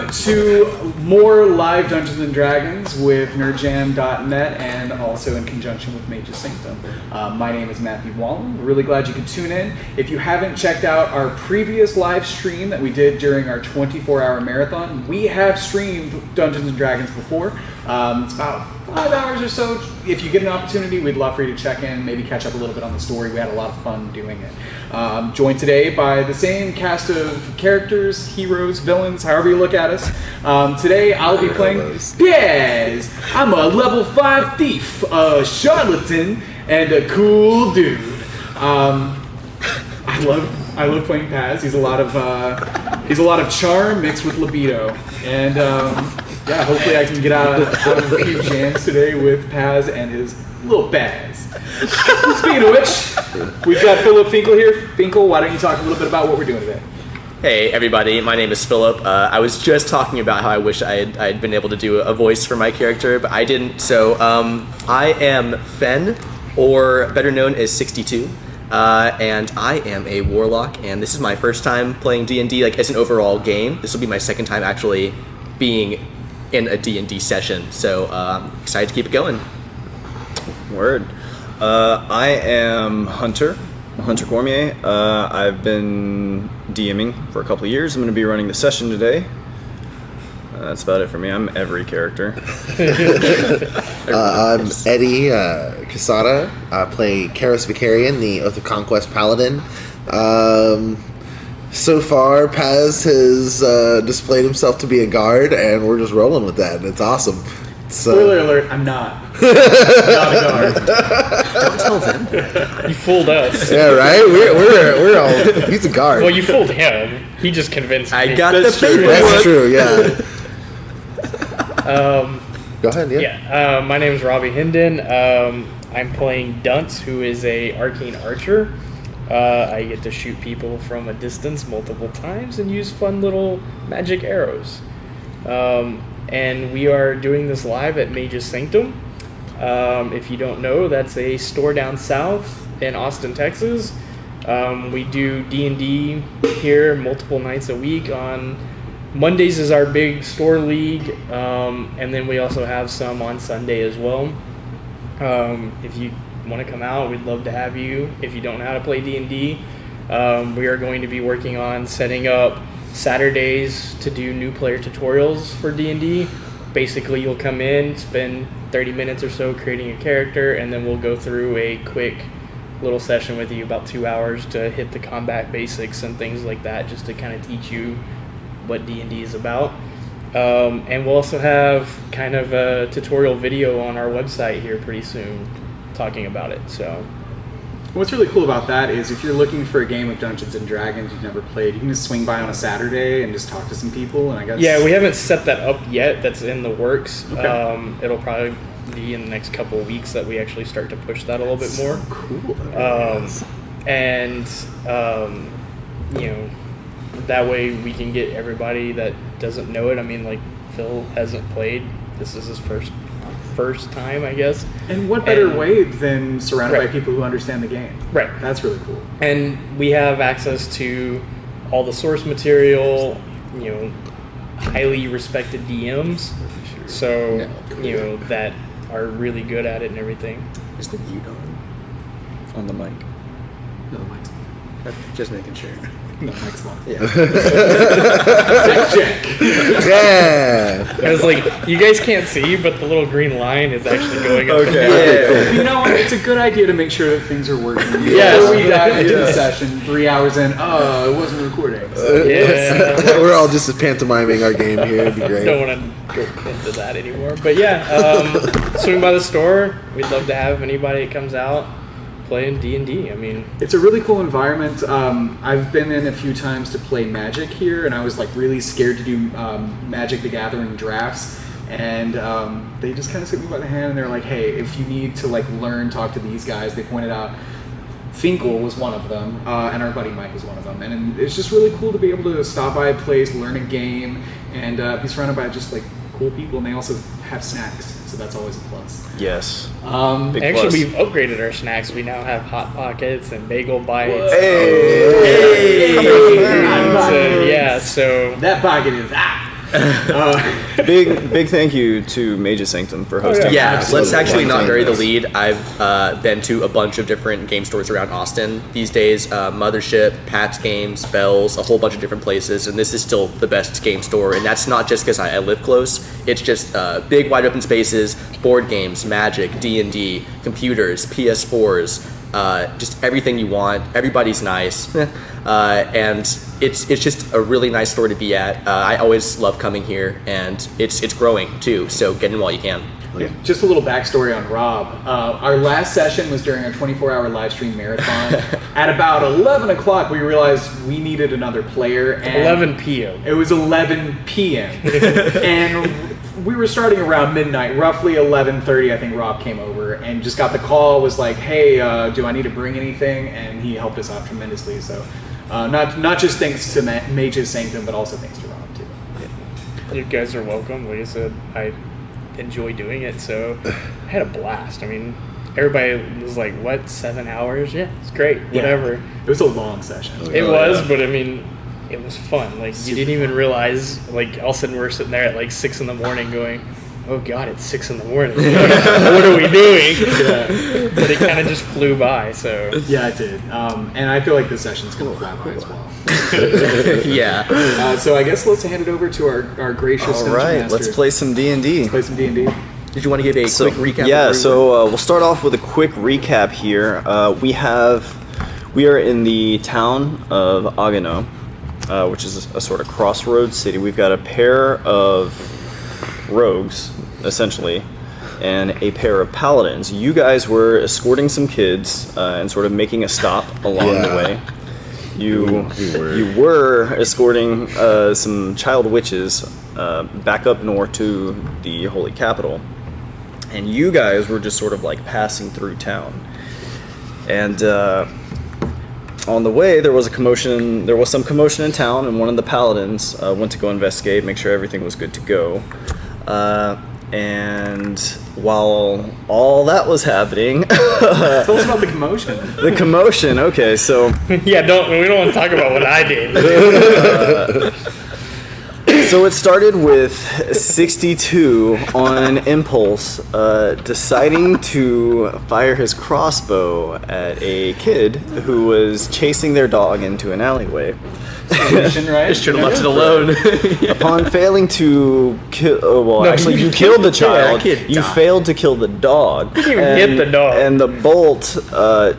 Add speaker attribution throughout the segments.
Speaker 1: Welcome to more live Dungeons & Dragons with nerdjam.net and also in conjunction with Mage's Sanctum. My name is Matthew Wallen. We're really glad you could tune in. If you haven't checked out our previous live stream that we did during our 24-hour marathon, we have streamed Dungeons & Dragons before. It's about 5 hours or so. If you get an opportunity, we'd love for you to check in, maybe catch up a little bit on the story. We had a lot of fun doing it. Joined today by the same cast of characters, heroes, villains, however you look at us. Today I'll be playing Piers. I'm a level 5 thief, a charlatan, and a cool dude. I love playing Paz. He's a lot of charm mixed with libido, and yeah, hopefully I can get out of a few jams today with Paz and his little Paz. Speaking of which, we've got Philip Finkel here. Finkel, why don't you talk a little bit about what we're doing today?
Speaker 2: Hey everybody, my name is Philip. I was just talking about how I wish I had been able to do a voice for my character, but I didn't. So I am Fen, or better known as 62. And I am a warlock, and this is my first time playing D&D, like as an overall game. This will be my second time actually being in a D&D session, so I'm excited to keep it going.
Speaker 3: Word. I am Hunter Cormier. I've been DMing for a couple of years. I'm going to be running the session today. That's about it for me. I'm every character.
Speaker 4: I'm Eddie Casada. I play Karis Vicarian, the Oath of Conquest Paladin. So far, Paz has displayed himself to be a guard, and we're just rolling with that. It's awesome.
Speaker 1: Spoiler alert, I'm not. Not a guard.
Speaker 2: Don't tell them that.
Speaker 5: You fooled us.
Speaker 4: Yeah, right? We're all... He's a guard.
Speaker 5: Well, you fooled him. He just convinced me.
Speaker 2: I got the paperwork.
Speaker 4: That's true, yeah. Go ahead, yeah.
Speaker 5: Yeah, my name is Robbie Hinden. I'm playing Dunce, who is a arcane archer. I get to shoot people from a distance multiple times and use fun little magic arrows. And we are doing this live at Mage's Sanctum. If you don't know, that's a store down south in Austin, Texas. We do D&D here multiple nights a week. On Mondays is our big store league, and then we also have some on Sunday as well. If you want to come out, we'd love to have you. If you don't know how to play D&D, we are going to be working on setting up Saturdays to do new player tutorials for D&D. Basically, you'll come in, spend 30 minutes or so creating a character, and then we'll go through a quick little session with you, about 2 hours, to hit the combat basics and things like that, just to kind of teach you what D&D is about. And we'll also have kind of a tutorial video on our website here pretty soon talking about it. So
Speaker 1: What's really cool about that is if you're looking for a game of Dungeons & Dragons you've never played, you can just swing by on a Saturday and just talk to some people, and I guess...
Speaker 5: Yeah, we haven't set that up yet. That's in the works.
Speaker 1: Okay.
Speaker 5: It'll probably be in the next couple of weeks that we actually start to push that a little bit more.
Speaker 1: So cool.
Speaker 5: You know, that way we can get everybody that doesn't know it. I mean, like, Phil hasn't played. This is his first time, I guess.
Speaker 1: And what better way than surrounded
Speaker 5: Right.
Speaker 1: by people who understand the game?
Speaker 5: Right.
Speaker 1: That's really cool.
Speaker 5: And we have access to all the source material, you know, highly respected DMs, so, you know, that are really good at it and everything.
Speaker 2: Is the mute on the mic?
Speaker 1: No, Mike's
Speaker 2: Just making sure.
Speaker 1: No, Mike's not.
Speaker 2: Yeah.
Speaker 1: Check.
Speaker 4: Yeah.
Speaker 5: I was like, you guys can't see, but the little green line is actually going up.
Speaker 2: Okay.
Speaker 1: You know what? It's a good idea to make sure that things are working.
Speaker 5: Yes.
Speaker 1: Before we dive into the session, 3 hours in, it wasn't recording. So.
Speaker 5: Yeah.
Speaker 4: We're all just pantomiming our game here. It'd be great.
Speaker 5: Don't want to go into that anymore. But yeah, swing by the store. We'd love to have anybody that comes out playing D&D. I mean,
Speaker 1: It's a really cool environment. I've been in a few times to play Magic here, and I was like really scared to do Magic the Gathering drafts. And they just kind of took me by the hand, and they're like, "Hey, if you need to like learn, talk to these guys." They pointed out Finkel was one of them, and our buddy Mike was one of them. And it's just really cool to be able to stop by a place, learn a game, and be surrounded by just like cool people. And they also have snacks, so that's always a plus.
Speaker 3: Yes. Big
Speaker 5: actually,
Speaker 3: plus.
Speaker 5: we've upgraded our snacks. We now have Hot Pockets and Bagel Bites.
Speaker 3: Hey!
Speaker 5: And, yeah, so
Speaker 1: That pocket is
Speaker 3: Big thank you to Mage's Sanctum for hosting.
Speaker 2: Yeah,
Speaker 4: Absolutely.
Speaker 2: let's actually not bury the
Speaker 4: Yes.
Speaker 2: lead. I've been to a bunch of different game stores around Austin these days. Mothership, Pat's Games, Bell's, a whole bunch of different places, and this is still the best game store. And that's not just because I live close. It's just big, wide open spaces, board games, Magic, D&D, computers, PS4s, just everything you want. Everybody's nice, and it's just a really nice store to be at. I always love coming here, and it's growing too. So get in while you can.
Speaker 1: Yeah, just a little backstory on Rob. Our last session was during our 24-hour live stream marathon. At about 11 o'clock, we realized we needed another player. And
Speaker 5: 11 p.m.
Speaker 1: It was 11 p.m. and we were starting around midnight, roughly 11:30. I think Rob came over and just got the call. Was like, "Hey, do I need to bring anything?" And he helped us out tremendously. So, not just thanks to Mage's Sanctum, but also thanks to Rob too.
Speaker 5: You guys are welcome. Like I said, I enjoy doing it, so I had a blast. I mean, everybody was like, "What? 7 hours? Yeah, it's great. Whatever."
Speaker 1: It was a long session.
Speaker 5: It was, but I mean, it was fun. Like you didn't even realize. Like all of a sudden we're sitting there at like 6 in the morning, going, "Oh God, it's 6 in the morning. What are we doing?" But it kind of just flew by. So
Speaker 1: Yeah, it did. And I feel like this session's gonna fly by as well.
Speaker 2: Yeah.
Speaker 1: So I guess let's hand it over to our gracious
Speaker 3: All
Speaker 1: Dungeon
Speaker 3: right,
Speaker 1: Master.
Speaker 3: let's play some D&D.
Speaker 1: Play some D&D.
Speaker 2: Did you want to give a quick recap?
Speaker 3: Yeah,
Speaker 2: of
Speaker 3: so we'll start off with a quick recap here. We are in the town of Agano, which is a sort of crossroads city. We've got a pair of rogues, essentially, and a pair of paladins. You guys were escorting some kids and sort of making a stop along the
Speaker 4: Yeah.
Speaker 3: way. You
Speaker 4: We
Speaker 3: were escorting some child witches back up north to the holy capital, and you guys were just sort of like passing through town. And on the way, there was a commotion. There was some commotion in town, and one of the paladins went to go investigate, make sure everything was good to go. And while all that was happening,
Speaker 1: Tell us about the commotion.
Speaker 3: the commotion. Okay, so.
Speaker 5: yeah, we don't want to talk about what I did.
Speaker 3: So it started with 62 on impulse, deciding to fire his crossbow at a kid who was chasing their dog into an alleyway.
Speaker 1: Situation, right?
Speaker 2: Just should have left it alone.
Speaker 3: Upon failing to kill, actually, you killed the child.
Speaker 2: kid
Speaker 3: You
Speaker 2: died.
Speaker 3: failed to kill the dog.
Speaker 5: didn't even hit the dog.
Speaker 3: And the bolt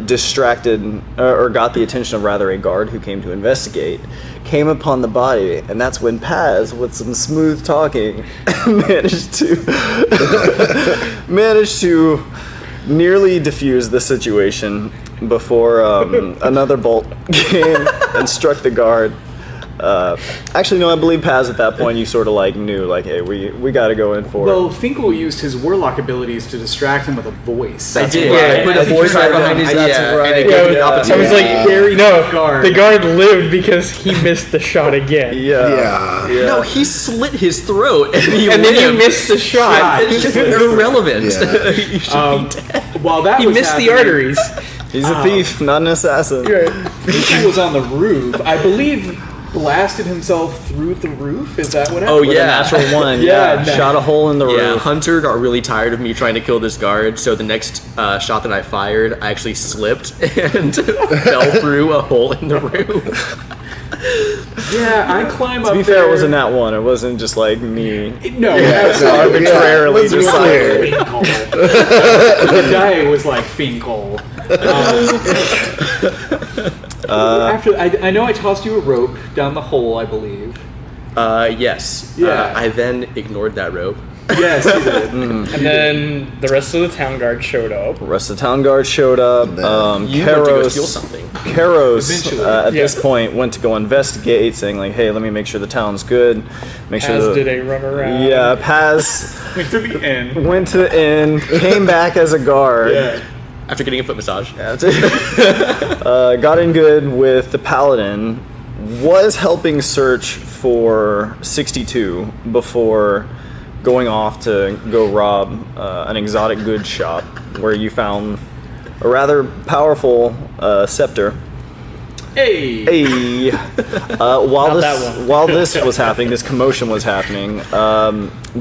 Speaker 3: distracted, or got the attention of rather a guard who came to investigate. Came upon the body, and that's when Paz, with some smooth talking, managed to nearly defuse the situation before another bolt came and struck the guard. Actually, no, I believe Paz at that point you sort of like knew, like, hey, we got to go in for it.
Speaker 1: Well, Finkel used his warlock abilities to distract him with a voice.
Speaker 2: I did.
Speaker 5: right.
Speaker 2: I put a voice right behind his
Speaker 3: That's
Speaker 2: yeah,
Speaker 3: right.
Speaker 2: and it
Speaker 3: Yeah,
Speaker 2: gave me an
Speaker 3: yeah.
Speaker 5: I was
Speaker 2: opportunity.
Speaker 5: like,
Speaker 1: Very
Speaker 5: no,
Speaker 1: tough guard.
Speaker 5: the guard lived because he missed the shot again.
Speaker 3: Yeah.
Speaker 2: No, he slit his throat and he
Speaker 5: And then you
Speaker 2: lived.
Speaker 5: missed the shot.
Speaker 2: It's just irrelevant.
Speaker 4: Yeah.
Speaker 2: You should be dead.
Speaker 1: While that
Speaker 5: He
Speaker 1: was
Speaker 5: missed the
Speaker 1: happening,
Speaker 5: arteries.
Speaker 3: He's a thief, not an assassin.
Speaker 1: Finkel was on the roof. I believe blasted himself through the roof. Is that what happened?
Speaker 2: Oh,
Speaker 3: With
Speaker 2: yeah.
Speaker 3: a natural one,
Speaker 1: Yeah,
Speaker 3: yeah.
Speaker 1: no.
Speaker 3: Shot a hole in the
Speaker 2: Yeah,
Speaker 3: roof.
Speaker 2: Hunter got really tired of me trying to kill this guard, so the next shot that I fired, I actually slipped and fell through a hole in the roof.
Speaker 1: Yeah, I climb up
Speaker 3: To be
Speaker 1: there.
Speaker 3: fair, it wasn't that one. It wasn't just like me.
Speaker 1: No,
Speaker 4: Yeah,
Speaker 1: absolutely.
Speaker 3: arbitrarily
Speaker 1: Let's be
Speaker 3: decided.
Speaker 1: clear. Finkel. The guy was like Finkel. After I know I tossed you a rope down the hole, I believe.
Speaker 2: Yes.
Speaker 1: Yeah.
Speaker 2: I then ignored that rope.
Speaker 1: Yes, you did.
Speaker 5: And then the rest of the town guard showed up.
Speaker 3: The rest of the town guard showed up.
Speaker 2: You went to go steal something.
Speaker 3: Karos
Speaker 1: Eventually.
Speaker 3: at this
Speaker 5: Yeah.
Speaker 3: point went to go investigate, saying like, "Hey, let me make sure the town's good. Make
Speaker 5: As
Speaker 3: sure."
Speaker 5: did a run around.
Speaker 3: Yeah, Paz
Speaker 1: Went to the end.
Speaker 3: went to the inn, came back as a guard.
Speaker 1: Yeah.
Speaker 2: After getting a foot massage.
Speaker 3: Got in good with the paladin. Was helping search for 62 before going off to go rob an exotic goods shop where you found a rather powerful scepter
Speaker 1: Hey.
Speaker 3: Hey,
Speaker 5: Not that one.
Speaker 3: while this was happening, this commotion was happening.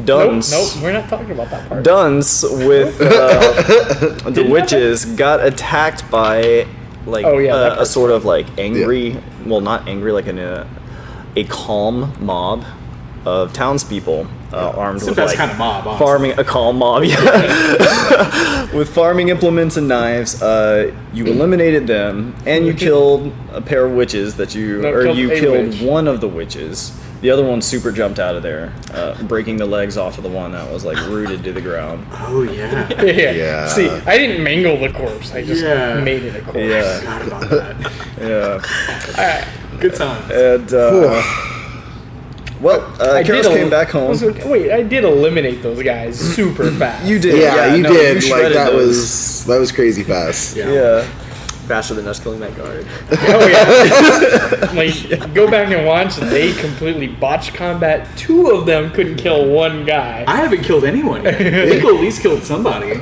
Speaker 3: Duns,
Speaker 5: Nope, we're not talking about that part.
Speaker 3: Duns with the
Speaker 5: Didn't
Speaker 3: witches got attacked by like
Speaker 5: Oh, yeah, that
Speaker 3: a
Speaker 5: part's
Speaker 3: sort of like angry, well, not angry, like a calm mob of townspeople armed
Speaker 1: It's the
Speaker 3: with
Speaker 1: best
Speaker 3: like
Speaker 1: kind of mob, honestly.
Speaker 3: farming, a calm mob, yeah, with farming implements and knives. You eliminated them, and you killed a pair of witches that you,
Speaker 5: No,
Speaker 3: or
Speaker 5: killed
Speaker 3: you
Speaker 5: a
Speaker 3: killed
Speaker 5: witch.
Speaker 3: one of the witches. The other one super jumped out of there, breaking the legs off of the one that was like rooted to the ground.
Speaker 1: Oh yeah.
Speaker 5: Yeah.
Speaker 4: Yeah.
Speaker 5: See, I didn't mangle the corpse. I just
Speaker 1: Yeah.
Speaker 5: made it a corpse.
Speaker 3: Yeah.
Speaker 1: Forgot about that.
Speaker 3: Yeah,
Speaker 1: Good times.
Speaker 3: and well,
Speaker 5: I did
Speaker 3: Karos came back home.
Speaker 5: Wait, I did eliminate those guys super fast.
Speaker 3: You did,
Speaker 4: Yeah, you
Speaker 3: no,
Speaker 4: did. Like
Speaker 3: shredded
Speaker 4: that
Speaker 3: those.
Speaker 4: was crazy fast.
Speaker 3: Yeah.
Speaker 2: Faster than us killing that guard.
Speaker 5: Oh yeah. Like, go back and watch. They completely botched combat. 2 of them couldn't kill one guy.
Speaker 1: I haven't killed anyone yet. Nico at least killed somebody.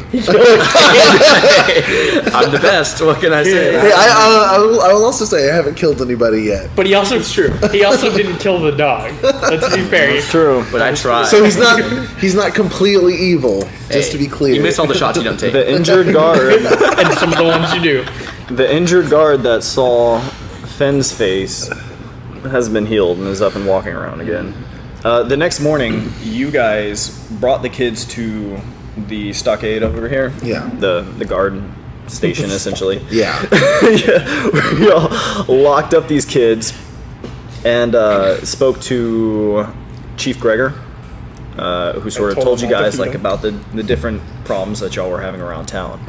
Speaker 2: I'm the best. What can I say?
Speaker 4: Hey, I will also say I haven't killed anybody yet.
Speaker 5: But he also
Speaker 1: It's true.
Speaker 5: He also didn't kill the dog. Let's be fair.
Speaker 3: True.
Speaker 2: But I tried.
Speaker 4: So he's not completely evil. Just to be clear.
Speaker 2: You miss all the shots you don't take.
Speaker 3: The injured guard,
Speaker 5: And some of the ones you do.
Speaker 3: the injured guard that saw Fenn's face has been healed and is up and walking around again. The next morning, you guys brought the kids to the stockade over here.
Speaker 4: Yeah.
Speaker 3: The guard station, essentially.
Speaker 4: Yeah.
Speaker 3: Yeah, we all locked up these kids and spoke to Chief Gregor, who sort of told you guys like about the different problems that y'all were having around town.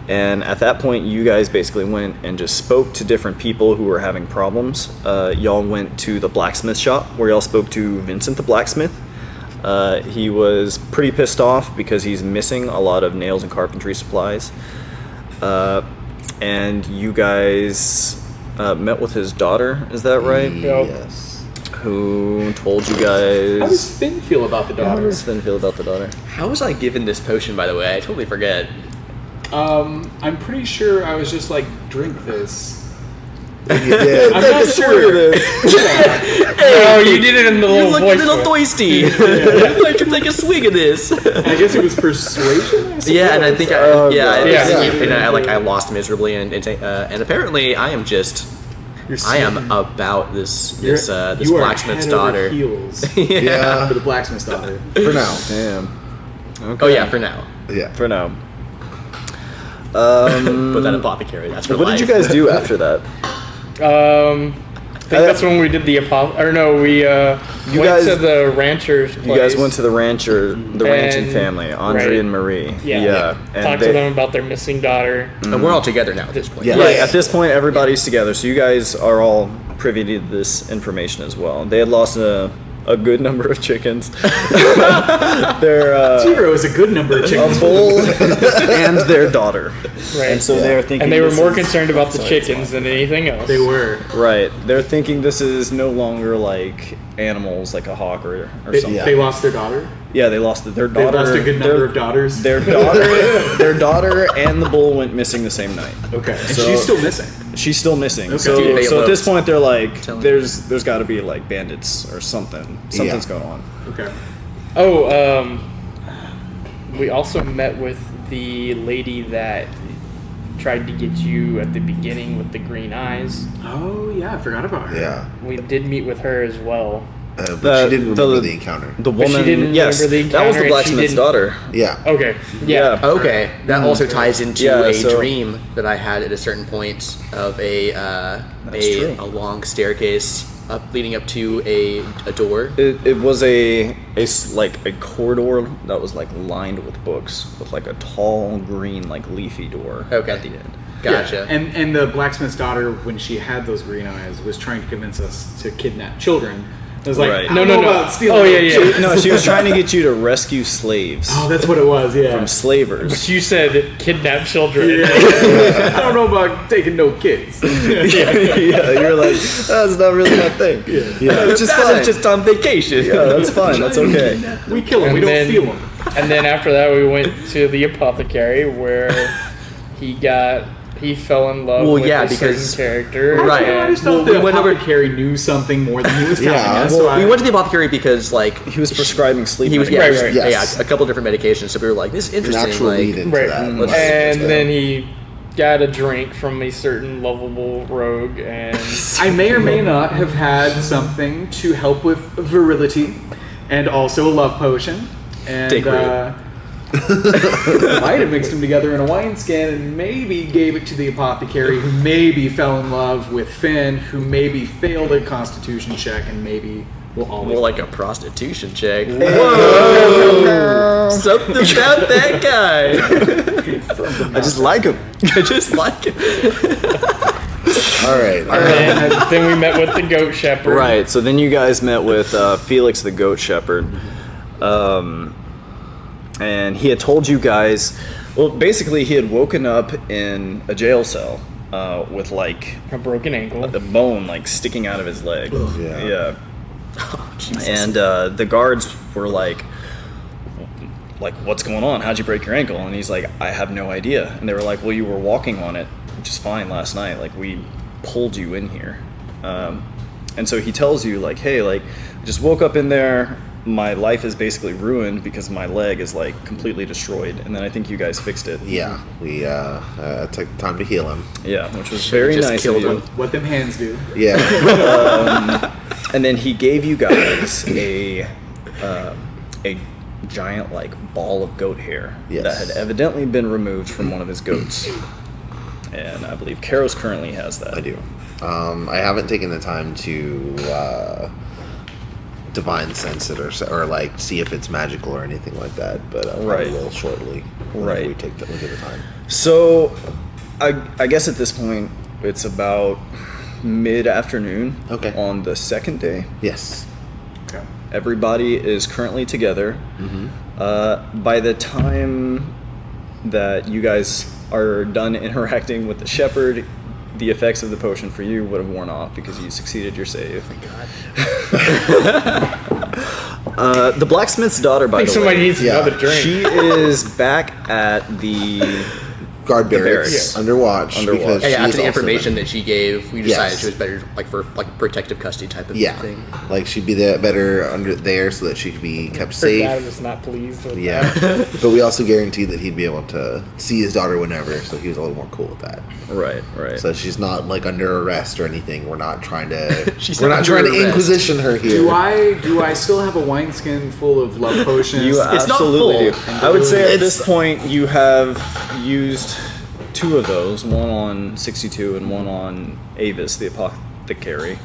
Speaker 3: And at that point, you guys basically went and just spoke to different people who were having problems. Y'all went to the blacksmith shop where y'all spoke to Vincent the blacksmith. He was pretty pissed off because he's missing a lot of nails and carpentry supplies. And you guys met with his daughter, is that right?
Speaker 5: Yep.
Speaker 4: Yes.
Speaker 3: Who told you
Speaker 1: How does
Speaker 3: guys?
Speaker 1: Finn feel about the
Speaker 3: How
Speaker 1: daughter?
Speaker 3: does Finn feel about the daughter?
Speaker 2: How was I given this potion, by the way? I totally forget.
Speaker 1: I'm pretty sure I was just like, drink this.
Speaker 4: You did.
Speaker 1: I'm not sure.
Speaker 5: Oh, you did it in the
Speaker 2: You
Speaker 5: little
Speaker 2: look
Speaker 5: voice.
Speaker 2: a little
Speaker 5: voice.
Speaker 2: thirsty. I'd like to take a swig of this.
Speaker 1: I guess it was persuasion.
Speaker 2: Yeah, and I think
Speaker 3: Oh,
Speaker 2: yeah,
Speaker 5: God.
Speaker 2: and I lost miserably, and apparently I am just I am about this
Speaker 1: You are
Speaker 2: blacksmith's
Speaker 1: head over
Speaker 2: daughter.
Speaker 1: heels
Speaker 4: Yeah.
Speaker 1: for the blacksmith's daughter.
Speaker 4: For now.
Speaker 3: Damn.
Speaker 2: Oh yeah, for now.
Speaker 4: Yeah.
Speaker 3: For now.
Speaker 2: Put that apothecary. That's for
Speaker 3: What
Speaker 2: life.
Speaker 3: did you guys do after that?
Speaker 5: I think that's when we did the we went
Speaker 3: guys-
Speaker 5: to the rancher's place.
Speaker 3: You guys went to the ranching
Speaker 5: And-
Speaker 3: family, Andre
Speaker 5: right.
Speaker 3: and Marie.
Speaker 5: Yeah.
Speaker 3: And
Speaker 5: Talked to them about their missing daughter.
Speaker 2: And we're all together now at this point.
Speaker 4: Yeah.
Speaker 3: Right, at this point, everybody's together, so you guys are all privy to this information as well. They had lost a good number of chickens. Their
Speaker 1: Zero is a good number of
Speaker 3: a
Speaker 1: chickens.
Speaker 3: bull and their daughter.
Speaker 5: Right.
Speaker 3: And so they're thinking,
Speaker 5: And they were
Speaker 3: this
Speaker 5: more
Speaker 3: is-
Speaker 5: concerned about the chickens than anything else.
Speaker 1: They were.
Speaker 3: Right, they're thinking this is no longer like animals, like a hawk or
Speaker 1: They,
Speaker 3: something.
Speaker 1: they lost their daughter.
Speaker 3: Yeah, they lost their
Speaker 1: They
Speaker 3: daughter.
Speaker 1: lost a good number
Speaker 3: their-
Speaker 1: of daughters.
Speaker 3: Their daughter and the bull went missing the same night.
Speaker 1: Okay, and
Speaker 3: So-
Speaker 1: she's still missing.
Speaker 3: She's still missing.
Speaker 1: Okay.
Speaker 3: So,
Speaker 2: Dude, they
Speaker 3: so at this
Speaker 2: eloped.
Speaker 3: point, they're like,
Speaker 2: Telling
Speaker 3: there's got to be like bandits or something. Something's going on.
Speaker 1: Okay.
Speaker 5: Oh, we also met with the lady that tried to get you at the beginning with the green eyes.
Speaker 1: Oh yeah, I forgot about her.
Speaker 4: Yeah.
Speaker 5: We did meet with her as well.
Speaker 4: But she didn't remember the encounter.
Speaker 3: The
Speaker 5: But she
Speaker 3: woman.
Speaker 5: didn't
Speaker 3: yes,
Speaker 5: remember the
Speaker 3: that was the
Speaker 5: encounter and she
Speaker 3: blacksmith's
Speaker 5: didn't-
Speaker 3: daughter.
Speaker 4: Yeah.
Speaker 5: Okay. Yeah.
Speaker 2: Okay, that also ties into
Speaker 3: Yeah,
Speaker 2: a
Speaker 3: so-
Speaker 2: dream that I had at a certain point of
Speaker 3: true.
Speaker 2: a long staircase leading up to a door.
Speaker 3: It was like a corridor that was like lined with books with like a tall green like leafy door
Speaker 2: Okay.
Speaker 3: at the end.
Speaker 2: Gotcha.
Speaker 1: Yeah. And the blacksmith's daughter, when she had those green eyes, was trying to convince us to kidnap children. I was like,
Speaker 3: Right.
Speaker 1: I don't know about stealing.
Speaker 5: Oh, yeah, yeah.
Speaker 1: kids.
Speaker 3: No, she was trying to get you to rescue slaves
Speaker 1: Oh, that's what it was. Yeah.
Speaker 3: from slavers.
Speaker 5: But you said kidnap children.
Speaker 1: I don't know about taking no kids.
Speaker 3: Yeah, you're like, that's not really my thing. Yeah, which is
Speaker 2: That
Speaker 3: fine.
Speaker 2: was just on vacation.
Speaker 3: Yeah, that's fine. That's okay.
Speaker 1: We kill them. We
Speaker 5: And
Speaker 1: don't
Speaker 5: then-
Speaker 1: steal them.
Speaker 5: And then after that, we went to the apothecary where he got he fell in love
Speaker 2: Well,
Speaker 5: with
Speaker 2: yeah,
Speaker 5: a
Speaker 2: because-
Speaker 5: certain character.
Speaker 2: Right.
Speaker 1: I
Speaker 5: and-
Speaker 1: just felt
Speaker 2: Well,
Speaker 1: the
Speaker 2: we went over-
Speaker 1: apothecary knew something more than he was telling
Speaker 4: Yeah,
Speaker 1: us.
Speaker 4: well,
Speaker 1: so I,
Speaker 2: We went to the apothecary because like
Speaker 3: He was prescribing sleep.
Speaker 2: he was
Speaker 3: medication.
Speaker 2: yeah,
Speaker 5: Right,
Speaker 2: he was-
Speaker 5: right.
Speaker 4: Yes.
Speaker 2: yeah, a couple different medications. So we were like, this is
Speaker 4: An
Speaker 2: interesting.
Speaker 4: actual
Speaker 2: like,
Speaker 4: lead into
Speaker 5: Right.
Speaker 4: that.
Speaker 2: Mm,
Speaker 4: might as
Speaker 5: And
Speaker 4: well.
Speaker 5: then he got a drink from a certain lovable rogue, and
Speaker 1: I may or may not have had something to help with virility, and also a love potion, and
Speaker 2: Dick
Speaker 1: might have mixed them together in a wineskin, and maybe gave it to the apothecary, who maybe fell in love with Finn, who maybe failed a Constitution check, and maybe will always.
Speaker 2: more like a prostitution check. Whoa! Something about that guy.
Speaker 3: I just like him.
Speaker 2: I just like it.
Speaker 4: All right.
Speaker 5: and then we met with the goat shepherd.
Speaker 3: Right. So then you guys met with Felix the goat shepherd, and he had told you guys. Well, basically, he had woken up in a jail cell with like
Speaker 5: A broken ankle.
Speaker 3: the bone like sticking out of his leg.
Speaker 4: Yeah.
Speaker 3: Yeah.
Speaker 2: Jesus.
Speaker 3: And the guards were like, what's going on? How'd you break your ankle? And he's like, I have no idea. And they were like, well, you were walking on it just fine last night. Like, we pulled you in here. And so he tells you, like, hey, like, I just woke up in there. My life is basically ruined because my leg is, like, completely destroyed. And then I think you guys fixed it.
Speaker 4: Yeah, we took time to heal him.
Speaker 3: Yeah, which was very
Speaker 2: just
Speaker 3: nice of
Speaker 2: killed
Speaker 3: you.
Speaker 2: him.
Speaker 1: what them hands do.
Speaker 4: Yeah.
Speaker 3: And then he gave you guys a giant like ball of goat hair
Speaker 4: Yes.
Speaker 3: that had evidently been removed from one of his goats. And I believe Karos currently has that.
Speaker 4: I do. I haven't taken the time to divine sense it or like see if it's magical or anything like that, but I
Speaker 3: Right.
Speaker 4: will shortly. Whenever
Speaker 3: Right.
Speaker 4: We take the look at the time.
Speaker 3: So I guess at this point it's about mid-afternoon
Speaker 4: Okay.
Speaker 3: on the second day.
Speaker 4: Yes.
Speaker 1: Okay.
Speaker 3: Everybody is currently together. By the time that you guys are done interacting with the shepherd, the effects of the potion for you would have worn off because you succeeded your save. The blacksmith's daughter, by
Speaker 5: I think
Speaker 3: the
Speaker 5: somebody
Speaker 3: way,
Speaker 5: needs
Speaker 4: yeah.
Speaker 5: another drink.
Speaker 3: she is back at the
Speaker 4: Guard barracks,
Speaker 3: barracks.
Speaker 4: under watch.
Speaker 3: Under
Speaker 4: because
Speaker 3: watch.
Speaker 4: she
Speaker 2: Yeah, after
Speaker 4: is
Speaker 2: the
Speaker 4: also
Speaker 2: information
Speaker 4: been-
Speaker 2: that she gave, we decided
Speaker 4: Yes.
Speaker 2: she was better, like for like protective custody type of
Speaker 4: Yeah,
Speaker 2: thing.
Speaker 4: like she'd be better under there so that she could be kept
Speaker 5: Her dad
Speaker 4: safe.
Speaker 5: was not pleased with
Speaker 4: Yeah,
Speaker 5: that.
Speaker 4: but we also guaranteed that he'd be able to see his daughter whenever, so he was a little more cool with that.
Speaker 3: right.
Speaker 4: So she's not like under arrest or anything. We're not trying to.
Speaker 2: She's
Speaker 4: we're
Speaker 2: not
Speaker 4: not trying to
Speaker 2: under arrest.
Speaker 4: inquisition her here.
Speaker 1: Do I still have a wineskin full of love potions?
Speaker 3: You
Speaker 2: It's not
Speaker 3: absolutely do.
Speaker 2: full.
Speaker 3: I would say at
Speaker 4: It's-
Speaker 3: this point you have used two of those, one on 62 and one on Avis, the apothecary.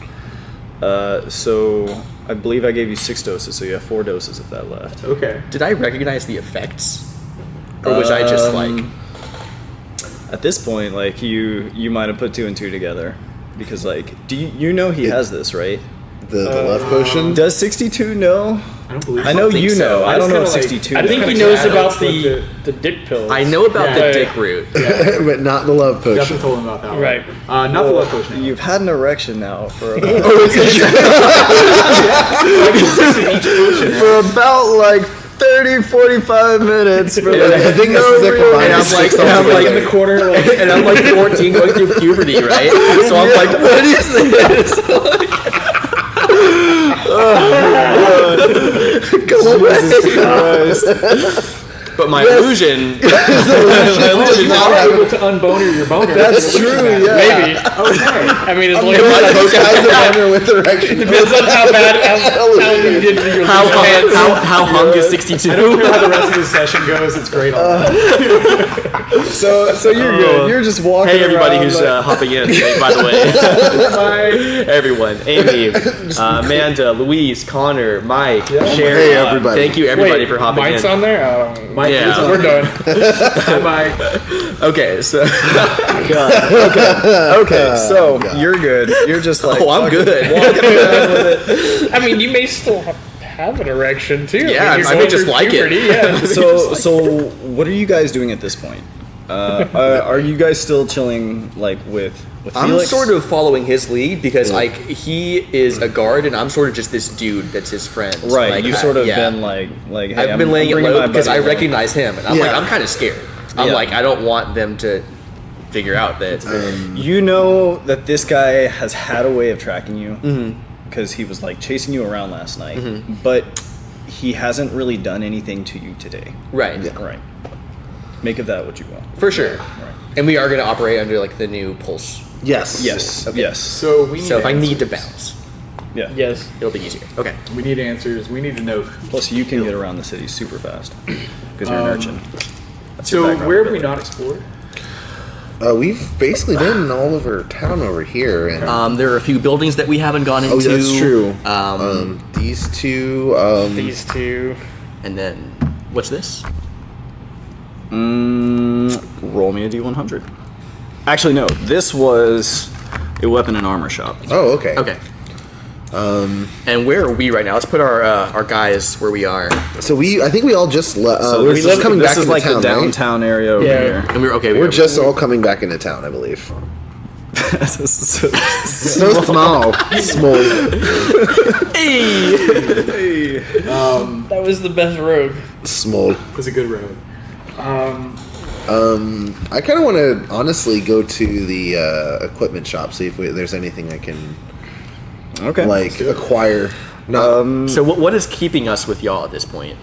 Speaker 3: So I believe I gave you 6 doses, so you have 4 doses of that left.
Speaker 1: Okay.
Speaker 2: Did I recognize the effects, or was I just like?
Speaker 3: At this point, like you might have put 2 and 2 together, because like, do you know he has this, right?
Speaker 4: the love potion.
Speaker 3: Does 62 know?
Speaker 1: I don't believe.
Speaker 3: I know
Speaker 2: think
Speaker 3: you
Speaker 2: so.
Speaker 3: know.
Speaker 1: I
Speaker 3: I don't know if
Speaker 1: was kinda
Speaker 3: 62
Speaker 5: I think he
Speaker 1: Kinda
Speaker 5: knows
Speaker 1: sad,
Speaker 5: about
Speaker 1: but
Speaker 5: the dick pills.
Speaker 2: I know about
Speaker 1: Yeah.
Speaker 2: the dick root.
Speaker 4: but not the love
Speaker 1: Definitely
Speaker 4: potion.
Speaker 1: told him about that.
Speaker 5: Right.
Speaker 1: One. Not the love potion.
Speaker 3: You've had an erection now for about, for about like 30, 45 minutes. For like,
Speaker 4: I think this is a combined
Speaker 2: And I'm like,
Speaker 4: six
Speaker 2: and I'm like
Speaker 4: altogether.
Speaker 2: in the corner, like, and I'm like 14 going through puberty, right? So I'm like, what is this? But my illusion, my illusion
Speaker 1: You're not able to unboner your boner.
Speaker 4: That's true. Yeah.
Speaker 5: Maybe.
Speaker 1: Okay.
Speaker 5: I mean, it's
Speaker 4: I'm
Speaker 5: like
Speaker 4: never disguised a boner with erection.
Speaker 5: depends on how bad how you did to your pants.
Speaker 2: how hung is 62?
Speaker 1: I don't care how the rest of the session goes. It's great. On that.
Speaker 3: So you're good. You're just walking.
Speaker 2: Hey everybody
Speaker 3: around,
Speaker 2: who's
Speaker 3: like-
Speaker 2: hopping in, by the way. Hi everyone. Amy, Amanda, Louise, Connor, Mike, Sherry.
Speaker 4: Hey, everybody.
Speaker 2: Thank you everybody
Speaker 5: Wait,
Speaker 2: for hopping
Speaker 5: Mike's
Speaker 2: in.
Speaker 5: on there?
Speaker 1: Mike,
Speaker 2: Yeah.
Speaker 5: We're done.
Speaker 1: Bye.
Speaker 2: Okay, so
Speaker 3: Okay, so you're good. You're just like.
Speaker 2: oh, I'm good.
Speaker 3: Walking around with it.
Speaker 5: I mean, you may still have an erection too.
Speaker 2: Yeah,
Speaker 5: you're
Speaker 2: I may
Speaker 5: going
Speaker 2: just
Speaker 5: through
Speaker 2: like it.
Speaker 5: puberty, Yeah.
Speaker 3: So what are you guys doing at this point? Are you guys still chilling like with
Speaker 2: I'm
Speaker 3: Felix?
Speaker 2: sort of following his lead because like he is a guard and I'm sort of just this dude that's his friend.
Speaker 3: right.
Speaker 2: Like,
Speaker 3: You've sort of
Speaker 2: yeah.
Speaker 3: been like hey,
Speaker 2: I've been laying it
Speaker 3: bringing
Speaker 2: low
Speaker 3: my
Speaker 2: because
Speaker 3: buddy
Speaker 2: I
Speaker 3: along.
Speaker 2: recognize him and I'm like
Speaker 4: Yeah.
Speaker 2: I'm kind of scared. I'm
Speaker 3: Yeah.
Speaker 2: like I don't want them to figure out that.
Speaker 3: You know that this guy has had a way of tracking you because he was like chasing you around last night, but he hasn't really done anything to you today.
Speaker 2: Right.
Speaker 3: Right. Make of that what you will.
Speaker 2: For sure. And we are going to operate under like the new pulse.
Speaker 4: Yes.
Speaker 3: Yes.
Speaker 2: Okay.
Speaker 3: Yes.
Speaker 1: So we need
Speaker 2: So if I need to
Speaker 1: answers.
Speaker 2: bounce,
Speaker 3: Yeah.
Speaker 5: Yes.
Speaker 2: it'll be easier. Okay.
Speaker 1: We need answers. We need to know.
Speaker 3: Plus, you can get around the city super fast because you're an urchin. That's your
Speaker 1: So
Speaker 3: background
Speaker 1: where have we
Speaker 3: ability.
Speaker 1: not explored?
Speaker 4: We've basically been all over town over here, and
Speaker 2: There are a few buildings that we haven't gone into.
Speaker 4: oh, that's true. These two.
Speaker 5: These two.
Speaker 2: And then, what's this?
Speaker 3: Roll me a d100. Actually, no. This was a weapon and armor shop.
Speaker 4: Oh, okay.
Speaker 2: Okay. And where are we right now? Let's put our guys where we are.
Speaker 4: So I think we all just
Speaker 3: So
Speaker 4: we're
Speaker 3: this
Speaker 4: just
Speaker 3: is,
Speaker 4: coming
Speaker 3: this
Speaker 4: back
Speaker 3: is
Speaker 4: into
Speaker 3: like
Speaker 4: town,
Speaker 3: the
Speaker 4: right?
Speaker 3: downtown area over
Speaker 5: Yeah.
Speaker 3: here.
Speaker 2: And we're okay.
Speaker 4: We're just all coming back into town, I believe.
Speaker 3: So-
Speaker 4: So small. Small.
Speaker 5: That was the best rogue.
Speaker 4: Small.
Speaker 1: It was a good road.
Speaker 4: I kind of want to honestly go to the equipment shop, see if there's anything I can
Speaker 3: Okay.
Speaker 4: like acquire. Not,
Speaker 2: So what is keeping us with y'all at this point?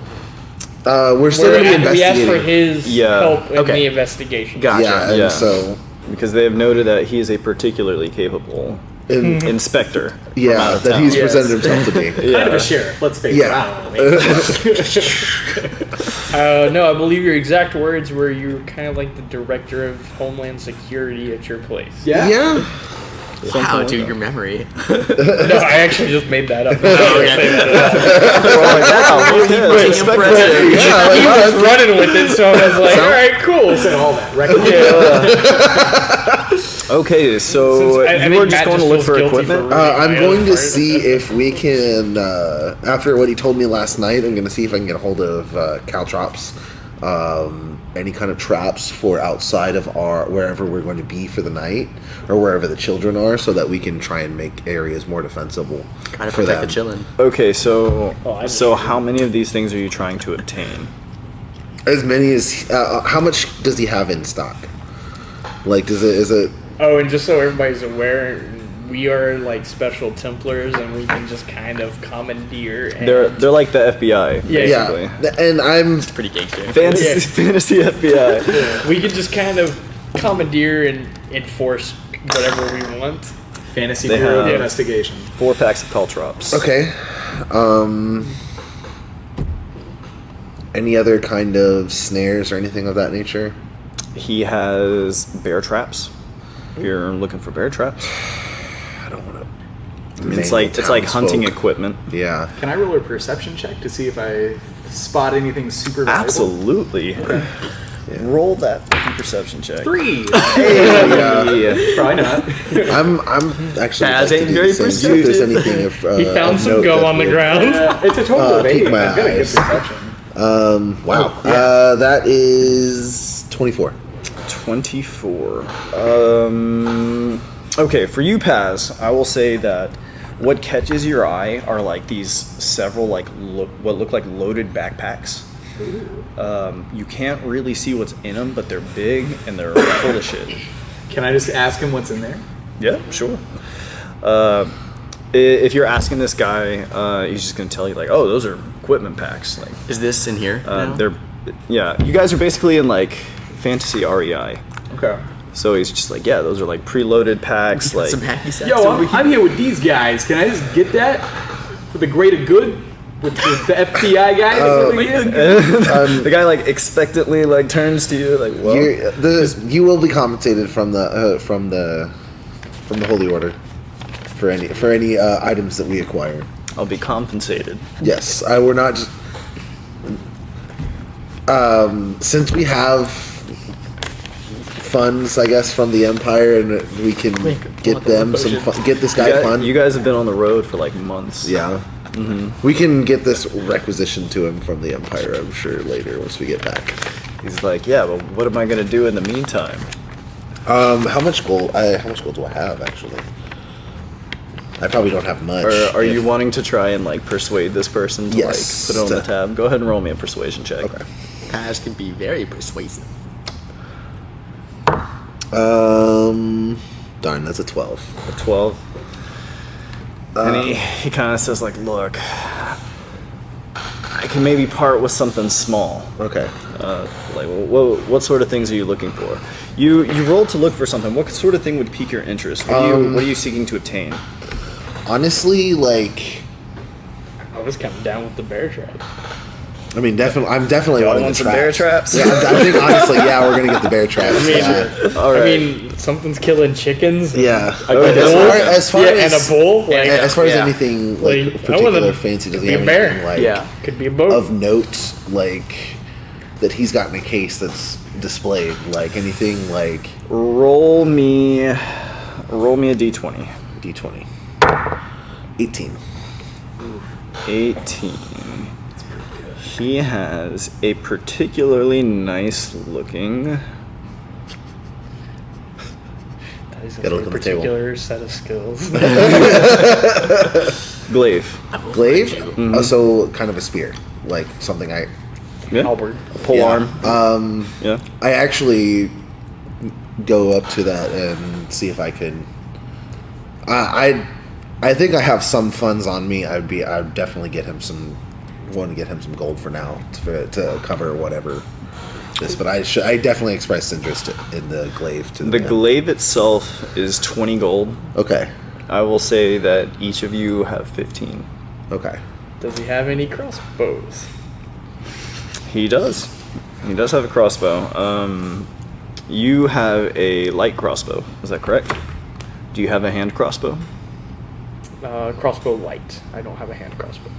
Speaker 4: we're still going to be
Speaker 5: We asked for
Speaker 4: investigating.
Speaker 5: his
Speaker 3: Yeah.
Speaker 5: help in
Speaker 2: Okay.
Speaker 5: the investigation.
Speaker 2: Gotcha.
Speaker 4: Yeah, and
Speaker 3: Yeah.
Speaker 4: so
Speaker 3: Because they have noted that he is a particularly capable
Speaker 4: and,
Speaker 3: inspector. from out
Speaker 4: yeah,
Speaker 3: of
Speaker 4: that
Speaker 3: town.
Speaker 4: he's
Speaker 1: Yes.
Speaker 4: presented himself to be.
Speaker 1: Kind of a sheriff. Let's face
Speaker 4: Yeah.
Speaker 1: it. I don't know.
Speaker 5: No, I believe your exact words were you were kind of like the director of Homeland Security at your place.
Speaker 1: Yeah.
Speaker 4: Yeah.
Speaker 2: Wow, dude, your memory.
Speaker 5: No, I actually just made that up. I didn't say that at all.
Speaker 2: Impressive.
Speaker 4: Yeah, like,
Speaker 5: He
Speaker 4: wow,
Speaker 5: was running with it, so I was like, all right, cool.
Speaker 1: Said all that. Right?
Speaker 3: Okay, so
Speaker 5: Since I
Speaker 3: you
Speaker 5: think
Speaker 3: were just
Speaker 5: Matt
Speaker 3: going to
Speaker 5: just
Speaker 3: look
Speaker 5: feels
Speaker 3: for
Speaker 5: guilty for
Speaker 3: equipment?
Speaker 5: ruining
Speaker 4: I'm
Speaker 5: my
Speaker 4: going
Speaker 5: other
Speaker 4: to
Speaker 5: part.
Speaker 4: see if we can, after what he told me last night, I'm going to see if I can get a hold of caltrops, any kind of traps for outside of wherever we're going to be for the night, or wherever the children are, so that we can try and make areas more defensible
Speaker 2: Kind of
Speaker 4: for
Speaker 2: protect
Speaker 4: them.
Speaker 2: the chillin'.
Speaker 3: Okay, so
Speaker 5: I
Speaker 3: so how many of these things are you trying to obtain?
Speaker 4: As many as how much does he have in stock? Like, is it?
Speaker 5: Oh, and just so everybody's aware, we are like special Templars, and we can just kind of commandeer. And
Speaker 3: They're like the FBI,
Speaker 5: Yeah.
Speaker 3: basically.
Speaker 4: Yeah, and I'm
Speaker 2: Pretty gangster.
Speaker 3: Fantasy,
Speaker 5: Yeah.
Speaker 3: fantasy FBI.
Speaker 5: we can just kind of commandeer and enforce whatever we want.
Speaker 1: Fantasy
Speaker 3: They
Speaker 1: Bureau
Speaker 3: have-
Speaker 1: investigation.
Speaker 3: 4 packs of caltrops.
Speaker 4: okay. Any other kind of snares or anything of that nature?
Speaker 3: He has bear traps. If you're looking for bear traps,
Speaker 4: I don't want to.
Speaker 3: I mean, it's like hunting equipment.
Speaker 4: Yeah.
Speaker 1: Can I roll a perception check to see if I spot anything super valuable?
Speaker 3: Absolutely. Roll that fucking perception check.
Speaker 1: 3.
Speaker 3: Yeah.
Speaker 1: Probably not.
Speaker 4: I'm actually
Speaker 2: Baz
Speaker 4: like to
Speaker 2: ain't
Speaker 4: do
Speaker 2: very
Speaker 4: the same. See if there's
Speaker 2: perceptive.
Speaker 4: anything of
Speaker 5: He found
Speaker 4: of
Speaker 5: some
Speaker 4: note
Speaker 5: gum
Speaker 4: that
Speaker 5: on the
Speaker 4: we-
Speaker 5: ground.
Speaker 1: It's a total of
Speaker 4: Peek
Speaker 1: 8.
Speaker 4: my
Speaker 1: I've got a good
Speaker 4: eyes.
Speaker 1: perception.
Speaker 4: Wow.
Speaker 1: yeah.
Speaker 4: That is 24.
Speaker 3: 24. Okay, for you, Paz, I will say that what catches your eye are like these several like what look like loaded backpacks. You can't really see what's in them, but they're big and they're full of shit.
Speaker 1: Can I just ask him what's in there?
Speaker 3: Yeah, sure. If you're asking this guy, he's just gonna tell you like, "Oh, those are equipment packs." Like,
Speaker 2: Is this in here? now?
Speaker 3: they're, yeah. You guys are basically in like fantasy REI.
Speaker 1: Okay.
Speaker 3: So he's just like, yeah, those are like preloaded packs. Like,
Speaker 2: Some hacky sacks.
Speaker 1: Yo, I'm here with these guys. Can I just get that for the greater good with the FBI guy?
Speaker 3: the guy like expectantly like turns to you like, well,
Speaker 4: You will be compensated from the Holy Order for any items that we acquire.
Speaker 3: I'll be compensated.
Speaker 4: Yes, we're not just. Since we have funds, I guess, from the Empire, and we can get them some fun, get this guy fun.
Speaker 3: You guys have been on the road for like months.
Speaker 4: Yeah. We can get this requisition to him from the Empire, I'm sure, later once we get back.
Speaker 3: He's like, yeah, but what am I gonna do in the meantime?
Speaker 4: How much gold? How much gold do I have, actually? I probably don't have much.
Speaker 3: Or are you wanting to try and like persuade this person to
Speaker 4: Yes.
Speaker 3: like put it on the tab? Go ahead and roll me a persuasion check.
Speaker 4: Okay.
Speaker 2: Paz can be very persuasive.
Speaker 4: Darn, that's a 12.
Speaker 3: A 12. And he kind of says like, look, I can maybe part with something small.
Speaker 4: Okay.
Speaker 3: Like, what sort of things are you looking for? You rolled to look for something. What sort of thing would pique your interest? What are you seeking to obtain?
Speaker 4: Honestly, like,
Speaker 5: I was kind of down with the bear trap.
Speaker 4: I mean, definitely, I'm definitely
Speaker 3: Y'all
Speaker 4: wanting
Speaker 3: want
Speaker 4: the
Speaker 3: some bear traps?
Speaker 4: Yeah, I think honestly, yeah, we're gonna get the bear traps. Yeah.
Speaker 3: All right.
Speaker 5: I mean, something's killing chickens.
Speaker 4: Yeah.
Speaker 3: Okay.
Speaker 4: As far
Speaker 5: And
Speaker 4: as
Speaker 5: a bull. Like,
Speaker 4: as far as
Speaker 2: Yeah.
Speaker 4: anything
Speaker 5: Like,
Speaker 4: like
Speaker 5: I
Speaker 4: particular
Speaker 5: wanna-
Speaker 4: fancy, does
Speaker 5: be
Speaker 4: he have
Speaker 5: a bear.
Speaker 4: anything like
Speaker 2: Yeah.
Speaker 5: could be a boat.
Speaker 4: of note, like that he's got in a case that's displayed? Like anything like
Speaker 3: Roll me a d20.
Speaker 4: D20. 18.
Speaker 3: 18. He has a particularly nice looking
Speaker 5: That is a
Speaker 4: Gotta look on the table.
Speaker 5: particular set of skills.
Speaker 3: glaive.
Speaker 4: Glaive?
Speaker 3: Mm-hmm.
Speaker 4: So kind of a spear, like something I.
Speaker 3: Yeah.
Speaker 5: Halberd.
Speaker 3: Pole
Speaker 4: Yeah.
Speaker 3: arm. Yeah.
Speaker 4: I actually go up to that and see if I can. I think I have some funds on me. I'd definitely get him some. Want to get him some gold for now to cover whatever this. But I definitely expressed interest in the glaive to
Speaker 3: The
Speaker 4: man.
Speaker 3: glaive itself is 20 gold.
Speaker 4: Okay.
Speaker 3: I will say that each of you have 15.
Speaker 4: Okay.
Speaker 5: Does he have any crossbows?
Speaker 3: He does. He does have a crossbow. You have a light crossbow. Is that correct? Do you have a hand crossbow?
Speaker 5: Crossbow light. I don't have a hand crossbow.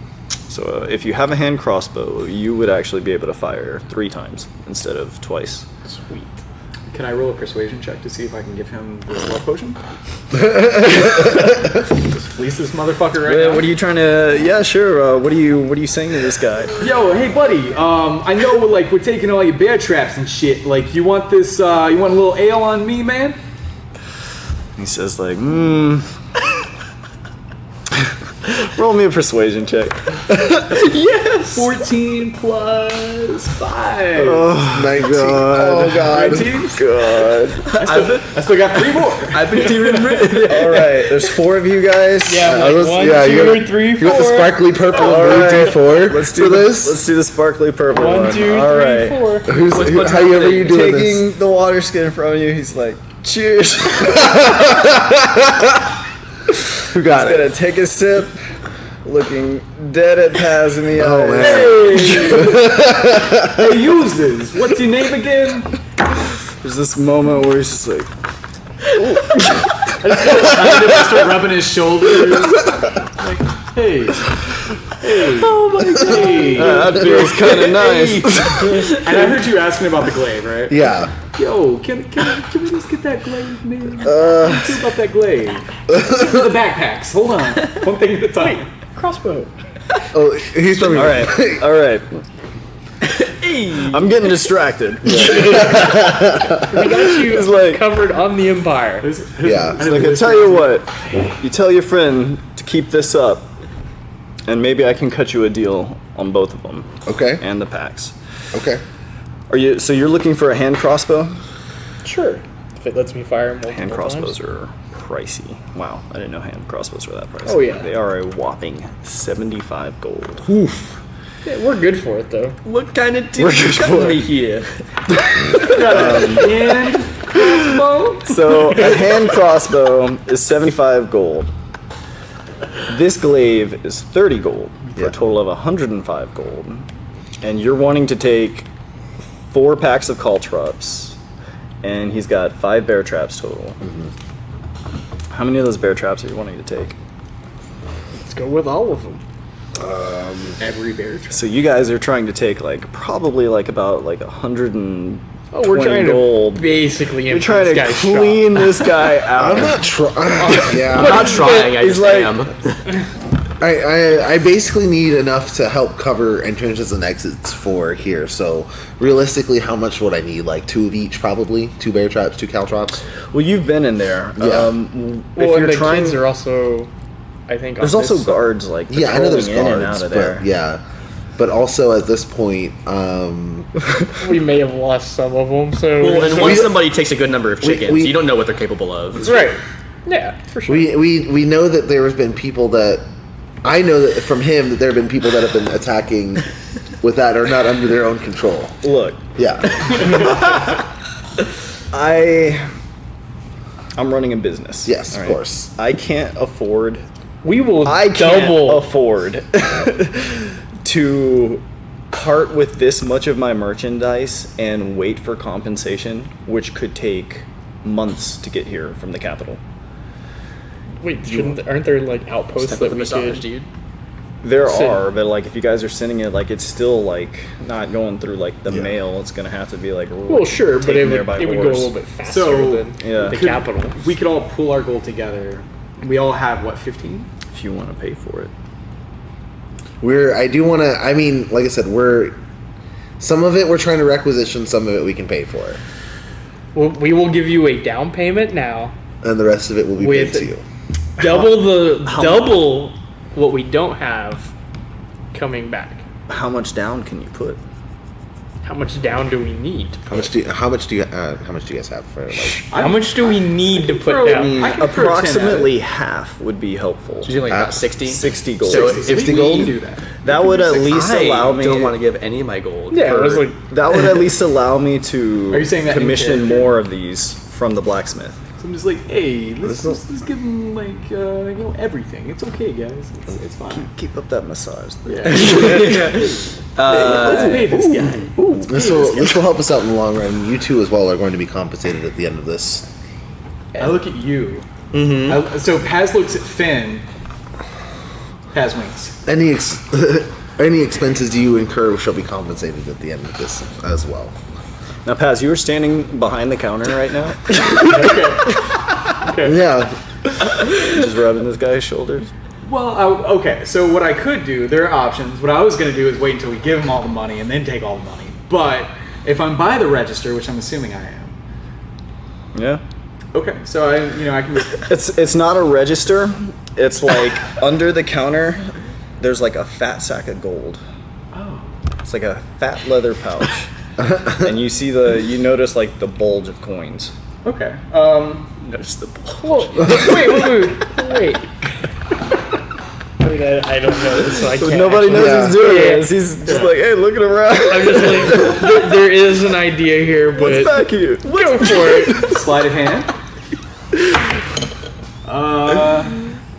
Speaker 3: So if you have a hand crossbow, you would actually be able to fire 3 times instead of twice.
Speaker 5: Sweet.
Speaker 1: Can I roll a persuasion check to see if I can give him the love potion? Just fleece this motherfucker right now.
Speaker 3: What are you trying to? Yeah, sure. What are you saying to this guy?
Speaker 1: Yo, hey buddy, I know like we're taking all your bear traps and shit. Like you want this, you want a little ale on me, man?
Speaker 3: He says like, roll me a persuasion check.
Speaker 1: Yes! 14 plus 5.
Speaker 3: Oh
Speaker 4: 19.
Speaker 3: God.
Speaker 4: Oh god.
Speaker 1: 19?
Speaker 3: God.
Speaker 1: I still got 3 more.
Speaker 2: I've been tearing red.
Speaker 3: All right, there's 4 of you guys.
Speaker 5: Yeah,
Speaker 4: I
Speaker 5: like
Speaker 4: was-
Speaker 5: 1,
Speaker 4: yeah,
Speaker 5: 2,
Speaker 4: you got-
Speaker 5: 3, 4.
Speaker 4: You got the sparkly purple
Speaker 3: All
Speaker 4: and blue
Speaker 3: right.
Speaker 4: D4
Speaker 3: Let's
Speaker 4: for
Speaker 3: do
Speaker 4: this.
Speaker 3: Let's do the sparkly purple
Speaker 5: 1,
Speaker 3: one.
Speaker 5: 2,
Speaker 3: All
Speaker 5: 3,
Speaker 3: right.
Speaker 5: 4.
Speaker 4: How you ever you doing
Speaker 3: Taking
Speaker 4: this?
Speaker 3: the water skin from you, he's like, cheers.
Speaker 4: Who got
Speaker 3: He's
Speaker 4: it?
Speaker 3: gonna take a sip, looking dead at Paz in the
Speaker 4: Oh,
Speaker 3: eyes.
Speaker 4: man.
Speaker 1: Hey, use this. What's your name again?
Speaker 3: There's this moment where he's just like,
Speaker 1: I start rubbing his shoulders. Like, hey. Oh my god. Hey.
Speaker 3: that feels kind of nice.
Speaker 1: And I heard you asking about the glaive, right?
Speaker 4: Yeah.
Speaker 1: Yo, can we just get that glaive, man? How do you feel about that glaive? The backpacks. Hold on. One thing at a time.
Speaker 5: Crossbow.
Speaker 4: Oh, he's probably
Speaker 3: All right, all right. I'm getting distracted.
Speaker 5: We got you
Speaker 3: It's like-
Speaker 5: covered on the Empire.
Speaker 4: Yeah.
Speaker 3: Like, I tell you what, you tell your friend to keep this up, and maybe I can cut you a deal on both of them
Speaker 4: Okay.
Speaker 3: and the packs.
Speaker 4: Okay.
Speaker 3: So you're looking for a hand crossbow?
Speaker 5: Sure. If it lets me fire multiple
Speaker 3: Hand crossbows
Speaker 5: times.
Speaker 3: are pricey. Wow, I didn't know hand crossbows were that pricey.
Speaker 5: Oh, yeah.
Speaker 3: They are a whopping 75 gold.
Speaker 4: Oof.
Speaker 5: Yeah, we're good for it, though.
Speaker 2: What kind of
Speaker 3: We're
Speaker 2: dude you
Speaker 3: just
Speaker 2: got
Speaker 3: bored.
Speaker 2: me here?
Speaker 1: And crossbow.
Speaker 3: So a hand crossbow is 75 gold. This glaive is 30 gold for
Speaker 4: Yeah.
Speaker 3: a total of 105 gold. And you're wanting to take 4 packs of caltrops, and he's got 5 bear traps total. How many of those bear traps are you wanting to take?
Speaker 5: Let's go with all of them.
Speaker 1: Every bear trap.
Speaker 3: So you guys are trying to take probably about 100 and
Speaker 5: Oh, we're
Speaker 3: 20
Speaker 5: trying
Speaker 3: gold.
Speaker 5: to basically
Speaker 3: You're
Speaker 5: empty
Speaker 3: trying
Speaker 5: this
Speaker 3: to
Speaker 5: guy's
Speaker 3: clean this guy out.
Speaker 4: I'm not trying.
Speaker 2: I'm
Speaker 4: Yeah.
Speaker 2: not trying, I
Speaker 3: He's
Speaker 2: just
Speaker 3: like-
Speaker 2: am.
Speaker 4: I basically need enough to help cover entrances and exits for here. So realistically, how much would I need? Like 2 of each, probably. 2 bear traps, 2 caltrops.
Speaker 3: Well, you've been in there.
Speaker 4: Yeah.
Speaker 5: Well,
Speaker 3: If
Speaker 5: and
Speaker 3: you're
Speaker 5: the
Speaker 3: trying,
Speaker 5: kids are also, I think,
Speaker 3: there's
Speaker 5: on
Speaker 3: also
Speaker 5: this-
Speaker 3: guards like
Speaker 4: Yeah, I know there's
Speaker 3: patrolling in and
Speaker 4: guards,
Speaker 3: out of there.
Speaker 4: but yeah. but also at this point,
Speaker 5: We may have lost some of them, so
Speaker 2: Well, and
Speaker 5: so
Speaker 2: once somebody takes a good number of chickens,
Speaker 4: we-
Speaker 2: you don't know what they're capable of.
Speaker 5: right. Yeah, for sure.
Speaker 4: we know that there have been people that I know that from him that there have been people that have been attacking with that are not under their own control.
Speaker 3: Look,
Speaker 4: Yeah,
Speaker 3: I'm running a business.
Speaker 4: yes,
Speaker 3: all
Speaker 4: of
Speaker 3: right?
Speaker 4: course.
Speaker 3: I can't afford.
Speaker 5: we will
Speaker 3: I can't
Speaker 5: double.
Speaker 3: afford to part with this much of my merchandise and wait for compensation, which could take months to get here from the capital.
Speaker 5: Wait, aren't there like outposts
Speaker 2: Step
Speaker 5: that
Speaker 2: with the
Speaker 5: we
Speaker 2: massage,
Speaker 5: could?
Speaker 2: dude.
Speaker 3: There
Speaker 5: Send-
Speaker 3: are, but like if you guys are sending it, like it's still like not going through like the
Speaker 4: Yeah.
Speaker 3: mail. It's gonna have to be like
Speaker 5: Well, sure, but
Speaker 3: taken
Speaker 5: it
Speaker 3: there
Speaker 5: would,
Speaker 3: by
Speaker 5: it would go a
Speaker 3: horse.
Speaker 5: little bit faster
Speaker 1: So,
Speaker 5: than
Speaker 3: Yeah.
Speaker 5: the
Speaker 1: Could-
Speaker 5: capital.
Speaker 1: We could all pool our gold together. We all have what, 15?
Speaker 3: If you want to pay for it,
Speaker 4: I do want to. I mean, like I said, some of it we're trying to requisition, some of it we can pay for,
Speaker 5: We will give you a down payment now,
Speaker 4: and the rest of it will be
Speaker 5: With-
Speaker 4: paid to you.
Speaker 5: double what we don't have coming back.
Speaker 3: how much down can you put?
Speaker 5: How much down do we need?
Speaker 4: How much do you guys have for like?
Speaker 5: How much do we need to put
Speaker 1: throw-
Speaker 5: down?
Speaker 1: I can throw 10 at it.
Speaker 3: Approximately half would be helpful.
Speaker 2: Usually like about 60.
Speaker 3: 60 gold.
Speaker 2: So
Speaker 4: 60
Speaker 2: if
Speaker 1: we
Speaker 4: gold?
Speaker 1: can do that.
Speaker 3: That would at least
Speaker 2: I
Speaker 3: allow me.
Speaker 2: don't want to give any of my gold.
Speaker 5: Yeah,
Speaker 2: for-
Speaker 5: it was like
Speaker 3: That would at least allow me to
Speaker 1: Are you saying that in
Speaker 3: commission
Speaker 1: character?
Speaker 3: more of these from the blacksmith.
Speaker 1: So I'm just like, hey, let's
Speaker 4: This
Speaker 1: just give them like everything. It's okay, guys. It's fine.
Speaker 3: Keep up that massage.
Speaker 1: Yeah. Let's pay this guy.
Speaker 4: This will help us out in the long run. You two as well are going to be compensated at the end of this.
Speaker 1: I look at you. So Paz looks at Finn. Paz winks.
Speaker 4: Any expenses you incur shall be compensated at the end of this as well.
Speaker 3: Now, Paz, you are standing behind the counter right now,
Speaker 4: Yeah,
Speaker 3: just rubbing this guy's shoulders.
Speaker 1: Well, okay. So what I could do, there are options. What I was going to do is wait until we give him all the money and then take all the money. But if I'm by the register, which I'm assuming I am,
Speaker 3: Yeah.
Speaker 1: okay. So I can just
Speaker 3: It's not a register. It's like under the counter. There's like a fat sack of gold.
Speaker 1: oh.
Speaker 3: It's like a fat leather pouch, and you notice like the bulge of coins.
Speaker 1: Okay.
Speaker 2: Notice the bulge.
Speaker 5: Whoa, wait. I mean, I don't know this, so I can't.
Speaker 3: Nobody knows
Speaker 4: Yeah.
Speaker 3: he's doing
Speaker 5: Yeah.
Speaker 3: this. He's just like, hey, look at around.
Speaker 5: I'm just like, there is an idea here, but
Speaker 3: What's back here?
Speaker 5: go for it.
Speaker 1: Sleight of hand.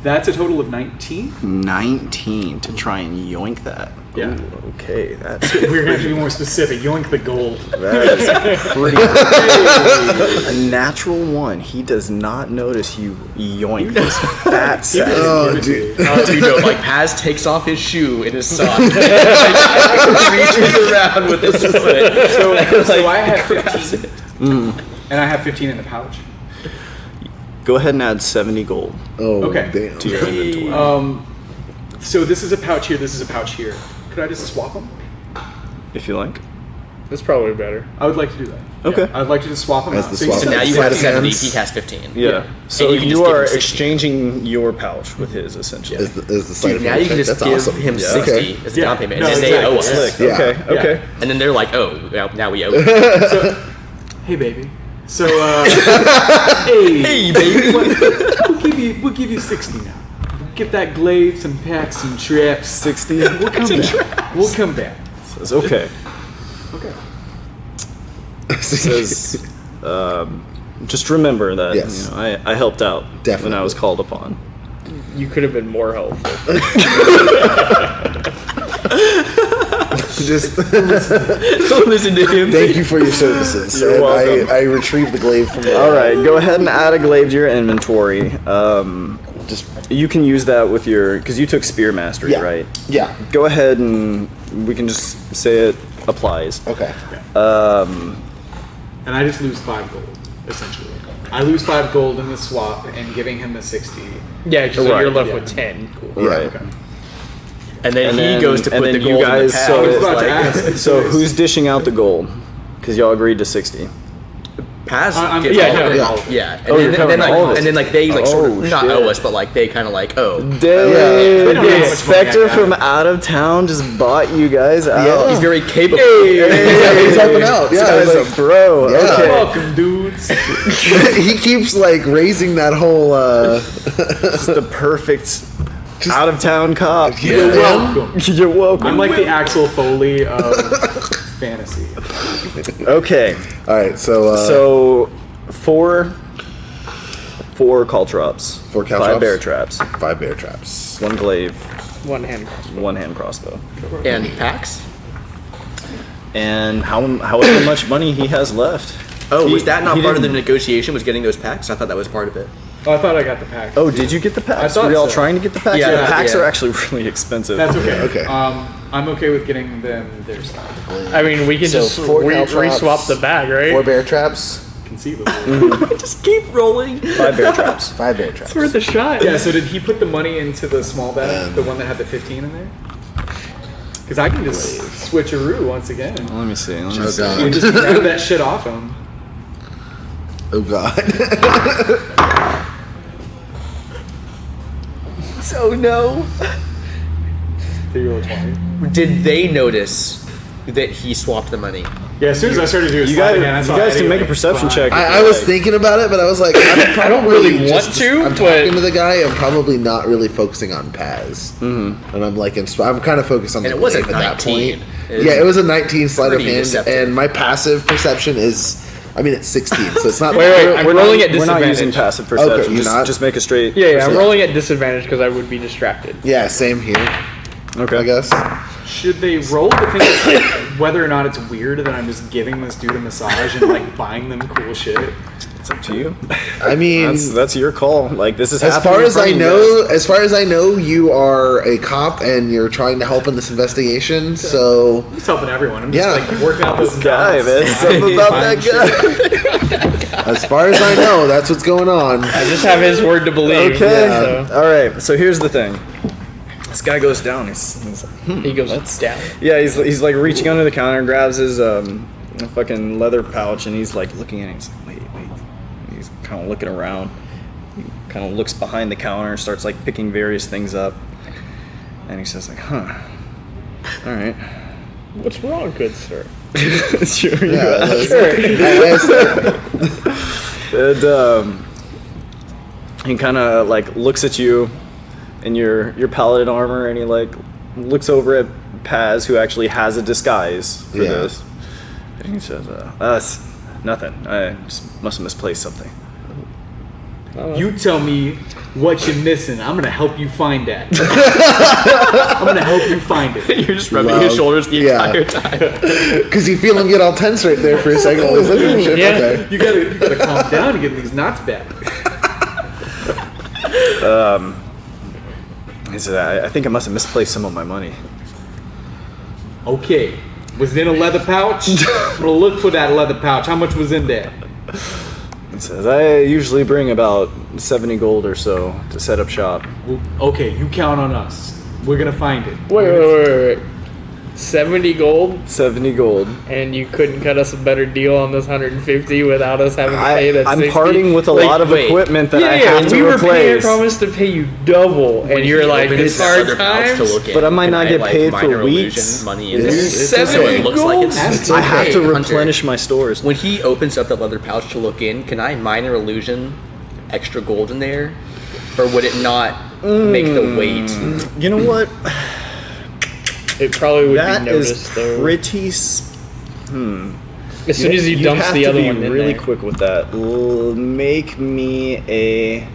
Speaker 1: That's a total of 19.
Speaker 3: 19 to try and yoink that.
Speaker 1: Yeah.
Speaker 3: Ooh, okay, that's
Speaker 1: We're gonna have to be more specific. Yoink the gold.
Speaker 3: that is pretty. A natural one. He does not notice you yoink this fat sack.
Speaker 4: Oh, dude.
Speaker 2: Dude, no, like Paz takes off his shoe in his sock, reaches around with his foot.
Speaker 1: So I have 15, and I have 15 in the pouch.
Speaker 3: Go ahead and add 70 gold
Speaker 4: Oh,
Speaker 1: Okay.
Speaker 4: damn.
Speaker 3: to your inventory.
Speaker 1: So this is a pouch here. This is a pouch here. Could I just swap them?
Speaker 3: If you like.
Speaker 5: That's probably better.
Speaker 1: I would like to do that.
Speaker 3: Okay.
Speaker 1: Yeah, I'd like to just swap them
Speaker 4: As
Speaker 1: out.
Speaker 4: the
Speaker 1: So
Speaker 4: swap.
Speaker 2: So now you
Speaker 4: Sleight
Speaker 2: have
Speaker 4: of
Speaker 2: 70,
Speaker 4: hands.
Speaker 2: he has 15.
Speaker 3: Yeah. So
Speaker 2: And you can
Speaker 3: you
Speaker 2: just give
Speaker 3: are
Speaker 2: him 60.
Speaker 3: exchanging your pouch with his, essentially.
Speaker 4: Is the sleight
Speaker 2: Dude,
Speaker 4: of
Speaker 2: now
Speaker 4: hand
Speaker 2: you can
Speaker 4: check?
Speaker 2: just
Speaker 4: That's
Speaker 2: give
Speaker 4: awesome.
Speaker 2: him
Speaker 3: Yeah.
Speaker 2: 60
Speaker 4: Okay.
Speaker 2: as the
Speaker 1: Yeah.
Speaker 2: down payment,
Speaker 1: No,
Speaker 2: and then they
Speaker 1: exactly.
Speaker 2: owe us.
Speaker 3: Slick.
Speaker 4: Yeah.
Speaker 3: Okay.
Speaker 1: Yeah.
Speaker 3: Okay.
Speaker 2: And then they're like, oh, now we owe you.
Speaker 1: Hey, baby. So, hey,
Speaker 2: baby.
Speaker 1: we'll give you 60 now. Get that glaive, some packs, some traps.
Speaker 3: 60.
Speaker 1: We'll come back. We'll come back.
Speaker 3: Says, okay.
Speaker 1: Okay.
Speaker 3: Says, just remember that
Speaker 4: Yes.
Speaker 3: I helped out when
Speaker 4: Definitely.
Speaker 3: I was called upon.
Speaker 5: You could have been more helpful.
Speaker 4: Just
Speaker 2: Don't listen to him.
Speaker 4: thank you for your services.
Speaker 3: You're
Speaker 4: And
Speaker 3: welcome.
Speaker 4: I retrieved the glaive from the.
Speaker 3: All right, go ahead and add a glaive to your inventory.
Speaker 4: Just
Speaker 3: You can use that with your, because you took spear mastery,
Speaker 4: yeah.
Speaker 3: right?
Speaker 4: Yeah.
Speaker 3: Go ahead and we can just say it applies.
Speaker 4: Okay.
Speaker 1: And I just lose 5 gold, essentially. I lose 5 gold in the swap and giving him the 60.
Speaker 5: Yeah, so
Speaker 3: Right,
Speaker 5: you're left
Speaker 1: yeah.
Speaker 5: with 10. Cool.
Speaker 4: Yeah.
Speaker 3: Right.
Speaker 1: Okay.
Speaker 2: And then
Speaker 3: And
Speaker 2: he
Speaker 3: then-
Speaker 2: goes to
Speaker 3: and
Speaker 2: put the
Speaker 3: then you
Speaker 2: gold
Speaker 3: guys-
Speaker 2: in the
Speaker 1: I
Speaker 2: pad.
Speaker 1: was
Speaker 3: so
Speaker 1: about to
Speaker 3: it's
Speaker 1: ask.
Speaker 3: So who's dishing out the gold? Because y'all agreed to 60.
Speaker 2: Paz.
Speaker 1: I'm-
Speaker 2: gets
Speaker 5: yeah,
Speaker 2: all of
Speaker 5: no,
Speaker 2: it.
Speaker 4: yeah.
Speaker 2: Yeah. And
Speaker 3: Oh, you're
Speaker 2: then,
Speaker 3: covering
Speaker 2: like,
Speaker 3: all of it.
Speaker 2: and then like they like sort of
Speaker 3: Oh,
Speaker 2: not
Speaker 3: shit.
Speaker 2: owe us, but like they kind of like oh.
Speaker 3: Dude,
Speaker 1: They don't know
Speaker 3: the
Speaker 1: how much money I
Speaker 3: inspector
Speaker 1: got.
Speaker 3: from out of town just bought you guys out.
Speaker 2: He's very capable.
Speaker 4: He's helping out.
Speaker 3: This
Speaker 4: Yeah,
Speaker 3: guy's
Speaker 4: like-
Speaker 3: a bro.
Speaker 4: Yeah.
Speaker 3: Okay.
Speaker 1: Welcome, dudes.
Speaker 4: he keeps like raising that whole.
Speaker 3: Just the perfect out of town cop.
Speaker 1: You're welcome.
Speaker 3: You're welcome.
Speaker 1: I'm like the Axel Foley of fantasy.
Speaker 3: Okay.
Speaker 4: All right, so
Speaker 3: So four caltrops,
Speaker 4: Four
Speaker 3: five
Speaker 4: caltrops?
Speaker 3: bear traps,
Speaker 4: 5 bear traps.
Speaker 3: one glaive,
Speaker 5: One hand crossbow.
Speaker 3: one hand crossbow,
Speaker 2: And packs.
Speaker 3: and however much money he has left.
Speaker 2: Oh,
Speaker 3: He-
Speaker 2: was that not
Speaker 3: he
Speaker 2: part of the
Speaker 3: didn't-
Speaker 2: negotiation? Was getting those packs? I thought that was part of it.
Speaker 1: Oh, I thought I got the pack.
Speaker 3: Oh, did you get the packs?
Speaker 1: I thought
Speaker 3: Were y'all
Speaker 1: so.
Speaker 3: trying to get the packs?
Speaker 2: Yeah,
Speaker 3: the packs
Speaker 2: yeah.
Speaker 3: are actually really expensive.
Speaker 1: That's okay.
Speaker 4: Okay.
Speaker 1: I'm okay with getting them their stuff.
Speaker 5: I mean, we can
Speaker 4: So
Speaker 5: just
Speaker 4: 4 caltrops,
Speaker 5: re-swap the bag, right?
Speaker 4: 4 bear traps,
Speaker 1: Conceivably.
Speaker 2: Just keep rolling.
Speaker 3: 5 bear traps.
Speaker 4: 5 bear traps.
Speaker 5: It's worth a shot.
Speaker 1: Yeah, so did he put the money into the small bag? The one that had the 15 in there? Because I can just switcheroo once again.
Speaker 3: Let me see. Let me
Speaker 4: Oh,
Speaker 3: see.
Speaker 4: God.
Speaker 1: You just grab that shit off him.
Speaker 4: Oh god.
Speaker 2: So no.
Speaker 1: Did you roll 20?
Speaker 2: Did they notice that he swapped the money?
Speaker 1: Yeah, as soon as I started doing
Speaker 3: You
Speaker 1: slide
Speaker 3: guys,
Speaker 1: again, I
Speaker 3: you
Speaker 1: saw
Speaker 3: guys
Speaker 1: Eddie,
Speaker 3: can make a
Speaker 1: like,
Speaker 3: perception
Speaker 1: fly.
Speaker 3: check.
Speaker 4: I was thinking about it, but I was like, I don't
Speaker 5: really want to,
Speaker 4: I'm
Speaker 5: but-
Speaker 4: talking to the guy. I'm probably not really focusing on Paz, and I'm like, I'm kind of focused on
Speaker 2: And
Speaker 4: the
Speaker 2: it was a
Speaker 4: glaive at that
Speaker 2: 19.
Speaker 4: point.
Speaker 2: It was
Speaker 4: Yeah, it was a 19 sleight of
Speaker 2: pretty
Speaker 4: hand,
Speaker 2: deceptive.
Speaker 4: and my passive perception is, I mean, it's 16, so it's not.
Speaker 5: Wait, I'm rolling at
Speaker 3: We're not
Speaker 5: disadvantage.
Speaker 3: using passive perception.
Speaker 4: Okay, you're not?
Speaker 3: Just make a straight.
Speaker 5: Yeah, I'm
Speaker 3: perception.
Speaker 5: rolling at disadvantage because I would be distracted.
Speaker 4: Yeah, same here.
Speaker 3: Okay.
Speaker 4: I guess.
Speaker 1: Should they roll to think whether or not it's weird that I'm just giving this dude a massage and like buying them cool shit?
Speaker 3: It's up to you.
Speaker 4: I mean,
Speaker 3: That's your call. Like this is
Speaker 4: as
Speaker 3: happening
Speaker 4: far
Speaker 3: in
Speaker 4: as
Speaker 3: front
Speaker 4: I
Speaker 3: of you
Speaker 4: know, you are a cop and you're trying to help in this investigation. So
Speaker 1: I'm just helping everyone. I'm just
Speaker 4: Yeah.
Speaker 1: like working out those
Speaker 3: guy,
Speaker 1: knots.
Speaker 3: man. Something about that guy.
Speaker 4: as far as I know, that's what's going on.
Speaker 5: I just have his word to believe.
Speaker 3: Okay.
Speaker 5: So
Speaker 3: All right. So here's the thing. This guy goes down. He's like,
Speaker 5: he goes down.
Speaker 3: yeah. He's like reaching under the counter, grabs his fucking leather pouch, and he's like looking at it. He's like, wait. He's kind of looking around. He kind of looks behind the counter, starts like picking various things up, and he says like, huh. All right.
Speaker 5: What's wrong, good sir?
Speaker 3: Sure. you
Speaker 4: Yeah,
Speaker 3: ask. And he kind of like looks at you in your paladin armor, and he like looks over at Paz, who actually has a disguise for
Speaker 4: Yeah.
Speaker 3: this, and he says, "That's nothing. I just must have misplaced something."
Speaker 1: You tell me what you're missing. I'm gonna help you find that. I'm gonna help you find it.
Speaker 2: You're just rubbing
Speaker 4: Love.
Speaker 2: his shoulders the
Speaker 4: Yeah.
Speaker 2: entire time.
Speaker 4: Because you feel him get all tense right there for a second. Like, oh, shit,
Speaker 5: Yeah.
Speaker 4: okay.
Speaker 1: You gotta calm down to get these knots back.
Speaker 3: He said, I think I must have misplaced some of my money.
Speaker 1: Okay. Was it in a leather pouch? I'm gonna look for that leather pouch. How much was in there?
Speaker 3: He says, I usually bring about 70 gold or so to set up shop.
Speaker 1: Well, okay, you count on us. We're gonna find it.
Speaker 5: Wait. 70 gold,
Speaker 3: 70 gold.
Speaker 5: and you couldn't cut us a better deal on this 150 without us having to pay that
Speaker 3: I'm
Speaker 5: 60?
Speaker 3: parting with a
Speaker 5: Like,
Speaker 3: lot of
Speaker 2: wait.
Speaker 3: equipment that
Speaker 5: yeah,
Speaker 3: I
Speaker 5: yeah,
Speaker 3: have to
Speaker 5: we were paying
Speaker 3: replace.
Speaker 5: promise to pay you double, and you're
Speaker 2: He
Speaker 5: like,
Speaker 2: opened
Speaker 5: this
Speaker 2: his
Speaker 5: hard
Speaker 2: leather pouch to
Speaker 5: times?
Speaker 2: look in.
Speaker 3: But I might
Speaker 2: Can
Speaker 3: not get
Speaker 2: like,
Speaker 3: paid for
Speaker 2: minor
Speaker 3: weeks.
Speaker 2: illusion money in
Speaker 4: It's
Speaker 2: there. So it
Speaker 5: 7
Speaker 2: looks like it's.
Speaker 1: gold?
Speaker 3: I have to
Speaker 2: Okay,
Speaker 3: replenish
Speaker 2: Hunter.
Speaker 3: my stores.
Speaker 2: When he opens up that leather pouch to look in, can I minor illusion extra gold in there, or would it not make the weight?
Speaker 3: You know what?
Speaker 5: It probably would
Speaker 3: That
Speaker 5: be
Speaker 3: is
Speaker 5: noticed, though.
Speaker 3: pretty.
Speaker 5: As soon as he
Speaker 3: you
Speaker 5: dumps
Speaker 3: have
Speaker 5: the
Speaker 3: to
Speaker 5: other
Speaker 3: be
Speaker 5: one in
Speaker 3: really
Speaker 5: there.
Speaker 3: quick with that. Make me a.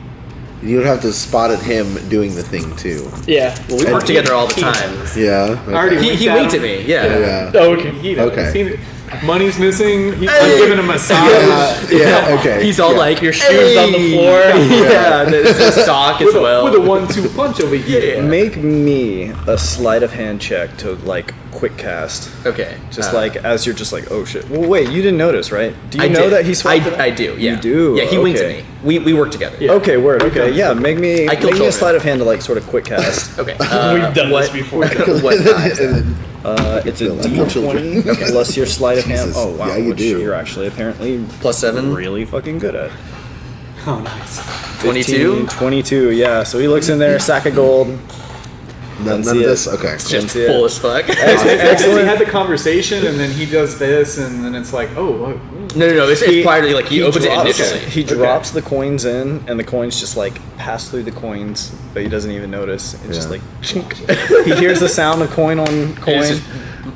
Speaker 4: You would have to spot at him doing the thing too.
Speaker 5: Yeah.
Speaker 2: We work together all the time.
Speaker 4: Yeah.
Speaker 1: I already
Speaker 4: okay.
Speaker 2: He winked at me. Yeah.
Speaker 4: Yeah.
Speaker 5: Oh, okay.
Speaker 1: He knows.
Speaker 4: Okay.
Speaker 1: He- money's missing. I'm giving him a massage.
Speaker 4: Yeah. Okay.
Speaker 2: He's all
Speaker 4: yeah.
Speaker 2: like,
Speaker 5: Your shoes on the floor.
Speaker 2: Yeah, there's a sock as
Speaker 1: with
Speaker 2: well.
Speaker 1: a 1-2 punch over here.
Speaker 3: Make me a sleight of hand check to like quick cast.
Speaker 2: Okay.
Speaker 3: Just like as you're just like, oh shit. Well, wait, you didn't notice, right? Do you
Speaker 2: I
Speaker 3: know
Speaker 2: did.
Speaker 3: that he swapped it?
Speaker 2: I do. Yeah.
Speaker 3: You do.
Speaker 2: Yeah. He winked at
Speaker 3: Okay.
Speaker 2: me. We work together.
Speaker 1: Yeah.
Speaker 3: Okay, word. Okay, yeah. Make
Speaker 2: I
Speaker 3: me
Speaker 2: killed
Speaker 3: a
Speaker 2: children.
Speaker 3: sleight of hand to like sort of quick cast.
Speaker 2: Okay.
Speaker 5: We've done
Speaker 2: what,
Speaker 5: this before.
Speaker 2: What die is that?
Speaker 3: It's a
Speaker 4: feel like your children.
Speaker 3: D20 plus your sleight of hand.
Speaker 4: Jesus.
Speaker 3: Oh wow,
Speaker 4: Yeah, you
Speaker 3: which
Speaker 4: do.
Speaker 3: you're actually apparently
Speaker 2: +7.
Speaker 3: really fucking good at.
Speaker 1: Oh, nice.
Speaker 2: 22?
Speaker 3: 15, 22, yeah. So he looks in there, sack of gold.
Speaker 4: None of
Speaker 3: see it.
Speaker 4: this. Okay.
Speaker 2: Just
Speaker 3: Didn't see it.
Speaker 2: full as fuck.
Speaker 1: Excellent. We had the conversation, and then he does this, and then it's like, oh, what?
Speaker 2: No. It's prior to, like, he opens it
Speaker 3: drops-
Speaker 2: initially.
Speaker 3: He drops the coins in, and the coins just like pass through the coins, but he doesn't even notice. It's just
Speaker 4: Yeah.
Speaker 3: like chink. He hears the sound of coin on coin,
Speaker 2: it's just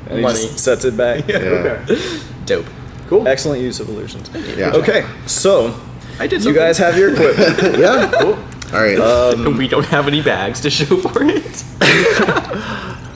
Speaker 3: and he
Speaker 2: money.
Speaker 3: just sets it back.
Speaker 4: Yeah.
Speaker 1: Okay.
Speaker 2: Dope.
Speaker 1: Cool.
Speaker 3: Excellent use of illusions.
Speaker 4: Yeah.
Speaker 3: Okay, so
Speaker 2: I did
Speaker 3: you guys have your equipment.
Speaker 4: Yeah.
Speaker 1: Cool.
Speaker 4: All right.
Speaker 2: We don't have any bags to show for it.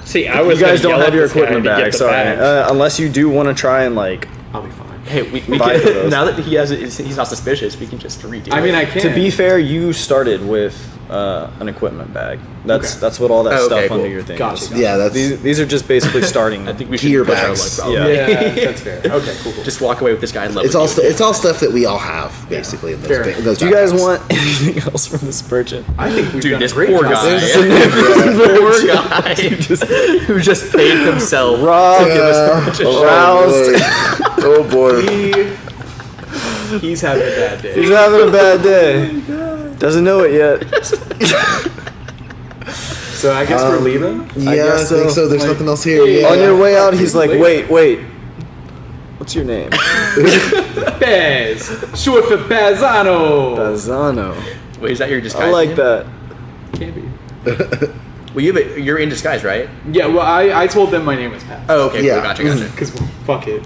Speaker 5: See, I was
Speaker 3: You guys
Speaker 5: gonna
Speaker 3: don't
Speaker 5: yell
Speaker 3: have
Speaker 5: at
Speaker 3: your
Speaker 5: this guy
Speaker 3: equipment
Speaker 5: to get
Speaker 3: back,
Speaker 5: the
Speaker 3: sorry.
Speaker 5: bags.
Speaker 3: Unless you do want to try and like.
Speaker 1: I'll be fine.
Speaker 2: Hey, we
Speaker 3: Buy for
Speaker 2: can,
Speaker 3: those.
Speaker 2: now that he has it, he's not suspicious, we can just redo
Speaker 1: I mean,
Speaker 2: it.
Speaker 1: I can.
Speaker 3: To be fair, you started with an equipment bag. That's
Speaker 1: Okay.
Speaker 3: that's what all that
Speaker 2: Oh,
Speaker 3: stuff
Speaker 2: okay, cool.
Speaker 3: under your thing
Speaker 1: Gotcha.
Speaker 3: is.
Speaker 4: Yeah, that's
Speaker 3: These are just basically starting.
Speaker 2: I think we should
Speaker 4: gear
Speaker 2: push our
Speaker 4: bags.
Speaker 2: luck, probably.
Speaker 3: Yeah.
Speaker 1: Yeah, that's fair. Okay, cool.
Speaker 2: Just walk away with this guy in love
Speaker 4: it's
Speaker 2: with
Speaker 4: all
Speaker 2: you.
Speaker 4: it's all stuff that we all have basically in those.
Speaker 1: Fair.
Speaker 4: Those
Speaker 3: Do you guys
Speaker 4: backpacks.
Speaker 3: want anything else from this merchant?
Speaker 1: I think we've
Speaker 2: Dude,
Speaker 1: done
Speaker 2: this
Speaker 1: a great
Speaker 2: poor
Speaker 1: job.
Speaker 2: guy. Poor guy who just paid himself to give us the
Speaker 3: Aroused.
Speaker 4: Oh boy.
Speaker 1: He's having a bad day.
Speaker 3: He's having a bad day. Doesn't know it yet.
Speaker 1: So I guess we're leaving.
Speaker 4: Yeah, I
Speaker 3: guess
Speaker 4: think
Speaker 3: so.
Speaker 4: so. There's
Speaker 1: Like-
Speaker 4: nothing else here.
Speaker 1: Yeah.
Speaker 3: On your way out, he's like,
Speaker 1: Wait.
Speaker 3: wait. What's your name?
Speaker 1: Pez, short for Pazano.
Speaker 3: Bazano.
Speaker 2: Wait, is that your disguise?
Speaker 3: I like
Speaker 2: name?
Speaker 3: that.
Speaker 1: Can't be.
Speaker 2: Well, you're in disguise, right?
Speaker 1: Yeah, well, I told them my name was Paz.
Speaker 2: Oh, okay,
Speaker 4: Yeah.
Speaker 2: cool, gotcha.
Speaker 1: Because fuck it.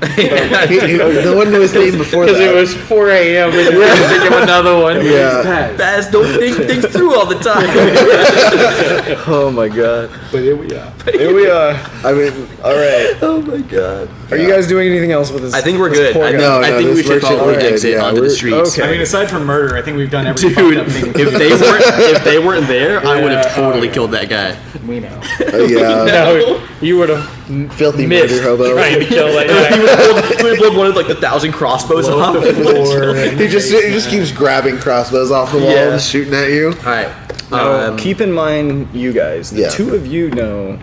Speaker 4: No one knew his name before
Speaker 5: Because
Speaker 4: that.
Speaker 5: it was 4 a.m. and you had to think of another one.
Speaker 4: Yeah.
Speaker 1: Paz.
Speaker 2: Baz, don't think things through all the time.
Speaker 3: Oh my god.
Speaker 1: But here we are.
Speaker 3: Here we are.
Speaker 4: I mean,
Speaker 3: All right.
Speaker 2: Oh my god.
Speaker 3: Are you guys doing anything else with this?
Speaker 2: I think we're
Speaker 3: this
Speaker 2: good.
Speaker 3: poor
Speaker 2: I
Speaker 3: guy?
Speaker 2: think,
Speaker 4: No,
Speaker 2: I
Speaker 4: no,
Speaker 2: think we
Speaker 4: this
Speaker 2: should
Speaker 4: merchant-
Speaker 2: probably
Speaker 4: alright,
Speaker 2: exit
Speaker 4: yeah,
Speaker 2: onto the
Speaker 4: we're-
Speaker 2: streets.
Speaker 3: okay.
Speaker 1: I mean, aside from murder, I think we've done every
Speaker 2: Dude,
Speaker 1: fucked up thing.
Speaker 2: if they weren't there, I would have
Speaker 1: Yeah,
Speaker 2: totally
Speaker 1: yeah.
Speaker 2: killed that guy.
Speaker 1: We know.
Speaker 4: yeah,
Speaker 5: No, you would have
Speaker 4: filthy
Speaker 5: missed
Speaker 4: murder hobo.
Speaker 5: trying to kill that
Speaker 2: He
Speaker 5: guy.
Speaker 2: would have blown one of like the 1,000 crossbows
Speaker 1: Blow
Speaker 2: off.
Speaker 1: up the floor.
Speaker 4: He just keeps grabbing crossbows off the wall
Speaker 2: Yeah.
Speaker 4: and shooting at you.
Speaker 2: All right.
Speaker 3: Keep in mind, you guys, the
Speaker 4: Yeah.
Speaker 3: two of you know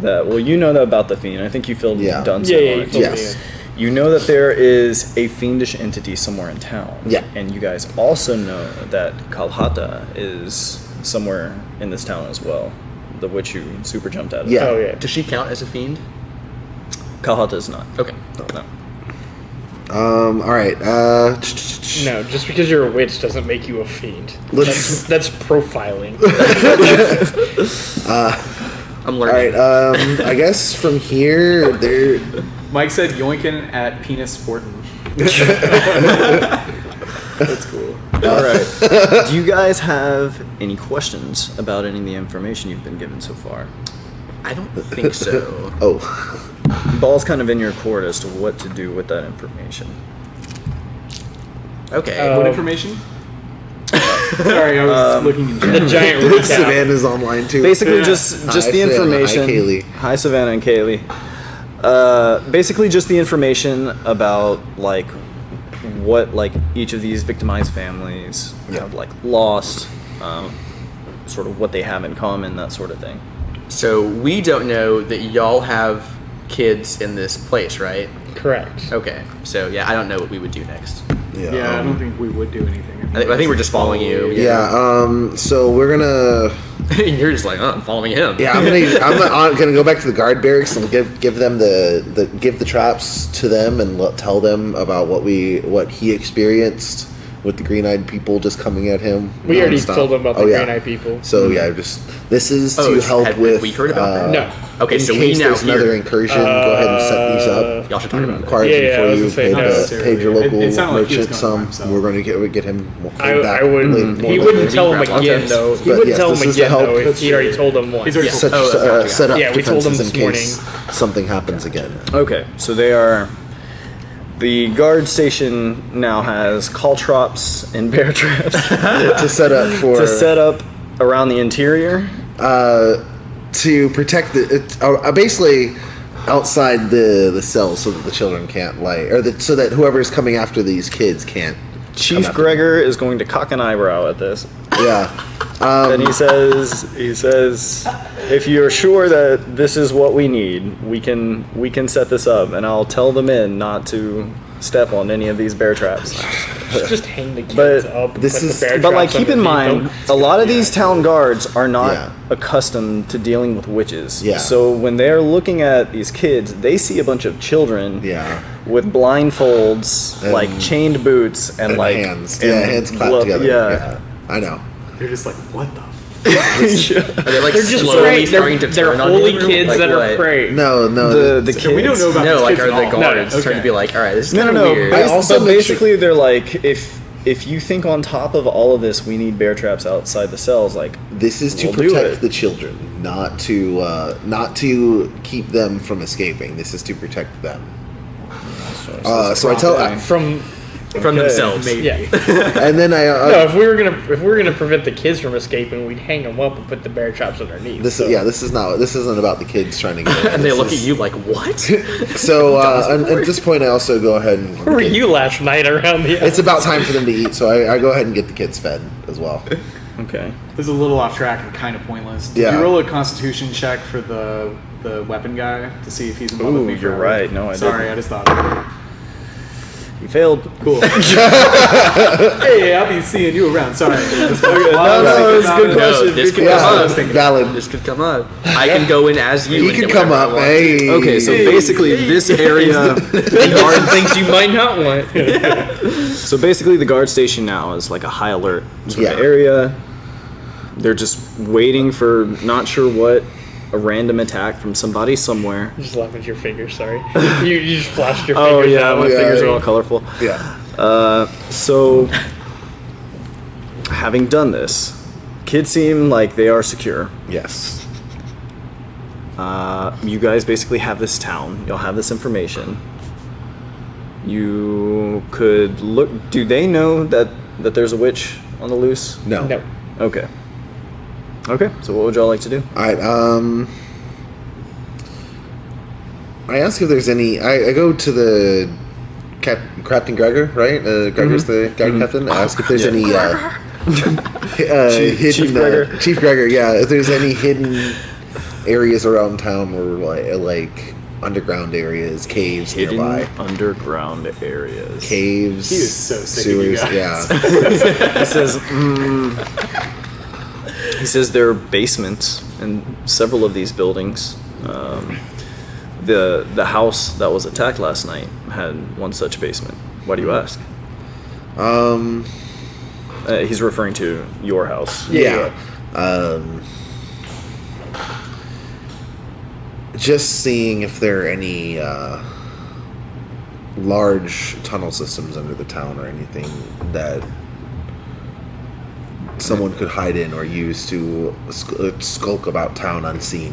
Speaker 3: that. Well, you know that about the fiend. I think you filled
Speaker 4: Yeah.
Speaker 3: Dunson
Speaker 5: Yeah,
Speaker 3: on
Speaker 5: you
Speaker 3: it.
Speaker 5: told
Speaker 4: Yes.
Speaker 5: me.
Speaker 3: You know that there is a fiendish entity somewhere in town.
Speaker 4: Yeah.
Speaker 3: And you guys also know that Kalhata is somewhere in this town as well. The witch who super jumped out of.
Speaker 4: Yeah.
Speaker 5: Oh, yeah.
Speaker 2: Does she count as a fiend?
Speaker 3: Kalhata is not.
Speaker 2: Okay.
Speaker 3: No.
Speaker 4: All right.
Speaker 5: No, just because you're a witch doesn't make you a fiend.
Speaker 4: Let's-
Speaker 5: That's profiling.
Speaker 2: I'm
Speaker 4: All right.
Speaker 2: learning.
Speaker 4: I guess from here, there.
Speaker 1: Mike said yoinkin at penis sporting. That's cool.
Speaker 3: All right. Do you guys have any questions about any of the information you've been given so far?
Speaker 2: I don't think so.
Speaker 4: Oh,
Speaker 3: Ball's kind of in your court as to what to do with that information.
Speaker 2: Okay.
Speaker 5: Uh,
Speaker 1: What information? Sorry, I was looking in
Speaker 5: The
Speaker 1: general.
Speaker 5: giant recap.
Speaker 4: Savannah's online too.
Speaker 3: Basically,
Speaker 5: Yeah.
Speaker 3: just
Speaker 4: Hi,
Speaker 3: the
Speaker 4: Savannah.
Speaker 3: information.
Speaker 4: Hi, Kaylee.
Speaker 3: Hi, Savannah and Kaylee. Basically, just the information about like what like each of these victimized families have like lost, sort of what they have in common, that sort of thing.
Speaker 2: So we don't know that y'all have kids in this place, right?
Speaker 5: Correct.
Speaker 2: Okay. So yeah, I don't know what we would do next.
Speaker 1: Yeah, I don't think we would do anything.
Speaker 2: I think we're just following you.
Speaker 4: Yeah. So we're gonna.
Speaker 2: You're just like, oh, I'm following him.
Speaker 4: Yeah, I'm gonna go back to the guard barracks and give them the traps to them and tell them about what he experienced with the green-eyed people just coming at him.
Speaker 5: We already
Speaker 4: nonstop.
Speaker 5: told them about the
Speaker 4: Oh, yeah.
Speaker 5: green-eyed people.
Speaker 4: So yeah, this is to
Speaker 2: Oh,
Speaker 4: help
Speaker 2: have
Speaker 4: with.
Speaker 2: we heard about that?
Speaker 5: No.
Speaker 2: Okay,
Speaker 4: in
Speaker 2: so we
Speaker 4: case
Speaker 2: now
Speaker 4: there's another
Speaker 2: hear.
Speaker 4: incursion, go ahead and set these up.
Speaker 2: Y'all should talk about it.
Speaker 4: Requires
Speaker 5: Yeah, yeah, I
Speaker 4: before
Speaker 5: was
Speaker 4: you
Speaker 5: gonna say
Speaker 4: paid,
Speaker 5: not
Speaker 1: necessarily.
Speaker 4: paid your local
Speaker 1: It sounded like he was
Speaker 4: merchant
Speaker 1: going by
Speaker 4: some.
Speaker 1: himself.
Speaker 4: We're going to get him.
Speaker 5: I would.
Speaker 4: more
Speaker 5: He
Speaker 4: later.
Speaker 5: wouldn't tell him
Speaker 2: Crap,
Speaker 5: again
Speaker 2: okay.
Speaker 5: though. He
Speaker 4: But
Speaker 5: wouldn't
Speaker 4: yes,
Speaker 5: tell
Speaker 4: this
Speaker 5: him
Speaker 4: is to
Speaker 5: again
Speaker 4: help-
Speaker 5: though if he already told him once.
Speaker 1: He's already
Speaker 2: Yeah.
Speaker 4: Set,
Speaker 2: Oh, gotcha.
Speaker 4: set up
Speaker 5: Yeah, we told
Speaker 4: defenses
Speaker 5: them
Speaker 4: in
Speaker 5: this
Speaker 4: case something happens again.
Speaker 3: Okay, so they are. The guard station now has caltrops and bear traps
Speaker 4: To set up for
Speaker 3: to set up around the interior.
Speaker 4: to protect basically outside the cells so that the children can't so that whoever's coming after these kids can't.
Speaker 3: Chief Gregor is going to cock an eyebrow at this.
Speaker 4: Yeah.
Speaker 3: And he says, if you're sure that this is what we need, we can set this up, and I'll tell the men not to step on any of these bear traps.
Speaker 5: Just hang the kids
Speaker 3: But
Speaker 5: up. And
Speaker 4: this
Speaker 5: put
Speaker 4: is-
Speaker 5: the bear
Speaker 3: But like,
Speaker 5: traps
Speaker 3: keep in
Speaker 5: underneath
Speaker 3: mind,
Speaker 5: them.
Speaker 3: a lot of these town guards are not
Speaker 4: Yeah.
Speaker 3: accustomed to dealing with witches.
Speaker 4: Yeah.
Speaker 3: So when they're looking at these kids, they see a bunch of children
Speaker 4: Yeah.
Speaker 3: with blindfolds,
Speaker 4: And-
Speaker 3: like chained boots, and like
Speaker 4: hands.
Speaker 3: and
Speaker 4: Yeah, hands clapped
Speaker 3: glove-
Speaker 4: together.
Speaker 3: Yeah.
Speaker 4: I know.
Speaker 1: They're just like, what the?
Speaker 2: Are they like
Speaker 5: They're just
Speaker 2: slowly
Speaker 5: prey.
Speaker 2: starting to
Speaker 5: They're
Speaker 2: turn on
Speaker 5: holy
Speaker 2: you?
Speaker 5: kids
Speaker 2: Like
Speaker 5: that are
Speaker 2: what?
Speaker 5: prey.
Speaker 4: No,
Speaker 3: The kids.
Speaker 1: We don't know about
Speaker 2: No,
Speaker 1: these
Speaker 2: like
Speaker 1: kids
Speaker 2: are
Speaker 1: at
Speaker 2: the
Speaker 1: all.
Speaker 2: guards
Speaker 1: No,
Speaker 2: trying to be like, all right, this is
Speaker 3: No,
Speaker 2: kind
Speaker 3: no,
Speaker 2: of
Speaker 3: no.
Speaker 2: weird.
Speaker 3: But
Speaker 4: also
Speaker 3: but
Speaker 4: make
Speaker 3: basically, they're like, if you think on top of all of this, we need bear traps outside the cells. Like,
Speaker 4: This is to
Speaker 3: We'll do
Speaker 4: protect
Speaker 3: it.
Speaker 4: the children, not to keep them from escaping. This is to protect them. So I tell,
Speaker 5: From
Speaker 2: From themselves.
Speaker 5: yeah.
Speaker 4: and then I
Speaker 5: No, if we were gonna prevent the kids from escaping, we'd hang them up and put the bear traps underneath.
Speaker 4: this
Speaker 5: so.
Speaker 4: this isn't about the kids trying to get in.
Speaker 2: And they
Speaker 4: This
Speaker 2: look at
Speaker 4: is-
Speaker 2: you like, what?
Speaker 4: So at this point, I also go ahead and
Speaker 5: Where were you last night around the?
Speaker 4: It's about time for them to eat, so I go ahead and get the kids fed as well.
Speaker 3: okay.
Speaker 1: This is a little off track and kind of pointless. Did
Speaker 4: Yeah.
Speaker 1: you roll a Constitution check for the weapon guy to see if he's in love with
Speaker 3: Ooh,
Speaker 1: me?
Speaker 3: you're
Speaker 1: forever?
Speaker 3: right. No, I
Speaker 1: Sorry,
Speaker 3: didn't.
Speaker 1: I just thought.
Speaker 3: You failed.
Speaker 1: Cool. Hey, I'll be seeing you around. Sorry.
Speaker 3: no, it's a good question.
Speaker 2: this could
Speaker 4: Yeah,
Speaker 2: come up.
Speaker 4: valid.
Speaker 2: This could come up. I can go in as you.
Speaker 4: He
Speaker 2: and
Speaker 4: can
Speaker 2: get
Speaker 4: come
Speaker 2: whatever I
Speaker 4: up.
Speaker 2: want.
Speaker 4: Hey.
Speaker 3: Okay, so basically, this area,
Speaker 5: Some things you might not want.
Speaker 3: so basically, the guard station now is like a high alert sort of
Speaker 4: Yeah.
Speaker 3: area. They're just waiting for not sure what, a random attack from somebody somewhere.
Speaker 5: Just laughing at your fingers. Sorry, you just flashed your
Speaker 3: Oh
Speaker 5: fingers.
Speaker 3: yeah,
Speaker 5: out.
Speaker 3: my
Speaker 4: Yeah.
Speaker 3: fingers are all colorful.
Speaker 4: Yeah.
Speaker 3: So, having done this, kids seem like they are secure.
Speaker 4: Yes.
Speaker 3: You guys basically have this town. You'll have this information. You could look. Do they know that there's a witch on the loose?
Speaker 4: No.
Speaker 5: No.
Speaker 3: Okay. Okay. So what would y'all like to do?
Speaker 4: All right. I ask if there's any. I go to the Captain Gregor, right? Gregor's the guard captain. I ask if there's any
Speaker 3: Chief
Speaker 4: hidden
Speaker 3: Gregor.
Speaker 4: Chief Gregor. Yeah, if there's any hidden areas around town or like underground areas, caves
Speaker 3: Hidden
Speaker 4: nearby.
Speaker 3: underground areas.
Speaker 4: Caves.
Speaker 1: He is so sick of you
Speaker 4: sewers.
Speaker 1: guys.
Speaker 4: Yeah.
Speaker 3: He says. He says there are basements in several of these buildings. The house that was attacked last night had one such basement. Why do you ask? He's referring to your house.
Speaker 4: Yeah. Just seeing if there are any large tunnel systems under the town or anything that someone could hide in or use to skulk about town unseen.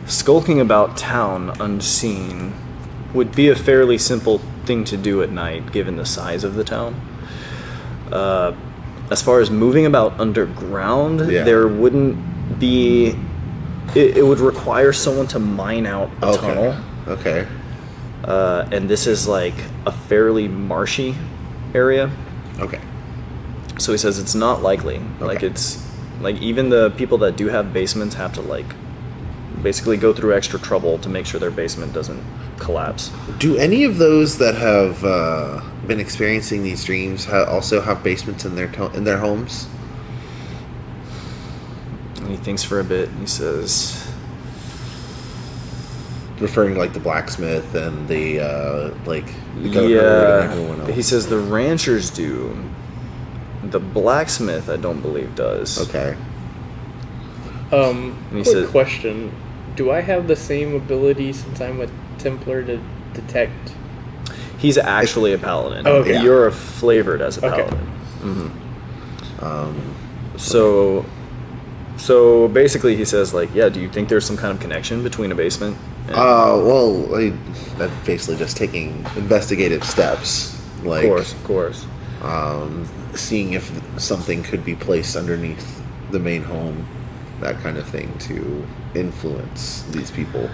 Speaker 3: Skulking about town unseen would be a fairly simple thing to do at night, given the size of the town. As far as moving about underground,
Speaker 4: Yeah.
Speaker 3: there wouldn't be. It would require someone to mine out a tunnel,
Speaker 4: Okay.
Speaker 3: and this is like a fairly marshy area.
Speaker 4: Okay.
Speaker 3: So he says it's not likely. Like
Speaker 4: Okay.
Speaker 3: it's like even the people that do have basements have to like basically go through extra trouble to make sure their basement doesn't collapse.
Speaker 4: Do any of those that have been experiencing these dreams also have basements in their homes?
Speaker 3: And he thinks for a bit. And he says,
Speaker 4: Referring to like the blacksmith and the goatherd and everyone else.
Speaker 3: He says the ranchers do. The blacksmith, I don't believe, does.
Speaker 4: Okay.
Speaker 3: he
Speaker 5: Quick
Speaker 3: said-
Speaker 5: question: do I have the same ability since I'm a Templar to detect?
Speaker 3: He's actually a paladin.
Speaker 5: Oh, okay.
Speaker 3: You're flavored as a
Speaker 5: Okay.
Speaker 3: paladin. So basically, he says like, yeah. Do you think there's some kind of connection between a basement? And
Speaker 4: That's basically just taking investigative steps, like
Speaker 3: of course.
Speaker 4: seeing if something could be placed underneath the main home, that kind of thing, to influence these people.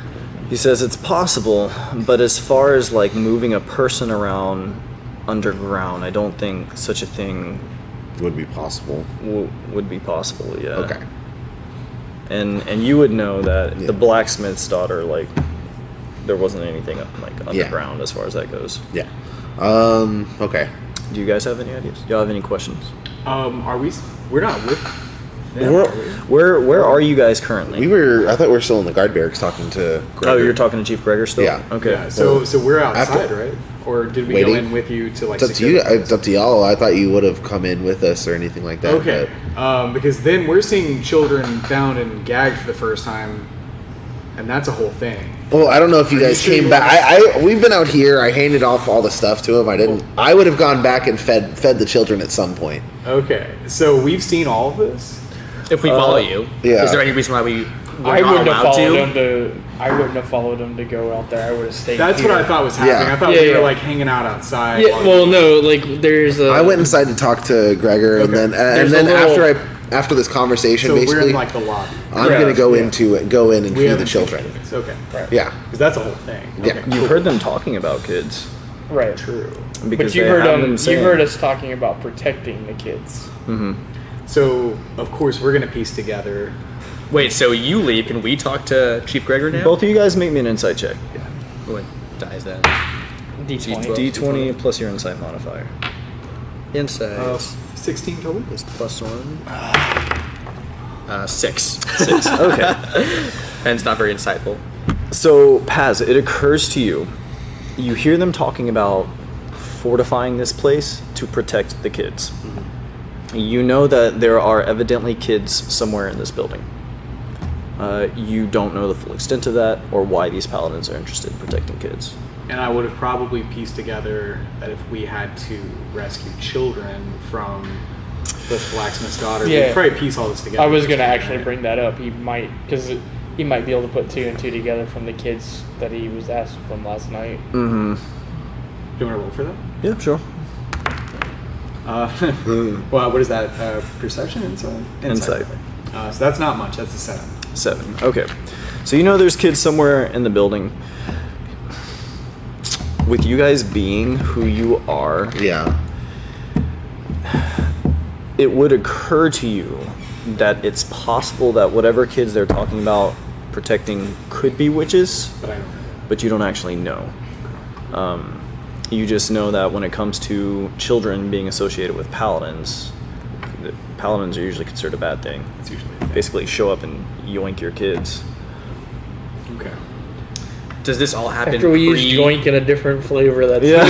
Speaker 3: He says it's possible, but as far as like moving a person around underground, I don't think such a thing
Speaker 4: would be possible.
Speaker 3: would be possible. Yeah.
Speaker 4: Okay.
Speaker 3: And you would know that
Speaker 4: Yeah.
Speaker 3: the blacksmith's daughter, like, there wasn't anything like
Speaker 4: Yeah.
Speaker 3: underground as far as that goes.
Speaker 4: Yeah. Okay.
Speaker 3: Do you guys have any ideas? Y'all have any questions?
Speaker 1: Are we? We're not with. them,
Speaker 4: We're-
Speaker 1: are we?
Speaker 3: Where are you guys currently?
Speaker 4: I thought we were still in the guard barracks talking to Gregor.
Speaker 3: Oh, you're talking to Chief Gregor still?
Speaker 4: Yeah.
Speaker 3: Okay.
Speaker 1: Yeah. So we're outside,
Speaker 4: after-
Speaker 1: right? Or did we
Speaker 4: Waiting.
Speaker 1: go in with you to like?
Speaker 4: It's up to
Speaker 1: secure
Speaker 4: you.
Speaker 1: the place?
Speaker 4: It's up to y'all. I thought you would have come in with us or anything like that.
Speaker 1: Okay, because then we're seeing children bound and gagged for the first time, and that's a whole thing.
Speaker 4: but- well, I don't know if you
Speaker 1: Are you
Speaker 4: guys
Speaker 1: sure
Speaker 4: came
Speaker 1: you
Speaker 4: back. We've been out here. I handed off all the stuff to him. I didn't. I would have gone back and fed the children at some point.
Speaker 1: Okay, so we've seen all of this.
Speaker 2: If we follow you,
Speaker 4: yeah.
Speaker 2: is there any reason why we were
Speaker 5: I
Speaker 2: not
Speaker 5: wouldn't have
Speaker 2: allowed
Speaker 5: followed
Speaker 2: to?
Speaker 5: him to. I wouldn't have followed him to go out there. I would have stayed.
Speaker 1: That's
Speaker 5: here.
Speaker 1: what I thought was happening.
Speaker 4: Yeah.
Speaker 1: I thought
Speaker 5: Yeah,
Speaker 1: we were
Speaker 5: yeah.
Speaker 1: like hanging out outside.
Speaker 5: Yeah.
Speaker 1: while-
Speaker 5: Well, no. Like there's a.
Speaker 4: I went inside to talk to Gregor, and
Speaker 1: Okay.
Speaker 4: then
Speaker 5: There's a little-
Speaker 4: after this conversation,
Speaker 1: so
Speaker 4: basically,
Speaker 1: we're in like the lobby.
Speaker 4: I'm
Speaker 5: Yeah.
Speaker 4: gonna go
Speaker 1: Yeah.
Speaker 4: go in and
Speaker 1: We
Speaker 4: feed the
Speaker 1: haven't seen
Speaker 4: children.
Speaker 1: kids. Okay,
Speaker 4: Yeah.
Speaker 1: because that's a whole thing.
Speaker 4: Yeah.
Speaker 1: Okay,
Speaker 3: You've heard them talking about kids.
Speaker 5: right.
Speaker 1: true.
Speaker 3: Because
Speaker 5: But you
Speaker 3: they
Speaker 5: heard
Speaker 3: have been
Speaker 5: you
Speaker 3: saying-
Speaker 5: heard us talking about protecting the kids.
Speaker 1: So of course we're gonna piece together.
Speaker 2: Wait, so you leave? Can we talk to Chief Gregor now?
Speaker 3: Both of you guys make me an insight check.
Speaker 2: What dies that?
Speaker 5: D20.
Speaker 3: D20 plus your insight modifier.
Speaker 2: Insight
Speaker 1: 16 total.
Speaker 2: is +1. 6.
Speaker 3: Okay.
Speaker 2: And it's not very insightful.
Speaker 3: So, Paz, it occurs to you, you hear them talking about fortifying this place to protect the kids. You know that there are evidently kids somewhere in this building. You don't know the full extent of that or why these paladins are interested in protecting kids.
Speaker 1: And I would have probably pieced together that if we had to rescue children from the blacksmith's daughter,
Speaker 5: Yeah.
Speaker 1: we'd probably piece all this together.
Speaker 5: I was gonna actually bring that up. He might, because he might be able to put 2 and 2 together from the kids that he was asked from last night.
Speaker 1: Do you want to roll for that?
Speaker 3: Yeah, sure.
Speaker 1: Well, what is that? Perception?
Speaker 3: Insight.
Speaker 1: So that's not much. That's a 7.
Speaker 3: 7. Okay. So you know there's kids somewhere in the building. With you guys being who you are,
Speaker 4: Yeah.
Speaker 3: it would occur to you that it's possible that whatever kids they're talking about protecting could be witches,
Speaker 1: But I don't know.
Speaker 3: but you don't actually know. You just know that when it comes to children being associated with paladins, the paladins are usually considered a bad thing.
Speaker 1: It's usually a thing.
Speaker 3: Basically, show up and yoink your kids.
Speaker 1: Okay.
Speaker 2: Does this all happen
Speaker 5: After we use
Speaker 2: pre-
Speaker 5: joink in a different flavor, that's
Speaker 4: Yeah.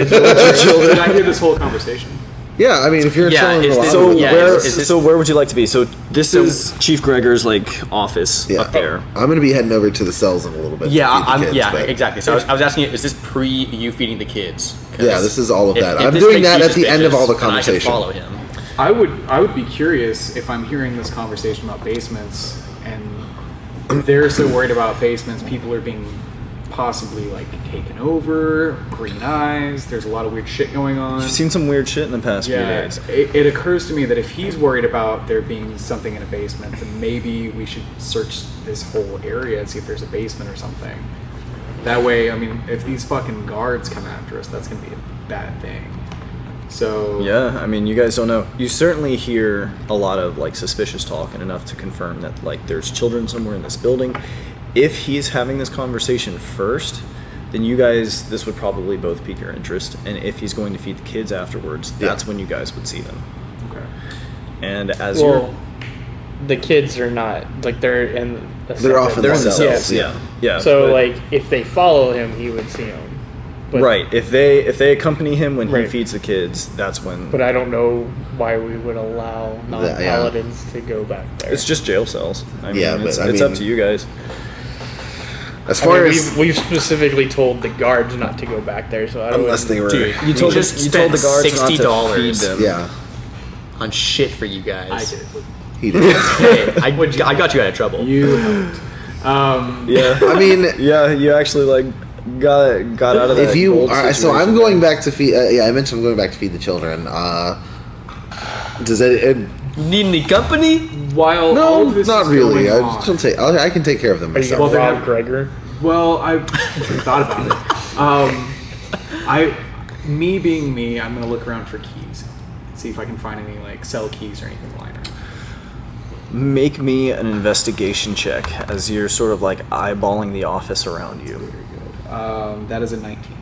Speaker 1: Did I hear this whole conversation?
Speaker 4: Yeah. I mean, if you're
Speaker 2: Yeah,
Speaker 4: chilling
Speaker 2: is
Speaker 4: a lot,
Speaker 2: this-
Speaker 3: So
Speaker 2: yeah,
Speaker 3: where
Speaker 2: is this-
Speaker 3: so where would you like to be? So this is Chief Gregor's like office
Speaker 4: Yeah.
Speaker 3: up there.
Speaker 4: I'm gonna be heading over to the cells in a little bit. to
Speaker 2: Yeah,
Speaker 4: feed the
Speaker 2: I'm,
Speaker 4: kids,
Speaker 2: yeah,
Speaker 4: but-
Speaker 2: exactly. So I was asking you, is this pre you feeding the kids? 'Cause
Speaker 4: Yeah, this is all of
Speaker 2: if-
Speaker 4: that.
Speaker 2: if
Speaker 4: I'm
Speaker 2: this
Speaker 4: doing
Speaker 2: makes
Speaker 4: that
Speaker 2: you
Speaker 4: at the end of all the
Speaker 2: suspicious, then I can
Speaker 4: conversation.
Speaker 2: follow him.
Speaker 1: I would be curious if I'm hearing this conversation about basements, and they're so worried about basements, people are being possibly like taken over, green eyes. There's a lot of weird shit going on.
Speaker 3: You've seen some weird shit in the past few
Speaker 1: Yeah,
Speaker 3: days.
Speaker 1: it occurs to me that if he's worried about there being something in a basement, then maybe we should search this whole area and see if there's a basement or something. That way, I mean, if these fucking guards come after us, that's gonna be a bad thing. So
Speaker 3: Yeah, I mean, you guys don't know. You certainly hear a lot of like suspicious talk and enough to confirm that like there's children somewhere in this building. If he's having this conversation first, then you guys, this would probably both pique your interest. And if he's going to feed the kids afterwards, that's when you guys would see them.
Speaker 1: Okay.
Speaker 3: And as
Speaker 5: well, the kids are not like they're in. A
Speaker 4: They're off in
Speaker 3: they're
Speaker 4: the
Speaker 3: in the
Speaker 4: cells.
Speaker 3: cells, yeah, yeah.
Speaker 5: So
Speaker 3: but-
Speaker 5: like if they follow him, he would see him. But,
Speaker 3: right, if they accompany him when he
Speaker 5: Right.
Speaker 3: feeds the kids, that's when
Speaker 5: But I don't know why we would allow
Speaker 4: yeah.
Speaker 5: non-paladins to go back there.
Speaker 3: it's just jail cells. I mean,
Speaker 4: Yeah, but
Speaker 3: it's,
Speaker 4: I
Speaker 3: it's
Speaker 4: mean-
Speaker 3: up to you guys.
Speaker 4: As
Speaker 5: I
Speaker 4: far
Speaker 5: mean,
Speaker 4: as
Speaker 5: we've specifically told the guards not to go back there, so I don't.
Speaker 4: unless they were,
Speaker 2: Dude,
Speaker 3: You told
Speaker 2: just
Speaker 3: you told the
Speaker 2: spent
Speaker 3: guards not to
Speaker 2: $60
Speaker 3: feed them.
Speaker 4: yeah,
Speaker 2: on shit for you guys.
Speaker 1: I did.
Speaker 4: he did.
Speaker 2: Hey, I got you out of trouble.
Speaker 1: You helped.
Speaker 3: Yeah.
Speaker 4: I mean,
Speaker 3: Yeah, you actually like got out of that.
Speaker 4: if you
Speaker 3: gold
Speaker 4: are, so
Speaker 3: situation
Speaker 4: I'm
Speaker 3: there.
Speaker 4: going back to feed. Yeah, I mentioned I'm going back to feed the children. Does it?
Speaker 2: Need any company?
Speaker 1: While all
Speaker 4: No,
Speaker 1: of this
Speaker 4: not
Speaker 1: is
Speaker 4: really.
Speaker 1: going
Speaker 4: I,
Speaker 1: on-
Speaker 4: she'll take, I can take care of them
Speaker 5: Are you
Speaker 4: myself.
Speaker 5: gonna
Speaker 1: Well, they
Speaker 5: rob
Speaker 1: have-
Speaker 5: Gregor?
Speaker 1: Well, I thought about it. Me being me, I'm gonna look around for keys. see if I can find any like cell keys or anything lying around.
Speaker 3: Make me an investigation check as you're sort of like eyeballing the office around you.
Speaker 1: Very good. That is a 19.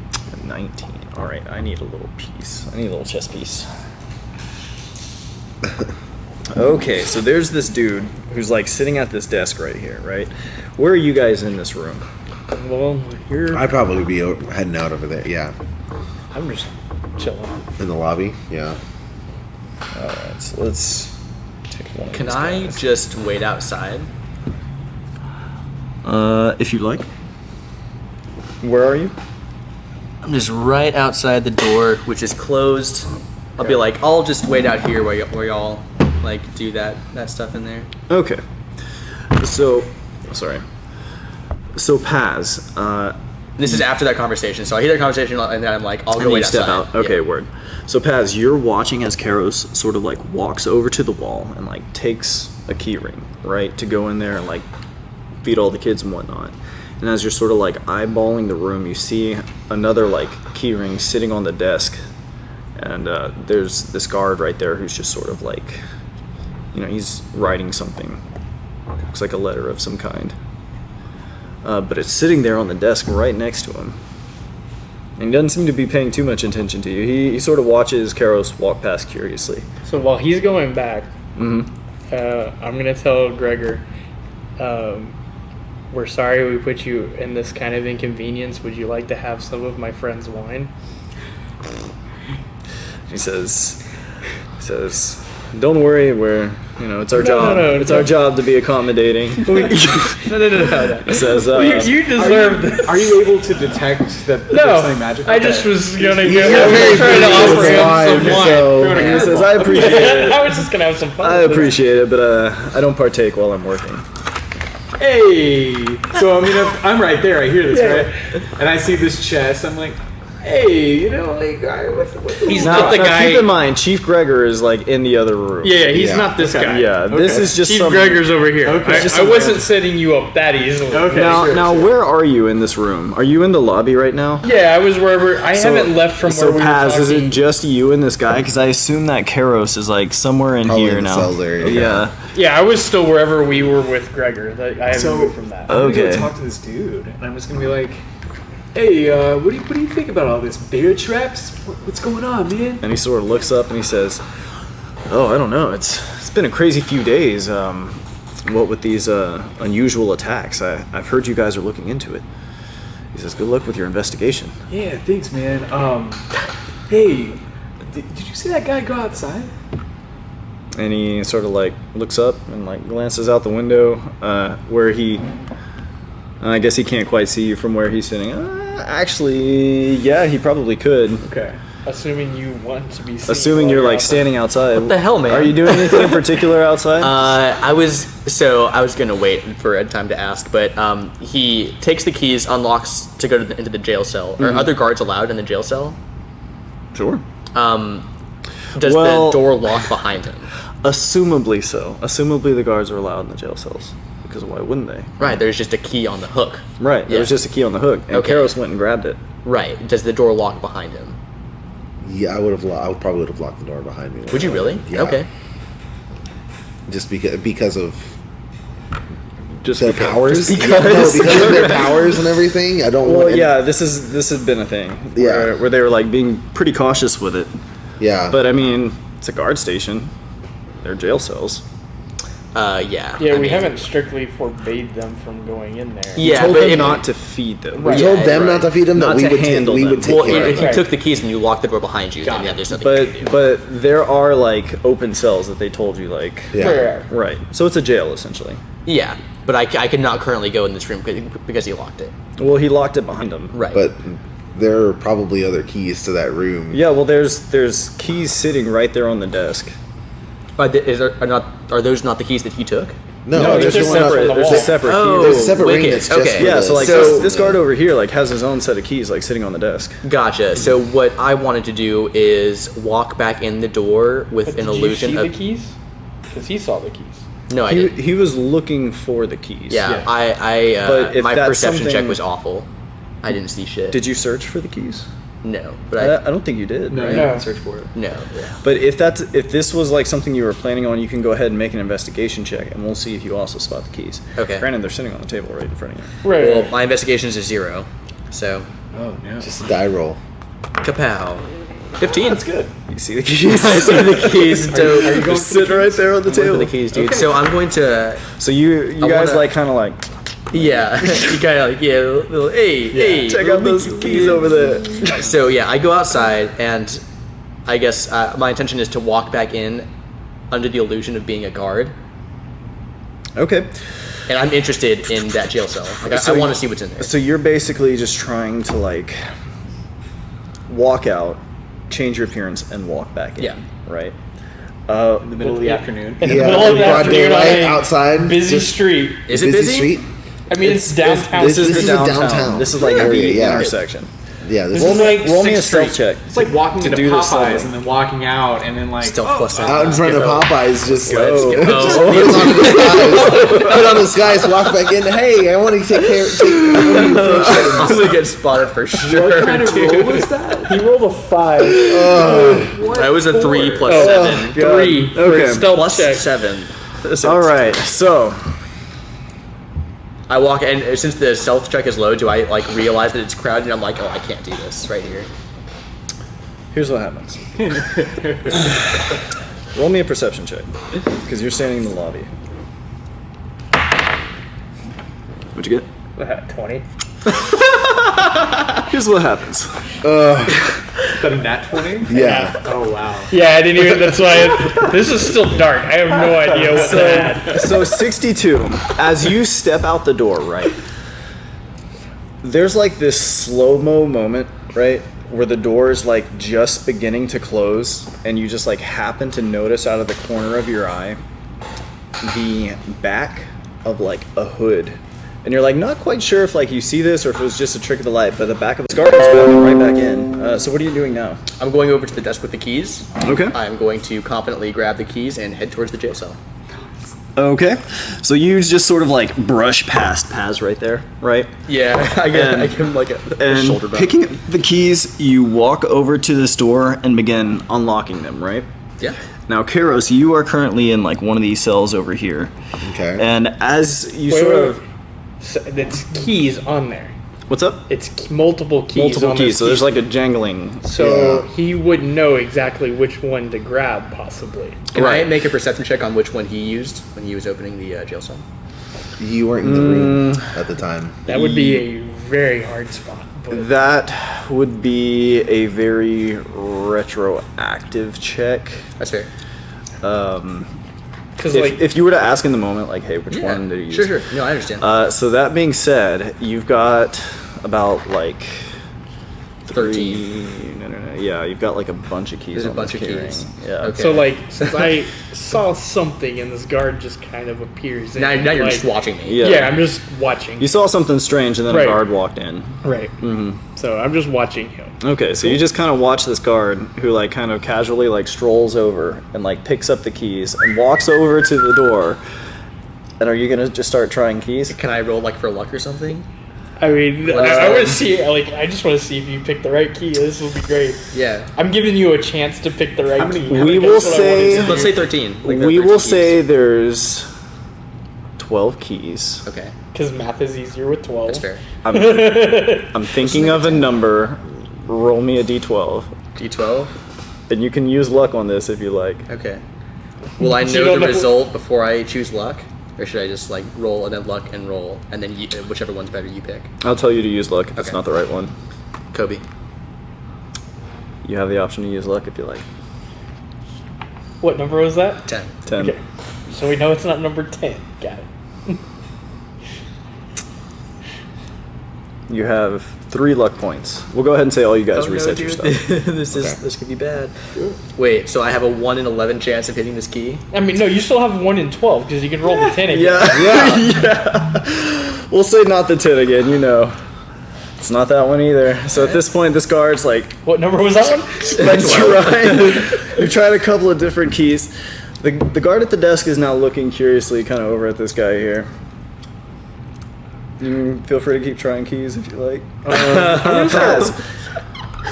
Speaker 3: 19. All right, I need a little piece. I need a little chess piece. Okay, so there's this dude who's like sitting at this desk right here, right? Where are you guys in this room?
Speaker 5: Well, you're.
Speaker 4: I'd probably be heading out over there. Yeah,
Speaker 5: I'm just chilling.
Speaker 4: in the lobby. Yeah.
Speaker 3: All right, so let's take one. Of
Speaker 2: Can
Speaker 3: these
Speaker 2: I
Speaker 3: guys.
Speaker 2: just wait outside?
Speaker 3: If you like. Where are you?
Speaker 2: I'm just right outside the door, which is closed. I'll be like, I'll just wait out here where y'all like do that stuff in there.
Speaker 3: Okay. So, sorry. So Paz,
Speaker 2: This is after that conversation, so I hear that conversation and then I'm like, I'll
Speaker 3: and
Speaker 2: go
Speaker 3: you
Speaker 2: wait
Speaker 3: step
Speaker 2: outside.
Speaker 3: out. Okay,
Speaker 2: Yeah.
Speaker 3: word. So Paz, you're watching as Karos sort of like walks over to the wall and like takes a key ring, right, to go in there and like feed all the kids and whatnot. And as you're sort of like eyeballing the room, you see another like key ring sitting on the desk, and there's this guard right there who's just sort of like, you know, he's writing something. Looks like a letter of some kind. But it's sitting there on the desk right next to him. And he doesn't seem to be paying too much attention to you. He sort of watches Karos walk past curiously.
Speaker 5: So while he's going back,
Speaker 3: Mm-hmm.
Speaker 5: I'm gonna tell Gregor, we're sorry we put you in this kind of inconvenience. Would you like to have some of my friend's wine?
Speaker 3: He says, "Don't worry, it's our job. It's our job to be accommodating."
Speaker 5: No.
Speaker 3: He says,
Speaker 5: You deserve this.
Speaker 1: Are you able to detect that there's
Speaker 5: No,
Speaker 1: something magical?
Speaker 5: I just was gonna
Speaker 4: He's
Speaker 5: go.
Speaker 4: got very
Speaker 5: Trying to
Speaker 4: few
Speaker 5: offer him
Speaker 4: wine,
Speaker 5: some wine.
Speaker 4: so-
Speaker 3: and he says, "I appreciate it.
Speaker 5: I was just gonna have some fun.
Speaker 3: I
Speaker 5: with this.
Speaker 3: appreciate it, but I don't partake while I'm working."
Speaker 1: Hey! So, I mean, if I'm right there, I hear this, right? And I see this chest, I'm like, hey, what's
Speaker 5: He's
Speaker 3: Now,
Speaker 5: not the
Speaker 3: now
Speaker 5: guy.
Speaker 3: keep in mind, Chief Gregor is like in the other room.
Speaker 5: Yeah, he's
Speaker 4: Yeah.
Speaker 5: not this
Speaker 1: Okay.
Speaker 5: guy.
Speaker 3: Yeah, this
Speaker 1: Okay.
Speaker 3: is just
Speaker 5: Chief
Speaker 3: some.
Speaker 5: Gregor's over here.
Speaker 1: Okay.
Speaker 3: Just
Speaker 5: I
Speaker 3: some
Speaker 5: wasn't
Speaker 3: random-
Speaker 5: setting you up that easily.
Speaker 1: Okay.
Speaker 3: Now,
Speaker 1: sure,
Speaker 3: now,
Speaker 1: sure.
Speaker 3: where are you in this room? Are you in the lobby right now?
Speaker 5: Yeah, I was wherever. I haven't left from
Speaker 3: so
Speaker 5: where we
Speaker 3: Paz,
Speaker 5: were
Speaker 3: is
Speaker 5: talking.
Speaker 3: it just you and this guy? Because I assume that Karos is like somewhere in
Speaker 4: Probably
Speaker 3: here
Speaker 4: in the
Speaker 3: now.
Speaker 4: cells area,
Speaker 3: Yeah.
Speaker 5: Yeah, I was still wherever we were with Gregor. I haven't
Speaker 1: So-
Speaker 5: moved from that.
Speaker 1: I'm gonna go
Speaker 3: Okay.
Speaker 1: talk to this dude, and I'm just gonna be like, hey, what do you think about all this? Bear traps? What's going on, man?
Speaker 3: And he sort of looks up and he says, "Oh, I don't know. It's been a crazy few days. What with these unusual attacks? I've heard you guys are looking into it." He says, "Good luck with your investigation."
Speaker 1: Yeah, thanks, man. Hey, did you see that guy go outside?
Speaker 3: And he sort of like looks up and like glances out the window where he. I guess he can't quite see you from where he's sitting. Actually, yeah, he probably could.
Speaker 1: Okay.
Speaker 5: Assuming you want to be seen.
Speaker 3: Assuming
Speaker 5: while
Speaker 3: you're like
Speaker 5: outside.
Speaker 3: standing outside.
Speaker 2: What the hell, man?
Speaker 3: Are you doing anything in particular outside?
Speaker 2: I was gonna wait for a time to ask, but he takes the keys, unlocks to go to into the jail cell. Are other guards allowed in the jail cell?
Speaker 3: Sure.
Speaker 2: Does
Speaker 3: Well-
Speaker 2: the door lock behind him?
Speaker 3: Assumably so. Assumably the guards are allowed in the jail cells. Because why wouldn't they?
Speaker 2: Right, there's just a key on the hook.
Speaker 3: Right. There
Speaker 2: Yeah.
Speaker 3: was just a key on the hook, and
Speaker 2: Okay.
Speaker 3: Karos went and grabbed it.
Speaker 2: Right, does the door lock behind him?
Speaker 4: Yeah, I probably would have locked the door behind me.
Speaker 2: Would you really?
Speaker 4: Yeah.
Speaker 2: Okay.
Speaker 4: Just because of
Speaker 3: Just
Speaker 4: their
Speaker 3: because-
Speaker 4: powers.
Speaker 3: just
Speaker 4: Yeah,
Speaker 3: because.
Speaker 4: no, because of their powers and everything. I don't.
Speaker 3: Well,
Speaker 4: want
Speaker 3: yeah. This has been a thing.
Speaker 4: Yeah.
Speaker 3: Where they were like being pretty cautious with it.
Speaker 4: Yeah.
Speaker 3: But I mean, it's a guard station. They're jail cells.
Speaker 2: Yeah.
Speaker 5: Yeah,
Speaker 2: I
Speaker 5: we
Speaker 2: mean-
Speaker 5: haven't strictly forbade them from going in there.
Speaker 2: Yeah,
Speaker 3: Told
Speaker 2: but
Speaker 3: them
Speaker 2: if,
Speaker 3: not to feed them.
Speaker 4: we
Speaker 5: Right.
Speaker 4: told
Speaker 2: Yeah,
Speaker 4: them
Speaker 2: right.
Speaker 4: not to feed them.
Speaker 3: Not
Speaker 4: That we
Speaker 3: to
Speaker 4: would
Speaker 3: handle
Speaker 4: we
Speaker 3: them.
Speaker 4: would take
Speaker 2: well,
Speaker 4: care
Speaker 2: if
Speaker 4: of
Speaker 2: you
Speaker 4: it.
Speaker 2: took the keys and you locked the door behind you,
Speaker 5: Got
Speaker 2: then yeah,
Speaker 5: it.
Speaker 2: there's nothing you can do.
Speaker 3: But there are like open cells that they told you like.
Speaker 4: Yeah.
Speaker 5: Where?
Speaker 3: Right. So it's a jail essentially.
Speaker 2: Yeah, but I could not currently go in this room because he locked it.
Speaker 3: Well, he locked it behind him.
Speaker 2: Right.
Speaker 4: But there are probably other keys to that room.
Speaker 3: Yeah. Well, there's keys sitting right there on the desk.
Speaker 2: Are those not the keys that he took?
Speaker 4: No,
Speaker 3: No, there's
Speaker 5: just
Speaker 3: a
Speaker 5: one from
Speaker 3: separate.
Speaker 5: the
Speaker 3: There's a
Speaker 5: wall.
Speaker 3: separate
Speaker 2: Oh.
Speaker 3: key.
Speaker 4: There's a separate ring
Speaker 2: wicked.
Speaker 4: that's just
Speaker 2: Okay.
Speaker 4: for
Speaker 3: Yeah,
Speaker 4: the
Speaker 3: so like
Speaker 2: So-
Speaker 3: this guard over here like has his own set of keys like sitting on the desk.
Speaker 2: Gotcha. So what I wanted to do is walk back in the door with
Speaker 5: But
Speaker 2: an
Speaker 5: did
Speaker 2: illusion
Speaker 5: you see
Speaker 2: of
Speaker 5: the keys? Because he saw the keys.
Speaker 2: no, I
Speaker 3: He,
Speaker 2: didn't.
Speaker 3: he was looking for the keys.
Speaker 2: Yeah,
Speaker 5: Yeah.
Speaker 2: I
Speaker 3: But if
Speaker 2: my
Speaker 3: that's
Speaker 2: perception check
Speaker 3: something-
Speaker 2: was awful. I didn't see shit.
Speaker 3: Did you search for the keys?
Speaker 2: No, but
Speaker 3: I don't think you did.
Speaker 1: No,
Speaker 3: right?
Speaker 1: you
Speaker 5: No.
Speaker 1: didn't search for it.
Speaker 2: no.
Speaker 3: But if this was like something you were planning on, you can go ahead and make an investigation check, and we'll see if you also spot the keys.
Speaker 2: Okay.
Speaker 3: Granted, they're sitting on the table right in front of you.
Speaker 5: Right.
Speaker 2: Well, my investigation is a 0, so
Speaker 1: Oh no.
Speaker 4: Just a die roll.
Speaker 2: kapow. 15.
Speaker 1: That's good.
Speaker 3: You see the keys?
Speaker 2: I see the keys. Dope.
Speaker 1: Are you going
Speaker 3: Sitting right there on the
Speaker 2: I'm going
Speaker 3: table.
Speaker 2: for the keys, dude.
Speaker 1: Okay.
Speaker 2: So I'm going to.
Speaker 3: So you
Speaker 2: I
Speaker 3: guys
Speaker 2: wanna-
Speaker 3: like kind of like
Speaker 2: Yeah, you kind of like little hey,
Speaker 3: check
Speaker 2: little
Speaker 3: out those
Speaker 2: Mickey.
Speaker 3: keys over there.
Speaker 2: So yeah, I go outside, and I guess my intention is to walk back in under the illusion of being a guard,
Speaker 3: Okay.
Speaker 2: and I'm interested in that jail cell. Like,
Speaker 3: So
Speaker 2: I want
Speaker 3: you-
Speaker 2: to see what's in there.
Speaker 3: So you're basically just trying to like walk out, change your appearance, and walk back in.
Speaker 2: Yeah.
Speaker 3: Right.
Speaker 1: In the middle of the afternoon.
Speaker 5: In the
Speaker 4: Yeah,
Speaker 5: middle of the
Speaker 4: broad
Speaker 5: afternoon on
Speaker 4: daylight
Speaker 5: a
Speaker 4: outside.
Speaker 5: busy
Speaker 4: just
Speaker 5: street.
Speaker 2: Is it busy?
Speaker 4: street.
Speaker 5: I mean, it's downtown.
Speaker 3: This is
Speaker 4: This
Speaker 3: the
Speaker 4: is a
Speaker 3: downtown.
Speaker 4: downtown
Speaker 3: This is like
Speaker 4: area,
Speaker 3: the
Speaker 4: yeah.
Speaker 3: intersection.
Speaker 4: Yeah, this
Speaker 5: This
Speaker 4: is
Speaker 5: is like
Speaker 3: Roll me a
Speaker 5: 6th
Speaker 3: stealth
Speaker 5: Street.
Speaker 3: check.
Speaker 1: It's like walking
Speaker 3: To
Speaker 1: into
Speaker 3: do this
Speaker 1: Popeyes
Speaker 3: slowly.
Speaker 1: and then walking out and then like
Speaker 2: Stealth plus
Speaker 4: out in front of Popeyes. Just
Speaker 2: Let's
Speaker 4: put
Speaker 2: go.
Speaker 4: on the disguise. Put on the disguise. Walk back in. Hey, I want to take care.
Speaker 2: I'm gonna get spotted for sure.
Speaker 1: What kind of roll was that?
Speaker 5: He rolled a 5.
Speaker 2: That was a 3 plus
Speaker 5: Oh,
Speaker 2: 7.
Speaker 5: 3 for
Speaker 3: Okay.
Speaker 5: a stealth
Speaker 2: Plus
Speaker 5: check.
Speaker 2: 7.
Speaker 3: All right. So
Speaker 2: I walk, and since the stealth check is low, do I like realize that it's crowded? And I'm like, oh, I can't do this right here.
Speaker 3: here's what happens. Roll me a perception check because you're standing in the lobby. What'd you get?
Speaker 5: 20.
Speaker 3: Here's what happens.
Speaker 1: Got a nat 20?
Speaker 4: Yeah.
Speaker 1: Oh wow.
Speaker 5: Yeah, I didn't even. That's why. This is still dark. I have no idea what to add.
Speaker 3: So 62, as you step out the door, right? There's like this slow-mo moment, right? Where the door is like just beginning to close, and you just like happen to notice out of the corner of your eye the back of like a hood. And you're like not quite sure if like you see this or if it was just a trick of the light, but the back of the scarf is going right back in. So what are you doing now?
Speaker 2: I'm going over to the desk with the keys.
Speaker 3: Okay.
Speaker 2: I'm going to confidently grab the keys and head towards the jail cell.
Speaker 3: Okay. So you just sort of like brush past Paz right there, right?
Speaker 2: Yeah, I give him like a
Speaker 3: And
Speaker 2: shoulder bump.
Speaker 3: picking up the keys, you walk over to this door and begin unlocking them, right?
Speaker 2: Yeah.
Speaker 3: Now, Kairos, you are currently in like one of these cells over here.
Speaker 4: Okay.
Speaker 3: And as you
Speaker 5: Wait,
Speaker 3: sort
Speaker 5: wait,
Speaker 3: of...
Speaker 5: wait. So it's keys on there.
Speaker 3: What's up?
Speaker 5: It's multiple keys.
Speaker 3: Multiple
Speaker 5: on
Speaker 3: keys,
Speaker 5: those
Speaker 3: so there's like a jangling.
Speaker 5: So
Speaker 4: Yeah.
Speaker 5: he wouldn't know exactly which one to grab, possibly.
Speaker 2: Can I
Speaker 3: Right.
Speaker 2: make a perception check on which one he used when he was opening the jail cell?
Speaker 4: You weren't in the room at the time.
Speaker 5: That would be a very hard spot. But
Speaker 3: That would be a very retroactive check.
Speaker 2: That's fair.
Speaker 5: because like
Speaker 3: If you were to ask in the moment, like, hey, which one did you use?
Speaker 2: Sure. No, I understand.
Speaker 3: So that being said, you've got about like
Speaker 2: 13.
Speaker 3: No. Yeah, you've got like a bunch of keys.
Speaker 2: There's a
Speaker 3: on
Speaker 2: bunch
Speaker 3: this
Speaker 2: of
Speaker 3: key
Speaker 2: keys.
Speaker 3: ring. Yeah.
Speaker 2: Okay.
Speaker 5: so like since I saw something and this guard just kind of appears.
Speaker 2: now you're
Speaker 5: like,
Speaker 2: just watching me.
Speaker 3: Yeah.
Speaker 5: Yeah, I'm just watching.
Speaker 3: You saw something strange, and then
Speaker 5: Right.
Speaker 3: a guard walked in.
Speaker 5: Right. So I'm just watching him.
Speaker 3: Okay, so you just kind of watch this guard who like kind of casually like strolls over and like picks up the keys and walks over to the door. And are you gonna just start trying keys?
Speaker 2: Can I roll like for luck or something?
Speaker 5: I mean,
Speaker 2: What is
Speaker 5: I
Speaker 2: that?
Speaker 5: want to see. Like, I just want to see if you pick the right key. This will be great.
Speaker 2: Yeah.
Speaker 5: I'm giving you a chance to pick the right key.
Speaker 3: We will
Speaker 5: That's what I wanted
Speaker 3: say-
Speaker 5: to do.
Speaker 2: Let's say 13. Like, there are
Speaker 3: We
Speaker 2: 13
Speaker 3: will
Speaker 2: keys.
Speaker 3: say there's 12 keys.
Speaker 2: Okay,
Speaker 5: Because math is easier with 12.
Speaker 2: that's fair.
Speaker 3: I'm thinking of a number. Roll me a d12.
Speaker 2: D12.
Speaker 3: And you can use luck on this if you like.
Speaker 2: Okay. Will I
Speaker 5: So you
Speaker 2: know
Speaker 5: don't
Speaker 2: the
Speaker 5: know-
Speaker 2: result before I choose luck? Or should I just like roll and then luck and roll and then whichever one's better you pick?
Speaker 3: I'll tell you to use luck if it's
Speaker 2: Okay.
Speaker 3: not the right one.
Speaker 2: Kobe.
Speaker 3: You have the option to use luck if you like.
Speaker 5: What number was that?
Speaker 2: 10.
Speaker 3: 10.
Speaker 5: Okay. So we know it's not number 10. Got it.
Speaker 3: You have 3 luck points. We'll go ahead and say all you guys
Speaker 2: Oh,
Speaker 3: reset
Speaker 2: no,
Speaker 3: your
Speaker 2: dude.
Speaker 3: stuff.
Speaker 2: This could be bad. Wait, so I have a 1 in 11 chance of hitting this key?
Speaker 5: I mean, no, you still have 1 in 12 because you can roll the 10 again.
Speaker 3: Yeah. We'll say not the 10 again, you know. It's not that one either. So at this point, this guard's like,
Speaker 5: What number was that one?
Speaker 3: you've tried a couple of different keys. The guard at the desk is now looking curiously kind of over at this guy here. You can feel free to keep trying keys if you like. Paz,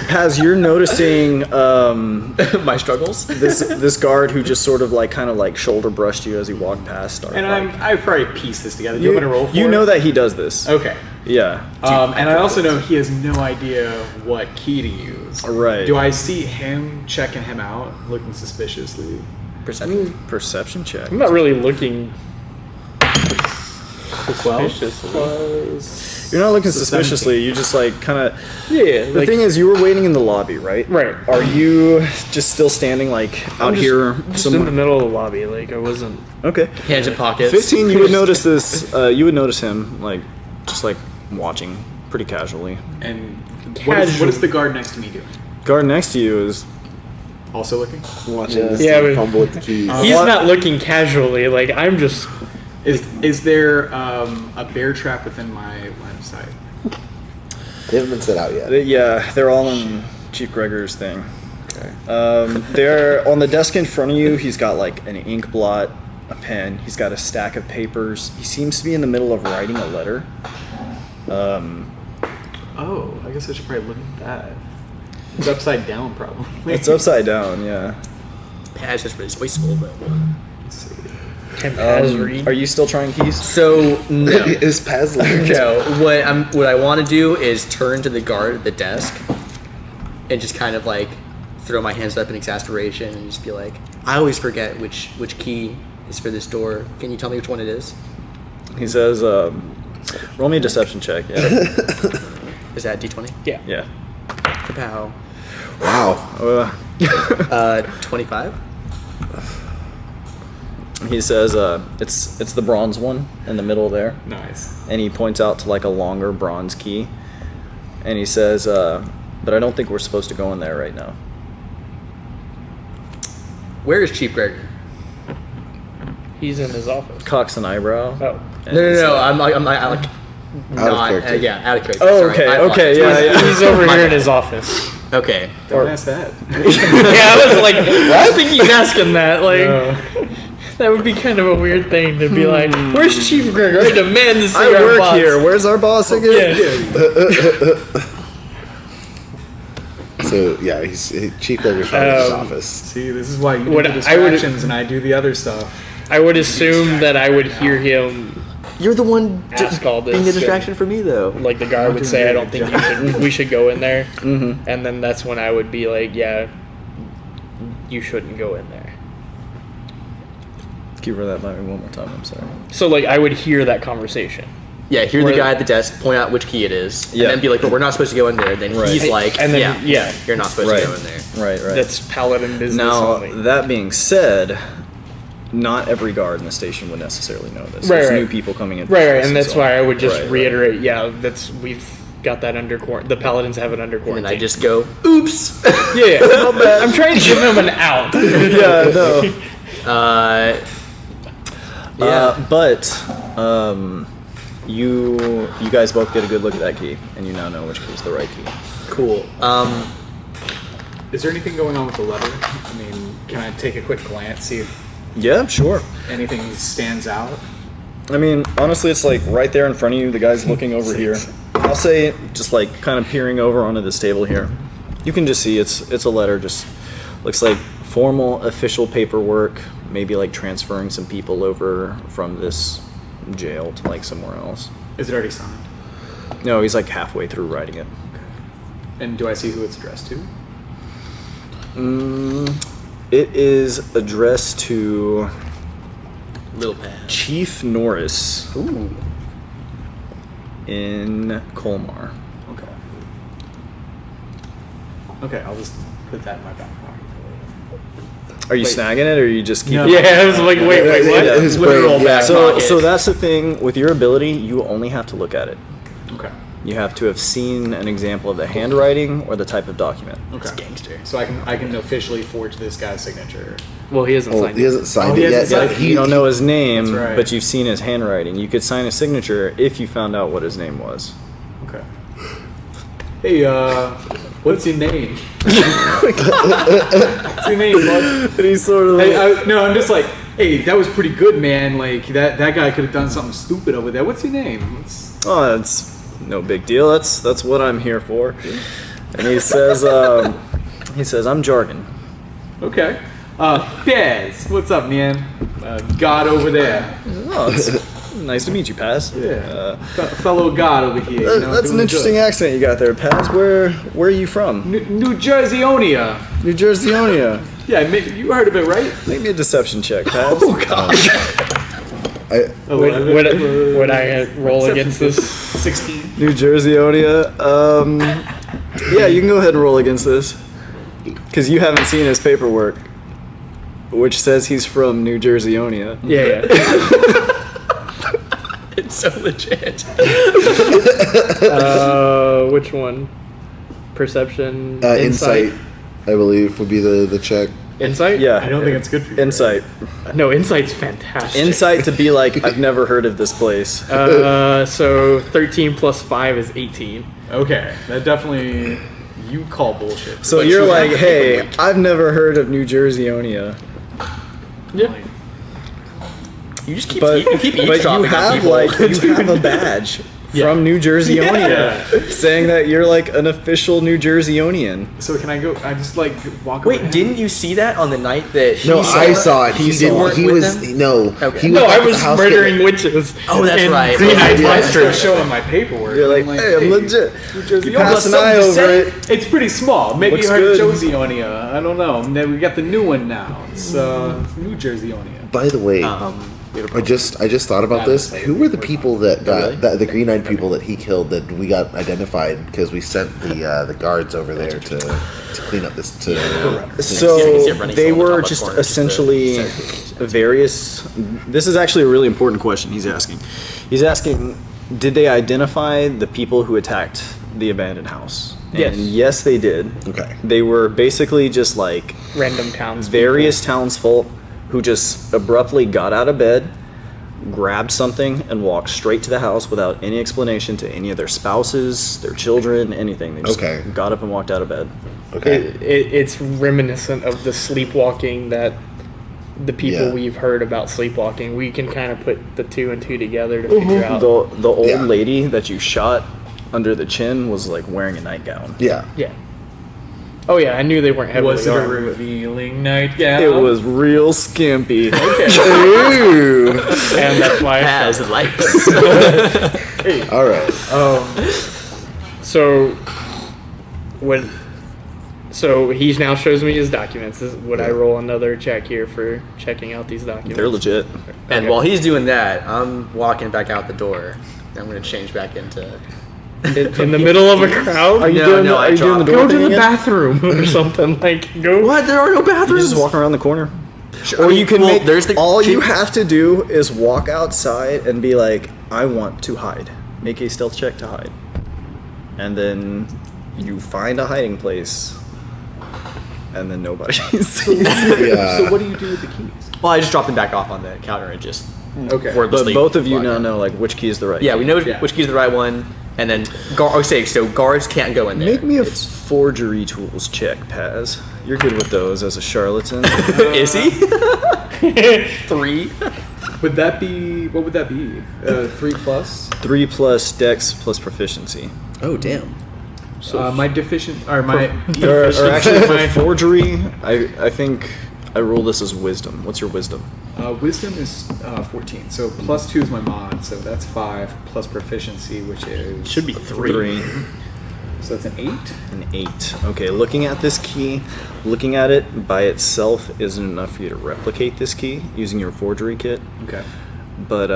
Speaker 3: Paz, you're noticing
Speaker 2: My struggles.
Speaker 3: this guard who just sort of like kind of like shoulder brushed you as he walked past.
Speaker 1: And I probably pieced this together. Do you want me to roll for
Speaker 3: you
Speaker 1: it?
Speaker 3: know that he does this.
Speaker 1: Okay.
Speaker 3: Yeah.
Speaker 1: And I also know he has no idea what key to use.
Speaker 3: Right.
Speaker 1: Do I see him checking him out, looking suspiciously?
Speaker 2: Perception.
Speaker 3: Perception check.
Speaker 5: I'm not really looking
Speaker 1: 12
Speaker 5: suspiciously.
Speaker 1: plus.
Speaker 3: You're not looking
Speaker 1: So
Speaker 3: suspiciously. You just like kind of.
Speaker 5: Yeah,
Speaker 3: The thing is, you were waiting in the lobby, right?
Speaker 5: Right.
Speaker 3: Are you just still standing like out here
Speaker 5: just
Speaker 3: somewhere?
Speaker 5: in the middle of the lobby. Like I wasn't.
Speaker 3: Okay.
Speaker 2: Hands in pockets.
Speaker 3: 15. You would notice this. You would notice him like just like watching pretty casually.
Speaker 1: And what is
Speaker 5: Casual.
Speaker 1: the guard next to me doing?
Speaker 3: Guard next to you is
Speaker 1: Also looking?
Speaker 4: Watching this
Speaker 5: Yeah,
Speaker 4: dude
Speaker 5: but-
Speaker 4: fumble with the keys.
Speaker 5: He's
Speaker 3: What?
Speaker 5: not looking casually. Like I'm just.
Speaker 1: Is there a bear trap within my line of sight?
Speaker 4: They haven't been set out yet.
Speaker 3: yeah. They're all in Chief Gregor's thing.
Speaker 1: Okay.
Speaker 3: They're on the desk in front of you. He's got like an ink blot, a pen. He's got a stack of papers. He seems to be in the middle of writing a letter.
Speaker 1: Oh, I guess I should probably look at that. It's upside down, probably.
Speaker 3: It's upside down. Yeah.
Speaker 2: Paz is really wasteful, but.
Speaker 1: Let's see.
Speaker 5: Can Paz read?
Speaker 3: Are you still trying keys?
Speaker 2: So no.
Speaker 4: Is Paz like
Speaker 2: No. What I want to do is turn to the guard at the desk, and just kind of like throw my hands up in exasperation and just be like, I always forget which key is for this door. Can you tell me which one it is?
Speaker 3: He says, "Roll me a deception check." Yeah.
Speaker 2: Is that D20?
Speaker 5: Yeah.
Speaker 3: Yeah.
Speaker 2: Kapow.
Speaker 4: Wow.
Speaker 2: 25.
Speaker 3: He says, "It's the bronze one in the middle there."
Speaker 1: Nice.
Speaker 3: And he points out to like a longer bronze key, and he says, "But I don't think we're supposed to go in there right now."
Speaker 2: Where is Chief Gregor?
Speaker 5: He's in his office.
Speaker 3: Cocks an eyebrow.
Speaker 5: Oh.
Speaker 3: and
Speaker 2: No.
Speaker 3: he's
Speaker 2: I'm like
Speaker 4: Out of
Speaker 2: not.
Speaker 4: character.
Speaker 2: Yeah, out of character.
Speaker 3: Oh,
Speaker 2: Sorry.
Speaker 3: okay,
Speaker 2: I
Speaker 3: okay,
Speaker 2: apologize.
Speaker 3: yeah, yeah.
Speaker 5: He's over
Speaker 2: My
Speaker 5: here in
Speaker 2: bad.
Speaker 5: his office.
Speaker 2: Okay.
Speaker 1: Don't ask that.
Speaker 5: Yeah, I was like, I think he's asking that. Like, that would be kind of a weird thing to be like, "Where's Chief Gregor? I demand to see
Speaker 3: I
Speaker 5: our
Speaker 3: work
Speaker 5: boss."
Speaker 3: here. Where's our boss again?
Speaker 5: Yeah.
Speaker 4: So yeah, Chief Gregor's probably in his office.
Speaker 1: See, this is why you do
Speaker 5: What
Speaker 1: the
Speaker 5: I would-
Speaker 1: distractions and I do the other stuff.
Speaker 5: I would assume that I would hear him,
Speaker 2: You're the one
Speaker 5: Ask all this
Speaker 2: being the
Speaker 5: and-
Speaker 2: distraction for me, though.
Speaker 5: like the guard would
Speaker 1: doing
Speaker 5: say,
Speaker 1: a
Speaker 5: "I don't
Speaker 1: good
Speaker 5: think we should go in there," and then that's when I would be like, "Yeah, you shouldn't go in there."
Speaker 3: Can you run that by me one more time? I'm sorry.
Speaker 5: So like I would hear that conversation.
Speaker 2: Yeah, hear
Speaker 5: Where-
Speaker 2: the guy at the desk point out which key it is,
Speaker 3: Yeah.
Speaker 2: and then be like, "But we're not supposed to go in there." Then
Speaker 3: Right.
Speaker 2: he's like,
Speaker 5: And then-
Speaker 2: "Yeah,
Speaker 5: yeah.
Speaker 2: you're not supposed
Speaker 3: Right.
Speaker 2: to go in there."
Speaker 3: Right. Right.
Speaker 5: That's paladin business
Speaker 3: Now,
Speaker 5: only.
Speaker 3: that being said, not every guard in the station would necessarily know this.
Speaker 5: Right,
Speaker 3: There's
Speaker 5: right.
Speaker 3: new people coming in.
Speaker 5: Right, and that's why I would just
Speaker 3: Right,
Speaker 5: reiterate. Yeah, we've got that under quarantine. The paladins have it under
Speaker 2: And
Speaker 5: quarantine.
Speaker 2: then I just go, "Oops."
Speaker 5: yeah. I'm trying to give him an out.
Speaker 3: Yeah, no.
Speaker 2: Yeah.
Speaker 3: But you guys both get a good look at that key, and you now know which key is the right key.
Speaker 2: Cool.
Speaker 1: Is there anything going on with the letter? I mean, can I take a quick glance, see if
Speaker 3: Yeah, sure.
Speaker 1: anything stands out?
Speaker 3: I mean, honestly, it's like right there in front of you. The guy's looking over here. I'll say, just like kind of peering over onto this table here. You can just see it's a letter. Just looks like formal, official paperwork. Maybe like transferring some people over from this jail to like somewhere else.
Speaker 1: Is it already signed?
Speaker 3: No, he's like halfway through writing it.
Speaker 1: And do I see who it's addressed to?
Speaker 3: It is addressed to
Speaker 2: Little Paz.
Speaker 3: Chief Norris
Speaker 2: Ooh.
Speaker 3: in Colmar.
Speaker 1: Okay. Okay, I'll just put that in my back pocket.
Speaker 3: Are you
Speaker 1: Wait.
Speaker 3: snagging it, or are you just keeping?
Speaker 1: No.
Speaker 3: it?
Speaker 5: Yeah, I was like, wait, what?
Speaker 4: Yeah, his
Speaker 2: Literal
Speaker 4: brain, yeah.
Speaker 2: back
Speaker 3: So,
Speaker 2: pocket.
Speaker 3: so that's the thing with your ability. You only have to look at it.
Speaker 1: Okay.
Speaker 3: You have to have seen an example of the handwriting or the type of document.
Speaker 1: Okay.
Speaker 2: It's gangster.
Speaker 1: So I can officially forge this guy's signature.
Speaker 5: Well, he hasn't
Speaker 4: Oh,
Speaker 5: signed
Speaker 4: he
Speaker 5: it.
Speaker 4: hasn't signed
Speaker 1: Oh, he
Speaker 4: it yet.
Speaker 1: hasn't signed
Speaker 4: but
Speaker 1: it.
Speaker 3: You don't know his name,
Speaker 1: That's right.
Speaker 3: but you've seen his handwriting. You could sign a signature if you found out what his name was.
Speaker 1: Okay. Hey, what's your name? What's your name, bud?
Speaker 3: And he's sort of
Speaker 1: Hey, no, I'm just like, hey, that was pretty good, man. Like that guy could have done something stupid over there. What's your name?
Speaker 3: oh, that's no big deal. That's what I'm here for. And he says, I'm Jargon.
Speaker 1: Okay. Pez, what's up, man? God over there.
Speaker 3: Oh, it's nice to meet you, Paz.
Speaker 1: Fellow God over here. You know,
Speaker 3: That's an
Speaker 1: doing
Speaker 3: interesting
Speaker 1: good.
Speaker 3: accent you got there, Paz. Where are you from?
Speaker 1: New Jerseyonia.
Speaker 3: New Jerseyonia.
Speaker 1: Yeah, you heard of it, right?
Speaker 3: Make me a deception check, Paz.
Speaker 1: Oh gosh.
Speaker 5: Would I roll against this?
Speaker 1: 16.
Speaker 3: New Jerseyonia. Yeah, you can go ahead and roll against this. Because you haven't seen his paperwork, which says he's from New Jerseyonia.
Speaker 5: Yeah.
Speaker 2: It's so legit.
Speaker 5: Which one? Perception.
Speaker 4: Insight, I believe, would be the check.
Speaker 5: Insight.
Speaker 3: Yeah.
Speaker 1: I don't think it's good for you.
Speaker 3: Insight.
Speaker 5: No, insight's fantastic.
Speaker 3: Insight to be like, I've never heard of this place.
Speaker 5: So 13 plus 5 is 18.
Speaker 1: Okay, that definitely you call bullshit.
Speaker 3: So
Speaker 1: But
Speaker 3: you're
Speaker 1: you
Speaker 3: like,
Speaker 1: have
Speaker 3: hey,
Speaker 1: paperwork.
Speaker 3: I've never heard of New Jerseyonia.
Speaker 5: Yeah.
Speaker 2: You just keep
Speaker 3: But,
Speaker 2: you keep
Speaker 3: but you
Speaker 2: eavesdropping on
Speaker 3: have
Speaker 2: people.
Speaker 3: like you have a badge from New Jerseyonia saying that you're like an official New Jerseyonian.
Speaker 1: So can I go? I just like walk.
Speaker 2: Wait,
Speaker 1: over
Speaker 2: didn't you see that on the night that
Speaker 4: No, I saw it.
Speaker 3: He
Speaker 4: He didn't.
Speaker 2: weren't
Speaker 4: He
Speaker 2: with
Speaker 4: was
Speaker 2: them?
Speaker 4: no.
Speaker 2: Okay.
Speaker 4: He
Speaker 5: No, I
Speaker 4: at the
Speaker 5: was
Speaker 4: house
Speaker 5: murdering witches.
Speaker 2: Oh, that's
Speaker 5: in
Speaker 2: right.
Speaker 5: Green
Speaker 2: Yeah,
Speaker 5: Eyed
Speaker 4: yeah.
Speaker 1: I
Speaker 5: Monsters.
Speaker 1: start showing my paperwork.
Speaker 3: You're like,
Speaker 1: I'm
Speaker 3: hey, I'm
Speaker 1: hey,
Speaker 3: legit.
Speaker 1: New Jersey.
Speaker 3: You pass an
Speaker 2: something
Speaker 3: eye
Speaker 2: to
Speaker 3: over
Speaker 2: say?
Speaker 3: it.
Speaker 1: It's pretty small. Maybe
Speaker 3: Looks
Speaker 1: you heard
Speaker 3: good.
Speaker 1: of Joseonia. I don't know. And then we got the new one now. It's New Jerseyonia.
Speaker 4: By the way, I just thought about this. Who were the people that got the green-eyed people that he killed that we got identified because we sent the guards over there to clean up this to.
Speaker 3: So
Speaker 2: Yeah, running
Speaker 3: they
Speaker 2: someone
Speaker 3: were
Speaker 2: on the
Speaker 3: just
Speaker 2: corner,
Speaker 3: essentially various. This is actually a really important question he's asking. He's asking, did they identify the people who attacked the abandoned house?
Speaker 5: Yes.
Speaker 3: And yes, they did.
Speaker 4: Okay.
Speaker 3: They were basically just like
Speaker 5: Random towns.
Speaker 3: various townsfolk who just abruptly got out of bed, grabbed something, and walked straight to the house without any explanation to any of their spouses, their children, anything. They just
Speaker 4: Okay.
Speaker 3: got up and walked out of bed.
Speaker 4: Okay.
Speaker 5: It's reminiscent of the sleepwalking that the people
Speaker 4: Yeah.
Speaker 5: we've heard about sleepwalking. We can kind of put the two and two together to figure out.
Speaker 3: The old
Speaker 4: Yeah.
Speaker 3: lady that you shot under the chin was like wearing a nightgown.
Speaker 4: Yeah.
Speaker 5: Yeah. Oh yeah, I knew they weren't heavily
Speaker 1: Was it a
Speaker 5: armed.
Speaker 1: revealing nightgown?
Speaker 3: It was real skimpy.
Speaker 4: Ooh.
Speaker 5: And that's why. I
Speaker 2: has
Speaker 5: shot.
Speaker 2: likes.
Speaker 4: All right.
Speaker 5: So when so he now shows me his documents. Would I roll another check here for checking out these documents?
Speaker 3: They're legit.
Speaker 2: And
Speaker 5: Okay.
Speaker 2: while he's doing that, I'm walking back out the door. I'm gonna change back into.
Speaker 5: in the middle of a crowd.
Speaker 3: Are you
Speaker 2: No,
Speaker 3: doing
Speaker 2: no,
Speaker 3: the,
Speaker 2: I
Speaker 3: are you doing the
Speaker 2: dropped-
Speaker 3: door
Speaker 5: Go to
Speaker 3: thing
Speaker 5: the
Speaker 3: again?
Speaker 5: bathroom or something. Like go.
Speaker 2: What? There are no
Speaker 3: You
Speaker 2: bathrooms.
Speaker 3: just walk around the corner.
Speaker 2: Sure,
Speaker 3: Or
Speaker 2: I mean,
Speaker 3: you can
Speaker 2: well,
Speaker 3: make.
Speaker 2: There's the
Speaker 3: all you have to do is walk outside and be like, "I want to hide." Make a stealth check to hide, and then you find a hiding place, and then nobody sees.
Speaker 4: Yeah.
Speaker 1: So what do you do with the keys?
Speaker 2: Well, I just dropped them back off on the counter and just
Speaker 1: Okay.
Speaker 3: But
Speaker 2: wordlessly
Speaker 3: both of you
Speaker 2: walked
Speaker 3: now
Speaker 2: in.
Speaker 3: know like which key is the right.
Speaker 2: Yeah,
Speaker 3: key.
Speaker 2: we know
Speaker 1: Yeah.
Speaker 2: which key is the right one, and then so guards can't go in there.
Speaker 3: Make me a
Speaker 2: It's-
Speaker 3: forgery tools check, Paz. You're good with those as a charlatan.
Speaker 2: Is he? 3.
Speaker 1: Would that be? What would that be? 3 plus.
Speaker 3: 3 plus dex plus proficiency.
Speaker 2: Oh damn.
Speaker 1: My deficient or my
Speaker 3: Or actually, for
Speaker 1: my
Speaker 3: forgery, I think I roll this as wisdom. What's your wisdom?
Speaker 1: wisdom is 14. So plus 2 is my mod, so that's 5 plus proficiency, which is
Speaker 2: Should be 3.
Speaker 1: So that's an 8.
Speaker 3: An 8. Okay, looking at this key, looking at it by itself isn't enough for you to replicate this key using your forgery kit.
Speaker 1: Okay.
Speaker 3: But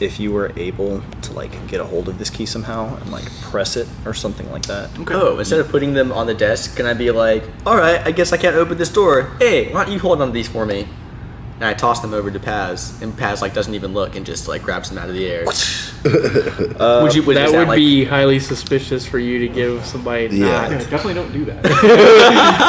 Speaker 3: if you were able to like get a hold of this key somehow and like press it or something like that.
Speaker 2: Oh, instead of putting them on the desk, can I be like, all right, I guess I can't open this door. Hey, why don't you hold on to these for me? And I toss them over to Paz, and Paz like doesn't even look and just like grabs them out of the air. would you?
Speaker 5: That
Speaker 2: is
Speaker 5: would
Speaker 2: like-
Speaker 5: be highly suspicious for you to give somebody
Speaker 4: Yeah.
Speaker 1: Yeah,
Speaker 5: not
Speaker 1: definitely don't do that.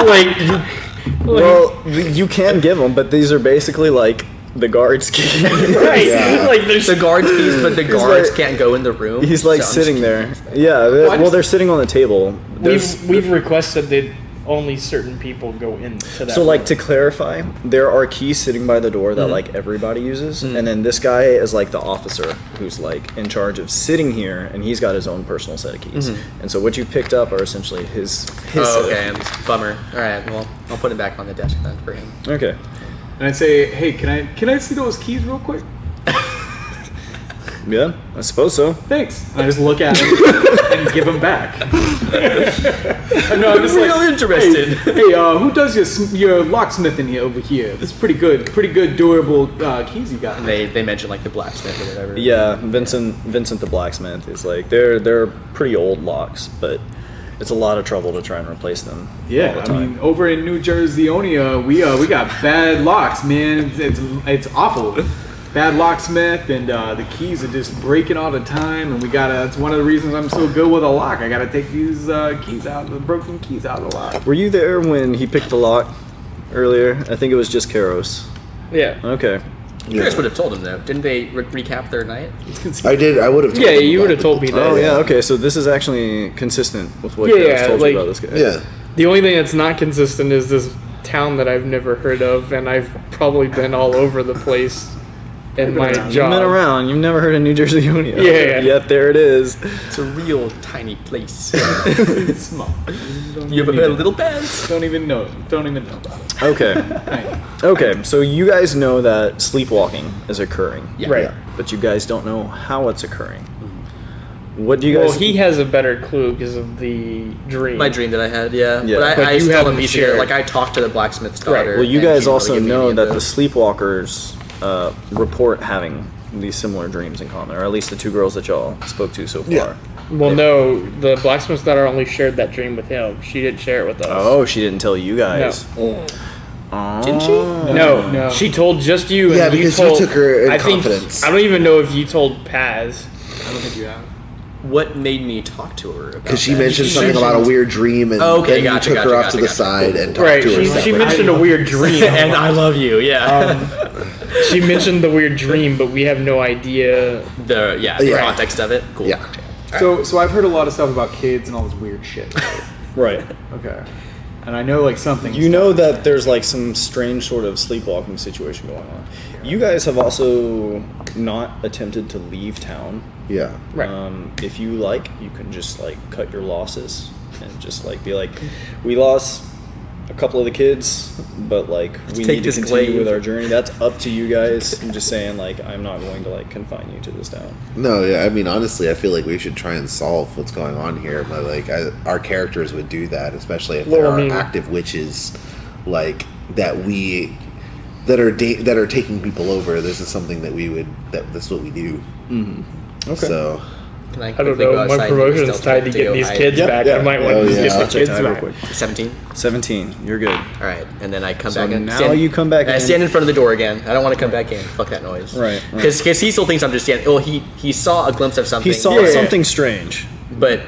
Speaker 5: like
Speaker 3: Well, you can give them, but these are basically like the guard's keys.
Speaker 5: right.
Speaker 4: Yeah.
Speaker 5: Like there's
Speaker 2: the guards keys, but the
Speaker 3: He's
Speaker 2: guards
Speaker 3: like-
Speaker 2: can't go in the room.
Speaker 3: He's like
Speaker 2: so I'm
Speaker 3: sitting
Speaker 2: just-
Speaker 3: there. Yeah, well, they're sitting on the table. There's
Speaker 5: we've requested that only certain people go into that.
Speaker 3: So, like, to
Speaker 5: room.
Speaker 3: clarify, there are keys sitting by the door that like everybody uses, and then this guy is like the officer who's like in charge of sitting here, and he's got his own personal set of keys. And so, what you picked up are essentially his.
Speaker 2: Oh,
Speaker 3: set of
Speaker 2: okay. Bummer. All right. Well, I'll put it back on the desk then for him.
Speaker 3: Okay.
Speaker 1: And I say, hey, can I see those keys real quick?
Speaker 3: Yeah, I suppose so.
Speaker 1: Thanks. And I just look at him and give them back. No, I'm just
Speaker 2: Real
Speaker 1: like,
Speaker 2: interested.
Speaker 1: Hey, who does your locksmithing here over here? This is pretty good, durable keys you got.
Speaker 2: And they mentioned like the blacksmith or whatever.
Speaker 3: Yeah, Vincent the blacksmith is like they're pretty old locks, but it's a lot of trouble to try and replace them. all
Speaker 1: Yeah,
Speaker 3: the
Speaker 1: I
Speaker 3: time.
Speaker 1: mean, over in New Jersey-onia, we got bad locks, man. It's awful. Bad locksmith, and the keys are just breaking all the time, and that's one of the reasons I'm so good with a lock. I gotta take these keys out, the broken keys out of the lock.
Speaker 3: Were you there when he picked the lock earlier? I think it was just Karos.
Speaker 5: Yeah.
Speaker 3: Okay.
Speaker 2: You guys would have told him though. Didn't they recap their night?
Speaker 4: I did. I would have.
Speaker 5: Yeah, you would have told me that.
Speaker 3: Oh yeah. Okay. So this is actually consistent with what
Speaker 5: Yeah,
Speaker 3: Karos told
Speaker 5: like-
Speaker 3: you about this guy.
Speaker 4: Yeah.
Speaker 5: The only thing that's not consistent is this town that I've never heard of, and I've probably been all over the place in my
Speaker 3: You've
Speaker 5: job.
Speaker 3: been around. You've never heard of New Jersey-onia.
Speaker 5: Yeah.
Speaker 3: Yet there it is.
Speaker 2: It's a real tiny place.
Speaker 1: It's small.
Speaker 2: You ever heard of Little Bears?
Speaker 1: Don't even know about it.
Speaker 3: Okay.
Speaker 1: Tiny.
Speaker 3: Okay. So you guys know that sleepwalking is occurring.
Speaker 2: Yeah.
Speaker 5: Right.
Speaker 3: But you guys don't know how it's occurring. What do you guys?
Speaker 5: Well, he has a better clue because of the dream.
Speaker 2: My dream that I had, yeah.
Speaker 3: Yeah.
Speaker 2: But
Speaker 5: But
Speaker 2: I
Speaker 5: you
Speaker 2: still
Speaker 5: haven't
Speaker 2: haven't pieced
Speaker 5: shared.
Speaker 2: it. Like I talked to the blacksmith's
Speaker 5: Right.
Speaker 2: daughter.
Speaker 3: Well, you
Speaker 2: and
Speaker 3: guys
Speaker 2: she didn't
Speaker 3: also
Speaker 2: really give me
Speaker 3: know
Speaker 2: any
Speaker 3: that the
Speaker 2: info.
Speaker 3: sleepwalkers report having these similar dreams in common, or at least the two girls that y'all spoke to so far.
Speaker 4: Yeah.
Speaker 5: Well, no, the blacksmith's daughter only shared that dream with him. She didn't share it with us.
Speaker 3: Oh, she didn't tell you guys.
Speaker 2: Didn't she?
Speaker 5: No, she told just you.
Speaker 4: Yeah,
Speaker 5: and
Speaker 4: because you
Speaker 5: told,
Speaker 4: took her in
Speaker 5: I think,
Speaker 4: confidence.
Speaker 5: I don't even know if you told Paz.
Speaker 1: I don't think you have.
Speaker 2: What made me talk to her about
Speaker 4: Because she
Speaker 2: that?
Speaker 4: mentioned something about a weird dream, and
Speaker 2: Oh, okay,
Speaker 4: then
Speaker 2: gotcha,
Speaker 4: you took her
Speaker 2: gotcha,
Speaker 4: off to the
Speaker 2: gotcha.
Speaker 4: side and talked
Speaker 5: Right,
Speaker 4: to her.
Speaker 5: she
Speaker 4: separately.
Speaker 5: mentioned a weird dream.
Speaker 2: and I love you, yeah.
Speaker 5: She mentioned the weird dream, but we have no idea.
Speaker 2: the
Speaker 4: Yeah.
Speaker 2: context of it. Cool.
Speaker 4: Yeah.
Speaker 1: So I've heard a lot of stuff about kids and all this weird shit.
Speaker 3: Right.
Speaker 1: Okay. And I know like something.
Speaker 3: You know that there's like some strange sort of sleepwalking situation going on. You guys have also not attempted to leave town.
Speaker 4: Yeah.
Speaker 5: Right.
Speaker 3: If you like, you can just like cut your losses and just like be like, we lost a couple of the kids, but like we
Speaker 2: take
Speaker 3: need to
Speaker 2: this
Speaker 3: continue
Speaker 2: glaive.
Speaker 3: with our journey. That's up to you guys. I'm just saying, like, I'm not going to like confine you to this town.
Speaker 4: No, yeah. I mean, honestly, I feel like we should try and solve what's going on here. But like, our characters would do that, especially if there
Speaker 5: Well, I
Speaker 4: are
Speaker 5: mean-
Speaker 4: active witches, like that that are taking people over. This is something that we would. That's what we do.
Speaker 3: Okay.
Speaker 4: So
Speaker 2: Can I
Speaker 5: I don't
Speaker 2: quickly go
Speaker 5: know. My
Speaker 2: outside and do a
Speaker 5: promotion's
Speaker 2: stealth
Speaker 5: tied to
Speaker 2: check
Speaker 5: getting
Speaker 2: go
Speaker 5: these
Speaker 2: hide?
Speaker 5: kids
Speaker 3: Yeah,
Speaker 5: back.
Speaker 3: yeah.
Speaker 5: I might want
Speaker 4: Oh,
Speaker 5: to
Speaker 4: yeah.
Speaker 5: get
Speaker 3: I'll
Speaker 5: the
Speaker 3: check
Speaker 5: kids
Speaker 3: time real
Speaker 5: back.
Speaker 3: quick.
Speaker 2: 17.
Speaker 3: 17. You're good.
Speaker 2: All right, and then I come
Speaker 3: So
Speaker 2: back in.
Speaker 3: now you come back
Speaker 2: I
Speaker 3: in.
Speaker 2: stand in front of the door again. I don't want to come back in. Fuck that noise.
Speaker 3: Right, right.
Speaker 2: Because he still thinks I'm just standing. Well, he saw a glimpse of something.
Speaker 3: He saw
Speaker 5: Yeah.
Speaker 3: something strange.
Speaker 2: but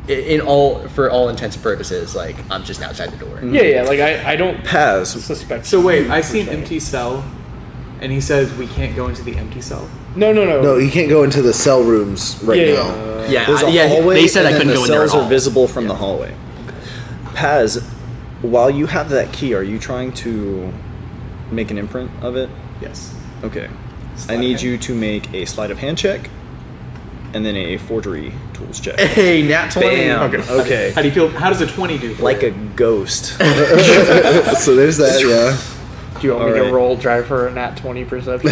Speaker 2: for all intents and purposes, like I'm just outside the door.
Speaker 5: Yeah, like I don't
Speaker 3: Paz.
Speaker 5: suspect.
Speaker 1: So wait, I see an empty cell, and he says we can't go into the empty cell.
Speaker 5: No.
Speaker 4: no, you can't go into the cell rooms right
Speaker 5: Yeah,
Speaker 4: now.
Speaker 2: Yeah,
Speaker 3: There's a
Speaker 2: yeah.
Speaker 3: hallway,
Speaker 2: They said
Speaker 3: and
Speaker 2: I
Speaker 3: then
Speaker 2: couldn't
Speaker 3: the
Speaker 2: go in there at
Speaker 3: cells are
Speaker 2: all.
Speaker 3: visible from the hallway. Paz, while you have that key, are you trying to make an imprint of it?
Speaker 1: Yes.
Speaker 3: Okay.
Speaker 1: Sleight
Speaker 3: I
Speaker 1: of
Speaker 3: need
Speaker 1: hand?
Speaker 3: you to make a sleight of hand check, and then a forgery tools check.
Speaker 2: Hey, nat 20.
Speaker 3: Bam.
Speaker 5: Okay.
Speaker 3: Okay.
Speaker 1: How do you feel? How does a 20 do? For
Speaker 3: Like
Speaker 1: you?
Speaker 3: a ghost.
Speaker 4: So there's that. Yeah.
Speaker 5: Do you want me
Speaker 3: Alright.
Speaker 5: to roll drive for a nat 20 perception?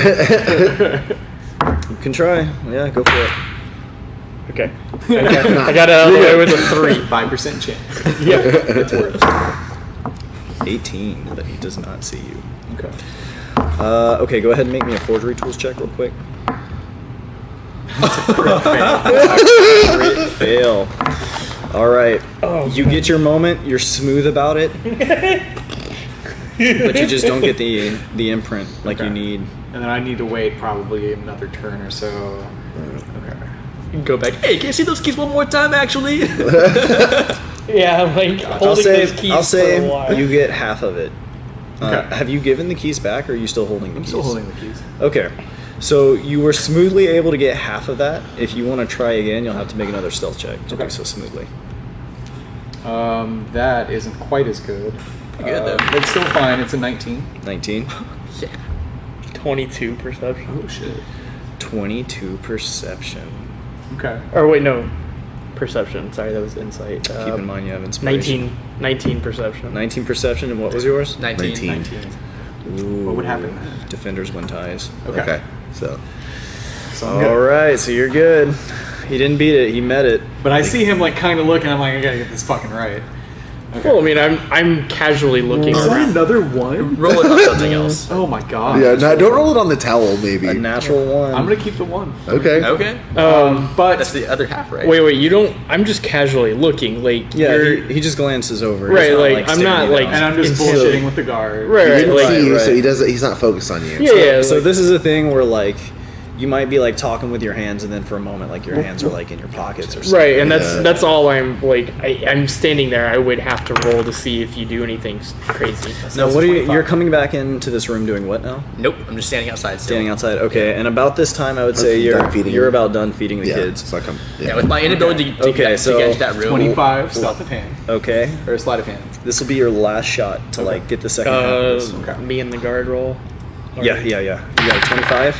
Speaker 3: You can try. Yeah, go for it.
Speaker 5: Okay. I got out of the way with a 3.
Speaker 1: 5% chance.
Speaker 5: Yeah.
Speaker 1: It's worth.
Speaker 3: 18, that he does not see you.
Speaker 1: Okay.
Speaker 3: Okay, go ahead and make me a forgery tools check real quick. Crit fail. All right.
Speaker 5: Oh,
Speaker 3: You get your moment. You're smooth about it, but you just don't get the imprint like you
Speaker 1: Okay.
Speaker 3: need.
Speaker 1: And then I need to wait probably another turn or so. Okay.
Speaker 2: Go back. Hey, can I see those keys one more time? Actually.
Speaker 5: Yeah, like holding those keys
Speaker 3: I'll
Speaker 5: for a
Speaker 3: say
Speaker 5: while.
Speaker 3: you get half of it.
Speaker 1: Okay.
Speaker 3: Have you given the keys back, or are you still holding the
Speaker 1: I'm
Speaker 3: keys?
Speaker 1: still holding the keys.
Speaker 3: Okay. So you were smoothly able to get half of that. If you want to try again, you'll have to make another stealth check to do
Speaker 1: Okay.
Speaker 3: so smoothly.
Speaker 1: That isn't quite as good.
Speaker 2: Pretty good, though.
Speaker 1: It's still fine. It's a 19.
Speaker 3: 19.
Speaker 5: 22 perception.
Speaker 1: Oh shit.
Speaker 3: 22 perception.
Speaker 1: Okay.
Speaker 5: Or wait, no. Perception. Sorry, that was insight.
Speaker 3: Keep in mind you have inspiration.
Speaker 5: 19 perception.
Speaker 3: 19 perception, and what was yours?
Speaker 2: 19.
Speaker 4: 19.
Speaker 3: Ooh,
Speaker 1: What would happen?
Speaker 3: Defenders win ties.
Speaker 1: Okay.
Speaker 4: So
Speaker 1: So I'm good.
Speaker 3: All right, so you're good. He didn't beat it. He met it.
Speaker 1: But I see him like kind of looking. I'm like, I gotta get this fucking right.
Speaker 5: Well, I mean, I'm casually looking
Speaker 1: Is that
Speaker 5: around.
Speaker 1: another one?
Speaker 2: Roll it on something else.
Speaker 1: Oh my god.
Speaker 4: yeah, don't roll it on the towel. Maybe.
Speaker 3: A natural one.
Speaker 1: I'm gonna keep the one.
Speaker 4: Okay.
Speaker 2: Okay.
Speaker 1: But
Speaker 2: That's the other half, right?
Speaker 5: Wait, you don't. I'm just casually looking. Like,
Speaker 3: Yeah,
Speaker 5: you're,
Speaker 3: he just glances over.
Speaker 5: Right,
Speaker 3: He's
Speaker 5: like, I'm
Speaker 3: staring
Speaker 5: not,
Speaker 3: you
Speaker 5: like-
Speaker 3: down.
Speaker 1: and I'm just
Speaker 5: Until-
Speaker 1: bullshitting with the guard.
Speaker 5: right,
Speaker 4: He
Speaker 5: right,
Speaker 4: didn't
Speaker 5: like,
Speaker 4: see you,
Speaker 3: right.
Speaker 4: so he doesn't. He's not focused on you.
Speaker 5: yeah,
Speaker 3: So
Speaker 5: like-
Speaker 3: this is a thing where like you might be like talking with your hands, and then for a moment, like your hands are like in your pockets or something.
Speaker 5: right, and
Speaker 4: Yeah.
Speaker 5: that's all I'm like. I'm standing there. I would have to roll to see if you do anything crazy.
Speaker 3: Now, what are you?
Speaker 1: 25.
Speaker 3: You're coming back into this room doing what now?
Speaker 2: Nope. I'm just standing outside still.
Speaker 3: Standing outside. Okay, and about this time, I would say
Speaker 4: Done feeding
Speaker 3: you're
Speaker 4: them.
Speaker 3: about done feeding the
Speaker 4: Yeah.
Speaker 3: kids.
Speaker 4: So I come.
Speaker 2: Yeah, with my inability to,
Speaker 3: Okay,
Speaker 2: get,
Speaker 3: so
Speaker 2: to get into that room.
Speaker 1: 25 stealth of hand
Speaker 3: Okay,
Speaker 1: or sleight of hand.
Speaker 3: this will be your last shot to like get the second half of this.
Speaker 1: Okay.
Speaker 5: Me and the guard roll. Or-
Speaker 3: Yeah. You got a 25.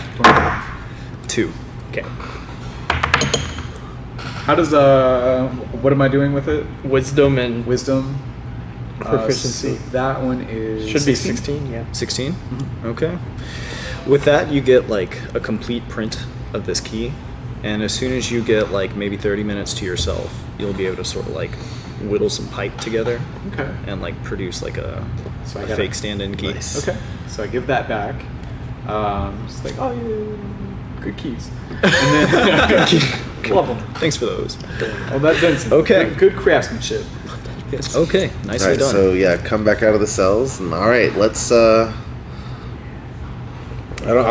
Speaker 3: 2.
Speaker 5: Okay.
Speaker 1: How does what am I doing with it?
Speaker 5: Wisdom and
Speaker 1: Wisdom.
Speaker 5: Proficiency.
Speaker 1: So that one is
Speaker 5: should be 16. Yeah.
Speaker 3: 16. Okay. With that, you get like a complete print of this key, and as soon as you get like maybe 30 minutes to yourself, you'll be able to sort of like whittle some pipe together
Speaker 1: Okay.
Speaker 3: and like produce like a,
Speaker 1: So I
Speaker 3: a
Speaker 1: gotta-
Speaker 3: fake stand-in key.
Speaker 1: Okay. So I give that back. Just like, oh yeah, good keys. And then love them.
Speaker 3: Thanks for those.
Speaker 1: Well, that Vincent.
Speaker 3: Okay.
Speaker 1: Good craftsmanship.
Speaker 3: Yes. Okay.
Speaker 4: All
Speaker 3: Nicely
Speaker 4: right.
Speaker 3: done.
Speaker 4: So yeah, come back out of the cells, and all right, let's. I'm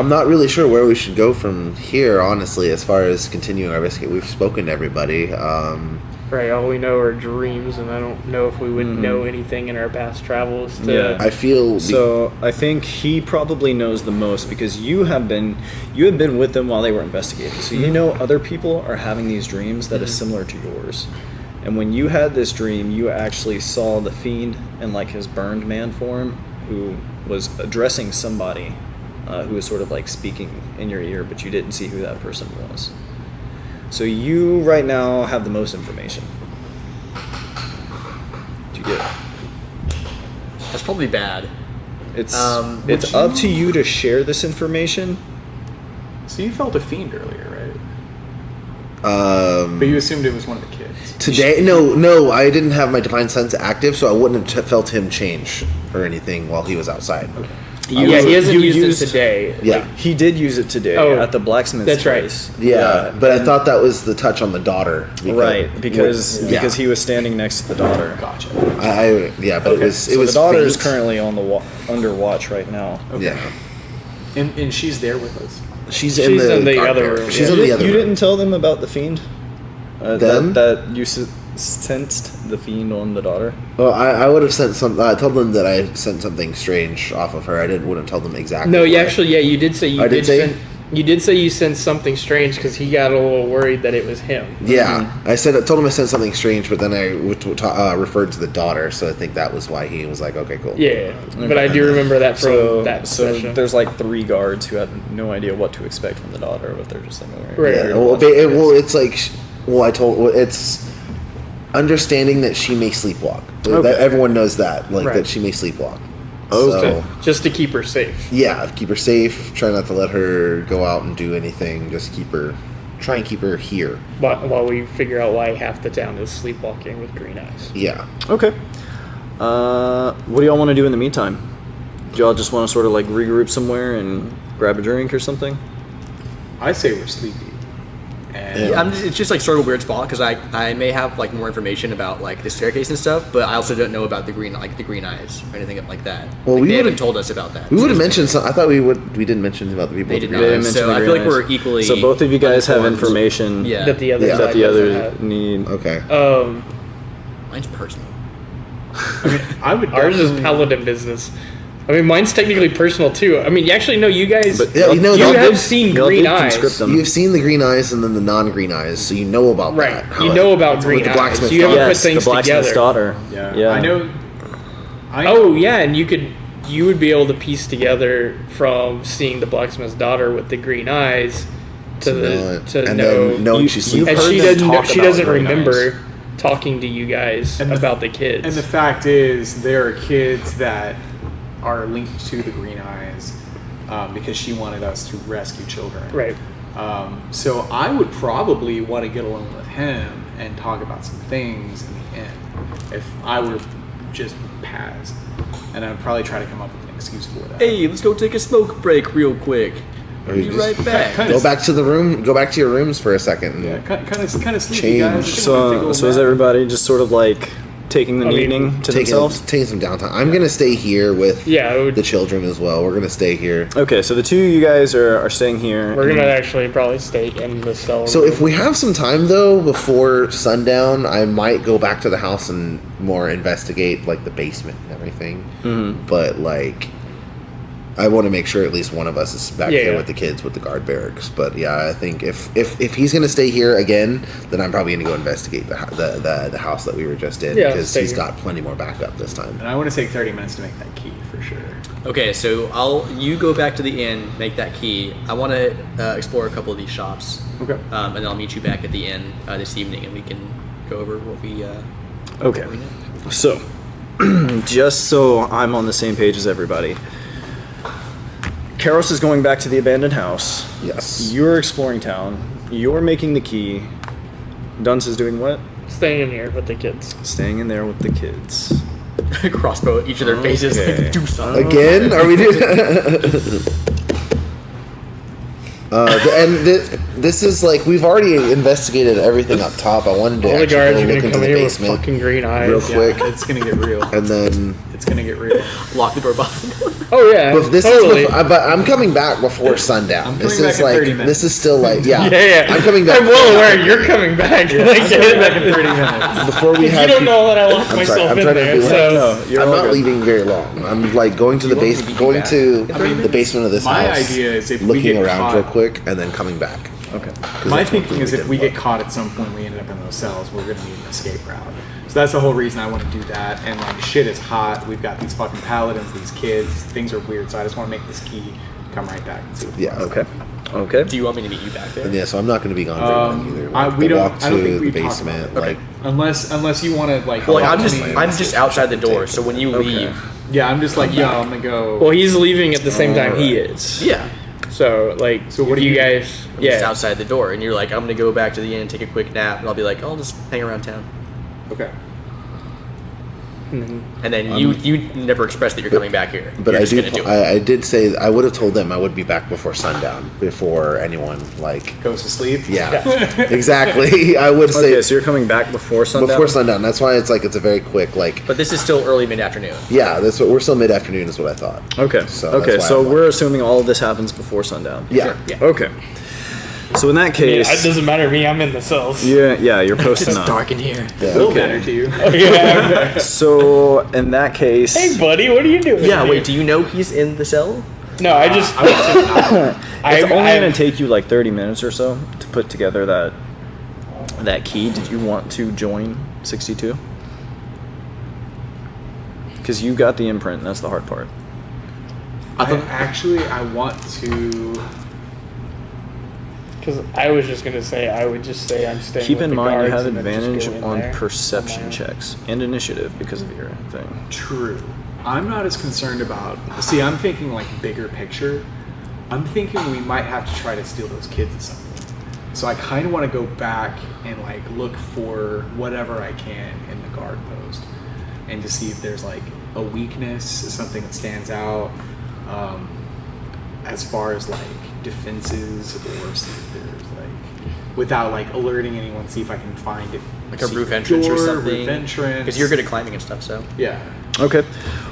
Speaker 4: not really sure where we should go from here, honestly, as far as continuing our investigation. We've spoken to everybody.
Speaker 5: Right. All we know are dreams, and I don't know if we would know anything in our past travels. To,
Speaker 3: Yeah.
Speaker 4: I feel
Speaker 3: So I think he probably knows the most because you have been with them while they were investigating. So you know other people are having these dreams that is similar to yours. And when you had this dream, you actually saw the fiend in like his burned man form, who was addressing somebody, who was sort of like speaking in your ear, but you didn't see who that person was. So you right now have the most information. Do you get it?
Speaker 2: That's probably bad.
Speaker 3: It's
Speaker 1: would
Speaker 3: up
Speaker 1: you-
Speaker 3: to you to share this information.
Speaker 1: So you felt a fiend earlier, right?
Speaker 4: um,
Speaker 1: But you assumed it was one of the kids.
Speaker 4: today. No, I didn't have my divine sense active, so I wouldn't have felt him change or anything while he was outside.
Speaker 5: yeah, he hasn't
Speaker 3: you
Speaker 5: used
Speaker 3: used-
Speaker 5: it today.
Speaker 4: Yeah.
Speaker 3: He did use it today
Speaker 5: Oh,
Speaker 3: at the blacksmith's
Speaker 5: that's right.
Speaker 3: place.
Speaker 4: Yeah, but I thought that was the touch on the daughter.
Speaker 3: Right, because
Speaker 4: Yeah.
Speaker 3: he was standing next to the daughter.
Speaker 1: Gotcha.
Speaker 4: Yeah, but it was
Speaker 3: So
Speaker 4: was
Speaker 3: the daughter is
Speaker 4: faint.
Speaker 3: currently on the under watch right now.
Speaker 4: Yeah,
Speaker 1: And she's there with us.
Speaker 4: she's
Speaker 5: in the
Speaker 4: guard
Speaker 5: other
Speaker 4: barracks.
Speaker 5: room.
Speaker 4: She's
Speaker 5: Yeah.
Speaker 4: in the other
Speaker 3: You
Speaker 4: room.
Speaker 3: didn't tell them about the fiend.
Speaker 4: Them?
Speaker 3: That you sensed the fiend on the daughter.
Speaker 4: Well, I would have sent some. I told them that I sent something strange off of her. I wouldn't tell them exactly.
Speaker 5: No, you
Speaker 4: what.
Speaker 5: actually, yeah, you did say you
Speaker 4: I did say?
Speaker 5: you did say you sensed something strange because he got a little worried that it was him.
Speaker 4: Yeah, I told him I sent something strange, but then I referred to the daughter, so I think that was why he was like, okay, cool.
Speaker 5: Yeah, but I do remember that from
Speaker 3: So
Speaker 5: that
Speaker 3: so
Speaker 5: session.
Speaker 3: there's like 3 guards who have no idea what to expect from the daughter, but they're just like, all
Speaker 5: Right.
Speaker 3: here
Speaker 4: Yeah,
Speaker 3: to
Speaker 4: well,
Speaker 3: watch you guys.
Speaker 4: it's like, it's understanding that she may sleepwalk.
Speaker 3: Okay.
Speaker 4: That everyone knows that, like
Speaker 5: Right.
Speaker 4: that she may sleepwalk.
Speaker 3: Okay.
Speaker 4: So,
Speaker 5: Just to keep her safe.
Speaker 4: yeah, keep her safe. Try not to let her go out and do anything. Just try and keep her here.
Speaker 5: While we figure out why half the town is sleepwalking with green eyes.
Speaker 4: Yeah.
Speaker 3: Okay. What do y'all want to do in the meantime? Do y'all just want to sort of like regroup somewhere and grab a drink or something?
Speaker 1: I say we're sleepy. And
Speaker 4: Yeah.
Speaker 2: It's just like sort of a weird spot because I may have like more information about like the staircase and stuff, but I also don't know about the green eyes or anything like that.
Speaker 4: Well,
Speaker 2: Like,
Speaker 4: we
Speaker 2: they haven't
Speaker 4: would've-
Speaker 2: told us about that.
Speaker 4: We would have mentioned some. I thought we didn't mention about the people.
Speaker 2: They
Speaker 4: with
Speaker 2: did
Speaker 4: the
Speaker 2: not.
Speaker 4: green
Speaker 3: didn't
Speaker 4: eyes.
Speaker 2: So
Speaker 3: mention
Speaker 2: I
Speaker 3: the
Speaker 2: feel like
Speaker 3: green
Speaker 2: we're
Speaker 3: eyes.
Speaker 2: equally.
Speaker 3: So both of you guys have
Speaker 2: uninformed.
Speaker 3: information
Speaker 2: Yeah.
Speaker 5: That the other
Speaker 4: Yeah.
Speaker 5: side
Speaker 3: that the
Speaker 5: doesn't
Speaker 3: other
Speaker 5: have.
Speaker 3: need.
Speaker 4: Okay.
Speaker 2: Mine's personal.
Speaker 1: I would
Speaker 5: Ours is
Speaker 1: definitely-
Speaker 5: paladin business. I mean, mine's technically personal too. I mean, actually, no, you guys,
Speaker 3: But-
Speaker 4: Yeah, you know,
Speaker 5: you
Speaker 4: y'all
Speaker 5: have
Speaker 4: did-
Speaker 5: seen
Speaker 3: y'all
Speaker 5: green
Speaker 3: did
Speaker 5: eyes.
Speaker 3: conscript them.
Speaker 4: You've seen the green eyes and then the non-green eyes, so you know about
Speaker 5: Right.
Speaker 4: that.
Speaker 5: You
Speaker 4: How
Speaker 5: know
Speaker 4: it-
Speaker 5: about
Speaker 4: with
Speaker 5: green
Speaker 4: the
Speaker 5: eyes.
Speaker 4: blacksmith
Speaker 5: You haven't
Speaker 4: daughter.
Speaker 5: put things
Speaker 3: the blacksmith's
Speaker 5: together.
Speaker 3: daughter.
Speaker 1: Yeah. I know.
Speaker 5: Oh yeah, and you would be able to piece together from seeing the blacksmith's daughter with the green eyes to
Speaker 4: and
Speaker 5: know.
Speaker 4: then knowing
Speaker 3: You-
Speaker 4: she's
Speaker 3: you've
Speaker 5: And
Speaker 3: heard
Speaker 5: she
Speaker 3: them
Speaker 5: doesn't.
Speaker 3: talk
Speaker 5: She
Speaker 3: about
Speaker 5: doesn't
Speaker 3: green
Speaker 5: remember
Speaker 3: eyes.
Speaker 5: talking to you guys
Speaker 1: And the-
Speaker 5: about the kids.
Speaker 1: And the fact is, there are kids that are linked to the Green Eyes because she wanted us to rescue children.
Speaker 5: right.
Speaker 1: So I would probably want to get along with him and talk about some things in the end if I were just Paz. And I'd probably try to come up with an excuse for that.
Speaker 2: Hey, let's go take a smoke break real quick.
Speaker 4: Or
Speaker 2: Be
Speaker 4: you just-
Speaker 2: right back.
Speaker 1: Kind
Speaker 4: Go
Speaker 1: of,
Speaker 4: back to the room. Go back to your rooms for a second.
Speaker 1: yeah, kind of sleepy,
Speaker 4: Change.
Speaker 1: guys.
Speaker 3: So is everybody just sort of like taking the
Speaker 5: I mean,
Speaker 3: evening to
Speaker 4: taking
Speaker 3: themselves?
Speaker 4: some downtime. I'm gonna stay here with
Speaker 5: Yeah, it would-
Speaker 4: the children as well. We're gonna stay here.
Speaker 3: Okay, so the two of you guys are staying here.
Speaker 5: We're
Speaker 3: and-
Speaker 5: gonna actually probably stay in the cell.
Speaker 4: So
Speaker 5: room.
Speaker 4: if we have some time though before sundown, I might go back to the house and more investigate like the basement and everything. But like, I want to make sure at least one of us is back
Speaker 5: Yeah,
Speaker 4: here
Speaker 5: yeah.
Speaker 4: with the kids with the guard barracks. But yeah, I think if he's gonna stay here again, then I'm probably gonna go investigate the house that we were just in
Speaker 5: Yeah,
Speaker 4: because
Speaker 5: stay
Speaker 4: he's
Speaker 5: here.
Speaker 4: got plenty more backup this time.
Speaker 1: And I want to take 30 minutes to make that key for sure.
Speaker 2: Okay, so you go back to the inn, make that key. I want to explore a couple of these shops.
Speaker 1: Okay.
Speaker 2: And then I'll meet you back at the inn this evening, and we can go over what we.
Speaker 3: Okay.
Speaker 2: What we know.
Speaker 3: So, just so I'm on the same page as everybody, Karos is going back to the abandoned house.
Speaker 4: Yes.
Speaker 3: You're exploring town. You're making the key. Dunce is doing what?
Speaker 5: staying in here with the kids.
Speaker 3: Staying in there with the kids.
Speaker 2: Crossbow at each of their faces.
Speaker 3: Okay.
Speaker 2: Like, do something.
Speaker 4: Again? Are we doing? This is like we've already investigated everything up top. I wanted to
Speaker 5: All the
Speaker 4: actually
Speaker 5: guards
Speaker 4: go
Speaker 5: are
Speaker 4: look
Speaker 5: gonna
Speaker 4: into
Speaker 5: come
Speaker 4: the
Speaker 5: here with
Speaker 4: basement
Speaker 5: fucking green eyes.
Speaker 4: real quick,
Speaker 1: It's gonna get real.
Speaker 4: and then.
Speaker 1: It's gonna get real.
Speaker 2: Lock the door behind.
Speaker 5: Oh yeah,
Speaker 4: But this
Speaker 5: totally.
Speaker 4: is before, but I'm coming back before sundown.
Speaker 1: I'm
Speaker 4: This
Speaker 1: coming
Speaker 4: is
Speaker 1: back in
Speaker 4: like
Speaker 1: 30 minutes.
Speaker 4: this is still like yeah.
Speaker 5: yeah.
Speaker 4: I'm coming back.
Speaker 5: I'm well aware you're coming back. Like,
Speaker 1: I'm coming back in 30 minutes.
Speaker 4: Before we
Speaker 5: you
Speaker 4: have.
Speaker 5: don't know that I locked
Speaker 4: I'm
Speaker 5: myself
Speaker 4: sorry, I'm
Speaker 5: in
Speaker 4: trying to
Speaker 5: there.
Speaker 4: be like-
Speaker 5: So
Speaker 3: No, you're
Speaker 4: I'm
Speaker 3: all
Speaker 4: not
Speaker 3: good.
Speaker 4: leaving very long. I'm like going to the
Speaker 2: want me
Speaker 4: base,
Speaker 2: to be
Speaker 4: going
Speaker 2: back
Speaker 4: to
Speaker 2: in 30
Speaker 4: the basement of this
Speaker 1: My
Speaker 4: house.
Speaker 1: idea is if we
Speaker 4: looking
Speaker 1: get
Speaker 4: around
Speaker 1: caught-
Speaker 4: real quick and then coming back.
Speaker 3: Okay.
Speaker 4: 'Cause
Speaker 1: My
Speaker 4: that's one
Speaker 1: thinking
Speaker 4: thing
Speaker 1: is if
Speaker 4: did
Speaker 1: we get
Speaker 4: well.
Speaker 1: caught at some point, we ended up in those cells. We're gonna need an escape route. So that's the whole reason I want to do that. And like shit is hot. We've got these fucking paladins, these kids. Things are weird. So I just want to make this key. Come right back and see. What
Speaker 4: Yeah.
Speaker 3: Okay. Okay.
Speaker 2: Do you want me to meet you back there?
Speaker 4: And yeah, so I'm not going to be gone very long either. Like,
Speaker 1: we
Speaker 4: the
Speaker 1: don't.
Speaker 4: walk
Speaker 1: I don't
Speaker 4: to
Speaker 1: think we
Speaker 4: the
Speaker 1: talked about
Speaker 4: basement,
Speaker 1: it.
Speaker 4: like
Speaker 1: Unless you want to like.
Speaker 2: Well, like,
Speaker 1: walk
Speaker 2: I'm
Speaker 1: me-
Speaker 2: just outside the door. So when you leave,
Speaker 1: Yeah, I'm just like yo. I'm gonna go.
Speaker 5: well, he's leaving at the same time he is.
Speaker 2: yeah,
Speaker 5: So like,
Speaker 1: So what
Speaker 5: if
Speaker 1: do
Speaker 5: you
Speaker 1: you-
Speaker 5: guys?
Speaker 2: I'm just
Speaker 5: Yeah.
Speaker 2: outside the door, and you're like, I'm gonna go back to the inn and take a quick nap, and I'll be like, I'll just hang around town.
Speaker 1: Okay.
Speaker 2: And then you never expressed that you're coming back here.
Speaker 4: But
Speaker 2: You're
Speaker 4: I
Speaker 2: just
Speaker 4: do.
Speaker 2: gonna do it.
Speaker 4: I did say I would have told them I would be back before sundown, before anyone like.
Speaker 1: Goes to sleep.
Speaker 4: Yeah, exactly. I would say
Speaker 3: Okay, so you're coming back before sundown?
Speaker 4: before sundown. That's why it's like it's a very quick like.
Speaker 2: But this is still early mid-afternoon.
Speaker 4: Yeah, that's what we're still mid afternoon is what I thought.
Speaker 3: Okay.
Speaker 4: So
Speaker 3: okay,
Speaker 4: that's why
Speaker 3: so
Speaker 4: I'm
Speaker 3: we're assuming all of this happens before sundown.
Speaker 4: Yeah.
Speaker 3: Okay. So in that
Speaker 5: I mean,
Speaker 3: case,
Speaker 5: it doesn't matter to me. I'm in the cells.
Speaker 3: yeah, you're posting
Speaker 2: It's
Speaker 3: up.
Speaker 2: dark in here.
Speaker 4: Yeah.
Speaker 1: Will
Speaker 3: Okay.
Speaker 1: matter to you.
Speaker 5: Yeah.
Speaker 3: So in that case,
Speaker 5: Hey, buddy, what are you doing?
Speaker 2: Yeah,
Speaker 5: here?
Speaker 2: wait, do you know he's in the cell?
Speaker 5: No, I just.
Speaker 3: it's only going to take you like 30 minutes or so to put together that key. Did you want to join 62? Because you got the imprint, and that's the hard part.
Speaker 1: I want to.
Speaker 5: Because I was just gonna say, I would just say I'm staying.
Speaker 3: Keep
Speaker 5: with
Speaker 3: in
Speaker 5: the
Speaker 3: mind you
Speaker 5: guards
Speaker 3: have
Speaker 5: and then just
Speaker 3: advantage
Speaker 5: go in
Speaker 3: on
Speaker 5: there.
Speaker 3: perception checks and initiative because of your thing.
Speaker 1: True. I'm not as concerned about. See, I'm thinking like bigger picture. I'm thinking we might have to try to steal those kids at some point. So I kind of want to go back and like look for whatever I can in the guard post, and to see if there's like a weakness, something that stands out, as far as like defenses, or see if there's like, without like alerting anyone, see if I can find it
Speaker 2: Like a roof entrance or
Speaker 1: door,
Speaker 2: something.
Speaker 1: Roof entrance.
Speaker 2: Because you're good at climbing and stuff, so.
Speaker 1: Yeah.
Speaker 3: Okay.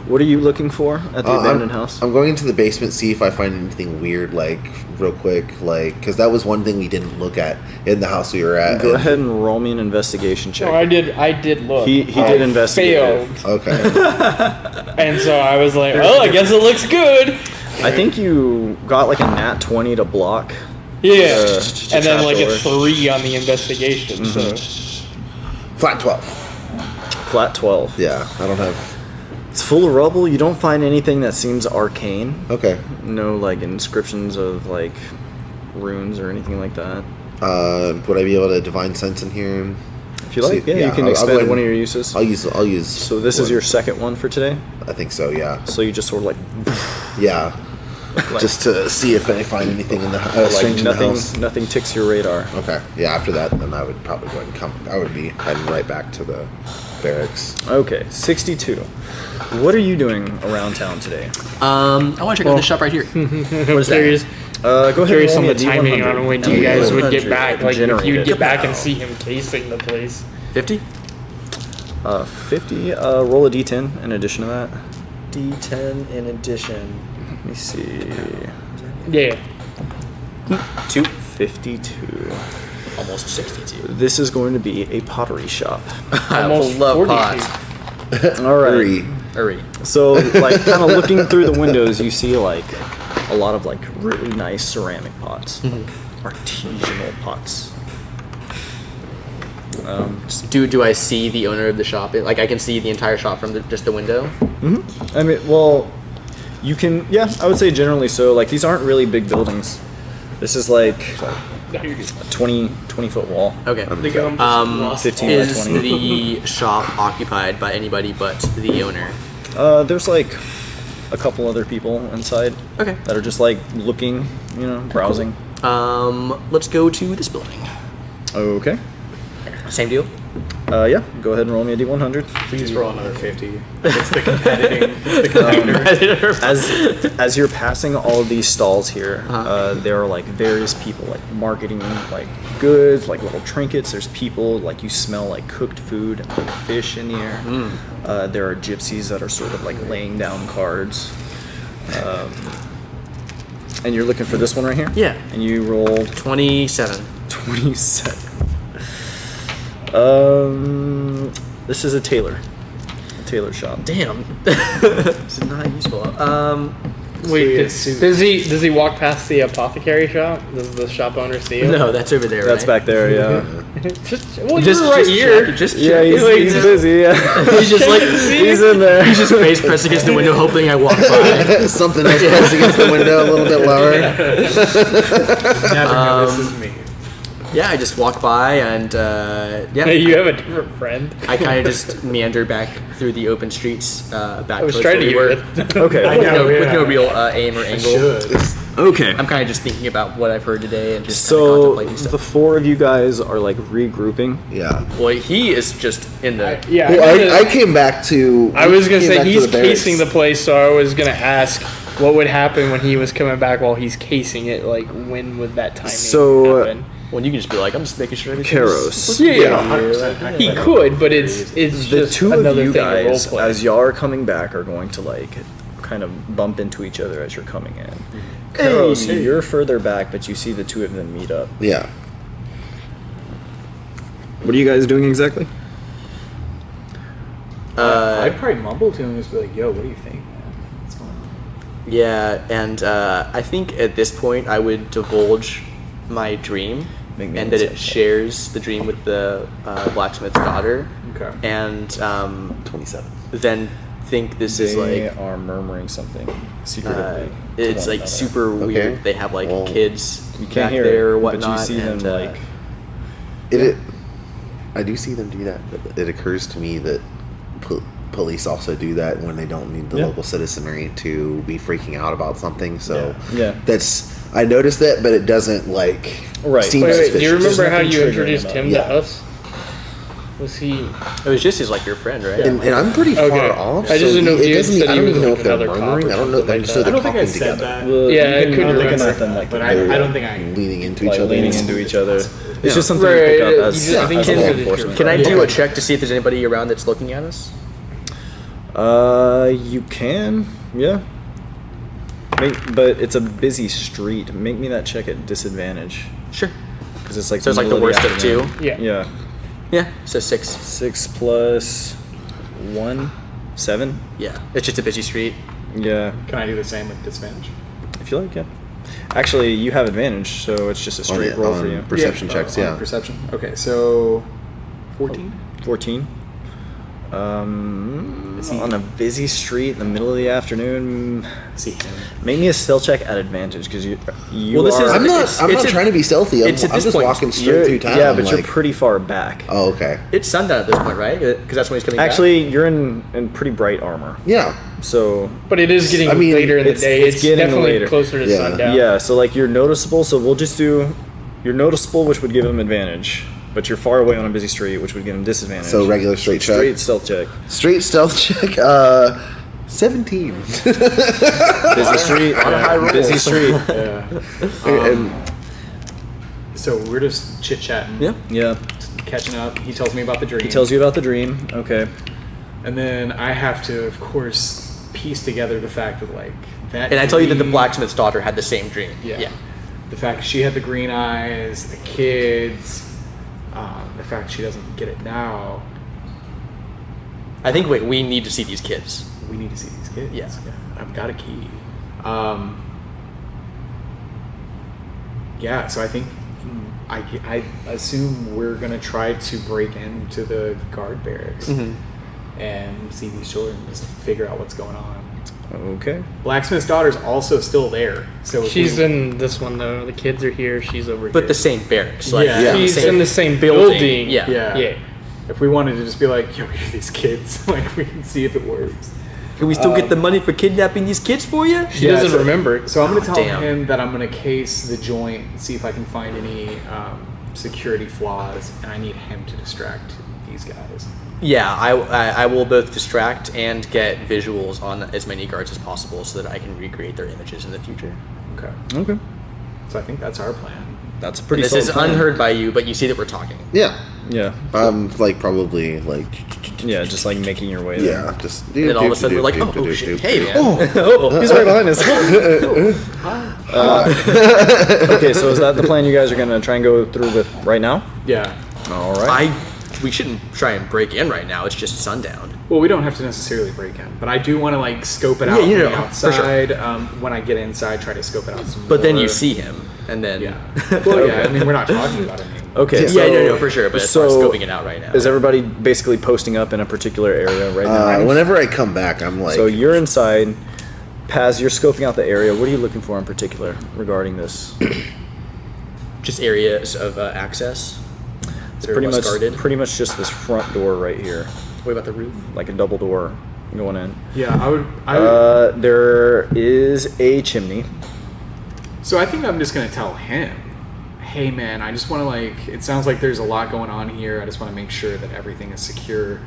Speaker 3: What are you looking for at the abandoned house?
Speaker 4: I'm going into the basement, see if I find anything weird, like real quick, like because that was one thing we didn't look at in the house we were at.
Speaker 3: Go
Speaker 4: and-
Speaker 3: ahead and roll me an investigation check.
Speaker 5: No, I did look.
Speaker 3: He did investigate it.
Speaker 5: Failed,
Speaker 4: Okay.
Speaker 5: and so I was like, "Oh, I guess it looks good."
Speaker 3: I think you got like a nat 20 to block.
Speaker 5: Yeah,
Speaker 3: The
Speaker 5: and then like a
Speaker 3: trapdoor.
Speaker 5: 3 on the investigation. So
Speaker 4: Flat 12.
Speaker 3: Flat 12.
Speaker 4: Yeah, I don't have.
Speaker 3: It's full of rubble. You don't find anything that seems arcane.
Speaker 4: Okay.
Speaker 3: No like inscriptions of like runes or anything like that.
Speaker 4: Would I be able to divine sense in here?
Speaker 3: If you like,
Speaker 4: See,
Speaker 3: yeah,
Speaker 4: yeah,
Speaker 3: you can
Speaker 4: I'll
Speaker 3: expend
Speaker 4: go ahead
Speaker 3: one of
Speaker 4: and-
Speaker 3: your uses.
Speaker 4: I'll use.
Speaker 3: So this is
Speaker 4: one.
Speaker 3: your second one for today.
Speaker 4: I think so. Yeah.
Speaker 3: So you just sort of like,
Speaker 4: Yeah.
Speaker 3: like
Speaker 4: Just to see if I find anything in the strange in the house.
Speaker 3: nothing ticks your radar.
Speaker 4: Okay. Yeah. After that, then I would probably go ahead and come. I would be heading right back to the barracks.
Speaker 3: Okay, 62. What are you doing around town today?
Speaker 2: I want to check out this shop right here.
Speaker 5: what is curious,
Speaker 3: Go ahead.
Speaker 5: curious
Speaker 3: and
Speaker 5: on
Speaker 3: roll
Speaker 5: the
Speaker 3: me a
Speaker 5: timing
Speaker 3: D100.
Speaker 5: on when
Speaker 4: Oh,
Speaker 5: you
Speaker 4: yeah.
Speaker 5: guys would get
Speaker 3: 100
Speaker 5: back. Like if
Speaker 3: generated.
Speaker 5: you'd get back and see him casing the place.
Speaker 2: 50?
Speaker 3: 50. Roll a D10 in addition to that. D10 in addition. Let me see.
Speaker 5: Yeah.
Speaker 3: 52.
Speaker 2: Almost 62.
Speaker 3: This is going to be a pottery shop.
Speaker 2: I
Speaker 5: Almost
Speaker 2: love
Speaker 5: 42.
Speaker 2: pots.
Speaker 3: All right.
Speaker 4: 3.
Speaker 2: Hurry.
Speaker 3: So, like, kind of looking through the windows, you see like a lot of like really nice ceramic pots, artisanal pots.
Speaker 2: Do I see the owner of the shop? Like I can see the entire shop from just the window.
Speaker 3: I mean, well, you can. Yeah, I would say generally so. Like, these aren't really big buildings. This is like a 20 foot wall.
Speaker 2: Okay.
Speaker 5: Um,
Speaker 3: 15 by
Speaker 2: Is
Speaker 3: 20.
Speaker 2: the shop occupied by anybody but the owner?
Speaker 3: There's like a couple other people inside.
Speaker 2: Okay.
Speaker 3: That are just like looking, browsing.
Speaker 2: Let's go to this building.
Speaker 3: Okay.
Speaker 2: Same deal.
Speaker 3: Yeah. Go ahead and roll me a D100.
Speaker 1: Please roll another 50. It's the competing. It's the competitor.
Speaker 3: As you're passing all of these stalls here, there are like various people like marketing like goods, like little trinkets. There's people like you smell like cooked food and like fish in the air. There are gypsies that are sort of like laying down cards. And you're looking for this one right here?
Speaker 2: Yeah.
Speaker 3: And you rolled
Speaker 2: 27.
Speaker 3: 27. This is a tailor shop.
Speaker 2: Damn. This is not useful.
Speaker 5: Wait,
Speaker 1: Suit.
Speaker 5: does he walk past the apothecary shop? Does the shop owner see him?
Speaker 2: No, that's over there.
Speaker 3: That's
Speaker 2: right?
Speaker 3: back there, yeah.
Speaker 5: Well, you're right here.
Speaker 2: Just
Speaker 3: Yeah,
Speaker 2: checking.
Speaker 3: he's busy. Yeah,
Speaker 2: He's just like
Speaker 3: he's in there.
Speaker 2: he's just face pressed against the window, hoping I walk by.
Speaker 4: Something else pressed against the window a little bit lower.
Speaker 1: Never know this is me.
Speaker 2: Yeah, I just walk by and yeah.
Speaker 5: Hey, you have a different friend.
Speaker 2: I kind of just meander back through the open streets, back.
Speaker 5: I was
Speaker 2: towards
Speaker 5: trying to
Speaker 2: where
Speaker 5: get
Speaker 2: we
Speaker 5: rid
Speaker 2: were.
Speaker 3: Okay.
Speaker 1: I know,
Speaker 2: With
Speaker 1: yeah.
Speaker 2: no real aim or angle.
Speaker 1: Should.
Speaker 3: Okay.
Speaker 2: I'm kind of just thinking about what I've heard today and just
Speaker 3: So
Speaker 2: contemplating
Speaker 3: the
Speaker 2: stuff.
Speaker 3: four of you guys are like regrouping.
Speaker 4: Yeah.
Speaker 2: Well, he is just in the.
Speaker 5: Yeah,
Speaker 4: Well, I came back to.
Speaker 5: I was gonna
Speaker 4: came
Speaker 5: say
Speaker 4: back to
Speaker 5: he's
Speaker 4: the barracks.
Speaker 5: casing the place, so I was gonna ask what would happen when he was coming back while he's casing it. Like, when would that timing
Speaker 3: So,
Speaker 5: happen?
Speaker 2: Well, you can just be like, I'm just making sure everything.
Speaker 3: Keros.
Speaker 5: Yeah, he could, but it's
Speaker 3: The
Speaker 5: just
Speaker 3: two of
Speaker 5: another
Speaker 3: you
Speaker 5: thing
Speaker 3: guys,
Speaker 5: to roleplay.
Speaker 3: as y'all are coming back, are going to like kind of bump into each other as you're coming in. Keros,
Speaker 2: Hey.
Speaker 3: you're further back, but you see the two of them meet up.
Speaker 4: Yeah.
Speaker 3: What are you guys doing exactly?
Speaker 1: I'd probably mumble to him and just be like, yo, what do you think, man? What's going on?
Speaker 2: Yeah, and I think at this point I would divulge my dream,
Speaker 3: Make me
Speaker 2: and that it
Speaker 3: insight check.
Speaker 2: shares the dream with the blacksmith's daughter,
Speaker 1: Okay.
Speaker 2: and
Speaker 4: 27.
Speaker 2: then think this is
Speaker 3: They
Speaker 2: like
Speaker 3: are murmuring something secretively. to
Speaker 2: it's
Speaker 3: one
Speaker 2: like
Speaker 3: another.
Speaker 2: super weird. They have like
Speaker 4: Well,
Speaker 2: kids
Speaker 3: You can't
Speaker 2: back
Speaker 3: hear
Speaker 2: there or
Speaker 3: it,
Speaker 2: whatnot.
Speaker 3: but you see them
Speaker 2: and,
Speaker 3: like.
Speaker 4: I do see them do that, but it occurs to me that police also do that when they don't need the
Speaker 3: Yeah.
Speaker 4: local citizenry to be freaking out about something. So
Speaker 3: Yeah.
Speaker 4: I noticed that, but it doesn't like
Speaker 3: Right.
Speaker 4: seem
Speaker 5: Wait,
Speaker 4: suspicious.
Speaker 5: do you remember how
Speaker 3: nothing
Speaker 5: you
Speaker 3: triggering
Speaker 5: introduced
Speaker 3: about
Speaker 5: him
Speaker 4: it.
Speaker 5: to
Speaker 4: Yeah.
Speaker 5: us? Was he?
Speaker 2: it was just as like your friend, right?
Speaker 4: And I'm pretty far
Speaker 5: Okay.
Speaker 4: off.
Speaker 5: I just
Speaker 4: so
Speaker 5: didn't know if
Speaker 4: it
Speaker 5: you had
Speaker 4: doesn't-
Speaker 5: said
Speaker 4: I
Speaker 5: he
Speaker 4: don't
Speaker 5: was
Speaker 4: even know
Speaker 5: like
Speaker 4: if they're
Speaker 5: another cop
Speaker 4: murmuring.
Speaker 5: or
Speaker 4: I don't know.
Speaker 5: something
Speaker 4: I just
Speaker 5: like
Speaker 4: know
Speaker 1: I
Speaker 4: they're
Speaker 1: don't think I
Speaker 4: talking
Speaker 1: said
Speaker 4: together.
Speaker 1: that.
Speaker 3: Well,
Speaker 5: Yeah,
Speaker 3: you
Speaker 5: it
Speaker 3: can
Speaker 5: could
Speaker 3: look
Speaker 5: be
Speaker 3: at
Speaker 5: right.
Speaker 3: them like
Speaker 1: But
Speaker 3: they're,
Speaker 1: I don't think I.
Speaker 4: Leaning into
Speaker 3: like,
Speaker 4: each other.
Speaker 3: leaning into each other. It's just something
Speaker 5: Right,
Speaker 3: to pick up
Speaker 5: you
Speaker 3: as
Speaker 5: just- I think
Speaker 3: as
Speaker 5: it's
Speaker 3: law
Speaker 5: for the
Speaker 3: enforcement.
Speaker 2: Can I do
Speaker 4: Okay.
Speaker 2: a check to see if there's anybody around that's looking at us?
Speaker 3: You can, yeah. But it's a busy street. Make me that check at disadvantage.
Speaker 2: Sure.
Speaker 3: Because it's like
Speaker 2: So it's like the
Speaker 3: middle
Speaker 2: worst of two?
Speaker 3: afternoon.
Speaker 5: Yeah.
Speaker 3: Yeah.
Speaker 2: Yeah. So 6.
Speaker 3: 6 plus 1, 7.
Speaker 2: Yeah. It's just a busy street.
Speaker 3: Yeah,
Speaker 1: Can I do the same with disadvantage?
Speaker 3: if you like, yeah. Actually, you have advantage, so it's just a straight
Speaker 4: yeah,
Speaker 3: roll
Speaker 4: on
Speaker 3: for you.
Speaker 4: Perception checks,
Speaker 1: on
Speaker 4: yeah.
Speaker 1: Perception. Okay, so 14.
Speaker 3: 14. On a busy street in the middle of the afternoon,
Speaker 1: See him.
Speaker 3: make me a stealth check at advantage because you
Speaker 2: Well, this
Speaker 3: are,
Speaker 2: is-
Speaker 4: I'm not.
Speaker 2: It's-
Speaker 4: I'm
Speaker 2: it's
Speaker 4: not
Speaker 2: a-
Speaker 4: trying to be stealthy. I'm
Speaker 2: it's at this
Speaker 4: just
Speaker 2: point,
Speaker 4: walking straight
Speaker 3: you're-
Speaker 4: through town.
Speaker 3: yeah, but
Speaker 4: like,
Speaker 3: you're pretty far back.
Speaker 4: Oh, okay.
Speaker 2: It's sundown at this point, right? Because that's when he's coming back.
Speaker 3: Actually, you're in pretty bright armor,
Speaker 4: Yeah.
Speaker 3: so
Speaker 5: But it is getting
Speaker 4: I mean,
Speaker 5: later in the
Speaker 3: it's-
Speaker 5: day.
Speaker 3: it's
Speaker 5: It's,
Speaker 3: getting
Speaker 5: definitely
Speaker 3: later.
Speaker 5: closer to
Speaker 4: Yeah.
Speaker 5: sundown.
Speaker 3: yeah, so like you're noticeable. So we'll just do you're noticeable, which would give him advantage, but you're far away on a busy street, which would give him disadvantage.
Speaker 4: So regular straight check.
Speaker 3: straight stealth check.
Speaker 4: Straight stealth check. 17.
Speaker 3: Busy street.
Speaker 2: On a high roll.
Speaker 3: Busy street.
Speaker 1: Yeah.
Speaker 4: And
Speaker 1: So we're just chit chatting,
Speaker 2: Yeah.
Speaker 3: Yeah.
Speaker 1: catching up. He tells me about the dream.
Speaker 3: He tells you about the dream. Okay.
Speaker 1: And then I have to, of course, piece together the fact that, like, that.
Speaker 2: And I tell you that the
Speaker 1: dream-
Speaker 2: blacksmith's daughter had the same dream.
Speaker 1: Yeah. The fact she had the green eyes, the kids, the fact she doesn't get it now.
Speaker 2: I think we need to see these kids.
Speaker 1: We need to see these kids.
Speaker 2: Yeah.
Speaker 1: I've got a key. Yeah, so I think I assume we're gonna try to break into the guard barracks and see these children, just figure out what's going on.
Speaker 3: Okay.
Speaker 1: Blacksmith's daughter's also still there, so if
Speaker 5: She's
Speaker 1: we-
Speaker 5: in this one though. The kids are here. She's over
Speaker 2: But
Speaker 5: here.
Speaker 2: the same barracks. Like,
Speaker 1: Yeah.
Speaker 4: Yeah.
Speaker 5: She's
Speaker 2: same
Speaker 5: in the same building.
Speaker 2: Yeah.
Speaker 1: Yeah.
Speaker 5: Yeah.
Speaker 1: If we wanted to just be like, yo, here's these kids, like we can see if it works.
Speaker 2: Can we still get the money for kidnapping these kids for you?
Speaker 5: She doesn't
Speaker 1: so-
Speaker 5: remember.
Speaker 1: So I'm going to tell
Speaker 2: damn.
Speaker 1: him that I'm going to case the joint and see if I can find any security flaws, and I need him to distract these guys.
Speaker 2: Yeah, I will both distract and get visuals on as many guards as possible so that I can recreate their images in the future.
Speaker 1: Okay.
Speaker 3: Okay.
Speaker 1: So I think that's our plan.
Speaker 3: That's a pretty.
Speaker 2: This
Speaker 3: solid
Speaker 2: is
Speaker 3: plan.
Speaker 2: unheard by you, but you see that we're talking.
Speaker 4: yeah.
Speaker 3: Yeah.
Speaker 4: I'm like probably like
Speaker 3: Yeah. Just like making your way there.
Speaker 4: yeah. Just
Speaker 2: And then all of a sudden we're like, oh shit, hey man.
Speaker 3: Oh, he's right behind us. Okay, so is that the plan you guys are gonna try and go through with right now?
Speaker 1: Yeah.
Speaker 3: All right.
Speaker 2: We shouldn't try and break in right now. It's just sundown.
Speaker 1: Well, we don't have to necessarily break in, but I do want to like scope it out
Speaker 2: Yeah, you
Speaker 1: from the
Speaker 2: know, for sure.
Speaker 1: outside. When I get inside, try to scope it out some
Speaker 2: But then you
Speaker 1: more.
Speaker 2: see him, and then
Speaker 1: Yeah. Well, yeah. I mean, we're not talking about anything.
Speaker 3: Okay.
Speaker 2: yeah, no, for sure. But as far as
Speaker 3: so
Speaker 2: scoping it out right now,
Speaker 3: is everybody basically posting up in a particular area right now?
Speaker 4: whenever I come back, I'm like
Speaker 3: So you're inside. Paz, you're scoping out the area. What are you looking for in particular regarding this?
Speaker 2: just areas of access. That are
Speaker 3: Pretty
Speaker 2: less
Speaker 3: much,
Speaker 2: guarded.
Speaker 3: pretty much just this front door right here,
Speaker 2: What about the roof?
Speaker 3: like a double door going in.
Speaker 1: Yeah, I would.
Speaker 3: There is a chimney.
Speaker 1: So I think I'm just gonna tell him, hey man, I just want to like. It sounds like there's a lot going on here. I just want to make sure that everything is secure.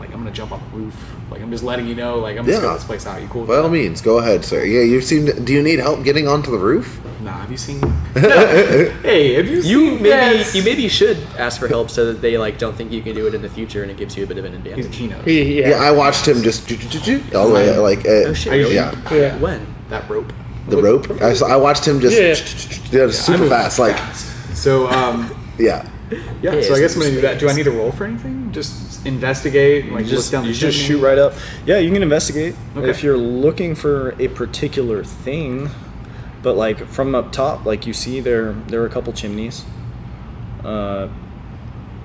Speaker 1: I'm gonna jump on the roof. Like I'm just letting you know. Like I'm just
Speaker 4: Yeah.
Speaker 1: gonna this place out. You cool? with
Speaker 4: by all
Speaker 1: that?
Speaker 4: means, go ahead, sir. Yeah, you seem. Do you need help getting onto the roof?
Speaker 1: Nah, have you seen? Hey, have you
Speaker 2: You
Speaker 1: seen?
Speaker 2: maybe should ask for help so that they like don't think you can do it in the future, and it gives you a bit of an advantage.
Speaker 1: He knows
Speaker 4: Yeah, I watched him just all the way like
Speaker 2: Oh shit! really?
Speaker 4: yeah.
Speaker 5: Yeah.
Speaker 2: When?
Speaker 1: that rope.
Speaker 4: The rope. I watched him just
Speaker 5: Yeah.
Speaker 4: super fast. Like
Speaker 1: So
Speaker 4: yeah.
Speaker 1: yeah.
Speaker 2: Yeah,
Speaker 1: So I guess I'm
Speaker 2: it's
Speaker 1: gonna do that. Do I need to roll for anything? Just investigate. Like
Speaker 3: You just,
Speaker 1: look down
Speaker 3: you
Speaker 1: the
Speaker 3: just
Speaker 1: chimney?
Speaker 3: shoot right up. Yeah, you can investigate
Speaker 1: Okay.
Speaker 3: if you're looking for a particular thing. But like from up top, like you see there are a couple chimneys. But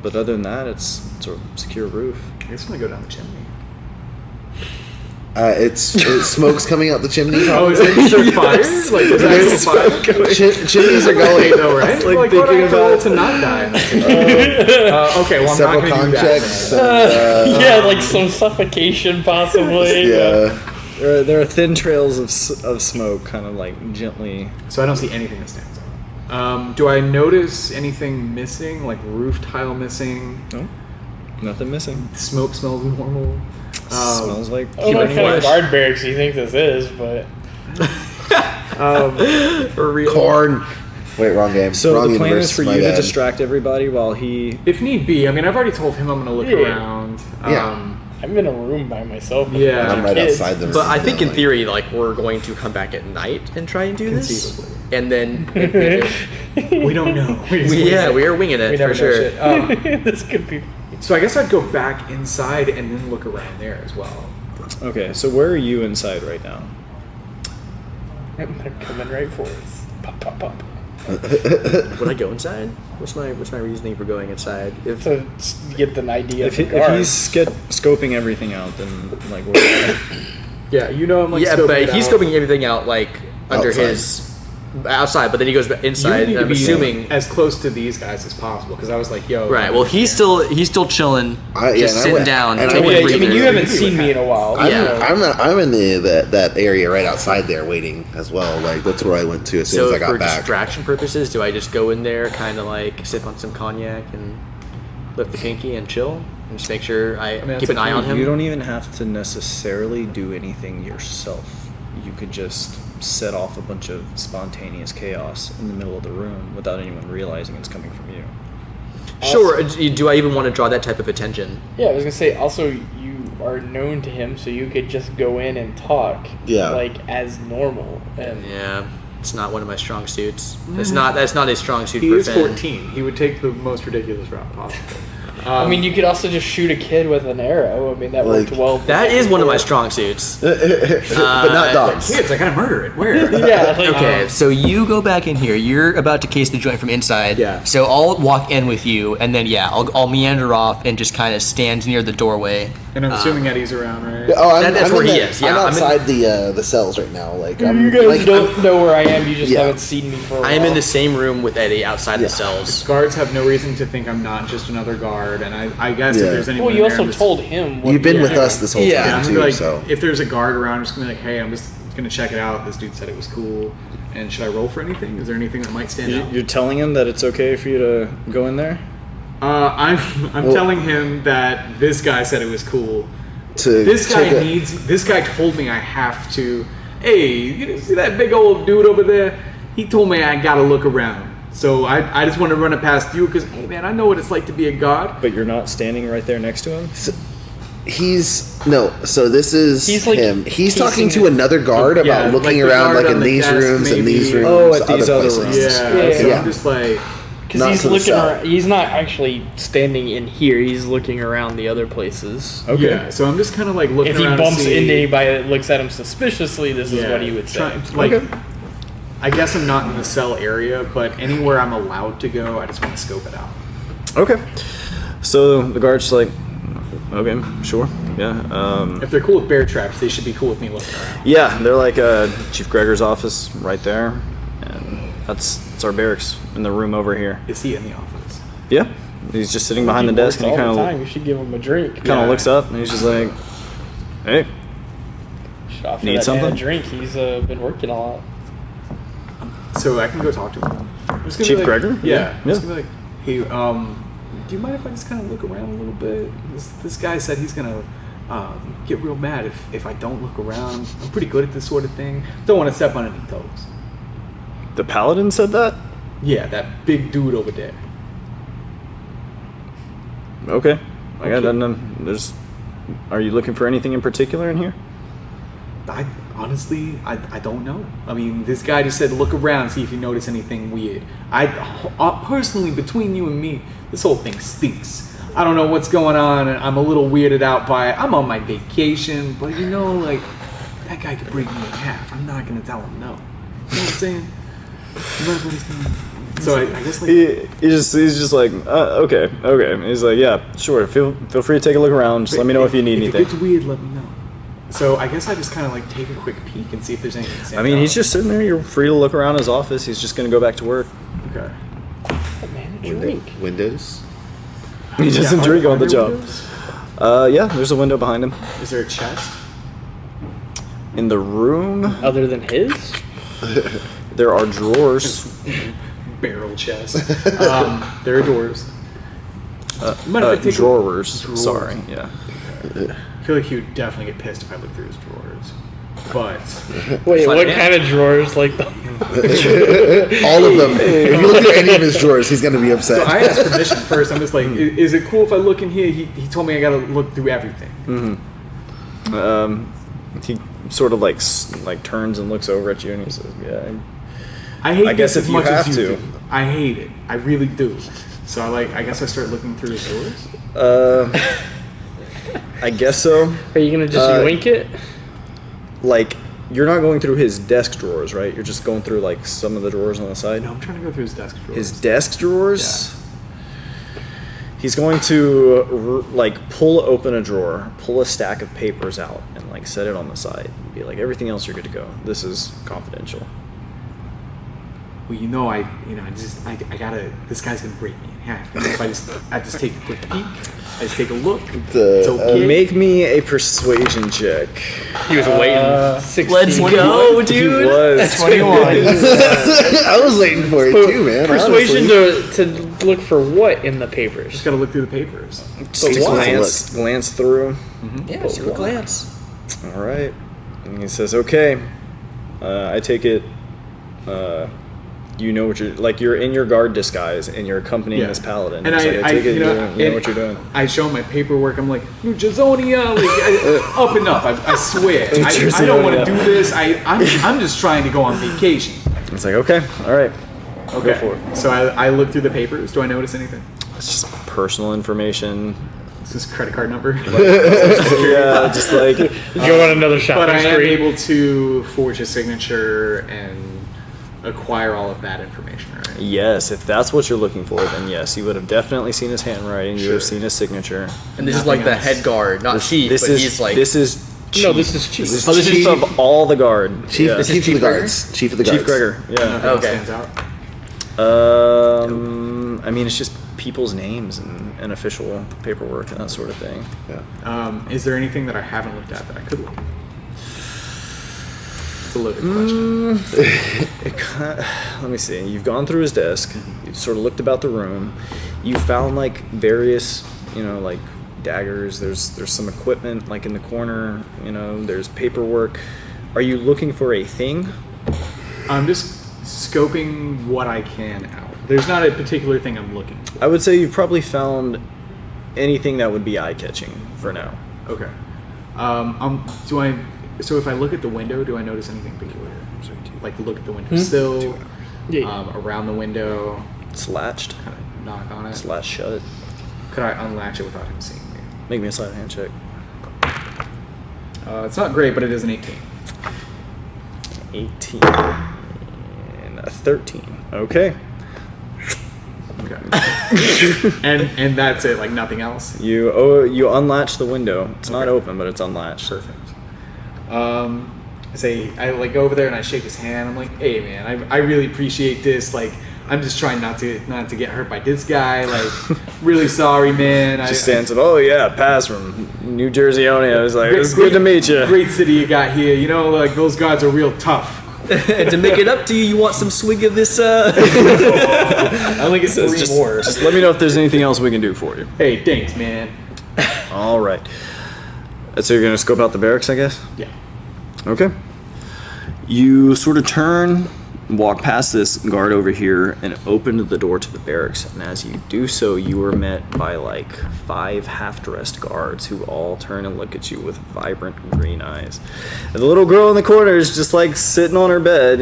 Speaker 3: other than that, it's a secure roof.
Speaker 1: I guess I'm gonna go down the chimney.
Speaker 4: It's smoke's coming out the chimney.
Speaker 1: Oh, is there fire? Like is there fire?
Speaker 4: Chimneys are
Speaker 1: Wait,
Speaker 4: going.
Speaker 1: though, right?
Speaker 3: like
Speaker 1: what
Speaker 3: thinking
Speaker 1: do I have to roll
Speaker 3: about-
Speaker 1: to not die. Okay, well I'm
Speaker 4: Several
Speaker 1: not gonna
Speaker 4: con
Speaker 1: do that.
Speaker 4: checks.
Speaker 1: then.
Speaker 4: And,
Speaker 5: Yeah, like some suffocation possibly.
Speaker 4: yeah.
Speaker 3: There are thin trails of smoke, kind of like gently.
Speaker 1: So I don't see anything that stands out. Do I notice anything missing, like roof tile missing?
Speaker 3: No, nothing missing.
Speaker 1: Smoke smells normal.
Speaker 3: Smells like
Speaker 5: I don't know what
Speaker 1: Human
Speaker 5: kind of
Speaker 1: flesh.
Speaker 5: guard barracks you think this is, but
Speaker 2: For real.
Speaker 4: Corn. Wait, wrong game.
Speaker 3: So
Speaker 4: wrong
Speaker 3: the plan
Speaker 4: universe,
Speaker 3: is for
Speaker 4: my
Speaker 3: you to
Speaker 4: bad.
Speaker 3: distract everybody while he.
Speaker 1: If need be, I mean, I've already told him I'm going to look
Speaker 5: Yeah.
Speaker 1: around.
Speaker 4: Yeah.
Speaker 5: I'm in a room by myself. With
Speaker 1: Yeah.
Speaker 5: a bunch
Speaker 4: I'm
Speaker 5: of
Speaker 4: right
Speaker 5: kids.
Speaker 4: outside the room.
Speaker 2: But I think in
Speaker 4: like-
Speaker 2: theory, like we're going to come back at night and try and do this,
Speaker 1: Conceivably.
Speaker 2: and then
Speaker 1: We don't know.
Speaker 2: we are winging it
Speaker 1: We
Speaker 2: for
Speaker 1: never know
Speaker 2: sure.
Speaker 1: shit.
Speaker 5: This could be.
Speaker 1: So I guess I'd go back inside and then look around there as well.
Speaker 3: Okay, so where are you inside right now?
Speaker 5: They're coming right for us. Pop, pop, pop.
Speaker 2: Would I go inside? What's my reasoning for going inside? If
Speaker 5: To get an idea
Speaker 3: If,
Speaker 5: of the
Speaker 3: if
Speaker 5: guard.
Speaker 3: he's scoping everything out, then like we're
Speaker 1: Yeah, you know I'm like
Speaker 2: yeah,
Speaker 1: scoping
Speaker 2: but
Speaker 1: it
Speaker 2: he's
Speaker 1: out.
Speaker 2: scoping everything out like under
Speaker 4: Outside.
Speaker 2: his outside, but then he goes back
Speaker 1: You
Speaker 2: inside.
Speaker 1: need
Speaker 2: And
Speaker 1: to
Speaker 2: I'm
Speaker 1: be
Speaker 2: assuming
Speaker 1: as close to these guys as possible because I was like, yo.
Speaker 2: right. Well, he's still chilling,
Speaker 4: Yeah,
Speaker 2: just
Speaker 4: and I
Speaker 2: sitting
Speaker 4: went-
Speaker 2: down,
Speaker 4: and I
Speaker 2: taking
Speaker 4: went-
Speaker 2: a
Speaker 5: I mean,
Speaker 2: breather.
Speaker 5: you haven't
Speaker 1: Maybe
Speaker 5: seen
Speaker 1: with
Speaker 5: me in a while.
Speaker 2: Yeah.
Speaker 4: I'm in that area right outside there waiting as well. Like that's where I went to as soon
Speaker 2: So
Speaker 4: as I got
Speaker 2: for
Speaker 4: back.
Speaker 2: distraction purposes, do I just go in there, kind of like sip on some cognac and lift the pinky and chill, and just make sure I
Speaker 1: mean,
Speaker 2: keep
Speaker 1: that's
Speaker 2: an eye
Speaker 1: up
Speaker 2: on
Speaker 1: to
Speaker 2: him?
Speaker 3: You don't even have to necessarily do anything yourself. You could just set off a bunch of spontaneous chaos in the middle of the room without anyone realizing it's coming from you.
Speaker 2: Sure. Do I even want to draw that type of attention?
Speaker 5: Yeah, I was gonna say. Also, you are known to him, so you could just go in and talk.
Speaker 4: Yeah.
Speaker 5: Like as normal. And
Speaker 2: Yeah, it's not one of my strong suits. That's not a strong suit
Speaker 1: He
Speaker 2: for
Speaker 1: is
Speaker 2: Finn.
Speaker 1: 14. He would take the most ridiculous route possible.
Speaker 5: I mean, you could also just shoot a kid with an arrow. I mean, that
Speaker 4: Like-
Speaker 5: worked well.
Speaker 2: That is one of my
Speaker 5: before.
Speaker 2: strong suits.
Speaker 4: but not dogs.
Speaker 1: Kids, I gotta murder it. Where?
Speaker 5: Yeah. Like,
Speaker 2: Okay, so you go back in here. You're about to case the joint from inside.
Speaker 1: Yeah.
Speaker 2: So I'll walk in with you, and then I'll meander off and just kind of stand near the doorway.
Speaker 1: And I'm assuming Eddie's around, right?
Speaker 4: Oh,
Speaker 2: That's where he is, yeah,
Speaker 4: I'm
Speaker 2: I'm in-
Speaker 4: outside the cells right now. Like I'm
Speaker 5: You guys
Speaker 4: like,
Speaker 5: don't know where I am. You just
Speaker 4: Yeah.
Speaker 5: haven't seen me for a while.
Speaker 2: I am in the same room with Eddie outside
Speaker 4: Yeah.
Speaker 2: the cells.
Speaker 1: Guards have no reason to think I'm not just another guard, and I guess
Speaker 4: Yeah.
Speaker 1: if there's anyone
Speaker 5: Well, you
Speaker 1: in there,
Speaker 5: also
Speaker 1: I'm just-
Speaker 5: told him. What
Speaker 4: You've been
Speaker 5: you
Speaker 4: with
Speaker 5: were
Speaker 4: us
Speaker 5: doing.
Speaker 4: this whole
Speaker 2: Yeah,
Speaker 1: Yeah,
Speaker 4: time
Speaker 1: I'm gonna
Speaker 4: too.
Speaker 1: be like,
Speaker 4: So
Speaker 1: if there's a guard around, I'm just gonna be like, hey, I'm just gonna check it out. This dude said it was cool, and should I roll for anything? Is there anything that might stand out?
Speaker 3: You're telling him that it's okay for you to go in there?
Speaker 1: I'm
Speaker 4: Well-
Speaker 1: telling him that this guy said it was cool.
Speaker 4: to
Speaker 1: This guy
Speaker 4: take a-
Speaker 1: needs. This guy told me I have to. Hey, you see that big old dude over there? He told me I gotta look around. So I just want to run it past you because, hey man, I know what it's like to be a god.
Speaker 3: But you're not standing right there next to him?
Speaker 4: He's no. So this is
Speaker 5: He's, like,
Speaker 4: him. He's talking
Speaker 5: casing
Speaker 4: to
Speaker 5: it.
Speaker 4: another guard about
Speaker 1: Yeah,
Speaker 4: looking
Speaker 1: like the
Speaker 4: around,
Speaker 1: guard
Speaker 4: like
Speaker 1: on
Speaker 4: in
Speaker 1: the
Speaker 4: these
Speaker 1: desk,
Speaker 4: rooms and these
Speaker 1: maybe.
Speaker 4: rooms.
Speaker 3: Oh, at these other
Speaker 4: places.
Speaker 3: rooms.
Speaker 1: Yeah,
Speaker 5: Yeah.
Speaker 1: so
Speaker 4: Yeah.
Speaker 1: I'm just like,
Speaker 5: Because
Speaker 4: Not
Speaker 5: he's
Speaker 4: to the
Speaker 5: looking
Speaker 4: cell.
Speaker 5: around. He's not actually standing in here. He's looking around the other places.
Speaker 3: Okay.
Speaker 1: yeah. So I'm just kind of like looking
Speaker 5: If he
Speaker 1: around.
Speaker 5: bumps
Speaker 1: to see,
Speaker 5: into anybody that looks at him suspiciously, this is
Speaker 1: yeah,
Speaker 5: what he would say.
Speaker 1: like,
Speaker 3: Okay.
Speaker 1: I guess I'm not in the cell area, but anywhere I'm allowed to go, I just want to scope it out.
Speaker 3: Okay. So the guard's like, okay, sure, yeah.
Speaker 1: If they're cool with bear traps, they should be cool with me looking around.
Speaker 3: Yeah, they're like Chief Gregor's office right there, and that's our barracks in the room over here.
Speaker 1: Is he in the office?
Speaker 3: Yeah, he's just sitting behind the
Speaker 5: He
Speaker 3: desk, and
Speaker 5: works
Speaker 3: he
Speaker 5: all the
Speaker 3: kind
Speaker 5: time. You should give him a drink.
Speaker 3: of
Speaker 1: Yeah.
Speaker 3: looks up, and he's just like, hey,
Speaker 5: Should offer
Speaker 3: Need
Speaker 5: that man
Speaker 3: something?
Speaker 5: a drink. He's been working a lot.
Speaker 1: So I can go talk to him. I'm just gonna
Speaker 3: Chief
Speaker 1: be like,
Speaker 3: Gregor?
Speaker 1: Yeah.
Speaker 3: Yeah.
Speaker 1: I'm just gonna be like, hey, do you mind if I just kind of look around a little bit? This guy said he's gonna get real mad if I don't look around. I'm pretty good at this sort of thing. Don't want to step on any toes.
Speaker 3: the paladin said that?
Speaker 1: Yeah, that big dude over there.
Speaker 3: Okay, I got
Speaker 1: Okay.
Speaker 3: that. There's. Are you looking for anything in particular in here?
Speaker 1: I honestly, I don't know. I mean, this guy just said look around, see if you notice anything weird. I personally, between you and me, this whole thing stinks. I don't know what's going on, and I'm a little weirded out by it. I'm on my vacation, but you know, like that guy could break me in half. I'm not gonna tell him no. You know what I'm saying? You know what he's doing? So I guess like
Speaker 3: He's just like, okay. He's like, yeah, sure. Feel free to take a look around. Just let me know if you need
Speaker 1: If
Speaker 3: anything.
Speaker 1: it gets weird, let me know. So I guess I just kind of like take a quick peek and see if there's anything. that
Speaker 3: I
Speaker 1: stands
Speaker 3: mean,
Speaker 1: out.
Speaker 3: he's just sitting there. You're free to look around his office. He's just gonna go back to work.
Speaker 1: okay.
Speaker 5: Oh, man, a drink.
Speaker 4: Windows.
Speaker 3: He doesn't
Speaker 1: Yeah,
Speaker 3: drink
Speaker 1: are
Speaker 3: on the
Speaker 1: there
Speaker 3: job.
Speaker 1: windows?
Speaker 3: Yeah, there's a window behind him.
Speaker 1: Is there a chest?
Speaker 3: In the room,
Speaker 5: Other than his?
Speaker 3: there are drawers.
Speaker 1: Barrel chest. There are doors. Mind if I take a-
Speaker 3: Drawers.
Speaker 1: Drawers.
Speaker 3: Sorry. Yeah.
Speaker 1: I feel like he would definitely get pissed if I looked through his drawers. but
Speaker 5: Wait,
Speaker 2: Let
Speaker 5: what
Speaker 2: it in.
Speaker 5: kind of drawers? Like the
Speaker 4: All of them. If you look through any of his drawers, he's gonna be
Speaker 1: so
Speaker 4: upset.
Speaker 1: I asked permission first. I'm just like, is it cool if I look in here? He told me I gotta look through everything.
Speaker 3: He sort of like turns and looks over at you and he says, "Yeah."
Speaker 1: I hate
Speaker 3: I guess
Speaker 1: this
Speaker 3: if
Speaker 1: as
Speaker 3: you
Speaker 1: much as
Speaker 3: have
Speaker 1: you
Speaker 3: to.
Speaker 1: do. I hate it. I really do. So I guess I start looking through his doors.
Speaker 3: I guess so.
Speaker 5: Are you gonna just yoink it?
Speaker 3: Like, you're not going through his desk drawers, right? You're just going through like some of the drawers on the side.
Speaker 1: No, I'm trying to go through his desk drawers.
Speaker 3: His desk drawers. He's going to like pull open a drawer, pull a stack of papers out, and like set it on the side. And be like, everything else, you're good to go. This is confidential.
Speaker 1: Well, I gotta. This guy's gonna break me in half. If I just take a quick peek, I just take a look. It's okay.
Speaker 3: Make me a persuasion check.
Speaker 5: He was waiting. 16.
Speaker 2: Let's go,
Speaker 3: He
Speaker 2: dude.
Speaker 3: was
Speaker 1: 21.
Speaker 4: I was waiting for it too, man.
Speaker 5: Persuasion
Speaker 4: honestly.
Speaker 5: to look for what in the papers?
Speaker 1: Just gotta look through the papers.
Speaker 3: Just
Speaker 4: why?
Speaker 3: glance through.
Speaker 2: Yeah, just a glance.
Speaker 3: All right. And he says, "Okay, I take it. You know what you're in your guard disguise and you're accompanying
Speaker 1: Yeah.
Speaker 3: this paladin.
Speaker 1: And
Speaker 3: He's like, I take it you know
Speaker 1: and
Speaker 3: what you're doing."
Speaker 1: I show him my paperwork. I'm like, New Jazonia, up and up. I swear. I don't want to do this. I'm just trying to go on vacation.
Speaker 3: It's like, okay, all right.
Speaker 1: Okay.
Speaker 3: Go for it.
Speaker 1: So I look through the papers. Do I notice anything?
Speaker 3: It's just personal information.
Speaker 1: It's just credit card number.
Speaker 3: Yeah, just like
Speaker 5: Go on another shopping
Speaker 1: But I am
Speaker 5: spree.
Speaker 1: able to forge a signature and acquire all of that information, right?
Speaker 3: yes, if that's what you're looking for, then yes, you would have definitely seen his handwriting. You would have
Speaker 1: Sure.
Speaker 3: seen his signature.
Speaker 2: And this is
Speaker 1: Nothing
Speaker 2: like the
Speaker 1: else.
Speaker 2: head guard, not chief,
Speaker 3: This
Speaker 2: but
Speaker 3: is
Speaker 2: he's like
Speaker 3: this is
Speaker 5: No,
Speaker 3: chief.
Speaker 5: this is chief.
Speaker 3: This is
Speaker 2: Oh, this is
Speaker 3: chief
Speaker 2: chief.
Speaker 3: of all the guard.
Speaker 4: Chief,
Speaker 3: yeah.
Speaker 2: This is
Speaker 4: Chief of the
Speaker 2: Chief Gregor?
Speaker 4: guards. Chief of the guards.
Speaker 3: Chief Gregor. Yeah.
Speaker 1: Nothing else
Speaker 2: Okay.
Speaker 1: stands out.
Speaker 3: I mean, it's just people's names and official paperwork and that sort of thing.
Speaker 4: Yeah.
Speaker 1: Is there anything that I haven't looked at that I could look at? It's a loaded question.
Speaker 3: Let me see. You've gone through his desk. You've sort of looked about the room. You found like various, like daggers. There's some equipment like in the corner. There's paperwork. Are you looking for a thing?
Speaker 1: I'm just scoping what I can out. There's not a particular thing I'm looking for.
Speaker 3: I would say you've probably found anything that would be eye-catching for now.
Speaker 1: Okay. So if I look at the window, do I notice anything peculiar? Like look at the window sill,
Speaker 5: Yeah.
Speaker 1: around the window,
Speaker 3: It's latched.
Speaker 1: kind of knock on
Speaker 3: It's
Speaker 1: it.
Speaker 3: latched shut.
Speaker 1: Could I unlatch it without him seeing me?
Speaker 3: Make me a sleight of hand check.
Speaker 1: It's not great, but it is an 18.
Speaker 3: 18 and a 13. Okay.
Speaker 1: Okay. and that's it, like nothing else.
Speaker 3: You unlatch the window. It's not open, but it's unlatched.
Speaker 1: Perfect. I like go over there and I shake his hand. I'm like, hey man, I really appreciate this. Like, I'm just trying not to get hurt by this guy. Like, really sorry, man.
Speaker 3: Just stands up. Oh yeah, Paz from New Jersey. I was like, it's good to meet you.
Speaker 1: Great city you got here. Like those guards are real tough.
Speaker 2: and to make it up to you, you want some swig of this
Speaker 1: I only get three
Speaker 3: Just,
Speaker 1: more.
Speaker 3: just let me know if there's anything else we can do for you.
Speaker 1: Hey, thanks, man.
Speaker 3: All right. So you're gonna scope out the barracks, I guess.
Speaker 1: Yeah.
Speaker 3: Okay. You sort of turn, walk past this guard over here, and open the door to the barracks. And as you do so, you are met by like 5 half-dressed guards who all turn and look at you with vibrant green eyes. And the little girl in the corner is just like sitting on her bed,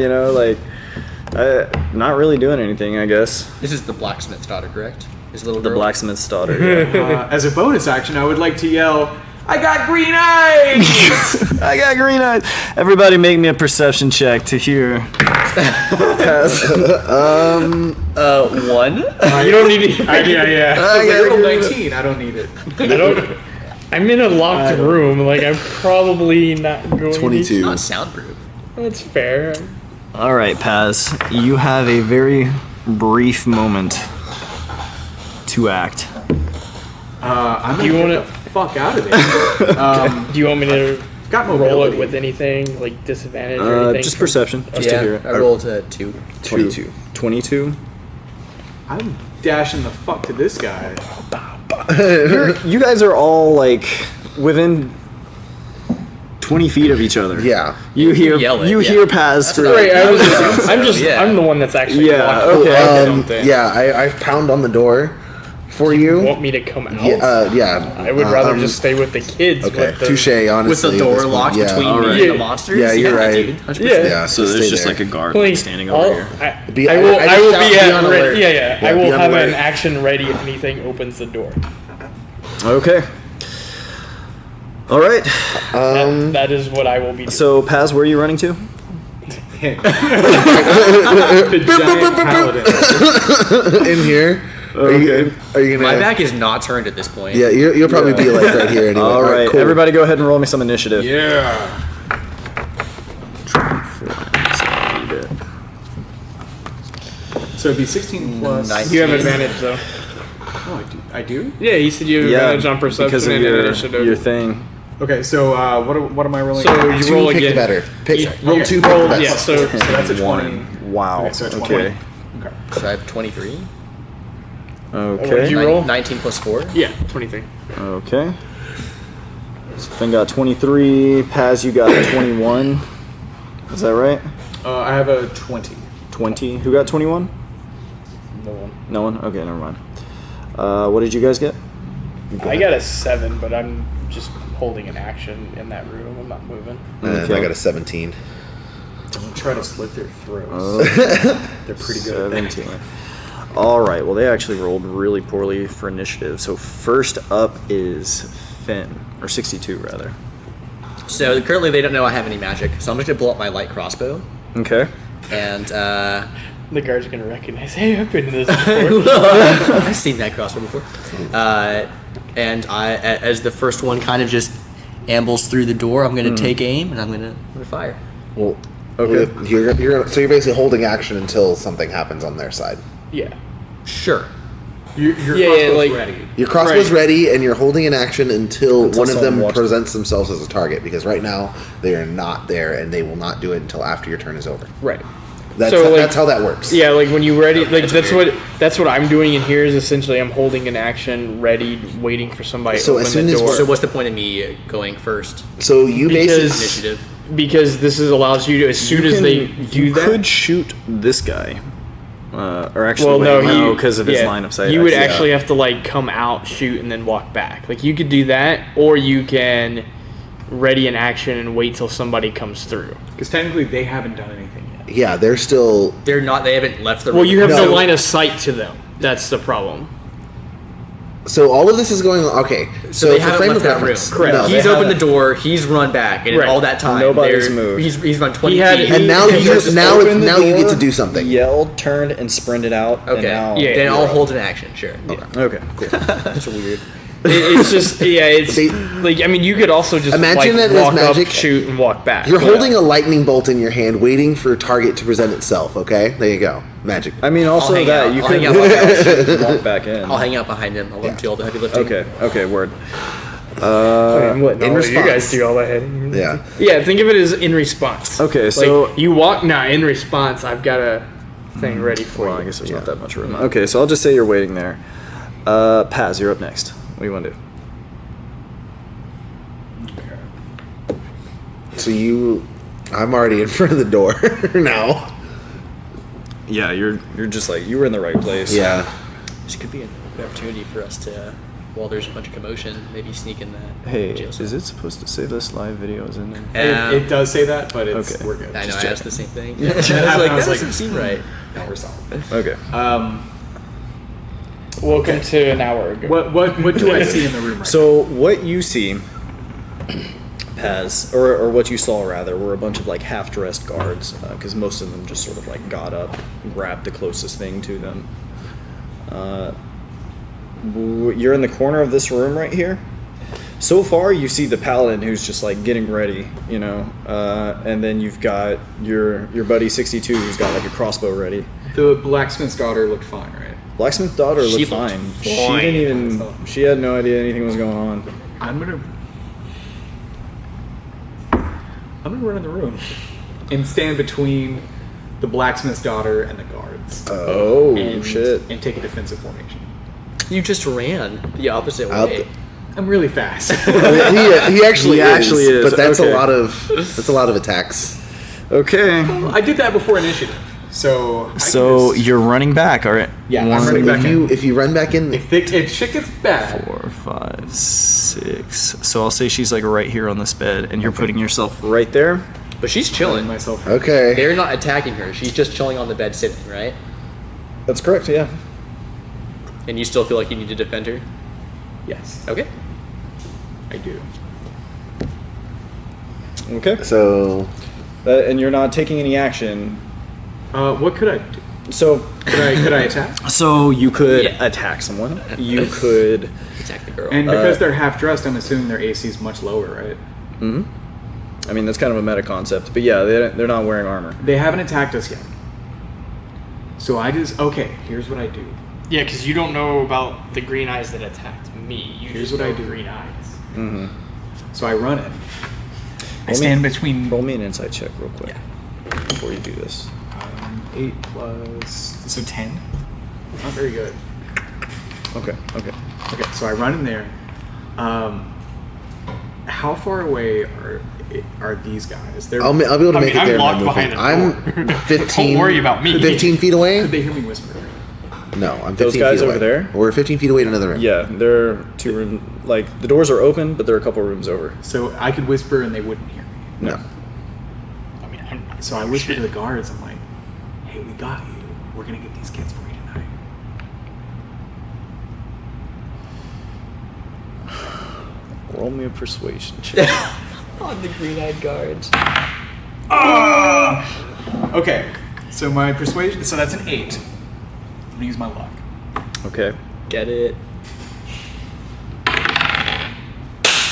Speaker 3: not really doing anything, I guess.
Speaker 2: This is the blacksmith's daughter, correct? His little
Speaker 3: The
Speaker 2: girl.
Speaker 3: blacksmith's daughter. Yeah.
Speaker 1: As a bonus action, I would like to yell, I got green eyes!
Speaker 3: I got green eyes. Everybody, make me a perception check to hear. Pass.
Speaker 2: 1.
Speaker 5: You don't need it.
Speaker 1: Yeah. I rolled 19. I don't need it.
Speaker 5: I'm in a locked room. Like, I'm probably not going
Speaker 4: 22.
Speaker 2: Not soundproof.
Speaker 5: That's fair.
Speaker 3: All right, Paz. You have a very brief moment to act.
Speaker 1: I'm
Speaker 5: Do you
Speaker 1: gonna
Speaker 5: wanna-
Speaker 1: get the fuck out of there.
Speaker 5: Do you want me to
Speaker 1: Got
Speaker 5: roll
Speaker 1: mobility.
Speaker 5: it with anything, like disadvantage or anything?
Speaker 3: Just perception, just to hear
Speaker 2: Yeah,
Speaker 3: it.
Speaker 2: I rolled a 2.
Speaker 3: 22. 22.
Speaker 1: I'm dashing the fuck to this guy.
Speaker 3: You guys are all like within 20 feet of each other.
Speaker 4: Yeah.
Speaker 3: You hear
Speaker 2: Yell it,
Speaker 3: you
Speaker 2: yeah.
Speaker 3: hear Paz through.
Speaker 5: Right,
Speaker 2: So,
Speaker 5: I'm the one that's actually
Speaker 3: Yeah,
Speaker 5: walking
Speaker 3: okay.
Speaker 5: around something.
Speaker 4: Yeah, I pound on the door for you.
Speaker 5: Want me to come out?
Speaker 4: Yeah.
Speaker 5: I would rather just stay with the kids.
Speaker 4: Okay,
Speaker 5: with the,
Speaker 4: touche.
Speaker 2: with
Speaker 4: Honestly,
Speaker 2: the
Speaker 4: at
Speaker 2: door
Speaker 4: this point.
Speaker 2: locked
Speaker 4: Yeah.
Speaker 2: between
Speaker 3: Alright.
Speaker 2: me and the monsters.
Speaker 4: Yeah, you're right.
Speaker 2: Dude, 100%.
Speaker 5: Yeah.
Speaker 4: Yeah,
Speaker 3: So
Speaker 4: stay
Speaker 3: there's just
Speaker 4: there.
Speaker 3: like a guard
Speaker 5: Like,
Speaker 3: standing over here.
Speaker 5: I
Speaker 4: Be-
Speaker 5: will.
Speaker 4: I
Speaker 5: I will
Speaker 4: shout,
Speaker 5: be
Speaker 4: be
Speaker 5: at
Speaker 4: on
Speaker 5: ready.
Speaker 4: alert.
Speaker 5: Yeah. I
Speaker 4: Yeah,
Speaker 5: will
Speaker 4: be on
Speaker 5: have
Speaker 4: alert.
Speaker 5: an action ready if anything opens the door.
Speaker 3: Okay. All right.
Speaker 5: That is what I will be doing.
Speaker 3: So Paz, where are you running to?
Speaker 1: The giant paladin.
Speaker 4: In here.
Speaker 3: Okay.
Speaker 4: Are you gonna?
Speaker 2: My back is not turned at this point.
Speaker 4: Yeah, you'll probably be like right here anyway.
Speaker 3: All right.
Speaker 4: cool.
Speaker 3: Everybody, go ahead and roll me some initiative.
Speaker 1: Yeah. So it'd be 16 plus.
Speaker 2: Nice.
Speaker 5: You have advantage though.
Speaker 1: Oh, I do.
Speaker 5: Yeah, he said you have advantage on perception
Speaker 3: because of
Speaker 5: and
Speaker 3: your
Speaker 5: initiative.
Speaker 3: thing.
Speaker 1: Okay, so what am I rolling?
Speaker 5: So you
Speaker 4: Two,
Speaker 5: roll
Speaker 4: pick
Speaker 5: again.
Speaker 4: the better. Pick.
Speaker 5: Yeah.
Speaker 4: Roll
Speaker 5: Okay.
Speaker 4: two. Pick the best.
Speaker 5: Yeah. So
Speaker 1: So that's a 20.
Speaker 3: One. Wow.
Speaker 1: Okay, so it's
Speaker 3: Okay.
Speaker 1: 20. Okay.
Speaker 2: So I have 23.
Speaker 5: What did
Speaker 3: Okay.
Speaker 5: you roll?
Speaker 2: 19 plus 4.
Speaker 5: Yeah, 23.
Speaker 3: Okay. So Finn got 23. Paz, you got 21. Is that right?
Speaker 1: I have a 20.
Speaker 3: 20. Who got 21?
Speaker 5: No one.
Speaker 3: No one? Okay, never mind. What did you guys get?
Speaker 5: I got a 7, but I'm just holding an action in that room. I'm not moving.
Speaker 4: And
Speaker 3: Okay.
Speaker 4: I got a 17.
Speaker 1: Don't try to slit their throats.
Speaker 3: Oh,
Speaker 1: They're pretty good at that.
Speaker 3: 17. All right. Well, they actually rolled really poorly for initiative. So first up is Finn, or 62 rather.
Speaker 2: So currently they don't know I have any magic. So I'm just going to blow up my light crossbow.
Speaker 3: Okay.
Speaker 2: And
Speaker 5: The guard's gonna recognize. Hey, I've been in this before.
Speaker 2: I've seen that crossbow before. And I, as the first one kind of just ambles through the door, I'm going to take aim and I'm going to fire.
Speaker 4: Well,
Speaker 3: Okay.
Speaker 4: so you're basically holding action until something happens on their side.
Speaker 5: Yeah.
Speaker 2: Sure.
Speaker 1: Your
Speaker 5: Yeah,
Speaker 1: crossbow's
Speaker 5: like-
Speaker 1: ready.
Speaker 4: Your crossbow's
Speaker 5: Right.
Speaker 4: ready, and you're holding an action until one of
Speaker 3: someone
Speaker 4: them
Speaker 3: watches.
Speaker 4: presents themselves as a target. Because right now they are not there, and they will not do it until after your turn is over.
Speaker 5: Right.
Speaker 4: That's
Speaker 5: So, like-
Speaker 4: that's how that works.
Speaker 5: Yeah, like when you ready, like
Speaker 2: that's
Speaker 5: that's what I'm doing in here is essentially I'm holding an action ready, waiting for somebody
Speaker 4: So
Speaker 5: to
Speaker 4: as
Speaker 5: open
Speaker 4: soon
Speaker 5: the
Speaker 4: as
Speaker 5: door.
Speaker 2: So what's the point of me going first?
Speaker 4: So you
Speaker 5: Because-
Speaker 4: basically
Speaker 2: Initiative.
Speaker 5: Because this is allows you to as soon as they do
Speaker 3: you
Speaker 5: that.
Speaker 3: could shoot this guy. Or actually,
Speaker 5: Well, no, he
Speaker 3: because of his
Speaker 5: yeah,
Speaker 3: line of sight.
Speaker 5: You
Speaker 3: I
Speaker 5: would
Speaker 3: see.
Speaker 5: actually have to like come out, shoot, and then walk back. Like you could do that, or you can ready an action and wait till somebody comes through.
Speaker 1: Because technically they haven't done anything yet.
Speaker 4: yeah, they're still.
Speaker 2: They haven't left the room.
Speaker 5: Well, you have
Speaker 4: No.
Speaker 5: the line of sight to them. That's the problem.
Speaker 4: So all of this is going on. Okay, so
Speaker 2: they
Speaker 4: for
Speaker 2: haven't
Speaker 4: frame
Speaker 2: left
Speaker 4: of
Speaker 2: that room.
Speaker 4: reference,
Speaker 5: Correct.
Speaker 4: no,
Speaker 2: He's
Speaker 4: they
Speaker 2: opened the
Speaker 4: haven't.
Speaker 2: door. He's run back, and
Speaker 5: Right.
Speaker 2: all that time,
Speaker 3: Nobody's
Speaker 2: they're-
Speaker 3: moved.
Speaker 2: He's run 20
Speaker 5: He had-
Speaker 2: feet.
Speaker 4: And now
Speaker 5: He
Speaker 4: you
Speaker 5: just
Speaker 4: now
Speaker 3: opened the
Speaker 4: now you get
Speaker 3: door,
Speaker 4: to do something.
Speaker 3: Yelled, turned, and sprinted out.
Speaker 2: Okay.
Speaker 3: And now
Speaker 5: Yeah.
Speaker 2: then
Speaker 5: you're
Speaker 2: I'll
Speaker 5: right.
Speaker 2: hold an action. Sure.
Speaker 3: Okay. Cool.
Speaker 2: That's weird.
Speaker 5: It's just it's
Speaker 4: They-
Speaker 5: like I mean you could also just
Speaker 4: Imagine
Speaker 5: like,
Speaker 4: that as
Speaker 5: walk
Speaker 4: magic.
Speaker 5: up, shoot, and walk back.
Speaker 4: You're
Speaker 5: But-
Speaker 4: holding a lightning bolt in your hand, waiting for a target to present itself. Okay, there you go, magic.
Speaker 3: I mean, also
Speaker 2: hang
Speaker 3: that
Speaker 2: out.
Speaker 3: you
Speaker 2: I'll
Speaker 3: could
Speaker 2: hang out
Speaker 3: walk back in.
Speaker 2: I'll hang out behind him. I'll let him do all the heavy lifting.
Speaker 3: Okay. Okay. Word.
Speaker 5: I'm letting
Speaker 4: in
Speaker 5: all of you
Speaker 4: response.
Speaker 5: guys do all that.
Speaker 4: Yeah.
Speaker 5: Yeah, think of it as in response.
Speaker 3: Okay,
Speaker 5: Like,
Speaker 3: so-
Speaker 5: you walk. Nah, in response, I've got a thing ready for
Speaker 3: Well,
Speaker 5: you.
Speaker 3: I guess there's not that much room. Okay, so I'll just say you're waiting there. Paz, you're up next. What do you want to do?
Speaker 4: So I'm already in front of the door now.
Speaker 3: Yeah, you're just like you were in the right place.
Speaker 4: Yeah.
Speaker 2: This could be an opportunity for us to, while there's a bunch of commotion, maybe sneak in that
Speaker 3: Hey,
Speaker 2: jail cell.
Speaker 3: is it supposed to say this live video is in there?
Speaker 1: It does say that, but it's
Speaker 3: Okay.
Speaker 1: we're good.
Speaker 2: I know,
Speaker 1: Just
Speaker 2: I asked
Speaker 1: check.
Speaker 2: the same thing.
Speaker 1: Yeah,
Speaker 2: I was
Speaker 1: I
Speaker 2: like,
Speaker 1: was
Speaker 2: that
Speaker 1: like-
Speaker 2: doesn't seem right.
Speaker 1: No, we're solid.
Speaker 3: Okay.
Speaker 5: Welcome to an hour ago.
Speaker 1: What do I see in the room right
Speaker 3: So what you see, Paz, or what you saw rather, were a bunch of like half-dressed guards, because most of them just sort of like got up, grabbed the closest thing to them. You're in the corner of this room right here. So far, you see the paladin who's just like getting ready, you know, and then you've got your buddy 62 who's got like a crossbow ready.
Speaker 1: now? The blacksmith's daughter looked fine, right?
Speaker 3: Blacksmith's daughter
Speaker 2: She
Speaker 3: looked
Speaker 2: looked
Speaker 3: fine. She
Speaker 2: fine.
Speaker 3: didn't even. She had no idea anything was going on.
Speaker 1: I'm gonna run in the room and stand between the blacksmith's daughter and the guards.
Speaker 3: Oh
Speaker 1: and,
Speaker 3: shit!
Speaker 1: And take a defensive formation.
Speaker 2: You just ran the opposite
Speaker 4: I'll-
Speaker 2: way.
Speaker 1: I'm really fast.
Speaker 4: He actually
Speaker 3: He actually is,
Speaker 4: but that's
Speaker 3: okay.
Speaker 4: a lot of attacks.
Speaker 3: Okay.
Speaker 1: I did that before initiative, so. I can
Speaker 3: So
Speaker 1: just-
Speaker 3: you're running back, all right?
Speaker 1: Yeah, I'm
Speaker 3: One,
Speaker 1: running back in.
Speaker 4: If you run back in,
Speaker 1: If shit gets bad,
Speaker 3: 4, 5, 6. So I'll say she's like right here on this bed, and you're putting yourself right there.
Speaker 2: But she's
Speaker 1: killing
Speaker 2: chilling.
Speaker 1: myself.
Speaker 4: okay.
Speaker 2: They're not attacking her. She's just chilling on the bed sitting, right?
Speaker 3: That's correct. Yeah.
Speaker 2: And you still feel like you need to defend her?
Speaker 1: Yes,
Speaker 2: Okay.
Speaker 1: I do.
Speaker 3: Okay.
Speaker 4: So
Speaker 3: And you're not taking any action.
Speaker 1: What could I do?
Speaker 3: So
Speaker 1: Could I attack?
Speaker 3: So you could
Speaker 2: Yeah.
Speaker 3: attack someone. You could.
Speaker 2: Attack the girl.
Speaker 1: And because they're half dressed, I'm assuming their AC is much lower, right?
Speaker 3: I mean, that's kind of a meta concept, but yeah, they're not wearing armor.
Speaker 1: They haven't attacked us yet. So I just here's what I do.
Speaker 5: Yeah, because you don't know about the green eyes that attacked me. You
Speaker 1: Here's
Speaker 5: just
Speaker 1: what I
Speaker 5: know
Speaker 1: do.
Speaker 5: green eyes.
Speaker 1: So I run it. I
Speaker 3: Roll
Speaker 1: stand
Speaker 3: me-
Speaker 1: between
Speaker 3: Roll me an insight check real quick before you do this.
Speaker 1: 8 plus 10. Not very good.
Speaker 3: Okay.
Speaker 1: Okay, so I run in there. How far away are these guys? They're,
Speaker 4: I'll be able to
Speaker 5: I
Speaker 4: make
Speaker 5: mean,
Speaker 4: it there.
Speaker 5: I'm
Speaker 4: in
Speaker 5: locked
Speaker 4: my
Speaker 5: behind
Speaker 4: movement.
Speaker 5: a door.
Speaker 4: I'm 15.
Speaker 5: Don't worry about me.
Speaker 4: 15 feet away?
Speaker 1: they hear me whisper.
Speaker 4: No, I'm 15
Speaker 3: Those guys
Speaker 4: feet away.
Speaker 3: over there?
Speaker 4: We're 15 feet away in another room.
Speaker 3: Yeah, they're 2 room. Like the doors are open, but they're a couple rooms over.
Speaker 1: So I could whisper and they wouldn't hear me.
Speaker 4: No.
Speaker 5: I mean, I'm not
Speaker 1: So I
Speaker 5: saying
Speaker 1: whisper
Speaker 5: shit.
Speaker 1: to the guards, I'm like, hey, we got you. We're going to get these kids for you tonight.
Speaker 3: Roll me a persuasion check.
Speaker 2: On the green-eyed guards.
Speaker 1: Okay, so my persuasion, so that's an 8. I'm going to use my luck.
Speaker 3: Okay.
Speaker 2: Get it?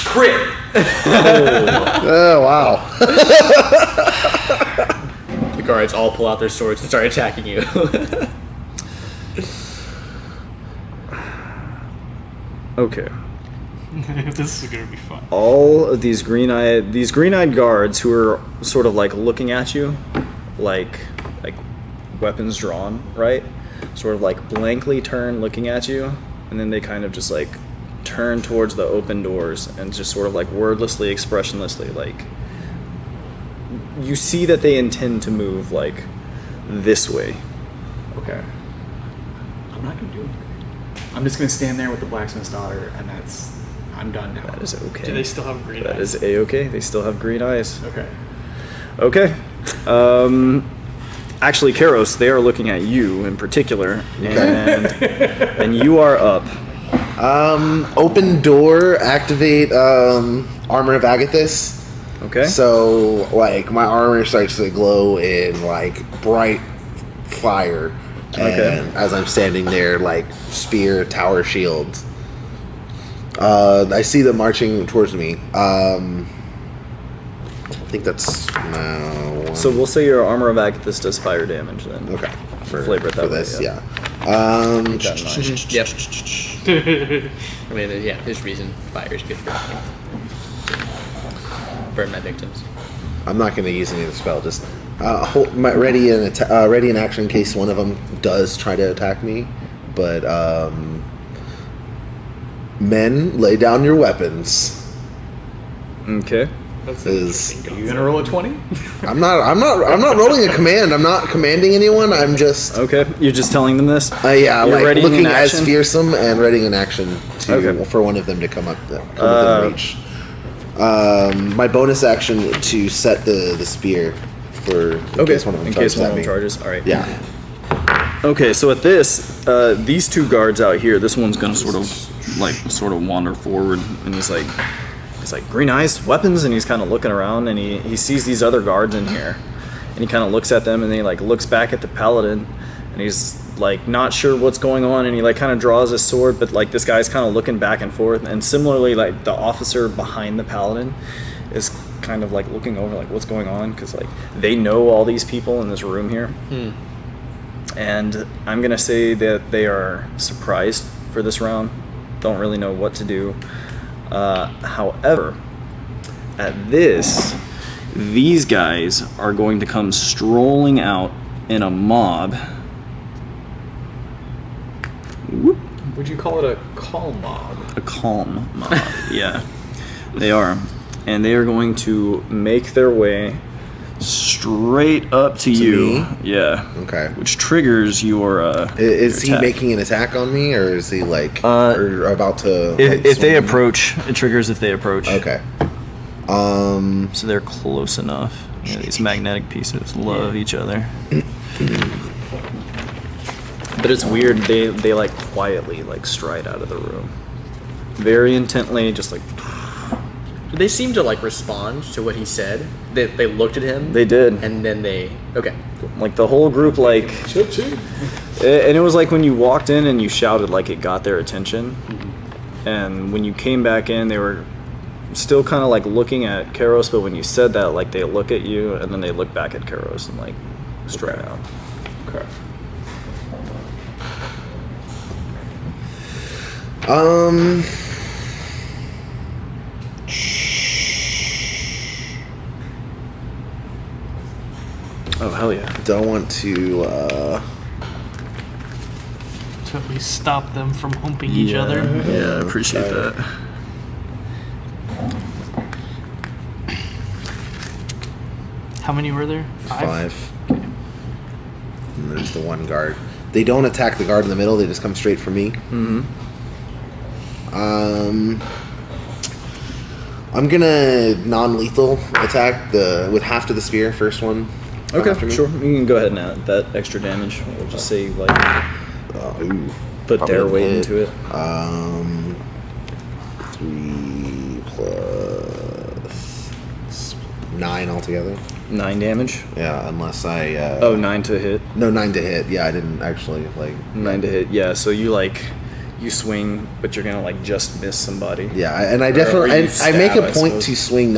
Speaker 1: Crit!
Speaker 4: Oh, wow.
Speaker 2: The guards all pull out their swords and start attacking you.
Speaker 3: Okay.
Speaker 5: This is gonna be fun.
Speaker 3: All of these green-eyed guards who are sort of like looking at you, like weapons drawn, right? Sort of like blankly turn looking at you, and then they kind of just like turn towards the open doors and just sort of like wordlessly, expressionlessly, like you see that they intend to move like this way.
Speaker 1: Okay. I'm not going to do anything. I'm just going to stand there with the blacksmith's daughter, and I'm done now.
Speaker 3: That is okay.
Speaker 5: Do they still have green
Speaker 3: That
Speaker 5: eyes?
Speaker 3: is a-okay. They still have green eyes.
Speaker 1: Okay.
Speaker 3: Okay. Actually, Karos, they are looking at you in particular, and you are up.
Speaker 4: Open door, activate Armor of Agathis.
Speaker 3: Okay.
Speaker 4: So, like, my armor starts to glow in, like, bright fire.
Speaker 3: Okay.
Speaker 4: And as I'm standing there, like, spear, tower, shield. I see them marching towards me. I think that's one.
Speaker 3: So we'll say your armor of Agathis does fire damage then.
Speaker 4: Okay.
Speaker 3: Flavor it that
Speaker 4: for
Speaker 3: way,
Speaker 4: this,
Speaker 3: yeah.
Speaker 4: yeah.
Speaker 3: Keep that in mind.
Speaker 2: Yep. I mean, yeah, there's reason fire is good for me. Burn my victims.
Speaker 4: I'm not going to use any of the spell. Just ready in action in case one of them does try to attack me. But men, lay down your weapons.
Speaker 3: Okay.
Speaker 5: That's
Speaker 4: Is
Speaker 5: interesting.
Speaker 1: Are you going to roll a 20?
Speaker 4: I'm not rolling a command. I'm not commanding anyone. I'm just
Speaker 3: Okay. You're just telling them this?
Speaker 4: yeah,
Speaker 3: You're
Speaker 4: like
Speaker 3: readying
Speaker 4: looking
Speaker 3: in
Speaker 4: as
Speaker 3: action?
Speaker 4: fearsome and readying in action to
Speaker 3: Okay.
Speaker 4: for one of them to come within reach. My bonus action to set the spear for in case one of them
Speaker 3: in case
Speaker 4: charges
Speaker 3: one
Speaker 4: at
Speaker 3: of them
Speaker 4: me.
Speaker 3: charges. All right.
Speaker 4: Yeah.
Speaker 3: Okay, so at this, these two guards out here, this one's gonna sort of wander forward, and he's like green eyes, weapons, and he's kind of looking around, and he sees these other guards in here, and he kind of looks at them, and then he like looks back at the paladin, and he's like not sure what's going on, and he like kind of draws his sword, but like this guy's kind of looking back and forth, and similarly like the officer behind the paladin is kind of like looking over like what's going on, because like they know all these people in this room here. And I'm going to say that they are surprised for this round. Don't really know what to do. However, at this, these guys are going to come strolling out in a mob. Whoop.
Speaker 1: Would you call it a call mob?
Speaker 3: A calm mob. Yeah, they are, and they are going to make their way straight up to you.
Speaker 4: me?
Speaker 3: Yeah.
Speaker 4: Okay.
Speaker 3: Which triggers your.
Speaker 4: Is
Speaker 3: your
Speaker 4: he
Speaker 3: attack.
Speaker 4: making an attack on me, or is he like or about to? Like,
Speaker 3: If they
Speaker 4: swing?
Speaker 3: approach, it triggers if they approach.
Speaker 4: Okay.
Speaker 3: So they're close enough. Yeah, these magnetic pieces love each other. But it's weird. They like quietly like stride out of the room, very intently, just like
Speaker 2: Did they seem to like respond to what he said? They looked at him.
Speaker 3: they did.
Speaker 2: And then they. Okay.
Speaker 3: Like the whole group, like,
Speaker 1: Choo-choo.
Speaker 3: and it was like when you walked in and you shouted, like it got their attention. And when you came back in, they were still kind of like looking at Karos, but when you said that, like they look at you and then they look back at Karos and like straight out.
Speaker 1: Okay.
Speaker 3: Oh hell yeah!
Speaker 4: Don't want to.
Speaker 6: To at least stop them from humping each other.
Speaker 3: Yeah, I appreciate that.
Speaker 6: How many were there?
Speaker 4: 5. And there's the one guard. They don't attack the guard in the middle. They just come straight for me.
Speaker 3: Mm-hmm.
Speaker 4: I'm gonna non-lethal attack with half to the spear. First one. come after
Speaker 3: Okay,
Speaker 4: me.
Speaker 3: sure. You can go ahead and add that extra damage. We'll just say like
Speaker 4: Ooh.
Speaker 3: put
Speaker 4: Probably
Speaker 3: their
Speaker 4: a
Speaker 3: weight
Speaker 4: hit.
Speaker 3: into it.
Speaker 4: 3 plus 9 altogether.
Speaker 3: 9 damage.
Speaker 4: Yeah, unless I.
Speaker 3: 9 to hit.
Speaker 4: No, 9 to hit. Yeah, I didn't actually like.
Speaker 3: 9 to hit. Yeah. So you swing, but you're gonna like just miss somebody.
Speaker 4: Yeah, and I
Speaker 3: Or
Speaker 4: definitely
Speaker 3: you
Speaker 4: I make
Speaker 3: stab,
Speaker 4: a
Speaker 3: I
Speaker 4: point
Speaker 3: suppose.
Speaker 4: to swing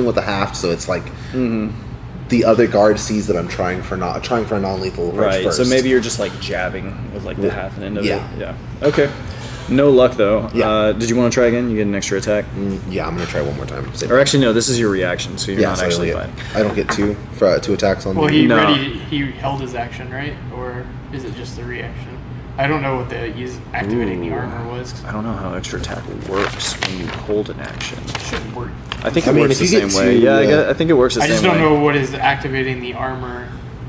Speaker 4: with the half, so it's like the other guard sees that I'm trying for a non-lethal approach
Speaker 3: Right.
Speaker 4: first.
Speaker 3: So maybe you're just like jabbing with like the
Speaker 4: Yeah.
Speaker 3: half and end of
Speaker 4: Yeah.
Speaker 3: it. Yeah. Okay. No luck though.
Speaker 4: Yeah.
Speaker 3: Did you want to try again? You get an extra attack.
Speaker 4: Yeah, I'm gonna try one more time. Same.
Speaker 3: Or actually, no. This is your reaction, so you're
Speaker 4: Yeah,
Speaker 3: not
Speaker 4: so
Speaker 3: actually
Speaker 4: I
Speaker 3: fighting.
Speaker 4: don't get two attacks on.
Speaker 6: Well,
Speaker 4: the-
Speaker 6: he
Speaker 3: No.
Speaker 6: he held his action, right? Or is it just the reaction? I don't know what the activating the armor was.
Speaker 3: I don't know how extra attack works when you hold an action.
Speaker 6: It should work.
Speaker 3: I think
Speaker 4: I
Speaker 3: it
Speaker 4: mean,
Speaker 3: works
Speaker 4: if
Speaker 3: the
Speaker 4: you
Speaker 3: same
Speaker 4: get
Speaker 3: way.
Speaker 4: two,
Speaker 3: I think it works the
Speaker 6: I
Speaker 3: same
Speaker 6: just don't
Speaker 3: way.
Speaker 6: know what his activating the armor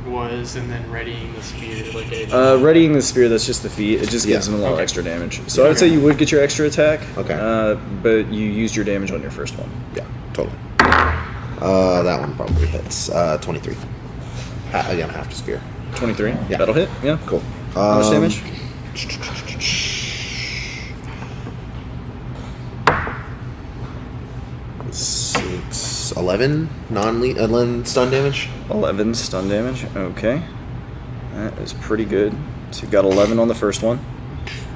Speaker 6: was, and then readying the spear. Like
Speaker 3: Readying the spear, that's just the feat. It just gives
Speaker 4: Yeah.
Speaker 3: him a little
Speaker 6: Okay.
Speaker 3: extra damage. So I would say you would get your extra attack.
Speaker 4: Okay.
Speaker 3: But you used your damage on your first one.
Speaker 4: Yeah, totally. That one probably hits. 23. Again, half to spear.
Speaker 3: 23.
Speaker 4: Yeah.
Speaker 3: That'll hit. Yeah.
Speaker 4: Cool.
Speaker 3: How much damage?
Speaker 4: 6, 11 11 stun damage.
Speaker 3: 11 stun damage. Okay. That is pretty good. So you got 11 on the first one.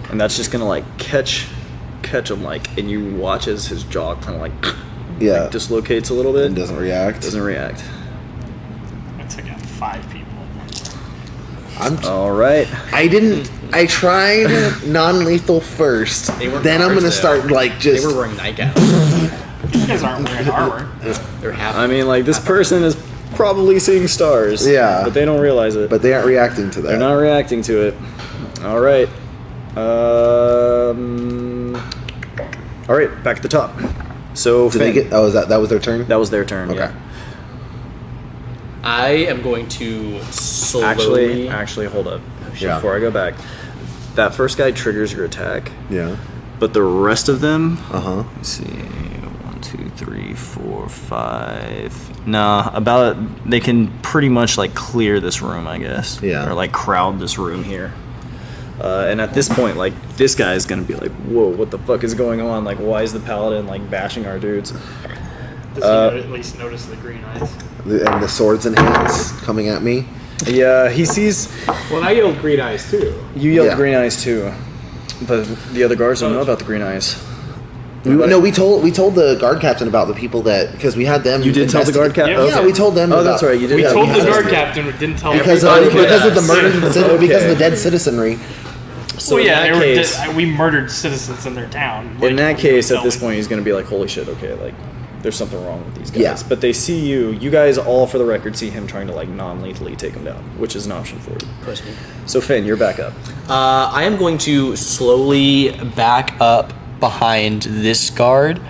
Speaker 3: And that's just gonna like catch him like, and you watch as his jaw kind of like
Speaker 4: Yeah,
Speaker 3: dislocates a little bit.
Speaker 4: and doesn't react.
Speaker 3: Doesn't react.
Speaker 6: I took out 5 people.
Speaker 3: All right.
Speaker 4: I tried non-lethal first.
Speaker 2: They weren't
Speaker 4: Then I'm
Speaker 2: guards,
Speaker 4: gonna
Speaker 2: though.
Speaker 4: start like
Speaker 2: They
Speaker 4: just.
Speaker 2: were wearing nightgowns.
Speaker 6: You guys aren't wearing armor.
Speaker 2: They're half.
Speaker 3: I mean, like this person is probably seeing stars.
Speaker 4: Yeah.
Speaker 3: But they don't realize it.
Speaker 4: But they aren't reacting to that.
Speaker 3: They're not reacting to it. All right. All right. Back at the top. So
Speaker 4: Did they
Speaker 3: Finn,
Speaker 4: get? Oh, is that was their turn?
Speaker 3: that was their turn.
Speaker 4: Okay.
Speaker 3: Yeah.
Speaker 2: I am going to slowly.
Speaker 3: Actually, hold up.
Speaker 4: Yeah.
Speaker 3: Before I go back, that first guy triggers your attack,
Speaker 4: Yeah.
Speaker 3: but the rest of them.
Speaker 4: Uh huh.
Speaker 3: Let's see. 1, 2, 3, 4, 5. Nah, about they can pretty much like clear this room, I guess.
Speaker 4: Yeah.
Speaker 3: Or like crowd this room here. And at this point, like this guy is gonna be like, "Whoa, what the fuck is going on? Like, why is the paladin like bashing our dudes?"
Speaker 6: Does he at least notice the green eyes?
Speaker 4: And the swords in hands coming at me.
Speaker 3: Yeah, he sees
Speaker 1: Well, and I yelled green eyes too.
Speaker 3: you yelled
Speaker 4: Yeah.
Speaker 3: green eyes too, but the other guards don't know about the green eyes.
Speaker 4: We told the guard captain about the people that because we had them.
Speaker 3: You did tell the guard captain.
Speaker 6: Yeah,
Speaker 4: Yeah,
Speaker 3: Okay.
Speaker 4: we told them.
Speaker 3: Oh,
Speaker 4: about,
Speaker 3: that's right. You did.
Speaker 6: We
Speaker 3: Yeah,
Speaker 6: told
Speaker 3: we
Speaker 6: the
Speaker 3: had
Speaker 6: guard
Speaker 3: to.
Speaker 6: captain, we didn't tell
Speaker 4: because
Speaker 6: everybody.
Speaker 4: of the murder,
Speaker 3: Okay.
Speaker 4: because of the dead citizenry.
Speaker 3: So
Speaker 6: Well, yeah,
Speaker 3: in
Speaker 6: they
Speaker 3: that
Speaker 6: were
Speaker 3: case,
Speaker 6: we murdered citizens in their town.
Speaker 3: in that
Speaker 6: Like,
Speaker 3: case,
Speaker 6: we
Speaker 3: at this
Speaker 6: were
Speaker 3: point, he's gonna be like, "Holy shit! Okay, like there's something wrong with these guys.
Speaker 4: Yeah.
Speaker 3: But they see you. You guys all, for the record, see him trying to like non-lethally take him down, which is an option for you.
Speaker 2: Pussy.
Speaker 3: So Finn, you're back up.
Speaker 2: I am going to slowly back up behind this guard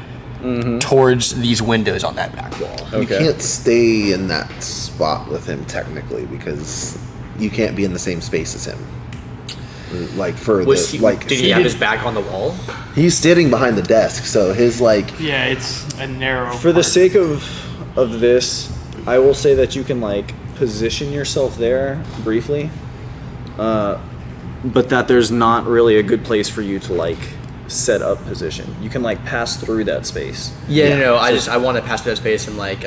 Speaker 2: towards these windows on that back wall.
Speaker 4: You
Speaker 3: Okay.
Speaker 4: can't stay in that spot with him technically because you can't be in the same space as him. Like for
Speaker 2: Was
Speaker 4: the
Speaker 2: he,
Speaker 4: like
Speaker 2: did he have his back on the wall?
Speaker 4: he's sitting behind the desk, so his like
Speaker 6: Yeah, it's a narrow.
Speaker 3: For the
Speaker 6: part.
Speaker 3: sake of this, I will say that you can like position yourself there briefly, but that there's not really a good place for you to like set up position. You can like pass through that space,
Speaker 2: Yeah, no. I want to pass through that space and like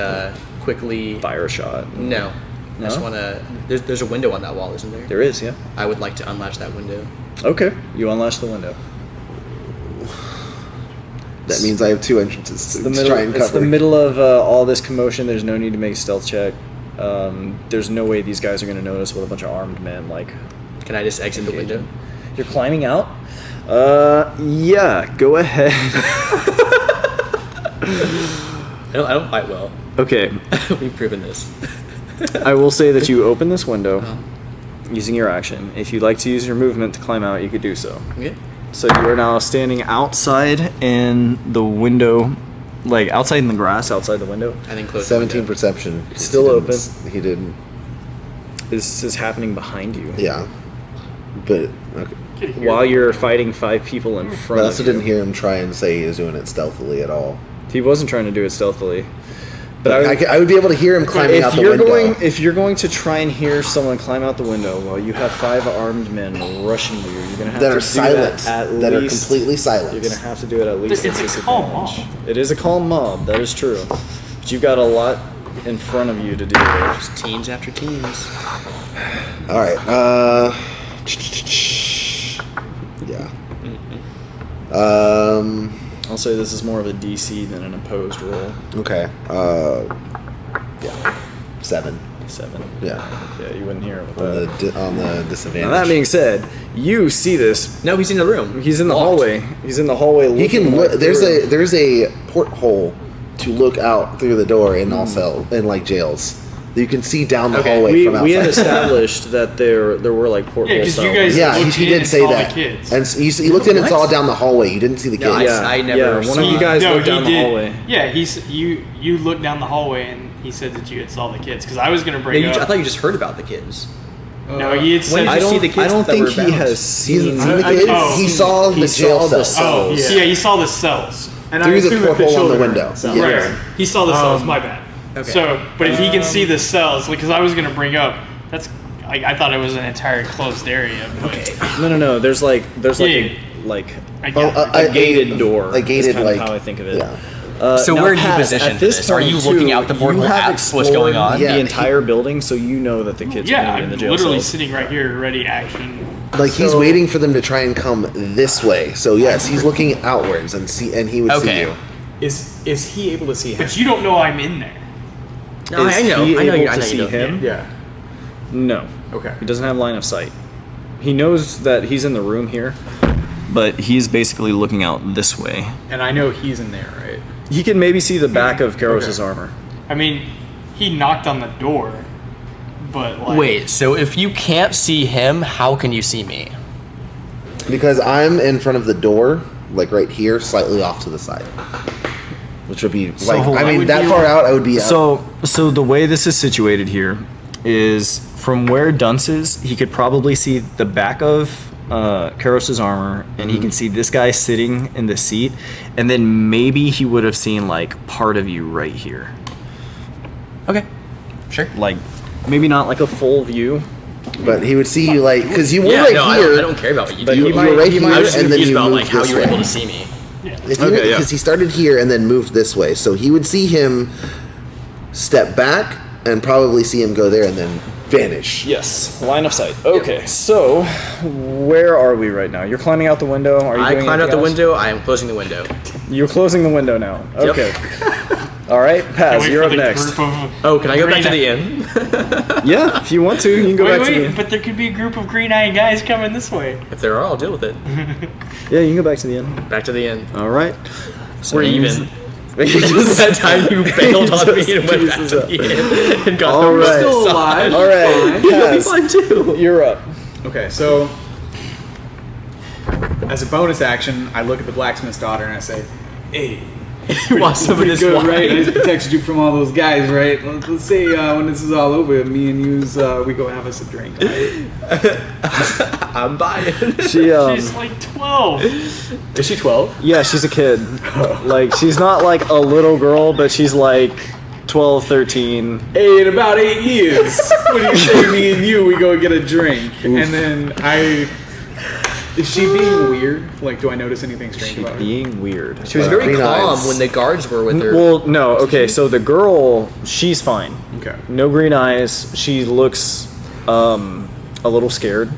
Speaker 2: quickly.
Speaker 3: fire a shot.
Speaker 2: No. I just
Speaker 3: No?
Speaker 2: want to. There's a window on that wall, isn't there?
Speaker 3: There is, yeah.
Speaker 2: I would like to unlatch that window.
Speaker 3: Okay, you unlatch the window.
Speaker 4: that means I have two entrances to, try and
Speaker 3: It's
Speaker 4: cover.
Speaker 3: the middle of all this commotion. There's no need to make a stealth check. There's no way these guys are going to notice with a bunch of armed men. Like,
Speaker 2: Can I just exit the window?
Speaker 3: you're climbing out. Yeah, go ahead.
Speaker 2: I don't fight well.
Speaker 3: Okay,
Speaker 2: We've proven this.
Speaker 3: I will say that you open this window using your action. If you'd like to use your movement to climb out, you could do so.
Speaker 2: Okay.
Speaker 3: So you are now standing outside in the window, like outside in the grass, outside the window.
Speaker 2: And then close. the
Speaker 4: 17
Speaker 2: window.
Speaker 4: perception.
Speaker 3: It's still
Speaker 4: He didn't- He didn't.
Speaker 3: This is happening behind you.
Speaker 4: Yeah, but okay.
Speaker 6: Could hear
Speaker 3: While
Speaker 6: it.
Speaker 3: you're fighting 5 people in
Speaker 4: I
Speaker 3: front
Speaker 4: also
Speaker 3: of you.
Speaker 4: didn't hear him try and say he was doing it stealthily at all.
Speaker 3: He wasn't trying to do it stealthily. But
Speaker 4: I would be able to hear him climbing out the window.
Speaker 3: if you're going to try and hear someone climb out the window while you have 5 armed men rushing you, you're gonna have
Speaker 4: that
Speaker 3: to
Speaker 4: are
Speaker 3: do
Speaker 4: silent,
Speaker 3: at
Speaker 4: that are
Speaker 3: least.
Speaker 4: completely silent.
Speaker 3: You're gonna have to do it at least.
Speaker 6: It's
Speaker 3: at
Speaker 6: a calm
Speaker 3: disadvantage.
Speaker 6: mob.
Speaker 3: It is a calm mob. That is true. But you've got a lot in front of you to do.
Speaker 2: Just teams after teams.
Speaker 4: All right. Yeah.
Speaker 3: I'll say this is more of a DC than an opposed roll.
Speaker 4: Okay. Yeah. 7.
Speaker 3: 7.
Speaker 4: Yeah.
Speaker 3: Yeah, you wouldn't hear it with
Speaker 4: On
Speaker 3: that.
Speaker 4: the disadvantage.
Speaker 3: Now that being said, you see this.
Speaker 2: No, he's in the room.
Speaker 3: He's in the
Speaker 2: Locked.
Speaker 3: hallway. He's in the hallway.
Speaker 4: He can
Speaker 3: looking
Speaker 4: look.
Speaker 3: like
Speaker 4: There's a porthole to look out through the door in all cell in like jails. You can see down the hallway
Speaker 3: We,
Speaker 4: from outside.
Speaker 3: we had established that there were like portholes.
Speaker 6: Yeah, 'cause you guys-
Speaker 4: yeah,
Speaker 6: looked
Speaker 4: he
Speaker 6: in
Speaker 4: did
Speaker 6: and
Speaker 4: say
Speaker 6: saw the
Speaker 4: that.
Speaker 6: kids.
Speaker 4: And he looked in and saw down the hallway. You didn't see the kids.
Speaker 2: No, I never
Speaker 3: Yeah, one
Speaker 2: saw
Speaker 3: of you
Speaker 2: it.
Speaker 3: guys
Speaker 6: No,
Speaker 3: looked
Speaker 6: he
Speaker 3: down the
Speaker 6: did.
Speaker 3: hallway.
Speaker 6: Yeah, you looked down the hallway and he said that you had saw the kids because I was gonna bring
Speaker 2: Yeah,
Speaker 6: up.
Speaker 2: I thought you just heard about the kids.
Speaker 6: No, he had said.
Speaker 2: did you see the kids
Speaker 3: I don't
Speaker 2: that
Speaker 3: think
Speaker 2: were
Speaker 3: he
Speaker 2: bound?
Speaker 3: has
Speaker 4: He
Speaker 3: seen.
Speaker 4: hasn't seen the
Speaker 6: I-
Speaker 4: kids.
Speaker 6: oh,
Speaker 4: he saw
Speaker 3: he
Speaker 4: the jail
Speaker 3: saw the
Speaker 4: cell.
Speaker 6: Oh,
Speaker 3: cells.
Speaker 6: yeah, he saw the cells.
Speaker 1: And
Speaker 4: Through
Speaker 1: I
Speaker 4: the
Speaker 1: assume that
Speaker 4: porthole on the
Speaker 1: children are
Speaker 4: window.
Speaker 1: in cells.
Speaker 4: Yeah.
Speaker 6: Right. He saw the cells. My bad.
Speaker 2: Okay.
Speaker 6: So, but if he can see the cells, because I was gonna bring up, that's. I thought it was an entire closed area. But
Speaker 3: No. There's like
Speaker 6: Yeah.
Speaker 3: a
Speaker 6: I
Speaker 4: Oh,
Speaker 6: get it.
Speaker 3: a gated door.
Speaker 4: A gated
Speaker 3: is kind
Speaker 4: like
Speaker 3: of how I think of it.
Speaker 4: Yeah.
Speaker 2: So
Speaker 3: now,
Speaker 2: where do you
Speaker 3: Paz,
Speaker 2: position
Speaker 3: at this
Speaker 2: this? Are
Speaker 3: point,
Speaker 2: you looking out the
Speaker 3: you
Speaker 2: porthole
Speaker 3: have
Speaker 2: at what's going
Speaker 3: explored
Speaker 2: on?
Speaker 4: Yeah,
Speaker 3: the entire building, so you know that the kids are
Speaker 6: Yeah,
Speaker 3: going to be in
Speaker 6: I'm
Speaker 3: the jail
Speaker 6: literally
Speaker 3: cells.
Speaker 6: sitting right here, ready action.
Speaker 4: Like he's
Speaker 2: So-
Speaker 4: waiting for them to try and come this way. So yes, he's looking outwards and he would see
Speaker 2: Okay.
Speaker 4: you.
Speaker 1: Is he able to see him?
Speaker 6: But you don't know I'm in there.
Speaker 2: No,
Speaker 3: Is
Speaker 2: I know.
Speaker 3: he
Speaker 2: I know.
Speaker 3: able
Speaker 2: I
Speaker 3: to
Speaker 2: know
Speaker 3: see
Speaker 2: you don't.
Speaker 3: him?
Speaker 1: Yeah.
Speaker 3: No.
Speaker 1: Okay.
Speaker 3: He doesn't have line of sight. He knows that he's in the room here, but he's basically looking out this way.
Speaker 1: And I know he's in there, right?
Speaker 3: He can maybe see the back of Karos's
Speaker 1: Okay.
Speaker 3: armor.
Speaker 6: I mean, he knocked on the door, but like.
Speaker 2: Wait. So if you can't see him, how can you see me?
Speaker 4: Because I'm in front of the door, like right here, slightly off to the side. Which would be
Speaker 3: So
Speaker 4: like
Speaker 3: hold
Speaker 4: I
Speaker 3: on.
Speaker 4: mean
Speaker 6: would
Speaker 4: that
Speaker 6: be
Speaker 4: far
Speaker 6: like-
Speaker 4: out I would be out.
Speaker 3: So the way this is situated here is from where Dunce is, he could probably see the back of Karos's armor, and he can see this guy sitting in the seat, and then maybe he would have seen like part of you right here.
Speaker 2: Okay. Sure.
Speaker 3: Like maybe not like a full view.
Speaker 4: But he would see you like because you were
Speaker 2: Yeah.
Speaker 4: right
Speaker 2: No,
Speaker 4: here.
Speaker 2: I don't care about what you
Speaker 3: But
Speaker 2: do.
Speaker 4: you
Speaker 3: he
Speaker 4: were
Speaker 3: might-
Speaker 4: right
Speaker 3: he
Speaker 4: here
Speaker 3: might-
Speaker 2: I was just
Speaker 4: and then
Speaker 2: confused
Speaker 4: you
Speaker 2: about
Speaker 4: moved
Speaker 2: like how
Speaker 4: this
Speaker 2: you were
Speaker 4: way.
Speaker 2: able to see me.
Speaker 4: If you,
Speaker 3: Okay, yeah.
Speaker 4: because he started here and then moved this way, so he would see him step back and probably see him go there and then vanish.
Speaker 3: Yes, line of sight. Okay, so where are we right now? You're climbing out the window. Are you
Speaker 2: I
Speaker 3: doing
Speaker 2: climbed out the
Speaker 3: anything else?
Speaker 2: window. I am closing the window.
Speaker 3: You're closing the window now.
Speaker 2: Yep.
Speaker 3: Okay. All right, Paz,
Speaker 6: Wait
Speaker 3: you're
Speaker 6: for
Speaker 3: up
Speaker 6: the
Speaker 3: next.
Speaker 6: group of
Speaker 2: Oh, can I go back to
Speaker 6: green-
Speaker 2: the inn?
Speaker 3: Yeah, if you want to, you can go
Speaker 6: Wait,
Speaker 3: back to
Speaker 6: wait,
Speaker 3: the.
Speaker 6: but there could be a group of green-eyed guys coming this way.
Speaker 2: If there are, I'll deal with it.
Speaker 3: Yeah, you can go back to the inn.
Speaker 2: Back to the inn.
Speaker 3: All right. So
Speaker 2: We're
Speaker 3: that means-
Speaker 2: even. that time you bailed on me and went back to the inn and got
Speaker 3: All
Speaker 2: the
Speaker 3: right.
Speaker 1: Still alive.
Speaker 3: All right.
Speaker 1: Fine.
Speaker 2: You'll be
Speaker 3: Kaz,
Speaker 2: fine too.
Speaker 3: you're up.
Speaker 1: Okay, so as a bonus action, I look at the blacksmith's daughter and I say, "Hey,
Speaker 2: You want some of
Speaker 1: pretty
Speaker 2: this
Speaker 1: good,
Speaker 2: wine?
Speaker 1: right? I just protected you from all those guys, right? Let's say when this is all over, me and you, we go have us a drink. Right?
Speaker 2: I'm buying.
Speaker 6: She's like 12.
Speaker 1: Is she 12?
Speaker 3: Yeah, she's a kid. Like, she's not like a little girl, but she's like 12, 13.
Speaker 1: Hey, in about 8 years, what do you say, me and you, we go get a drink? And then is she being weird? Like, do I notice anything strange about her?
Speaker 3: Being weird.
Speaker 2: She was very
Speaker 4: Green
Speaker 2: calm
Speaker 4: eyes.
Speaker 2: when the guards were with her.
Speaker 3: Well, no, okay, so the girl, she's fine.
Speaker 1: Okay.
Speaker 3: No green eyes. She looks a little scared,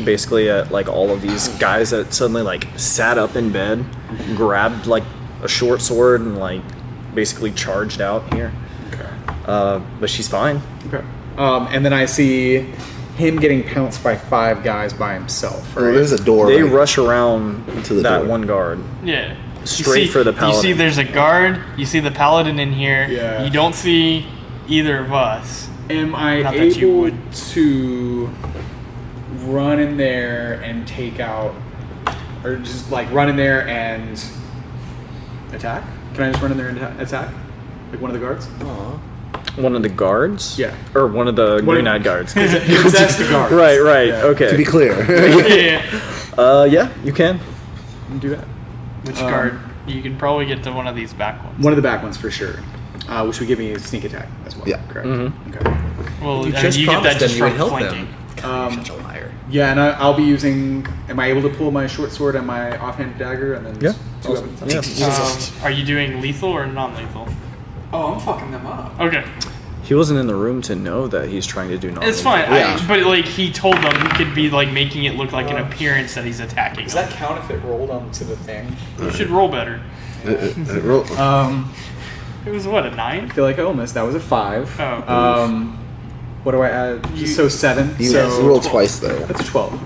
Speaker 3: basically, at like all of these guys that suddenly like sat up in bed, grabbed like a short sword and like basically charged out here.
Speaker 1: Okay.
Speaker 3: But she's fine.
Speaker 1: Okay. And then I see him getting pounced by 5 guys by himself.
Speaker 4: Oh,
Speaker 1: Right?
Speaker 4: there's a door.
Speaker 3: They
Speaker 4: right?
Speaker 3: rush around
Speaker 4: To the
Speaker 3: that
Speaker 4: door.
Speaker 3: one guard.
Speaker 6: Yeah.
Speaker 3: Straight for the
Speaker 6: You see
Speaker 3: paladin.
Speaker 6: there's a guard, you see the paladin in here.
Speaker 1: Yeah.
Speaker 6: You don't see either of us.
Speaker 1: Am I
Speaker 6: Not that you
Speaker 1: able
Speaker 6: would.
Speaker 1: to run in there and take out, or just like run in there and attack? Can I just run in there and attack? Like one of the guards?
Speaker 3: One of the guards?
Speaker 1: Yeah.
Speaker 3: Or one of the green-eyed guards.
Speaker 1: That's the guard.
Speaker 3: Right, right,
Speaker 1: Yeah.
Speaker 3: okay.
Speaker 4: To be clear.
Speaker 6: Yeah.
Speaker 3: Yeah, you can.
Speaker 1: Do that.
Speaker 6: Which guard? You can probably get to one of these back ones.
Speaker 1: One of the back ones for sure. Which would give me a sneak attack as well.
Speaker 4: Yeah.
Speaker 1: Correct.
Speaker 3: Mm-hmm.
Speaker 1: Okay.
Speaker 6: Well,
Speaker 2: You
Speaker 6: I
Speaker 2: just
Speaker 6: mean, you get
Speaker 2: promised
Speaker 6: that just
Speaker 2: them you would
Speaker 6: from
Speaker 2: help
Speaker 6: flanking.
Speaker 2: them. You're such a liar.
Speaker 1: Yeah, and I'll be using. Am I able to pull my short sword and my offhand dagger and then
Speaker 3: Yeah.
Speaker 1: two weapons?
Speaker 3: Yeah.
Speaker 6: Are you doing lethal or non-lethal?
Speaker 1: Oh, I'm fucking them up.
Speaker 6: Okay,
Speaker 3: He wasn't in the room to know that he's trying to do non.
Speaker 6: it's fine.
Speaker 4: Yeah.
Speaker 6: But like he told them, he could be like making it look like an appearance that he's attacking.
Speaker 1: Does
Speaker 6: them.
Speaker 1: that count if it rolled onto the thing?
Speaker 6: You should roll better.
Speaker 4: Roll-
Speaker 6: It was what, a
Speaker 1: I
Speaker 6: 9?
Speaker 1: feel like I almost. That was a 5.
Speaker 6: Oh.
Speaker 1: What do I add? So 7.
Speaker 4: You
Speaker 1: so
Speaker 4: roll twice though.
Speaker 1: That's a 12.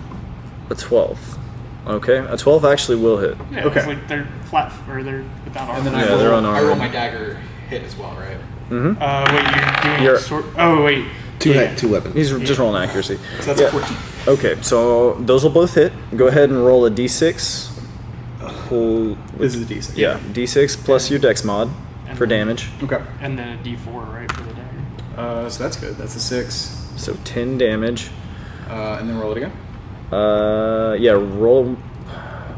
Speaker 3: A 12. Okay, a 12 actually will hit.
Speaker 6: Yeah,
Speaker 1: Okay.
Speaker 6: it's like they're flat or they're without armor.
Speaker 1: And then
Speaker 3: Yeah,
Speaker 1: I roll,
Speaker 3: they're unarmed.
Speaker 1: I roll my dagger hit as well, right?
Speaker 6: Wait, you're doing
Speaker 3: You're-
Speaker 6: sword. Oh wait,
Speaker 4: Two weapons.
Speaker 3: He's just rolling accuracy.
Speaker 1: So that's
Speaker 3: Yeah.
Speaker 1: a 14.
Speaker 3: Okay, so those will both hit. Go ahead and roll a d6. Pull,
Speaker 1: This is a D6.
Speaker 3: yeah, d6 plus your dex mod for damage.
Speaker 1: Okay.
Speaker 6: and then a D4 right for the dagger.
Speaker 1: So that's good. That's a 6.
Speaker 3: So 10 damage.
Speaker 1: And then roll it again.
Speaker 3: Yeah, roll.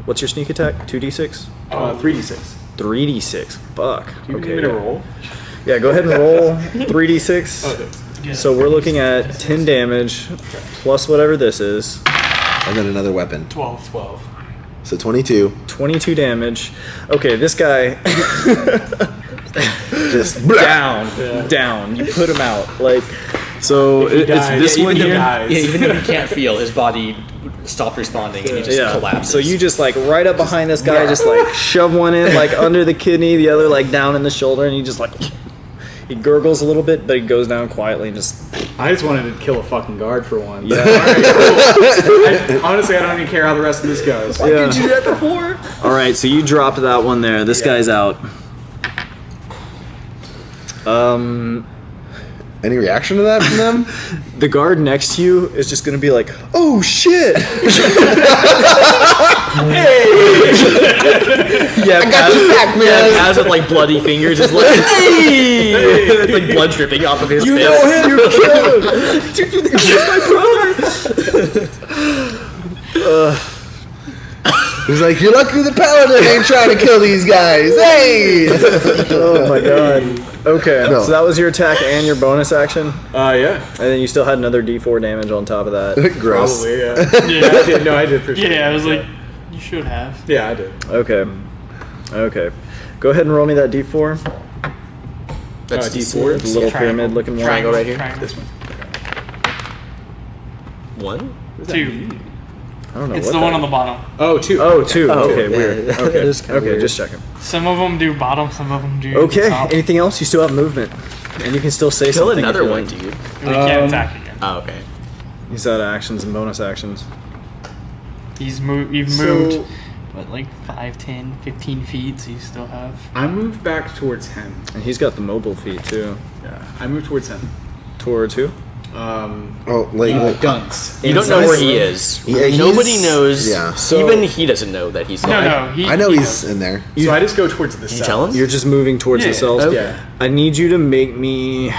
Speaker 3: What's your sneak attack? 2d6?
Speaker 1: 3d6.
Speaker 3: 3d6. Fuck.
Speaker 1: Do you
Speaker 3: Okay.
Speaker 1: need me to roll?
Speaker 3: Yeah, go ahead and roll 3d6.
Speaker 6: Yeah.
Speaker 3: So we're looking at 10 damage plus whatever this is.
Speaker 4: And then another weapon.
Speaker 6: 12.
Speaker 1: 12.
Speaker 4: So 22.
Speaker 3: 22 damage. Okay, this guy
Speaker 4: Just
Speaker 3: down. You put him out. Like, so it's
Speaker 1: dies,
Speaker 3: this
Speaker 1: yeah,
Speaker 3: one
Speaker 1: even
Speaker 3: here.
Speaker 1: though-
Speaker 2: Yeah, even though he can't feel, his body stopped responding and he just
Speaker 3: Yeah.
Speaker 2: collapses.
Speaker 3: So you just like right up behind this guy, just like shove one in like under the kidney, the other like down in the shoulder, and he just like he gurgles a little bit, but he goes down quietly and just
Speaker 1: I just wanted to kill a fucking guard for once.
Speaker 3: Yeah.
Speaker 1: Alright, cool. Honestly, I don't even care how the rest of this goes.
Speaker 3: Yeah.
Speaker 2: Did you do that before?
Speaker 3: All right, so you dropped that one there. This guy's out.
Speaker 4: any reaction to that from them?
Speaker 3: The guard next to you is just gonna be like, "Oh shit!" Yeah,
Speaker 4: I got your back, man.
Speaker 2: Yeah, Kaz with like bloody fingers is like, hey! It's like blood dripping off of his
Speaker 3: You
Speaker 2: fist.
Speaker 3: know him. You killed him.
Speaker 4: He's like, you're lucky the paladin ain't trying to kill these guys. Hey!
Speaker 3: Oh my god. Okay,
Speaker 4: No.
Speaker 3: so that was your attack and your bonus action,
Speaker 1: Yeah.
Speaker 3: and then you still had another D4 damage on top of that.
Speaker 4: Gross.
Speaker 1: Probably, yeah.
Speaker 6: Yeah.
Speaker 1: I did. No, I did for sure.
Speaker 6: Yeah, I was like, you should have.
Speaker 1: Yeah, I did.
Speaker 3: Okay. Okay. Go ahead and roll me that D4.
Speaker 2: That's
Speaker 1: D4.
Speaker 3: The little
Speaker 6: Triangle.
Speaker 3: pyramid looking one.
Speaker 2: Triangle right here.
Speaker 6: Triangle.
Speaker 1: This one.
Speaker 2: 1?
Speaker 6: 2.
Speaker 3: I don't know
Speaker 6: It's
Speaker 3: what
Speaker 6: the
Speaker 3: that
Speaker 6: one on the bottom.
Speaker 1: Oh, 2.
Speaker 3: Oh, 2.
Speaker 2: Oh,
Speaker 3: okay,
Speaker 2: yeah.
Speaker 3: weird.
Speaker 2: That
Speaker 3: Okay,
Speaker 2: is kinda
Speaker 3: okay,
Speaker 2: weird.
Speaker 3: just checking.
Speaker 6: Some of them do bottom, some of them do
Speaker 3: Okay,
Speaker 6: top.
Speaker 3: anything else? You still have movement, and you can still say
Speaker 2: Kill
Speaker 3: something.
Speaker 2: another
Speaker 3: if you
Speaker 2: one,
Speaker 3: like.
Speaker 2: dude.
Speaker 6: We can't attack again.
Speaker 2: Oh, okay.
Speaker 3: He's out of actions and bonus actions.
Speaker 6: You've moved what, like 5, 10, 15 feet, so you still have.
Speaker 1: I moved back towards him.
Speaker 3: And he's got the mobile feet too.
Speaker 1: Yeah, I moved towards him.
Speaker 3: Towards who?
Speaker 4: Oh, like
Speaker 1: Dunce.
Speaker 2: You don't know where he is.
Speaker 4: Yeah,
Speaker 2: Nobody
Speaker 4: he's-
Speaker 2: knows.
Speaker 4: yeah.
Speaker 3: So-
Speaker 2: Even he doesn't know that he's
Speaker 6: No,
Speaker 2: alive.
Speaker 6: no, he.
Speaker 4: I know
Speaker 6: he
Speaker 4: he's
Speaker 6: knows.
Speaker 4: in there.
Speaker 1: So I just go towards the
Speaker 2: you
Speaker 1: cells.
Speaker 2: tell him?
Speaker 3: You're just moving towards
Speaker 6: Yeah.
Speaker 3: the cells.
Speaker 2: Okay.
Speaker 1: Yeah.
Speaker 3: I need you to make me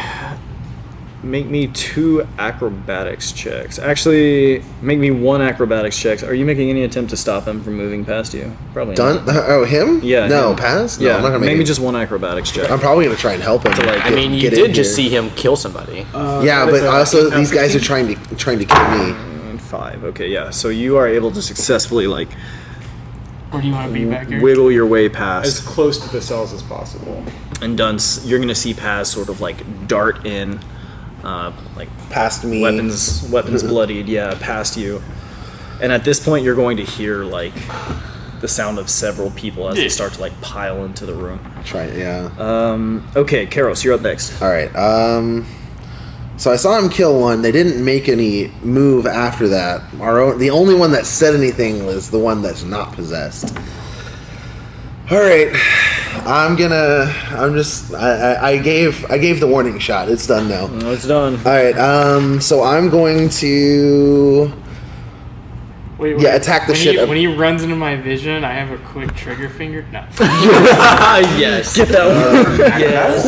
Speaker 3: 2 acrobatics checks. Actually, make me 1 acrobatics check. Are you making any attempt to stop him from moving past you? Probably
Speaker 4: Done?
Speaker 3: not.
Speaker 4: Oh, him?
Speaker 3: Yeah.
Speaker 4: No,
Speaker 3: him.
Speaker 4: pass? No,
Speaker 3: Yeah.
Speaker 4: I'm not gonna
Speaker 3: make
Speaker 4: make
Speaker 3: me
Speaker 4: it.
Speaker 3: just 1 acrobatics check.
Speaker 4: I'm probably gonna try and help him.
Speaker 3: like-
Speaker 2: I mean, you
Speaker 4: get
Speaker 2: did
Speaker 4: in
Speaker 2: just
Speaker 4: here.
Speaker 2: see him kill somebody.
Speaker 4: Yeah,
Speaker 1: What is
Speaker 4: but
Speaker 1: that,
Speaker 4: also
Speaker 1: like,
Speaker 4: these guys are
Speaker 1: 15?
Speaker 4: trying to kill me.
Speaker 3: 5. Okay, yeah. So you are able to successfully like
Speaker 6: Where do you want to be back here?
Speaker 3: wiggle your way
Speaker 1: As
Speaker 3: past.
Speaker 1: close to the cells as possible.
Speaker 3: And Dunce, you're gonna see Paz sort of like dart in, like
Speaker 4: Past me.
Speaker 3: weapons bloodied, yeah, past you. And at this point, you're going to hear like the sound of several people as they start to like pile into the room.
Speaker 4: Try, yeah.
Speaker 3: Okay, Karos, you're up next.
Speaker 4: All right. So I saw him kill one. They didn't make any move after that. The only one that said anything was the one that's not possessed. All right. I gave the warning shot. It's done now.
Speaker 3: Oh, it's done.
Speaker 4: All right. So I'm going to
Speaker 6: Wait,
Speaker 4: Yeah, attack the
Speaker 6: when
Speaker 4: shit
Speaker 6: He,
Speaker 4: up-
Speaker 6: when he runs into my vision, I have a quick trigger finger. No.
Speaker 2: Yes. Get that one. Yes.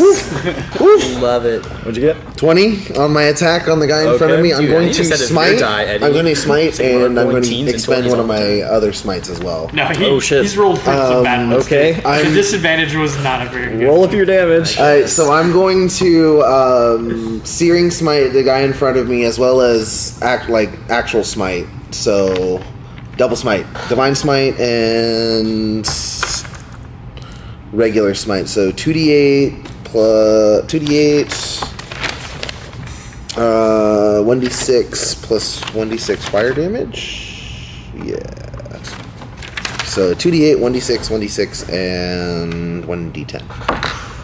Speaker 2: Love it.
Speaker 3: What'd you get?
Speaker 4: 20 on my attack on the guy in front of
Speaker 3: Okay.
Speaker 4: me. I'm
Speaker 2: Dude, I
Speaker 4: going
Speaker 2: need
Speaker 4: to
Speaker 2: to set a
Speaker 4: smite.
Speaker 2: die, Eddie.
Speaker 4: I'm going to smite,
Speaker 2: It's like we're
Speaker 4: and I'm
Speaker 2: going
Speaker 4: going
Speaker 2: teens
Speaker 4: to
Speaker 2: and
Speaker 4: expend
Speaker 2: 20s
Speaker 4: one of
Speaker 2: all the
Speaker 4: my other smites as well.
Speaker 6: No,
Speaker 3: Oh, shit.
Speaker 6: he's rolled for some bad ones.
Speaker 3: okay.
Speaker 6: The
Speaker 4: I'm-
Speaker 6: disadvantage was not a very good.
Speaker 3: Roll up your damage.
Speaker 4: All right, so I'm going to searing smite the guy in front of me, as well as actual smite. So double smite, divine smite, and regular smite. So 2d8 plus 2d8, 1d6 plus 1d6 fire damage. Yeah. So 2d8, 1d6, 1d6, and 1d10.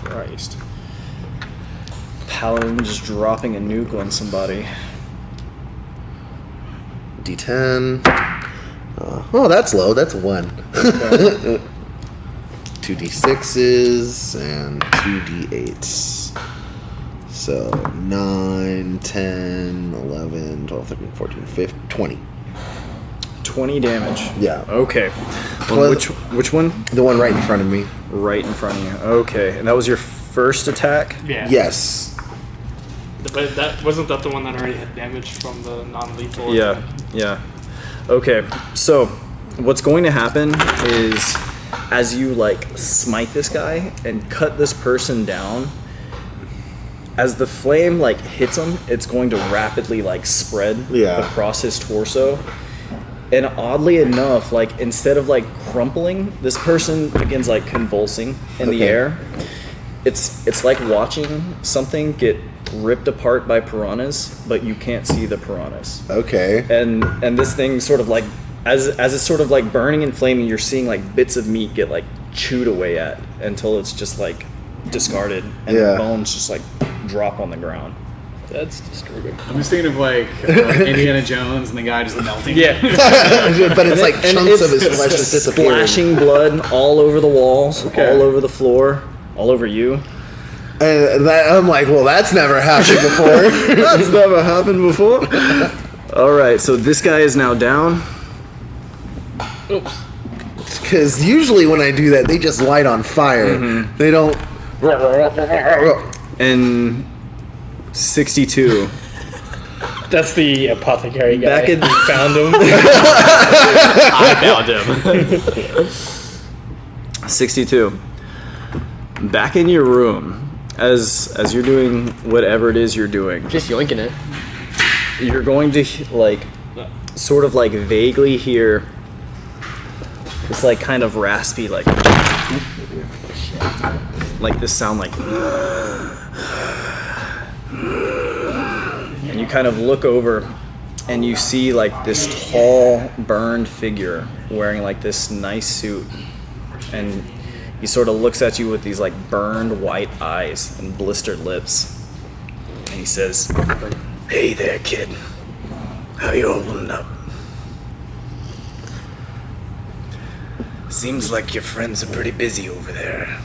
Speaker 3: Christ. Paladin just dropping a nuke on somebody.
Speaker 4: D10. Oh, that's low. That's a 1. 2d6s and 2d8s. So 9, 10, 11, 12, 13, 14, 15, 20.
Speaker 3: 20 damage.
Speaker 4: Yeah.
Speaker 3: Okay.
Speaker 4: Well,
Speaker 3: Which one?
Speaker 4: The one right in front of me.
Speaker 3: Right in front of you. Okay. And that was your first attack?
Speaker 6: Yeah.
Speaker 4: Yes.
Speaker 6: But that wasn't that the one that already had damage from the non-lethal.
Speaker 3: Yeah. Yeah. Okay. So, what's going to happen is as you like smite this guy and cut this person down, as the flame like hits him, it's going to rapidly like spread
Speaker 4: Yeah.
Speaker 3: across his torso. And oddly enough, like instead of like crumpling, this person begins like convulsing in the
Speaker 4: Okay.
Speaker 3: air. It's like watching something get ripped apart by piranhas, but you can't see the piranhas.
Speaker 4: Okay.
Speaker 3: And this thing sort of like as it's sort of like burning and flaming, you're seeing like bits of meat get like chewed away at until it's just like discarded and
Speaker 4: Yeah.
Speaker 3: the bones just like drop on the ground.
Speaker 5: That's disturbing.
Speaker 1: I'm just thinking of like Indiana Jones and the guy just melting.
Speaker 3: Yeah.
Speaker 4: But it's like
Speaker 3: And
Speaker 4: chunks of
Speaker 3: it's
Speaker 4: his flesh just disappearing.
Speaker 3: splashing blood all over the walls,
Speaker 1: Okay.
Speaker 3: all over the floor, all over you.
Speaker 4: And I'm like, well, that's never happened before.
Speaker 3: That's never happened before. All right, so this guy is now down.
Speaker 5: Oops.
Speaker 4: Because usually when I do that, they just light on fire.
Speaker 3: Mm-hmm.
Speaker 4: They don't.
Speaker 3: And 62.
Speaker 5: That's the apothecary guy.
Speaker 3: Back in-
Speaker 5: We found him.
Speaker 2: I found him.
Speaker 3: 62. Back in your room, as you're doing whatever it is you're doing,
Speaker 2: Just yoinking it.
Speaker 3: you're going to like sort of like vaguely hear this like kind of raspy like this sound like, and you kind of look over and you see like this tall burned figure wearing like this nice suit, and he sort of looks at you with these like burned white eyes and blistered lips, and he says, "Hey there, kid. How you holding up?" Seems like your friends are pretty busy over there.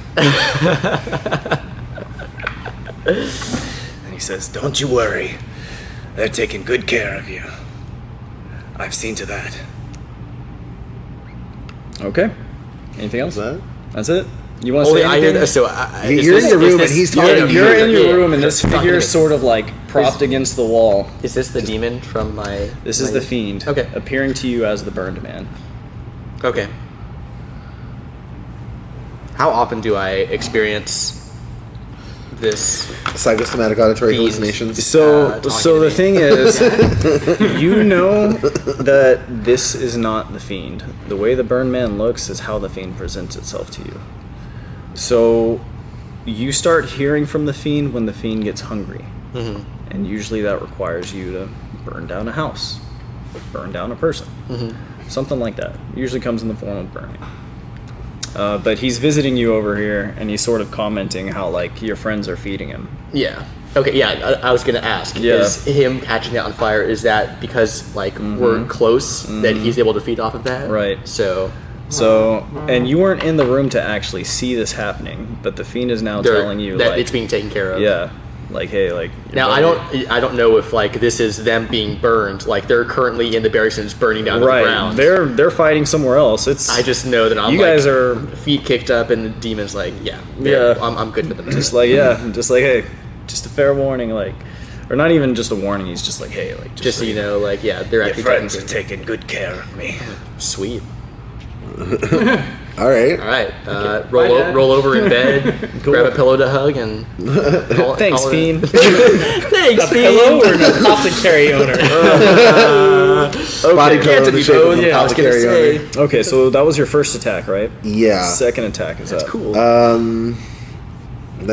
Speaker 3: And he says, don't you worry. They're taking good care of you. I've seen to that. Okay. Anything else?
Speaker 4: That?
Speaker 3: That's it? You want to say
Speaker 2: I hear
Speaker 3: anything?
Speaker 2: that. So
Speaker 4: You're in the room and he's talking to
Speaker 3: You're in your
Speaker 2: Yeah.
Speaker 3: room and this
Speaker 2: Talking to
Speaker 3: figure
Speaker 2: me.
Speaker 3: is sort of like propped against the wall.
Speaker 2: Is this the demon from my?
Speaker 3: This is
Speaker 2: my-
Speaker 3: the fiend.
Speaker 2: Okay.
Speaker 3: Appearing to you as the burned man.
Speaker 2: Okay. How often do I experience this?
Speaker 4: Psychosomatic auditory
Speaker 2: Fiend.
Speaker 4: hallucinations.
Speaker 3: So
Speaker 2: talking
Speaker 3: so
Speaker 2: to
Speaker 3: the
Speaker 2: me.
Speaker 3: thing is, you know that this is not the fiend. The way the burned man looks is how the fiend presents itself to you. So you start hearing from the fiend when the fiend gets hungry.
Speaker 2: Mm-hmm.
Speaker 3: And usually that requires you to burn down a house, burn down a person, something like that. Usually comes in the form of burning. But he's visiting you over here, and he's sort of commenting how like your friends are feeding him.
Speaker 2: Yeah. Okay. Yeah. I was gonna ask.
Speaker 3: Yeah.
Speaker 2: Is him catching it on fire? Is that because like we're close that he's able to feed off of that?
Speaker 3: Right.
Speaker 2: So
Speaker 3: So, and you weren't in the room to actually see this happening, but the fiend is now
Speaker 2: they're-
Speaker 3: telling you
Speaker 2: that
Speaker 3: like,
Speaker 2: it's being taken care of.
Speaker 3: yeah, like hey, like your
Speaker 2: Now
Speaker 3: buddy-
Speaker 2: I don't know if like this is them being burned. Like they're currently in the barracks and it's burning down to the
Speaker 3: right.
Speaker 2: ground.
Speaker 3: They're fighting somewhere else. It's
Speaker 2: I just know that I'm
Speaker 3: you
Speaker 2: like,
Speaker 3: guys are
Speaker 2: feet kicked up and the demon's like, yeah,
Speaker 3: Yeah.
Speaker 2: I'm good for them.
Speaker 3: just like just like hey, just a fair warning, like, or not even just a warning. He's just like hey, like
Speaker 2: just so you know, like yeah, they're
Speaker 3: your
Speaker 2: actually
Speaker 3: friends are
Speaker 2: taking
Speaker 3: taking good care of me.
Speaker 2: sweet.
Speaker 4: All right.
Speaker 2: All right,
Speaker 1: Bye, Dad.
Speaker 2: roll over in bed, grab a pillow to hug, and
Speaker 3: Thanks,
Speaker 2: call it-
Speaker 3: fiend.
Speaker 2: Thanks,
Speaker 5: Pillow or an apothecary owner?
Speaker 4: Body
Speaker 2: Can't
Speaker 4: pillow
Speaker 2: it
Speaker 4: in the
Speaker 2: be
Speaker 4: shape of
Speaker 2: both?
Speaker 4: an
Speaker 2: I was gonna
Speaker 4: apothecary
Speaker 2: say.
Speaker 4: owner.
Speaker 3: Okay, so that was your first attack, right?
Speaker 4: Yeah.
Speaker 3: Second attack is
Speaker 2: That's
Speaker 3: up.
Speaker 2: cool.
Speaker 4: The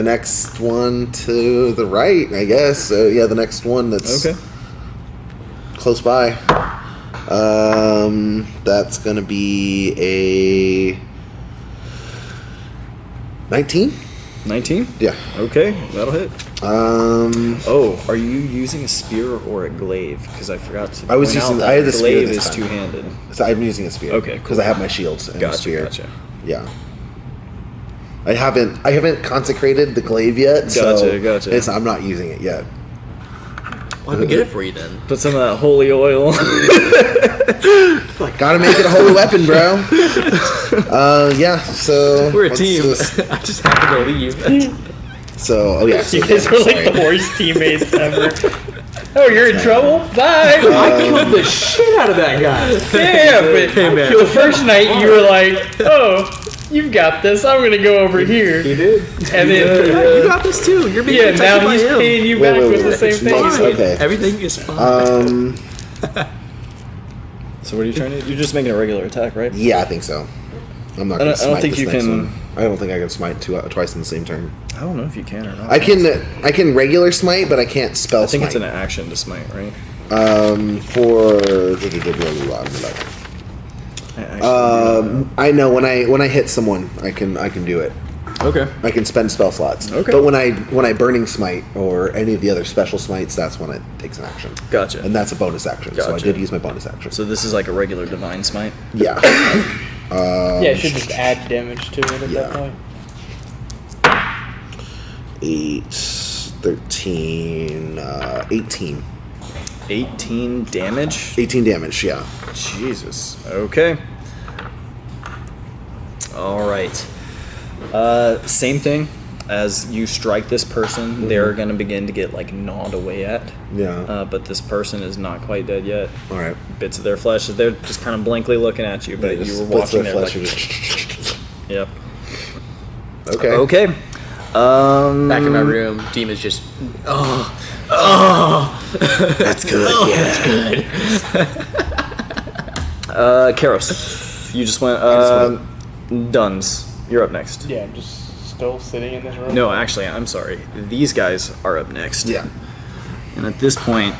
Speaker 4: next one to the right, I guess. So yeah, the next one that's
Speaker 3: Okay.
Speaker 4: close by. That's gonna be a 19.
Speaker 3: 19.
Speaker 4: Yeah.
Speaker 3: Okay, that'll hit.
Speaker 4: Um,
Speaker 3: Oh, are you using a spear or a glaive? Because I forgot to.
Speaker 4: I was
Speaker 3: point out
Speaker 4: using-
Speaker 3: that
Speaker 4: I had the spear
Speaker 3: glaive
Speaker 4: this
Speaker 3: is
Speaker 4: time.
Speaker 3: two-handed.
Speaker 4: so I'm using a spear.
Speaker 3: Okay,
Speaker 4: Because
Speaker 3: cool.
Speaker 4: I have my shields and a
Speaker 3: Gotcha,
Speaker 4: spear.
Speaker 3: gotcha.
Speaker 4: Yeah. I haven't consecrated the glaive yet. so
Speaker 3: Gotcha.
Speaker 4: I'm not using it yet.
Speaker 2: Why don't we get it for you then?
Speaker 3: Put some of that holy oil.
Speaker 4: Gotta make it a holy weapon, bro. Yeah. So
Speaker 2: We're a
Speaker 4: what's
Speaker 2: team.
Speaker 4: this?
Speaker 2: I just happened to leave.
Speaker 4: So yeah. So
Speaker 5: You guys
Speaker 4: yeah,
Speaker 5: were like
Speaker 4: sorry.
Speaker 5: the worst teammates ever. Oh, you're in trouble? Bye!
Speaker 1: I killed the shit out of that guy.
Speaker 5: Yeah, but
Speaker 2: man.
Speaker 5: the first night you were like, oh, you've got this. I'm going to go over here.
Speaker 1: He did.
Speaker 5: And then,
Speaker 2: You got this too. You're being
Speaker 5: yeah,
Speaker 2: protected
Speaker 5: now
Speaker 2: by
Speaker 5: he's
Speaker 2: him.
Speaker 5: paying you
Speaker 4: Wait,
Speaker 5: back
Speaker 4: wait,
Speaker 5: with
Speaker 4: wait,
Speaker 5: the same
Speaker 4: it's
Speaker 5: thing.
Speaker 4: fine. Okay.
Speaker 2: Everything is fine.
Speaker 3: So what are you trying to do? You're just making a regular attack, right?
Speaker 4: Yeah, I think so. I'm not
Speaker 3: I
Speaker 4: gonna
Speaker 3: don't
Speaker 4: smite
Speaker 3: think
Speaker 4: this
Speaker 3: you
Speaker 4: next
Speaker 3: can-
Speaker 4: one. I don't think I can smite twice in the same turn.
Speaker 3: I don't know if you can or not.
Speaker 4: I can regular smite, but I can't spell
Speaker 3: I think
Speaker 4: smite.
Speaker 3: it's an action to smite, right?
Speaker 4: For I know when I hit someone, I can do it.
Speaker 3: Okay.
Speaker 4: I can spend spell slots.
Speaker 3: Okay.
Speaker 4: But when I burning smite or any of the other special smites, that's when it takes an action.
Speaker 3: Gotcha.
Speaker 4: And that's a bonus action. So I
Speaker 3: Gotcha.
Speaker 4: did use my bonus action.
Speaker 3: So this is like a regular divine smite.
Speaker 4: Yeah.
Speaker 5: Yeah, it should just add damage to it at
Speaker 4: Yeah.
Speaker 5: that point.
Speaker 4: 8, 13, 18.
Speaker 3: 18 damage.
Speaker 4: 18 damage, yeah.
Speaker 3: Jesus. Okay. All right. Same thing. As you strike this person, they're gonna begin to get like gnawed away at.
Speaker 4: Yeah.
Speaker 3: But this person is not quite dead yet.
Speaker 4: All right.
Speaker 3: Bits of their flesh. They're just kind of blankly looking at you, but you were watching their
Speaker 4: flesh.
Speaker 3: like, Yep.
Speaker 4: Okay.
Speaker 3: Okay.
Speaker 2: Back in my room, Demon's just
Speaker 4: That's good. Yeah.
Speaker 3: Karos, you just went. Duns, you're up next.
Speaker 5: Yeah, I'm just still sitting in this room.
Speaker 3: No, actually, I'm sorry. These guys are up next.
Speaker 4: Yeah.
Speaker 3: And at this point,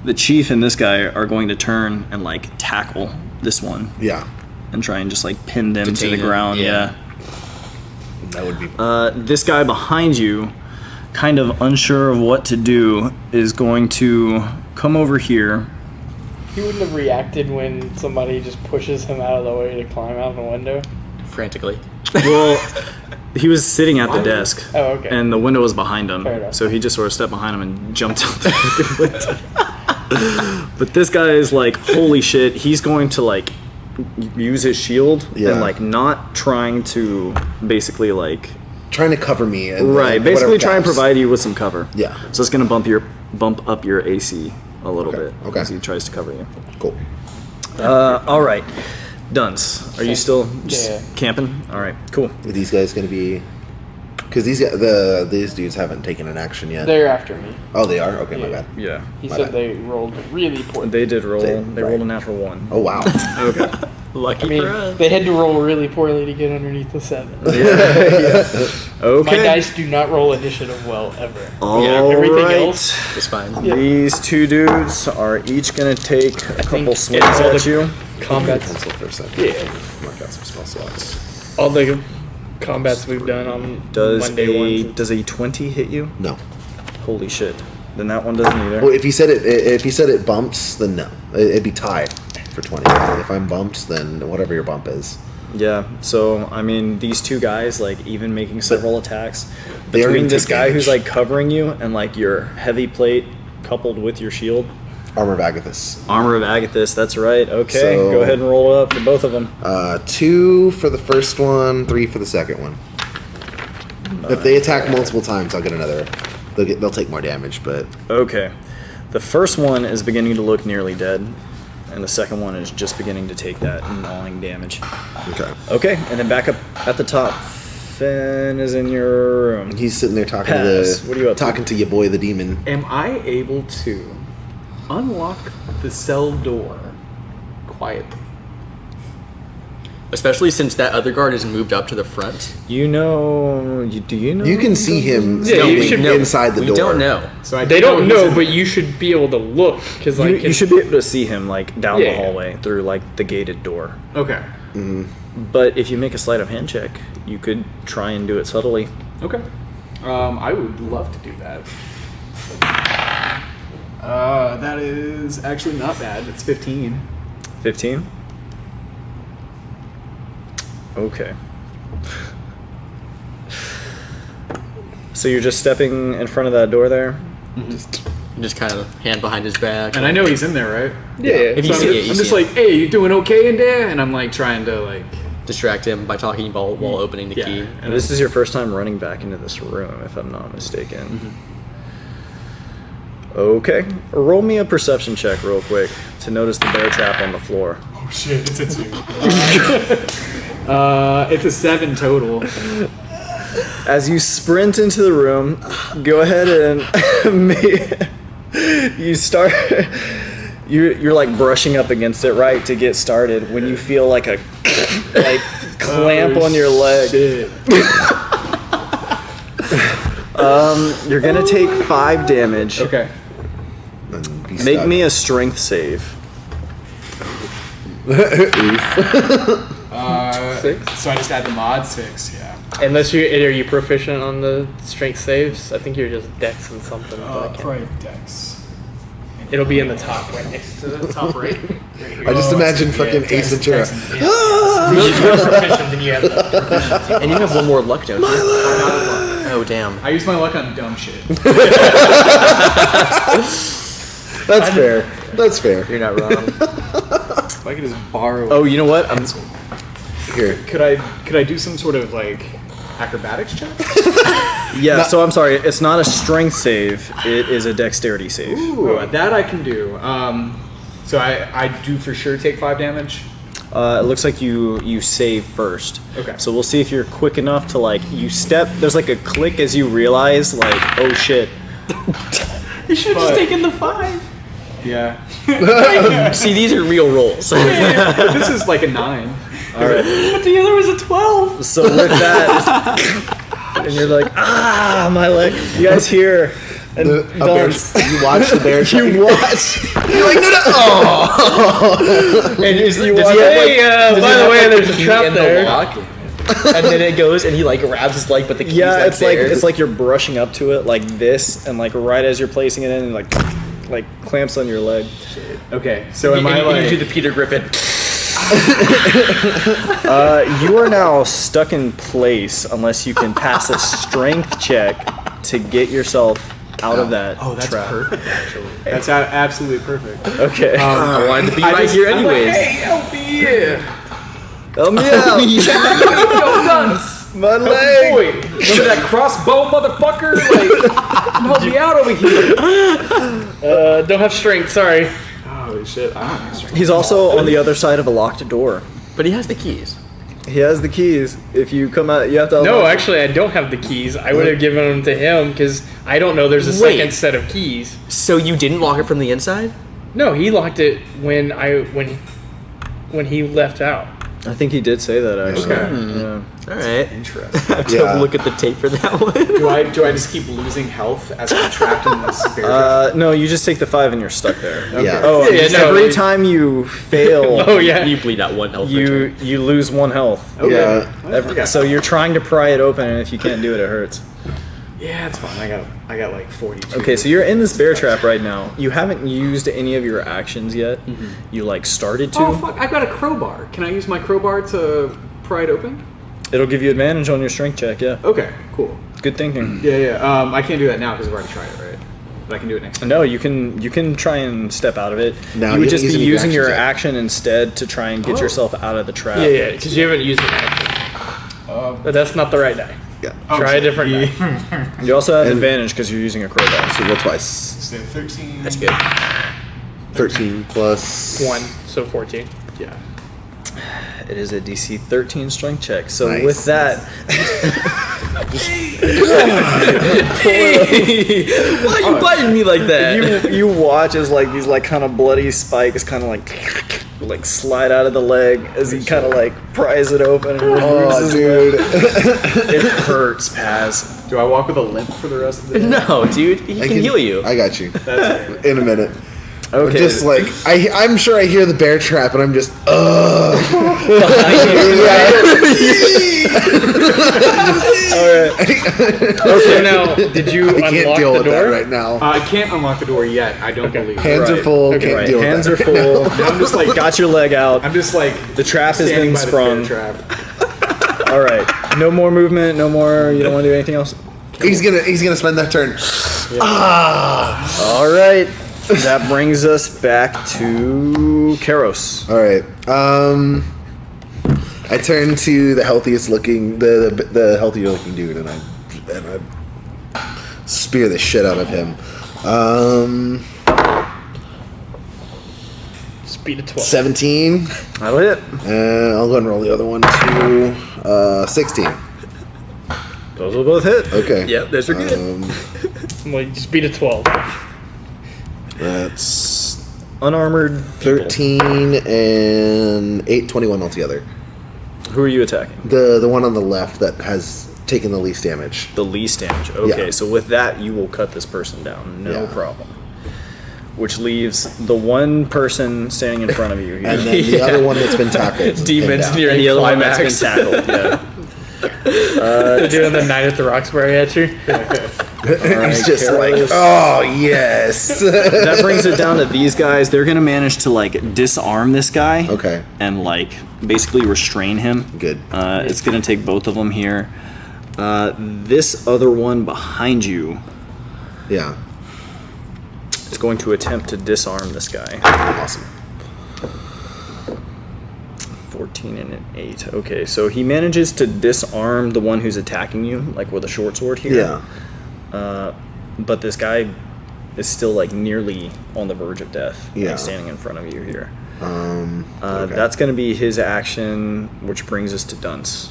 Speaker 3: the chief and this guy are going to turn and like tackle this one
Speaker 4: Yeah.
Speaker 3: and try and just like pin them to
Speaker 2: Detain
Speaker 3: the
Speaker 2: him,
Speaker 3: ground.
Speaker 2: yeah.
Speaker 4: That would be.
Speaker 3: This guy behind you, kind of unsure of what to do, is going to come over here
Speaker 5: He wouldn't have reacted when somebody just pushes him out of the way to climb out the window.
Speaker 2: Frantically.
Speaker 3: Well, he was sitting at the desk.
Speaker 5: Oh, okay.
Speaker 3: And the window was behind him.
Speaker 5: Fair enough.
Speaker 3: So he just sort of stepped behind him and jumped out the fucking window. But this guy is like, holy shit, he's going to like use his shield
Speaker 4: Yeah.
Speaker 3: and like not trying to basically like
Speaker 4: Trying to cover me. And
Speaker 3: right,
Speaker 4: and
Speaker 3: basically
Speaker 4: whatever
Speaker 3: try and
Speaker 4: gaps.
Speaker 3: provide you with some cover.
Speaker 4: Yeah.
Speaker 3: So it's gonna bump up your AC a little
Speaker 4: Okay,
Speaker 3: bit
Speaker 4: okay.
Speaker 3: as he tries to cover you.
Speaker 4: Cool.
Speaker 3: All right, Dunce, are you still just
Speaker 5: Yeah.
Speaker 3: camping? All right, cool.
Speaker 4: Are these guys going to be? Because these dudes haven't taken an action yet.
Speaker 5: They're after me.
Speaker 4: Oh, they are. Okay, my
Speaker 5: Yeah.
Speaker 4: bad.
Speaker 3: Yeah,
Speaker 5: He
Speaker 4: My
Speaker 5: said
Speaker 4: bad.
Speaker 5: they rolled really poorly.
Speaker 3: they did roll.
Speaker 4: They-
Speaker 3: They
Speaker 4: right.
Speaker 3: rolled a natural 1.
Speaker 4: Oh wow.
Speaker 3: Okay.
Speaker 2: Lucky
Speaker 5: I mean,
Speaker 2: for us.
Speaker 5: they had to roll really poorly to get underneath the 7.
Speaker 3: Okay.
Speaker 5: My dice do not roll initiative well ever.
Speaker 3: All
Speaker 5: everything
Speaker 3: right.
Speaker 5: else.
Speaker 2: It's fine.
Speaker 3: These two dudes are each gonna take a couple
Speaker 5: think
Speaker 3: swings
Speaker 5: it's all
Speaker 3: at
Speaker 5: the-
Speaker 3: you.
Speaker 5: Combats.
Speaker 4: Pencil for a second.
Speaker 5: Yeah.
Speaker 4: Mark out some spell slots.
Speaker 5: All the combats we've done on
Speaker 3: Does
Speaker 5: Monday ones.
Speaker 3: does a 20 hit you?
Speaker 4: No.
Speaker 3: Holy shit. Then that one doesn't either.
Speaker 4: Well, if you said it bumps, then no. It'd be tied for 20. If I'm bumped, then whatever your bump is.
Speaker 3: Yeah, so I mean, these two guys, like, even making several attacks
Speaker 4: They are
Speaker 3: between
Speaker 4: gonna
Speaker 3: this
Speaker 4: take
Speaker 3: guy who's
Speaker 4: damage.
Speaker 3: like covering you and like your heavy plate coupled with your shield.
Speaker 4: Armor of Agathis.
Speaker 3: Armor of Agathis, that's right. Okay,
Speaker 4: So-
Speaker 3: go ahead and roll it up for both of them.
Speaker 4: 2 for the first one, 3 for the second one. If they attack multiple times, I'll get another. They'll take more damage, but
Speaker 3: Okay, the first one is beginning to look nearly dead, and the second one is just beginning to take that gnawing damage.
Speaker 4: okay.
Speaker 3: Okay, and then back up at the top. Finn is in your room.
Speaker 4: He's sitting there talking
Speaker 3: Pass.
Speaker 4: to
Speaker 3: What are you up to?
Speaker 4: talking to your boy the demon.
Speaker 1: Am I able to unlock the cell door quietly?
Speaker 2: Especially since that other guard is moved up to the front.
Speaker 3: You know? Do you know?
Speaker 4: You can see him
Speaker 5: Yeah, you
Speaker 4: stealthing
Speaker 5: should
Speaker 2: know.
Speaker 4: inside the
Speaker 2: We
Speaker 4: door.
Speaker 2: don't know.
Speaker 1: So I
Speaker 5: They don't
Speaker 1: he's
Speaker 5: know,
Speaker 1: in-
Speaker 5: but you should be able to look because like
Speaker 3: You should be able to see him like down
Speaker 5: Yeah.
Speaker 3: the hallway through like the gated door.
Speaker 1: Okay.
Speaker 3: But if you make a sleight of hand check, you could try and do it subtly.
Speaker 1: Okay. I would love to do that. That is actually not bad. It's 15.
Speaker 3: 15. Okay. So you're just stepping in front of that door there.
Speaker 2: Just kind of hand behind his back.
Speaker 1: And I know he's in there, right?
Speaker 5: yeah.
Speaker 2: If you
Speaker 1: So
Speaker 2: see it, you
Speaker 1: I'm
Speaker 2: see
Speaker 1: just
Speaker 2: it.
Speaker 1: like, hey, you doing okay in there? And I'm like trying to like,
Speaker 2: Distract him by talking while opening the
Speaker 1: yeah.
Speaker 2: key.
Speaker 1: And
Speaker 3: This is your first time running back into this room, if I'm not mistaken. Okay. Roll me a perception check real quick to notice the bear trap on the floor.
Speaker 1: oh shit, it's a 2. It's a 7 total.
Speaker 3: As you sprint into the room, go ahead and you start. You're like brushing up against it, right, to get started. When you feel like a clamp on your leg,
Speaker 1: Shit.
Speaker 3: you're gonna take 5 damage.
Speaker 1: Okay.
Speaker 4: And be
Speaker 3: Make
Speaker 4: stuck.
Speaker 3: me a strength save.
Speaker 1: So I just add the mod 6, yeah.
Speaker 5: Unless are you proficient on the strength saves? I think you're just dex and something. but I can't-
Speaker 1: Probably Dex.
Speaker 5: It'll be in the top right next to the top right.
Speaker 4: I just imagine fucking Ace Ventura.
Speaker 5: If you're proficient, then you have the
Speaker 2: And you have one more luck, don't you? Oh, damn.
Speaker 1: I use my luck on dumb shit.
Speaker 4: That's fair. That's fair.
Speaker 2: You're not wrong.
Speaker 1: If I could just borrow.
Speaker 3: Oh, you know what? I'm,
Speaker 4: Here.
Speaker 1: Could I do some sort of like acrobatics check?
Speaker 3: yeah. So I'm sorry. It's not a strength save. It is a dexterity save.
Speaker 1: Ooh, that I can do. So I do for sure take 5 damage.
Speaker 3: It looks like you save first.
Speaker 1: Okay.
Speaker 3: So we'll see if you're quick enough to like you step. There's like a click as you realize like, oh shit.
Speaker 5: You should have
Speaker 1: But-
Speaker 5: just taken the 5.
Speaker 1: Yeah.
Speaker 2: See, these are real rolls.
Speaker 1: This is like a 9.
Speaker 3: All right.
Speaker 5: But the other was a 12.
Speaker 3: So with that, and you're like, ah, my leg. You guys hear? And
Speaker 4: A bear,
Speaker 3: Dunce,
Speaker 4: you watch the bear.
Speaker 3: you watch.
Speaker 4: You're like, no, no. Oh.
Speaker 3: And you
Speaker 2: Does
Speaker 3: watch.
Speaker 2: he have, like,
Speaker 5: Hey,
Speaker 2: does he
Speaker 5: by
Speaker 2: have,
Speaker 5: the way,
Speaker 2: like,
Speaker 5: there's a
Speaker 2: key
Speaker 5: trap
Speaker 2: in the
Speaker 5: there.
Speaker 2: lock? And then it goes, and he like grabs his leg, but the key's
Speaker 3: Yeah,
Speaker 2: like
Speaker 3: it's like
Speaker 2: there.
Speaker 3: it's like you're brushing up to it like this, and like right as you're placing it in, like like clamps on your leg.
Speaker 1: Okay, so am I
Speaker 2: And you
Speaker 1: like?
Speaker 2: do the Peter Griffin.
Speaker 3: You are now stuck in place unless you can pass a strength check to get yourself out of that
Speaker 1: Oh, that's
Speaker 3: trap.
Speaker 1: perfect. Actually, that's absolutely perfect.
Speaker 3: Okay.
Speaker 2: I wanted to be right here
Speaker 1: I'm like,
Speaker 2: anyways.
Speaker 1: hey, help me!
Speaker 3: Help me out! My leg!
Speaker 1: Boy, remember that crossbow, motherfucker? Like, help me out over here.
Speaker 5: Don't have strength. Sorry.
Speaker 1: Oh shit! I don't have strength.
Speaker 3: He's also on the other side of a locked door.
Speaker 2: But he has the keys.
Speaker 3: He has the keys. If you come out, you have to.
Speaker 5: No,
Speaker 3: unlock-
Speaker 5: actually, I don't have the keys. I would have given them to him because I don't know there's a
Speaker 2: Wait.
Speaker 5: second set of keys.
Speaker 2: So you didn't lock it from the inside?
Speaker 5: No, he locked it when he left out.
Speaker 3: I think he did say that actually.
Speaker 1: Okay.
Speaker 3: Yeah.
Speaker 2: All right.
Speaker 1: Interesting.
Speaker 2: I have to
Speaker 4: Yeah.
Speaker 2: look at the tape for that one.
Speaker 1: Do I just keep losing health as I'm trapped in this bear trap?
Speaker 3: No, you just take the 5 and you're stuck there.
Speaker 4: Yeah.
Speaker 3: Oh,
Speaker 5: Yeah, no,
Speaker 3: every
Speaker 5: you-
Speaker 3: time you fail,
Speaker 5: Oh yeah.
Speaker 2: You bleed out 1 health.
Speaker 3: you lose 1 health.
Speaker 1: Okay.
Speaker 4: Yeah.
Speaker 1: Okay.
Speaker 3: So you're trying to pry it open, and if you can't do it, it hurts.
Speaker 1: Yeah, it's fine. I got like 42.
Speaker 3: Okay, so you're in this bear trap right now. You haven't used any of your actions yet. You like started to.
Speaker 1: Oh fuck! I've got a crowbar. Can I use my crowbar to pry it open?
Speaker 3: It'll give you advantage on your strength check. Yeah,
Speaker 1: Okay, cool.
Speaker 3: good thinking.
Speaker 1: Yeah. I can't do that now because I've already tried it, right? But I can do it next time.
Speaker 3: No, you can try and step out of it.
Speaker 4: No,
Speaker 3: you
Speaker 4: you
Speaker 3: would
Speaker 4: don't
Speaker 3: just
Speaker 4: use
Speaker 3: be
Speaker 4: any
Speaker 3: using your
Speaker 4: actions yet.
Speaker 3: action instead to try and get
Speaker 1: Oh.
Speaker 3: yourself out of the trap.
Speaker 5: Yeah, because you haven't used an action. But that's not the right die.
Speaker 4: Yeah.
Speaker 5: Try a different die.
Speaker 3: You also have advantage because you're using a crowbar.
Speaker 4: So roll twice.
Speaker 1: So 13.
Speaker 2: That's good.
Speaker 4: 13 plus
Speaker 5: 1, so 14.
Speaker 1: Yeah.
Speaker 3: It is a DC 13 strength check. So
Speaker 4: Nice.
Speaker 3: with that,
Speaker 2: Why are you biting me like that?
Speaker 3: you watch as like these like kind of bloody spikes kind of like slide out of the leg as he kind of like pries it open and removes
Speaker 4: Oh,
Speaker 3: his
Speaker 4: dude.
Speaker 3: leg. It hurts, Paz.
Speaker 1: Do I walk with a limp for the rest of the day?
Speaker 2: No, dude. He
Speaker 4: I
Speaker 2: can heal you.
Speaker 4: I got you.
Speaker 1: That's great.
Speaker 4: In a minute.
Speaker 3: Okay.
Speaker 4: Just like I'm sure I hear the bear trap, and I'm just
Speaker 5: So now, did you
Speaker 4: I can't
Speaker 5: unlock
Speaker 4: deal
Speaker 5: the
Speaker 4: with that
Speaker 5: door?
Speaker 4: right now.
Speaker 1: I can't unlock the door yet. I don't believe.
Speaker 4: Hands
Speaker 3: Right.
Speaker 4: are full.
Speaker 5: Okay,
Speaker 4: Can't
Speaker 3: Right.
Speaker 4: deal with
Speaker 3: Hands
Speaker 4: that.
Speaker 3: are full.
Speaker 1: I'm just like
Speaker 3: Got your leg out.
Speaker 1: I'm just like
Speaker 3: The trap has
Speaker 1: standing
Speaker 3: been
Speaker 1: by the
Speaker 3: sprung.
Speaker 1: bear trap.
Speaker 3: All right. No more movement. No more. You don't want to do anything else.
Speaker 4: He's gonna spend that turn.
Speaker 3: All right. That brings us back to Karos.
Speaker 4: All right. I turn to the healthiest looking, the healthier looking dude, and I spear the shit out of him.
Speaker 5: Speed of 12.
Speaker 4: 17.
Speaker 3: That'll hit.
Speaker 4: And I'll go and roll the other one to 16.
Speaker 3: Those will both hit.
Speaker 4: Okay.
Speaker 2: Yep, those are good.
Speaker 5: Like, speed of 12.
Speaker 4: That's
Speaker 3: Unarmored. people.
Speaker 4: 13 and 8, 21 altogether.
Speaker 3: Who are you attacking?
Speaker 4: The one on the left that has taken the least damage.
Speaker 3: The least damage. Okay,
Speaker 4: Yeah.
Speaker 3: so with that, you will cut this person down. No
Speaker 4: Yeah.
Speaker 3: problem. Which leaves the one person standing in front of you here.
Speaker 4: And then the other one that's been tackled.
Speaker 5: Demons
Speaker 4: and down.
Speaker 5: near
Speaker 3: And the other one that's
Speaker 5: climax.
Speaker 3: been tackled. Yeah.
Speaker 5: They're doing the Night at the Roxbury at you.
Speaker 4: He's just like,
Speaker 3: Careless.
Speaker 4: oh yes.
Speaker 3: That brings it down to these guys. They're gonna manage to like disarm this guy.
Speaker 4: Okay.
Speaker 3: And like basically restrain him.
Speaker 4: Good.
Speaker 3: It's gonna take both of them here. This other one behind you
Speaker 4: Yeah.
Speaker 3: is going to attempt to disarm this guy.
Speaker 4: Awesome.
Speaker 3: 14 and an 8. Okay, so he manages to disarm the one who's attacking you, like with a short sword here.
Speaker 4: Yeah.
Speaker 3: But this guy is still like nearly on the verge of death.
Speaker 4: Yeah.
Speaker 3: Like, standing in front of you here.
Speaker 4: Okay.
Speaker 3: That's going to be his action, which brings us to Dunce.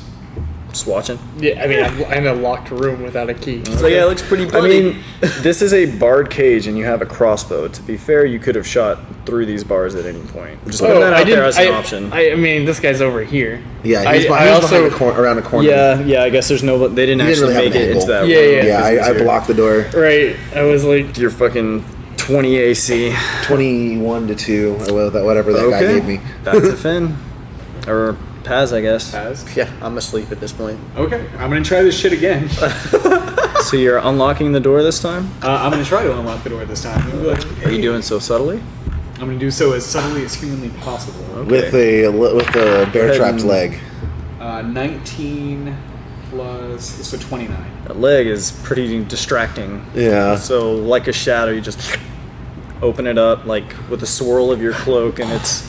Speaker 3: Just watching.
Speaker 5: Yeah, I mean, I'm in a locked room without a key.
Speaker 2: So yeah, it looks pretty
Speaker 3: I
Speaker 2: bloody.
Speaker 3: mean, this is a barred cage, and you have a crossbow. To be fair, you could have shot through these bars at any point. Just putting that out there as an option.
Speaker 5: I mean, this guy's over here.
Speaker 4: Yeah,
Speaker 5: I-
Speaker 4: he's,
Speaker 5: I
Speaker 4: he's
Speaker 5: also-
Speaker 4: behind around a corner.
Speaker 3: Yeah, I guess there's no. They didn't
Speaker 4: He didn't
Speaker 3: actually
Speaker 4: really have
Speaker 3: make
Speaker 4: an
Speaker 3: it into
Speaker 4: angle.
Speaker 3: that.
Speaker 5: Yeah,
Speaker 3: room
Speaker 5: yeah.
Speaker 4: Yeah,
Speaker 3: because
Speaker 4: I
Speaker 3: he's here.
Speaker 4: blocked the door.
Speaker 5: Right. I was like,
Speaker 3: You're fucking 20 AC.
Speaker 4: 21 to 2, or whatever that guy gave me.
Speaker 3: Back to Finn. Or Paz, I guess.
Speaker 1: Paz?
Speaker 2: yeah, I'm asleep at this point.
Speaker 1: Okay, I'm gonna try this shit again.
Speaker 3: So you're unlocking the door this time?
Speaker 1: I'm going to try to unlock the door this time.
Speaker 3: Are you doing so subtly?
Speaker 1: I'm going to do so as subtly as humanly possible.
Speaker 4: With the bear
Speaker 3: ahead
Speaker 4: trap's
Speaker 3: and-
Speaker 4: leg.
Speaker 1: 19 plus, so 29.
Speaker 3: That leg is pretty distracting.
Speaker 4: Yeah.
Speaker 3: So like a shadow, you just open it up like with a swirl of your cloak, and it's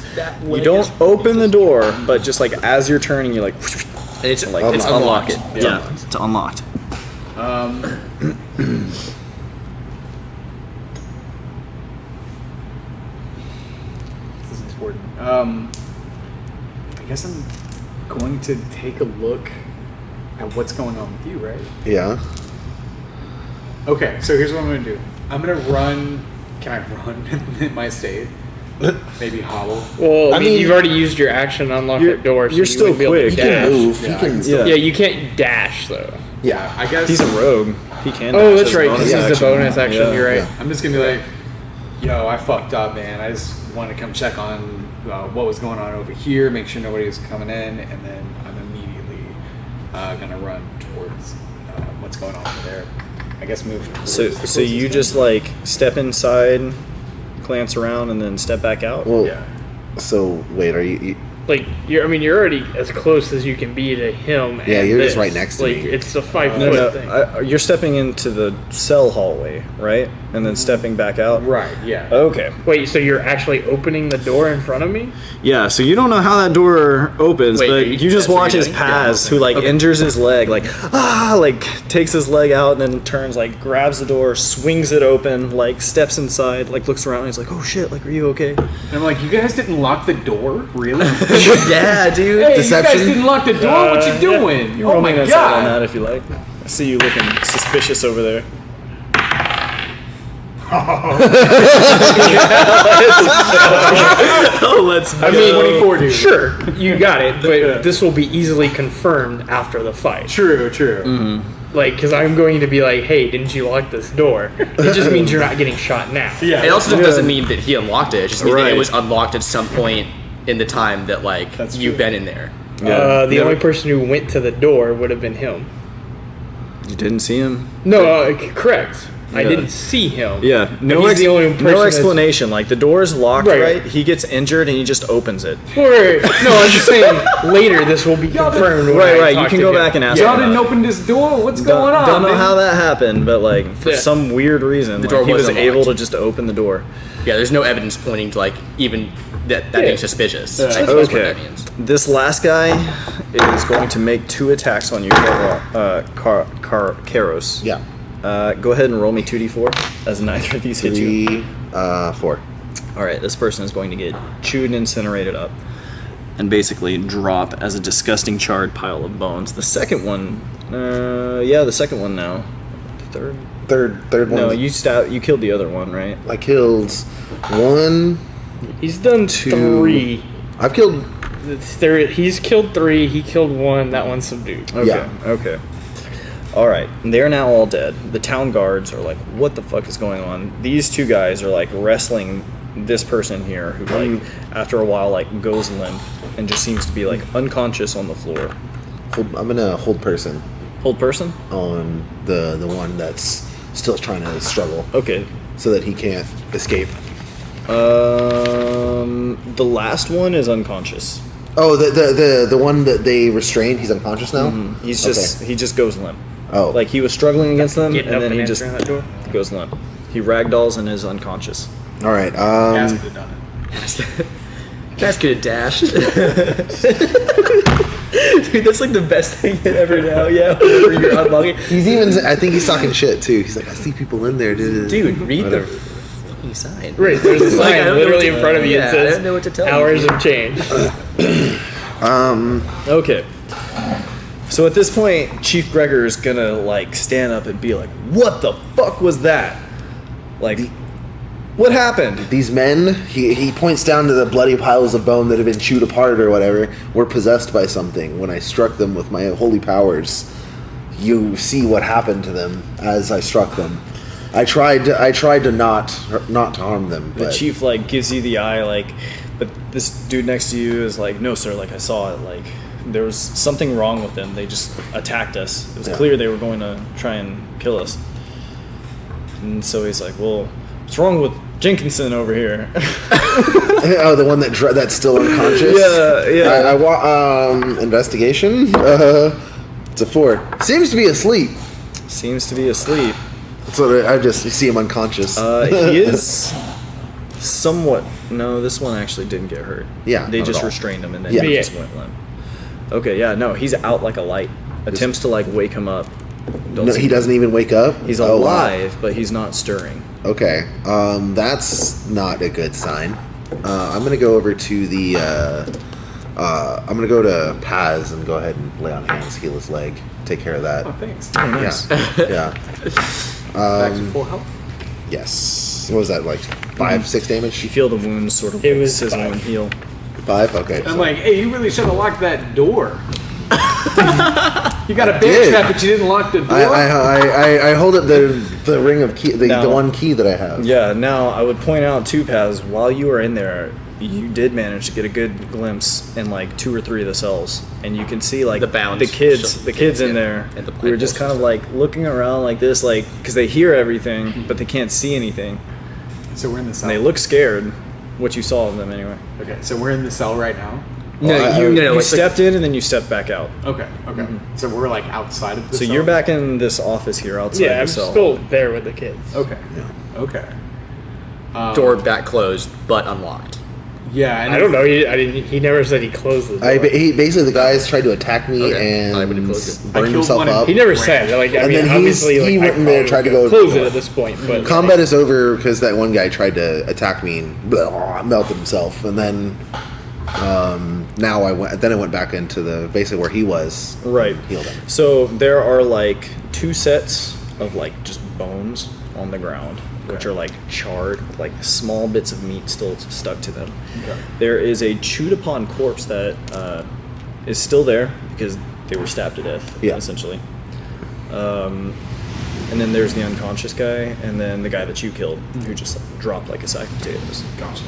Speaker 3: you don't open the door, but just like as you're turning, you like
Speaker 2: And it's
Speaker 3: like
Speaker 2: it's
Speaker 3: unlock
Speaker 2: unlocked.
Speaker 3: it. Yeah, it's unlocked.
Speaker 1: This is important. I guess I'm going to take a look at what's going on with you, right?
Speaker 4: Yeah.
Speaker 1: Okay, so here's what I'm going to do. I'm going to run. Can I run in my state? Maybe hobble.
Speaker 5: Well, I mean,
Speaker 4: mean,
Speaker 5: you've already used your action to unlock
Speaker 3: you're-
Speaker 5: the door, so
Speaker 3: you're
Speaker 5: you
Speaker 3: still
Speaker 5: wouldn't be able to
Speaker 3: quick.
Speaker 4: He can
Speaker 5: dash.
Speaker 4: move.
Speaker 1: Yeah,
Speaker 4: He can.
Speaker 3: Yeah.
Speaker 5: Yeah, you can't dash though.
Speaker 1: Yeah, I guess
Speaker 3: He's a rogue. He can.
Speaker 5: Oh,
Speaker 3: dash
Speaker 5: that's
Speaker 3: as a
Speaker 5: right.
Speaker 3: bonus
Speaker 5: This is the
Speaker 3: action.
Speaker 5: bonus action.
Speaker 3: Yeah.
Speaker 5: You're right.
Speaker 4: Yeah.
Speaker 1: I'm just gonna be like, yo, I fucked up, man. I just want to come check on what was going on over here, make sure nobody was coming in, and then I'm immediately gonna run towards what's going on over there. I guess move. towards
Speaker 3: So,
Speaker 1: the
Speaker 3: so you
Speaker 1: closest
Speaker 3: just like step inside, glance around, and then step back out.
Speaker 4: Well,
Speaker 1: one. Yeah.
Speaker 4: so wait, are you?
Speaker 5: Like you're already as close as you can be to him.
Speaker 4: Yeah,
Speaker 5: and
Speaker 4: you're just
Speaker 5: this.
Speaker 4: right next to
Speaker 5: like,
Speaker 4: me.
Speaker 5: It's a 5
Speaker 3: No,
Speaker 5: foot
Speaker 3: no,
Speaker 5: thing.
Speaker 3: you're stepping into the cell hallway, right? And then stepping back out.
Speaker 1: Right. Yeah.
Speaker 3: Okay.
Speaker 5: Wait, so you're actually opening the door in front of me?
Speaker 3: Yeah, so you don't know how that door opens,
Speaker 2: Wait,
Speaker 3: but you just
Speaker 2: that's what
Speaker 3: watch
Speaker 2: you're
Speaker 3: as
Speaker 2: doing?
Speaker 3: Paz,
Speaker 2: Yeah,
Speaker 3: who like
Speaker 2: okay.
Speaker 3: injures his leg, like takes his leg out and then turns, like grabs the door, swings it open, like steps inside, like looks around, and he's like, "Oh shit, like are you okay?"
Speaker 1: And I'm like, you guys didn't lock the door, really?
Speaker 2: Yeah, dude.
Speaker 1: Hey,
Speaker 4: Deception?
Speaker 1: you guys didn't lock the door. What you
Speaker 5: yeah.
Speaker 1: doing?
Speaker 3: You
Speaker 1: Oh
Speaker 3: roll
Speaker 1: my
Speaker 3: me an insight on
Speaker 1: god!
Speaker 3: that if you like. I see you looking suspicious over there. Oh, let's.
Speaker 5: I mean,
Speaker 1: 24, dude.
Speaker 5: Sure, you got it, but this will be easily confirmed after the fight.
Speaker 1: True. True.
Speaker 3: Mm-hmm.
Speaker 5: Like, because I'm going to be like, hey, didn't you lock this door? It just means you're not getting shot now.
Speaker 1: Yeah.
Speaker 2: It also doesn't mean that he unlocked it. It just means that
Speaker 3: Right.
Speaker 2: it was unlocked at some point in the time that like
Speaker 1: That's
Speaker 2: you've
Speaker 1: true.
Speaker 2: been in there.
Speaker 5: The only person who went to the door would have been him.
Speaker 3: You didn't see him.
Speaker 5: No, correct. I
Speaker 3: Yeah.
Speaker 5: didn't see him.
Speaker 3: Yeah,
Speaker 5: But he's the only person
Speaker 3: no
Speaker 5: that's-
Speaker 3: explanation. Like the door is locked,
Speaker 5: Right.
Speaker 3: right? He gets injured and he just opens it.
Speaker 5: Wait, no, I'm just saying later this will be confirmed. when I
Speaker 3: Right. You
Speaker 5: talk
Speaker 3: can
Speaker 5: to
Speaker 3: go
Speaker 5: him.
Speaker 3: back and ask.
Speaker 1: Y'all
Speaker 3: him
Speaker 1: didn't
Speaker 3: about it.
Speaker 1: open this door. What's going on?
Speaker 3: Don't know
Speaker 1: man?
Speaker 3: how that happened, but like for
Speaker 5: Yeah.
Speaker 3: some weird reason,
Speaker 2: The
Speaker 3: like,
Speaker 2: door
Speaker 3: he
Speaker 2: was
Speaker 3: was able
Speaker 2: unlocked.
Speaker 3: to just open the door.
Speaker 2: Yeah, there's no evidence pointing to like even that
Speaker 5: Yeah.
Speaker 2: being suspicious. I think that's what
Speaker 3: Okay.
Speaker 2: that means.
Speaker 3: This last guy is going to make 2 attacks on you, Karos.
Speaker 4: Yeah.
Speaker 3: Go ahead and roll me 2d4 as neither of these hit you.
Speaker 4: 3, 4.
Speaker 3: All right, this person is going to get chewed and incinerated up and basically drop as a disgusting charred pile of bones. The second one, the second one now. The third?
Speaker 4: Third one.
Speaker 3: No, you killed the other one, right?
Speaker 4: I killed one.
Speaker 5: He's done 3.
Speaker 4: I've killed.
Speaker 5: He's killed 3. He killed 1. That one's subdued.
Speaker 3: Okay.
Speaker 4: Yeah.
Speaker 3: Okay. All right. They're now all dead. The town guards are like, "What the fuck is going on?" These 2 guys are like wrestling this person here, who like after a while like goes limp and just seems to be like unconscious on the floor.
Speaker 4: I'm gonna hold person
Speaker 3: Hold person.
Speaker 4: on the one that's still trying to struggle,
Speaker 3: Okay.
Speaker 4: so that he can't escape.
Speaker 3: The last one is unconscious.
Speaker 4: Oh, the one that they restrained. He's unconscious now.
Speaker 3: He just goes limp.
Speaker 4: Oh,
Speaker 3: Like he was struggling against them,
Speaker 5: Getting
Speaker 3: and
Speaker 5: up
Speaker 3: then
Speaker 5: and
Speaker 3: he just
Speaker 5: answering that door.
Speaker 3: goes limp. He ragdolls and is unconscious.
Speaker 4: all right.
Speaker 1: Guys could have done it.
Speaker 2: Guys could have dashed. Dude, that's like the best thing ever now. Yeah, whenever you're unlocking.
Speaker 4: He's even. I think he's talking shit too. He's like, I see people in there, dude.
Speaker 2: Dude, read
Speaker 4: Whatever.
Speaker 2: the fucking sign.
Speaker 5: Right, there's a
Speaker 2: Like, I
Speaker 5: sign
Speaker 2: don't know
Speaker 5: literally
Speaker 2: what
Speaker 5: in
Speaker 2: to-
Speaker 5: front of you
Speaker 2: yeah,
Speaker 5: that
Speaker 2: I
Speaker 5: says
Speaker 2: don't know what to tell you.
Speaker 5: hours have changed.
Speaker 3: Okay. So at this point, Chief Gregor is gonna like stand up and be like, "What the fuck was that? Like, what happened?"
Speaker 4: These men, he points down to the bloody piles of bone that have been chewed apart or whatever, were possessed by something. When I struck them with my holy powers, you see what happened to them as I struck them. I tried to not to harm them,
Speaker 3: The
Speaker 4: but
Speaker 3: chief like gives you the eye, like, but this dude next to you is like, "No, sir. Like, I saw it. Like, there was something wrong with them. They just attacked us. It was
Speaker 4: Yeah.
Speaker 3: clear they were going to try and kill us. And so he's like, well, what's wrong with Jenkinson over here?
Speaker 4: Oh, the one that's still unconscious. Investigation. It's a 4. Seems to be asleep.
Speaker 3: Seems to be asleep.
Speaker 4: So I just see him unconscious.
Speaker 3: He is somewhat. No, this one actually didn't get hurt.
Speaker 4: Yeah,
Speaker 3: they
Speaker 4: not
Speaker 3: just
Speaker 4: at all.
Speaker 3: restrained him and then
Speaker 4: Yeah.
Speaker 3: he
Speaker 5: Yeah.
Speaker 3: just went limp. Okay, yeah, no, he's out like a light. Attempts to like wake him up.
Speaker 4: No, he doesn't even wake up.
Speaker 3: He's
Speaker 4: Oh, wow.
Speaker 3: alive, but he's not stirring.
Speaker 4: Okay, that's not a good sign. I'm gonna go over to the. I'm gonna go to Paz and go ahead and lay on hands, heal his leg, take care of that.
Speaker 1: Oh, thanks.
Speaker 3: Oh, nice.
Speaker 4: Yeah.
Speaker 1: Back to full health.
Speaker 4: Yes. What was that like? 5, 6 damage?
Speaker 3: You feel the wounds sort of
Speaker 5: It
Speaker 3: like
Speaker 5: was
Speaker 3: sizzle
Speaker 5: 5.
Speaker 3: and heal.
Speaker 4: 5. Okay.
Speaker 1: I'm like, hey, you really should have locked that door. You got a bear
Speaker 4: did.
Speaker 1: trap, but you didn't lock the door.
Speaker 4: I hold up the ring of key, the
Speaker 3: No.
Speaker 4: one key that I have.
Speaker 3: Yeah, now I would point out too, Paz, while you were in there, you did manage to get a good glimpse in like 2 or 3 of the cells, and you can see like
Speaker 2: The bounds.
Speaker 3: the kids in
Speaker 2: Yeah,
Speaker 3: there.
Speaker 2: and the
Speaker 3: We were just kind of like looking around like this, like because they hear everything, but they can't see anything,
Speaker 1: So we're in the
Speaker 3: and
Speaker 1: cell.
Speaker 3: they look scared. What you saw of them anyway.
Speaker 1: Okay, so we're in the cell right now.
Speaker 2: No,
Speaker 4: Well,
Speaker 2: you
Speaker 3: You
Speaker 2: it's like-
Speaker 3: stepped in and then you stepped back out.
Speaker 1: Okay, okay. So we're like outside of the
Speaker 3: So
Speaker 1: cell.
Speaker 3: you're back in this office here outside
Speaker 5: Yeah,
Speaker 3: the
Speaker 5: I'm
Speaker 3: cell.
Speaker 5: still there with the kids.
Speaker 1: Okay. Okay.
Speaker 2: door back closed but unlocked.
Speaker 1: Yeah, and
Speaker 5: I don't know. He never said he closed the door.
Speaker 4: He basically the guys tried to attack me
Speaker 2: Okay. I would've
Speaker 4: and
Speaker 2: closed it.
Speaker 1: I
Speaker 4: burned
Speaker 1: killed
Speaker 4: himself
Speaker 1: one and
Speaker 4: up.
Speaker 5: He never said. Like, I
Speaker 4: And
Speaker 5: mean,
Speaker 4: then
Speaker 5: obviously,
Speaker 4: he
Speaker 5: like,
Speaker 4: went in there, tried to go
Speaker 5: close it at this point. But
Speaker 4: Combat is over because that one guy tried to attack me and melted himself, and then now I went back into the basically where he was.
Speaker 3: Right.
Speaker 4: Healed him.
Speaker 3: So there are like 2 sets of like just bones on the ground, which are like charred, like small bits of meat still stuck to them.
Speaker 1: Okay.
Speaker 3: There is a chewed upon corpse that is still there because they were stabbed to death,
Speaker 4: Yeah.
Speaker 3: essentially. And then there's the unconscious guy, and then the guy that you killed, who just like, dropped like a sack of potatoes.
Speaker 1: Gotcha.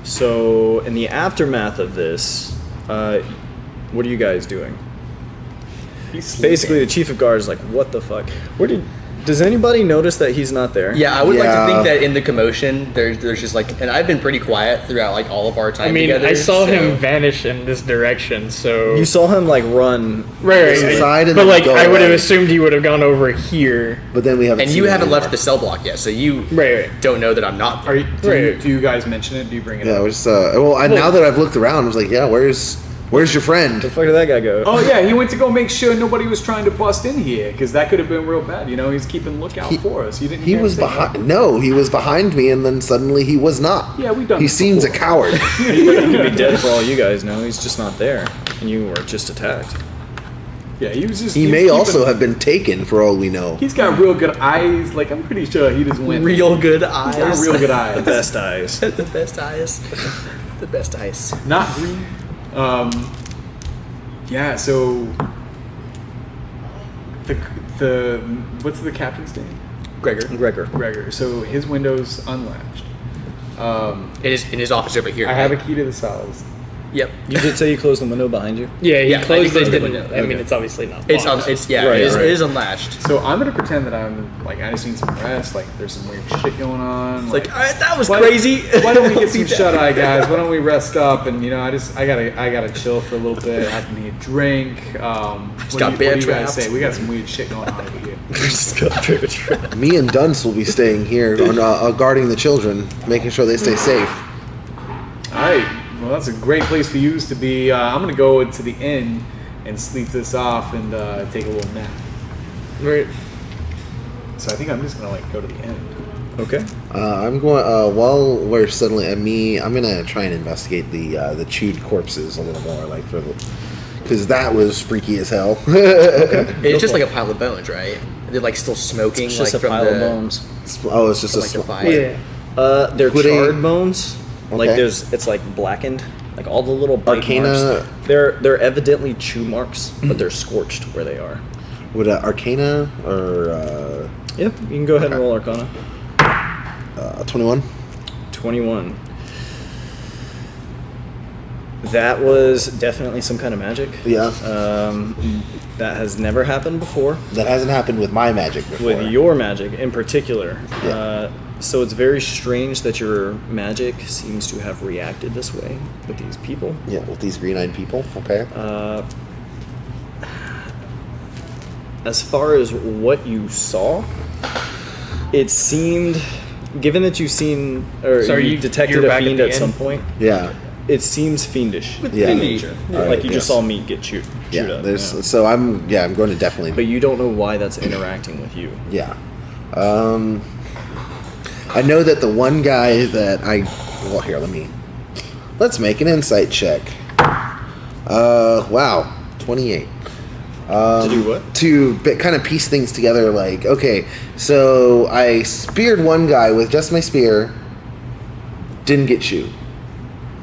Speaker 3: So in the aftermath of this, what are you guys doing?
Speaker 1: He's
Speaker 3: Basically, the chief of guard is like, "What the fuck? Does anybody notice that he's not there?"
Speaker 2: Yeah, I would like to
Speaker 4: Yeah.
Speaker 2: think that in the commotion, there's just like, and I've been pretty quiet throughout like all of our time
Speaker 5: I mean,
Speaker 2: together.
Speaker 5: I saw
Speaker 2: so-
Speaker 5: him vanish in this direction, so
Speaker 3: You saw him like run.
Speaker 5: right,
Speaker 4: Inside and
Speaker 5: but
Speaker 4: then
Speaker 5: like
Speaker 4: go
Speaker 5: I would have
Speaker 4: away.
Speaker 5: assumed he would have gone over here.
Speaker 4: But then we haven't.
Speaker 2: And
Speaker 4: seen
Speaker 2: you
Speaker 4: him
Speaker 2: haven't
Speaker 4: anymore.
Speaker 2: left the cell block yet, so you
Speaker 5: Right.
Speaker 2: don't know that I'm not there.
Speaker 1: Are you,
Speaker 5: Right.
Speaker 1: do you guys mention it? Do you bring it
Speaker 4: Yeah,
Speaker 1: up?
Speaker 4: it was. Now that I've looked around, I was like, yeah, where's your friend?
Speaker 3: Where the fuck did that guy go?
Speaker 1: Oh yeah, he went to go make sure nobody was trying to bust in here because that could have been real bad. You know, he's keeping lookout for us. You didn't.
Speaker 4: He
Speaker 1: hear him
Speaker 4: was
Speaker 1: say
Speaker 4: behind. No, he was behind me, and then suddenly he was not.
Speaker 1: Yeah, we've done
Speaker 4: He
Speaker 1: this
Speaker 4: seems a
Speaker 1: before.
Speaker 4: coward.
Speaker 3: He could be dead for all you guys know. He's just not there, and you were just attacked.
Speaker 1: Yeah, he was just.
Speaker 4: He
Speaker 1: was
Speaker 4: may
Speaker 1: keeping-
Speaker 4: also have been taken, for all we know.
Speaker 1: He's got real good eyes. Like I'm pretty sure he just went.
Speaker 2: Real good
Speaker 1: He's
Speaker 2: eyes.
Speaker 1: got real good eyes.
Speaker 3: The best eyes.
Speaker 2: the best eyes. The best eyes.
Speaker 1: Not green. Yeah. So the what's the captain's name?
Speaker 2: Gregor.
Speaker 1: Gregor. So his window's unlatched.
Speaker 2: It is in his office over here.
Speaker 1: I have a
Speaker 2: right?
Speaker 1: key to the cells.
Speaker 2: Yep.
Speaker 3: You did say you closed the window behind you.
Speaker 5: Yeah, he
Speaker 2: Yeah, I
Speaker 5: closed
Speaker 2: think
Speaker 5: it.
Speaker 2: they
Speaker 5: Didn't,
Speaker 2: did.
Speaker 5: I mean,
Speaker 3: Okay.
Speaker 5: it's obviously not.
Speaker 2: It's
Speaker 5: locked.
Speaker 2: it's yeah.
Speaker 3: Right,
Speaker 2: it, is,
Speaker 3: right.
Speaker 2: it is unlatched.
Speaker 1: So I'm gonna pretend that I'm like I just need some rest. Like there's some weird shit going on.
Speaker 2: It's like, all right, that was
Speaker 1: why-
Speaker 2: crazy.
Speaker 1: Why don't we get some
Speaker 2: Beat that.
Speaker 1: shut eye, guys? Why don't we rest up and I gotta chill for a little bit. I need a drink. What
Speaker 2: got
Speaker 1: do
Speaker 2: bear
Speaker 1: you guys
Speaker 2: trapped.
Speaker 1: say? We got some weird shit going on over here.
Speaker 3: Just got very trapped.
Speaker 4: Me and Dunce will be staying here, on, guarding the children, making sure they stay safe.
Speaker 1: All right. Well, that's a great place for you to be. I'm gonna go to the inn and sleep this off and take a little nap.
Speaker 5: Right.
Speaker 1: So I think I'm just gonna like go to the inn.
Speaker 3: Okay.
Speaker 4: I'm going. While we're settling, I'm gonna try and investigate the chewed corpses a little more, like because that was freaky as hell.
Speaker 2: It's just like a pile of bones, right? They're like still smoking,
Speaker 3: It's
Speaker 2: like
Speaker 3: just a
Speaker 2: from
Speaker 3: pile
Speaker 2: the
Speaker 3: of bones.
Speaker 4: Oh, it's just
Speaker 2: from, like, the
Speaker 4: a
Speaker 2: fire.
Speaker 5: Yeah.
Speaker 3: They're
Speaker 4: Would they-
Speaker 3: charred bones. Like
Speaker 4: Okay.
Speaker 3: it's like blackened. Like all the little bite
Speaker 4: Arcana-
Speaker 3: marks. They're evidently chew marks, but they're scorched where they are.
Speaker 4: Would Arcana or
Speaker 3: Yep. You can go ahead and roll Arcana.
Speaker 4: 21?
Speaker 3: 21. That was definitely some kind of magic.
Speaker 4: Yeah.
Speaker 3: That has never happened before.
Speaker 4: That hasn't happened with my magic before.
Speaker 3: With your magic in particular.
Speaker 4: Yeah.
Speaker 3: So it's very strange that your magic seems to have reacted this way with these people.
Speaker 4: Yeah, with these green-eyed people. Okay.
Speaker 3: As far as what you saw, it seemed, given that you've seen or
Speaker 5: So
Speaker 3: you
Speaker 5: you-
Speaker 3: detected
Speaker 5: you're
Speaker 3: a
Speaker 5: back at
Speaker 3: fiend
Speaker 5: the
Speaker 3: at some
Speaker 5: end?
Speaker 3: point,
Speaker 4: Yeah.
Speaker 3: it seems fiendish
Speaker 4: Yeah.
Speaker 3: in nature.
Speaker 4: All right,
Speaker 3: Like you just
Speaker 4: yes.
Speaker 3: saw meat get chewed
Speaker 4: Yeah.
Speaker 3: up.
Speaker 4: There's.
Speaker 3: yeah.
Speaker 4: So I'm going to definitely.
Speaker 3: But you don't know why that's interacting with you.
Speaker 4: Yeah. I know that the one guy that well, here, let's make an insight check. Wow, 28.
Speaker 3: To do what?
Speaker 4: To kind of piece things together, like, okay, so I speared one guy with just my spear, didn't get chewed.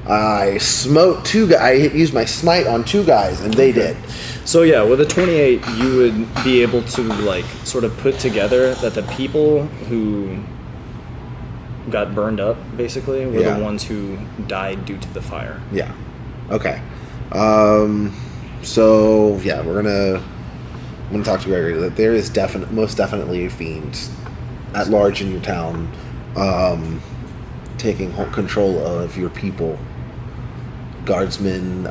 Speaker 4: I smote two guys, I used my smite on two guys, and they did.
Speaker 3: So yeah, with a 28, you would be able to like sort of put together that the people who got burned up basically were
Speaker 4: Yeah.
Speaker 3: the ones who died due to the fire.
Speaker 4: Yeah. Okay. So yeah, I'm gonna talk to Gregory. That there is most definitely a fiend at large in your town, taking control of your people, guardsmen,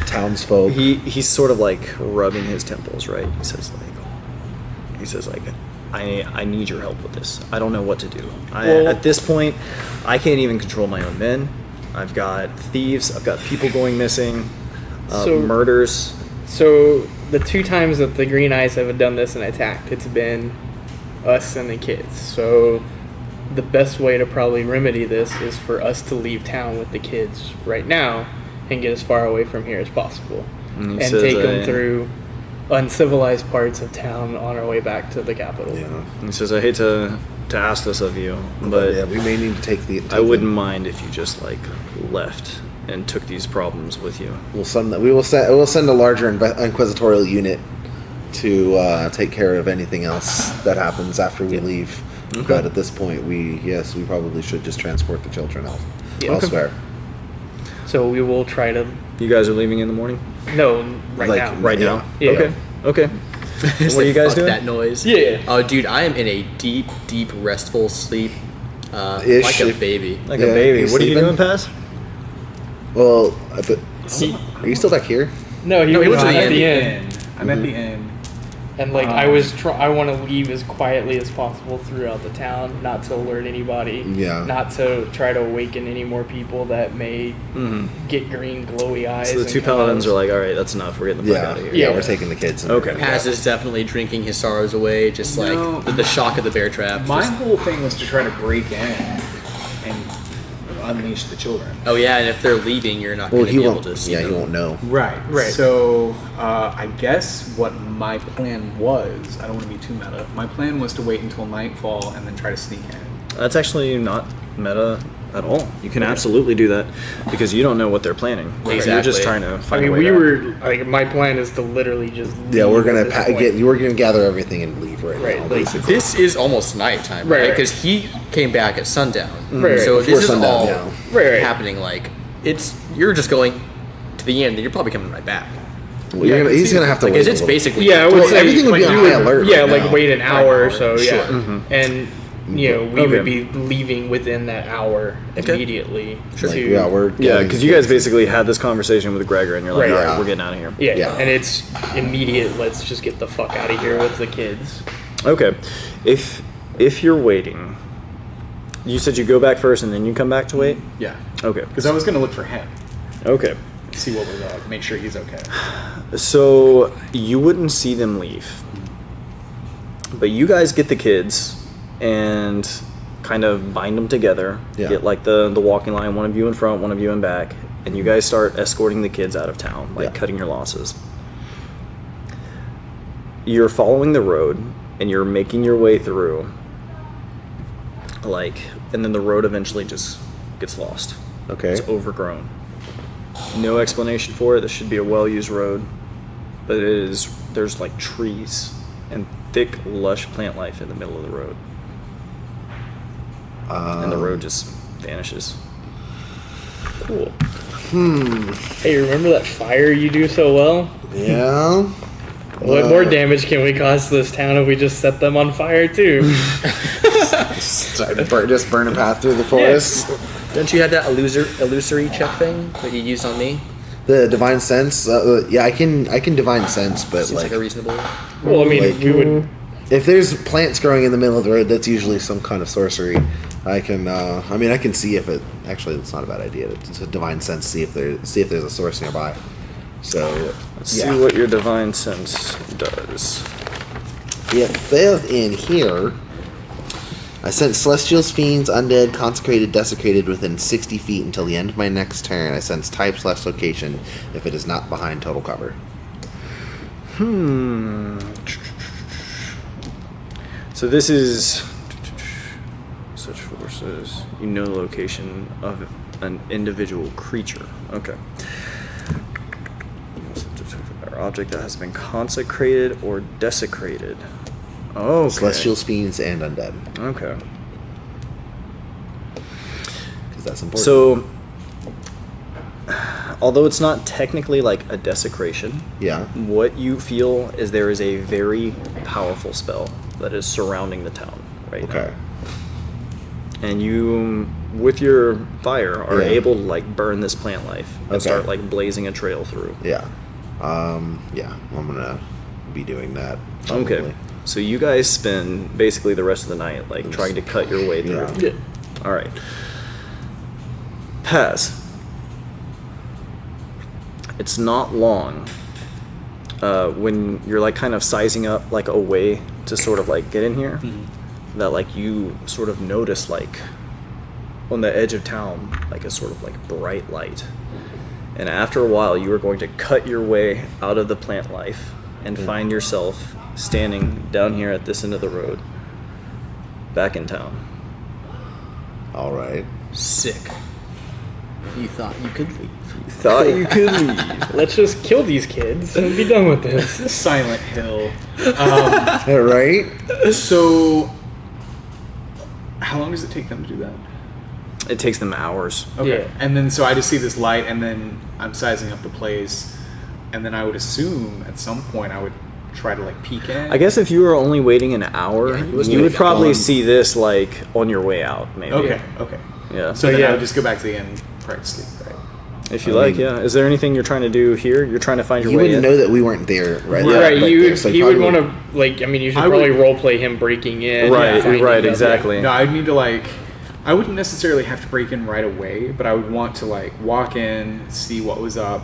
Speaker 4: townsfolk.
Speaker 3: He's sort of like rubbing his temples, right? He says like, I need your help with this. I don't know what to do. At this point, I can't even control my own men. I've got thieves. I've got people going missing. Murders.
Speaker 5: So the 2 times that the Green Eyes have done this and attacked, it's been us and the kids. So the best way to probably remedy this is for us to leave town with the kids right now and get as far away from here as possible.
Speaker 3: And he
Speaker 5: And
Speaker 3: says,
Speaker 5: take them through uncivilized parts of town on our way back to the capital.
Speaker 4: Yeah.
Speaker 3: He says, I hate to ask this of you, but
Speaker 4: yeah, we may need to take the.
Speaker 3: I wouldn't mind if you just like left and took these problems with you.
Speaker 4: We'll send a larger inquisitorial unit to take care of anything else that happens after we leave.
Speaker 3: Okay.
Speaker 4: But at this point, we probably should just transport the children
Speaker 5: Yeah.
Speaker 4: elsewhere.
Speaker 5: So we will try to.
Speaker 3: You guys are leaving in the morning?
Speaker 5: No, right
Speaker 4: Like,
Speaker 5: now.
Speaker 3: Right
Speaker 4: Yeah.
Speaker 3: now?
Speaker 5: Yeah.
Speaker 3: Okay.
Speaker 2: Just
Speaker 3: What are you guys
Speaker 2: fuck
Speaker 3: doing?
Speaker 2: That noise.
Speaker 5: Yeah.
Speaker 2: Oh, dude, I am in a deep, deep, restful sleep,
Speaker 4: Ish,
Speaker 2: like a
Speaker 4: if-
Speaker 2: baby.
Speaker 3: Like
Speaker 4: Yeah,
Speaker 3: a baby.
Speaker 4: you
Speaker 3: What are you
Speaker 4: sleeping?
Speaker 3: doing, Paz?
Speaker 4: Well, but
Speaker 5: See,
Speaker 4: are you still back here?
Speaker 5: no, he
Speaker 2: No, he
Speaker 5: was
Speaker 2: went to
Speaker 5: at
Speaker 2: the
Speaker 5: the
Speaker 2: end.
Speaker 5: end.
Speaker 1: I'm at the end.
Speaker 5: And like I want to leave as quietly as possible throughout the town, not to alert anybody.
Speaker 4: Yeah.
Speaker 5: Not to try to awaken any more people that may get green glowy eyes.
Speaker 3: So the
Speaker 5: and
Speaker 3: 2
Speaker 5: come
Speaker 3: paladins
Speaker 5: out.
Speaker 3: are like, all right, that's enough. We're getting the fuck out of here.
Speaker 4: Yeah,
Speaker 5: Yeah.
Speaker 4: we're taking the kids. and
Speaker 3: Okay.
Speaker 4: we're gonna
Speaker 2: Paz
Speaker 4: go.
Speaker 2: is definitely drinking his sorrows away, just like
Speaker 1: No.
Speaker 2: the shock of the bear trap.
Speaker 1: My
Speaker 2: Just-
Speaker 1: whole thing was to try to break in and unleash the children.
Speaker 2: oh yeah, and if they're leaving, you're not
Speaker 4: Well,
Speaker 2: going to
Speaker 4: he
Speaker 2: be able
Speaker 4: won't.
Speaker 2: to see
Speaker 4: Yeah,
Speaker 2: them.
Speaker 4: he won't know.
Speaker 1: Right.
Speaker 5: Right.
Speaker 1: So I guess what my plan was, I don't want to be too meta. My plan was to wait until nightfall and then try to sneak in.
Speaker 3: That's actually not meta at all. You can absolutely do that because you don't know what they're planning. You're just
Speaker 2: Exactly.
Speaker 3: trying to
Speaker 5: I
Speaker 3: find
Speaker 5: mean,
Speaker 3: a way
Speaker 5: we
Speaker 3: back.
Speaker 5: were like, my plan is to literally just.
Speaker 4: Yeah,
Speaker 5: leave
Speaker 4: we're
Speaker 5: at
Speaker 4: gonna
Speaker 5: this point.
Speaker 4: we're gonna gather everything and leave right
Speaker 5: Right,
Speaker 4: now.
Speaker 5: like-
Speaker 4: basically.
Speaker 2: This is almost nighttime,
Speaker 5: Right,
Speaker 2: right?
Speaker 5: right.
Speaker 2: Because he came back at sundown.
Speaker 5: Right,
Speaker 2: So
Speaker 4: before
Speaker 2: this is
Speaker 4: sundown,
Speaker 2: all
Speaker 4: yeah.
Speaker 5: Right.
Speaker 2: happening like you're just going to the end and you're probably coming right back.
Speaker 4: Well, he's gonna have to
Speaker 2: Like
Speaker 4: wait.
Speaker 2: it's
Speaker 4: a little.
Speaker 2: basically
Speaker 5: Yeah, I would
Speaker 4: Well,
Speaker 5: say
Speaker 4: everything would
Speaker 5: like,
Speaker 4: be on
Speaker 5: you
Speaker 4: high
Speaker 5: would-
Speaker 4: alert
Speaker 5: Yeah,
Speaker 4: right
Speaker 5: like
Speaker 4: now.
Speaker 5: wait an hour or so.
Speaker 2: Sure.
Speaker 5: Yeah, and we
Speaker 3: Okay.
Speaker 5: would be leaving within that hour immediately.
Speaker 2: Sure.
Speaker 5: To,
Speaker 4: Yeah, we're
Speaker 3: Yeah, because you guys basically had this conversation with Gregor, and you're like,
Speaker 5: Right.
Speaker 3: all right,
Speaker 4: Yeah.
Speaker 3: we're getting out of here.
Speaker 5: Yeah,
Speaker 4: Yeah.
Speaker 5: and it's immediate. Let's just get the fuck out of here with the kids.
Speaker 3: Okay, if you're waiting, you said you go back first and then you come back to wait.
Speaker 1: Yeah.
Speaker 3: Okay.
Speaker 1: Because I was going to look for him,
Speaker 3: Okay.
Speaker 1: see what was up, make sure he's okay.
Speaker 3: So you wouldn't see them leave, but you guys get the kids and kind of bind them together.
Speaker 4: Yeah.
Speaker 3: Get like the walking line, one of you in front, one of you in back, and you guys start escorting the kids out of town, like
Speaker 4: Yeah.
Speaker 3: cutting your losses. You're following the road and you're making your way through, like, and then the road eventually just gets lost.
Speaker 4: Okay.
Speaker 3: It's overgrown. No explanation for it. This should be a well-used road, but it is. There's like trees and thick, lush plant life in the middle of the road, and the road just vanishes.
Speaker 5: Cool. Hey, remember that fire you do so well?
Speaker 4: Yeah.
Speaker 5: What more damage can we cause to this town if we just set them on fire too?
Speaker 4: Just burn a path through the forest.
Speaker 2: Don't you have that illusory check thing that you used on me?
Speaker 4: The divine sense. Yeah, I can divine sense, but
Speaker 2: Seems like a reasonable.
Speaker 5: Well, I mean,
Speaker 4: Like-
Speaker 5: we would.
Speaker 4: if there's plants growing in the middle of the road, that's usually some kind of sorcery. I can. I can see if it. Actually, it's not a bad idea. It's a divine sense. See if there's a source nearby. So
Speaker 3: Let's see what your divine sense does.
Speaker 4: it says in here. I sense celestials, fiends, undead, consecrated, desecrated within 60 feet until the end of my next turn. I sense type/location if it is not behind total cover.
Speaker 3: So this is such forces. You know the location of an individual creature. Okay. Or object that has been consecrated or desecrated. Okay.
Speaker 4: Celestials, fiends, and undead.
Speaker 3: Okay.
Speaker 4: Because that's important.
Speaker 3: So, although it's not technically like a desecration,
Speaker 4: yeah.
Speaker 3: what you feel is there is a very powerful spell that is surrounding the town right now.
Speaker 4: Okay.
Speaker 3: And you, with your fire, are
Speaker 4: Yeah.
Speaker 3: able to like burn this plant life and
Speaker 4: Okay.
Speaker 3: start like blazing a trail through.
Speaker 4: Yeah. Yeah. I'm gonna be doing that. Probably.
Speaker 3: Okay. So you guys spend basically the rest of the night like trying to cut your way through.
Speaker 4: Yeah.
Speaker 3: All right. Pass. It's not long when you're like kind of sizing up like a way to sort of like get in here that like you sort of notice like on the edge of town like a sort of like bright light. And after a while you are going to cut your way out of the plant life and find yourself standing down here at this end of the road back in town.
Speaker 4: All right.
Speaker 2: Sick. You thought you could leave.
Speaker 3: Thought you could leave.
Speaker 5: Let's just kill these kids and be done with this.
Speaker 1: Silent Hill.
Speaker 4: Right.
Speaker 1: So, how long does it take them to do that?
Speaker 3: It takes them hours.
Speaker 1: Okay.
Speaker 5: Yeah.
Speaker 1: And then, so I just see this light, and then I'm sizing up the place, and then I would assume at some point I would try to like peek in.
Speaker 3: I guess if you were only waiting an hour,
Speaker 2: Yeah, he was
Speaker 3: you would
Speaker 2: gonna
Speaker 3: probably
Speaker 2: gone.
Speaker 3: see this like on your way out, maybe.
Speaker 1: Okay. Okay.
Speaker 3: Yeah.
Speaker 1: So then
Speaker 5: yeah.
Speaker 1: I would just go back to the inn, probably sleep. Right.
Speaker 3: if you like, yeah. Is there anything you're trying to do here? You're trying to find your
Speaker 4: You
Speaker 3: way
Speaker 4: wouldn't
Speaker 3: in?
Speaker 4: know that we weren't there, right?
Speaker 3: Yeah,
Speaker 5: Right,
Speaker 4: But
Speaker 5: you
Speaker 4: there, so
Speaker 5: he would
Speaker 4: probably
Speaker 5: want to like. I mean, you should
Speaker 1: I
Speaker 5: probably
Speaker 1: would-
Speaker 5: role play him breaking in.
Speaker 3: Right,
Speaker 5: finding
Speaker 3: right,
Speaker 5: them.
Speaker 3: exactly.
Speaker 1: No, I'd need to like. I wouldn't necessarily have to break in right away, but I would want to like walk in, see what was up,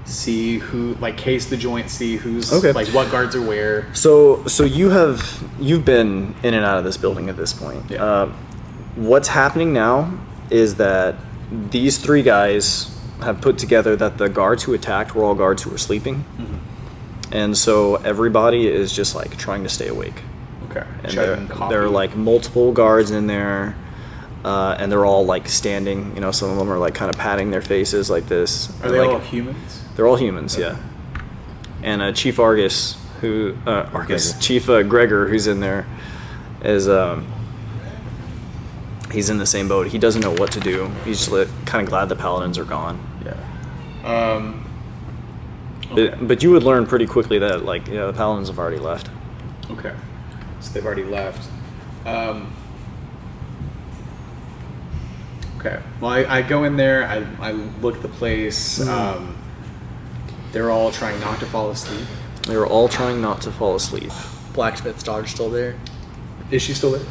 Speaker 1: see who like case the joint, see who's
Speaker 3: Okay.
Speaker 1: like what guards are where.
Speaker 3: So you've been in and out of this building at this point.
Speaker 1: Yeah.
Speaker 3: What's happening now is that these three guys have put together that the guards who attacked were all guards who were sleeping, and so everybody is just like trying to stay awake.
Speaker 1: Okay.
Speaker 3: And
Speaker 1: Chugging coffee.
Speaker 3: there are like multiple guards in there, and they're all like standing. You know, some of them are like kind of patting their faces like this.
Speaker 1: Are they
Speaker 3: like,
Speaker 1: all humans?
Speaker 3: They're all humans, yeah. And Chief Argus, Chief Gregor, who's in there, is he's in the same boat. He doesn't know what to do. He's just kind of glad the paladins are gone.
Speaker 1: Yeah.
Speaker 3: But you would learn pretty quickly that like the paladins have already left.
Speaker 1: Okay. So they've already left. Okay. Well, I go in there. I look at the place. They're all trying not to fall asleep.
Speaker 3: They were all trying not to fall asleep.
Speaker 2: Blacksmith's daughter's still there.
Speaker 1: Is she still there?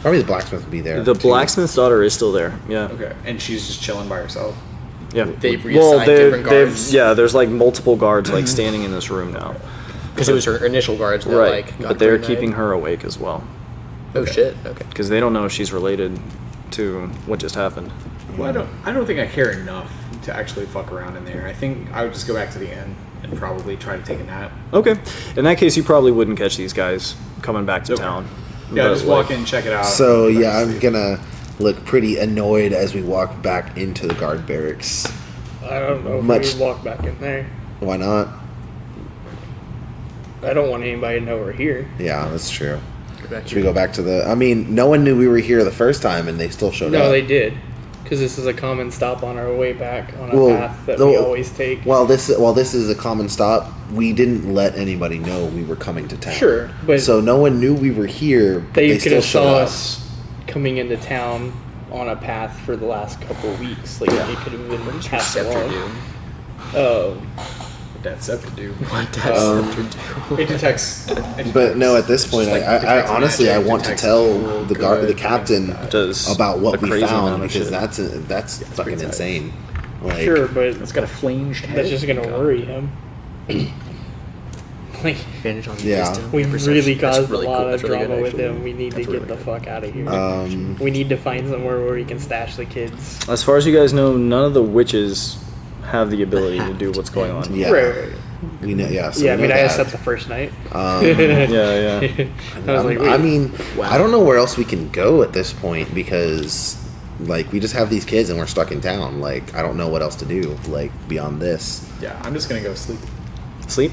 Speaker 4: Probably the blacksmith would be there.
Speaker 3: The
Speaker 4: too.
Speaker 3: blacksmith's daughter is still there. Yeah.
Speaker 1: Okay. And she's just chilling by herself.
Speaker 3: Yeah.
Speaker 2: They've reassigned different guards.
Speaker 3: Yeah, there's like multiple guards like standing in this room now.
Speaker 2: Because it was her initial guards that
Speaker 3: Right.
Speaker 2: like got
Speaker 3: But they're
Speaker 2: green-eyed.
Speaker 3: keeping her awake as well.
Speaker 2: Oh shit. Okay.
Speaker 3: Because they don't know if she's related to what just happened.
Speaker 1: Well, I don't think I care enough to actually fuck around in there. I think I would just go back to the inn and probably try to take a nap.
Speaker 3: Okay. In that case, you probably wouldn't catch these guys coming back to
Speaker 1: Okay.
Speaker 3: town.
Speaker 1: Yeah,
Speaker 3: But,
Speaker 1: just walk
Speaker 3: like,
Speaker 1: in, check it out.
Speaker 4: So
Speaker 1: and go back
Speaker 4: yeah,
Speaker 1: to
Speaker 4: I'm
Speaker 1: sleep.
Speaker 4: gonna look pretty annoyed as we walk back into the guard barracks.
Speaker 5: I don't know if
Speaker 4: Much-
Speaker 5: we would walk back in there.
Speaker 4: Why not?
Speaker 5: I don't want anybody to know we're here.
Speaker 4: Yeah, that's true.
Speaker 2: Go back
Speaker 4: Should we go back to the? I mean, no one knew we were here the first time, and they still showed
Speaker 5: No,
Speaker 4: up.
Speaker 5: they did. Because this is a common stop on our way back on a
Speaker 4: Well,
Speaker 5: path that
Speaker 4: the-
Speaker 5: we always take.
Speaker 4: While this is a common stop, we didn't let anybody know we were coming to town.
Speaker 5: Sure, but
Speaker 4: So no one knew we were here. But
Speaker 5: they
Speaker 4: they
Speaker 5: could
Speaker 4: still
Speaker 5: have
Speaker 4: showed
Speaker 5: saw
Speaker 4: up.
Speaker 5: us coming into town on a path for the last couple of weeks. Like it could have been passed along. Oh,
Speaker 1: That's scepter do.
Speaker 2: What does Scepter do?
Speaker 1: It detects.
Speaker 4: But no, at this point,
Speaker 1: like
Speaker 4: I
Speaker 1: detects
Speaker 4: honestly I
Speaker 1: magic,
Speaker 4: want to
Speaker 1: detects
Speaker 4: tell
Speaker 1: evil,
Speaker 4: the
Speaker 1: good,
Speaker 4: captain
Speaker 3: Does
Speaker 4: about what
Speaker 3: a
Speaker 4: we
Speaker 3: crazy
Speaker 4: found
Speaker 3: amount of
Speaker 4: because
Speaker 3: shit.
Speaker 4: that's fucking
Speaker 1: pretty tight.
Speaker 4: insane. Like,
Speaker 5: sure, but
Speaker 1: It's got a flanged head.
Speaker 5: that's just gonna worry him. Like
Speaker 2: Advantage on
Speaker 4: Yeah.
Speaker 2: wisdom,
Speaker 5: we
Speaker 2: perception.
Speaker 5: really
Speaker 2: That's
Speaker 5: caused
Speaker 2: really
Speaker 5: a lot
Speaker 2: cool.
Speaker 5: of
Speaker 2: That's really
Speaker 5: drama
Speaker 2: good,
Speaker 5: with
Speaker 2: actually.
Speaker 5: him. We need to
Speaker 2: That's
Speaker 5: get
Speaker 2: really
Speaker 5: the
Speaker 2: good.
Speaker 5: fuck out of here.
Speaker 4: um,
Speaker 5: We need to find somewhere where we can stash the kids.
Speaker 3: As far as you guys know, none of the witches have the ability to do what's going on.
Speaker 4: yeah,
Speaker 5: Right, right.
Speaker 4: we know. Yeah, so
Speaker 5: Yeah, I
Speaker 4: we
Speaker 5: mean,
Speaker 4: know
Speaker 5: I
Speaker 4: that.
Speaker 5: slept the first night.
Speaker 3: Yeah, yeah.
Speaker 5: I was like,
Speaker 4: I
Speaker 5: wait.
Speaker 4: mean, I don't know where else we can go at this point because, like, we just have these kids and we're stuck in town. Like, I don't know what else to do. Like beyond this,
Speaker 1: Yeah, I'm just gonna go sleep.
Speaker 3: Sleep?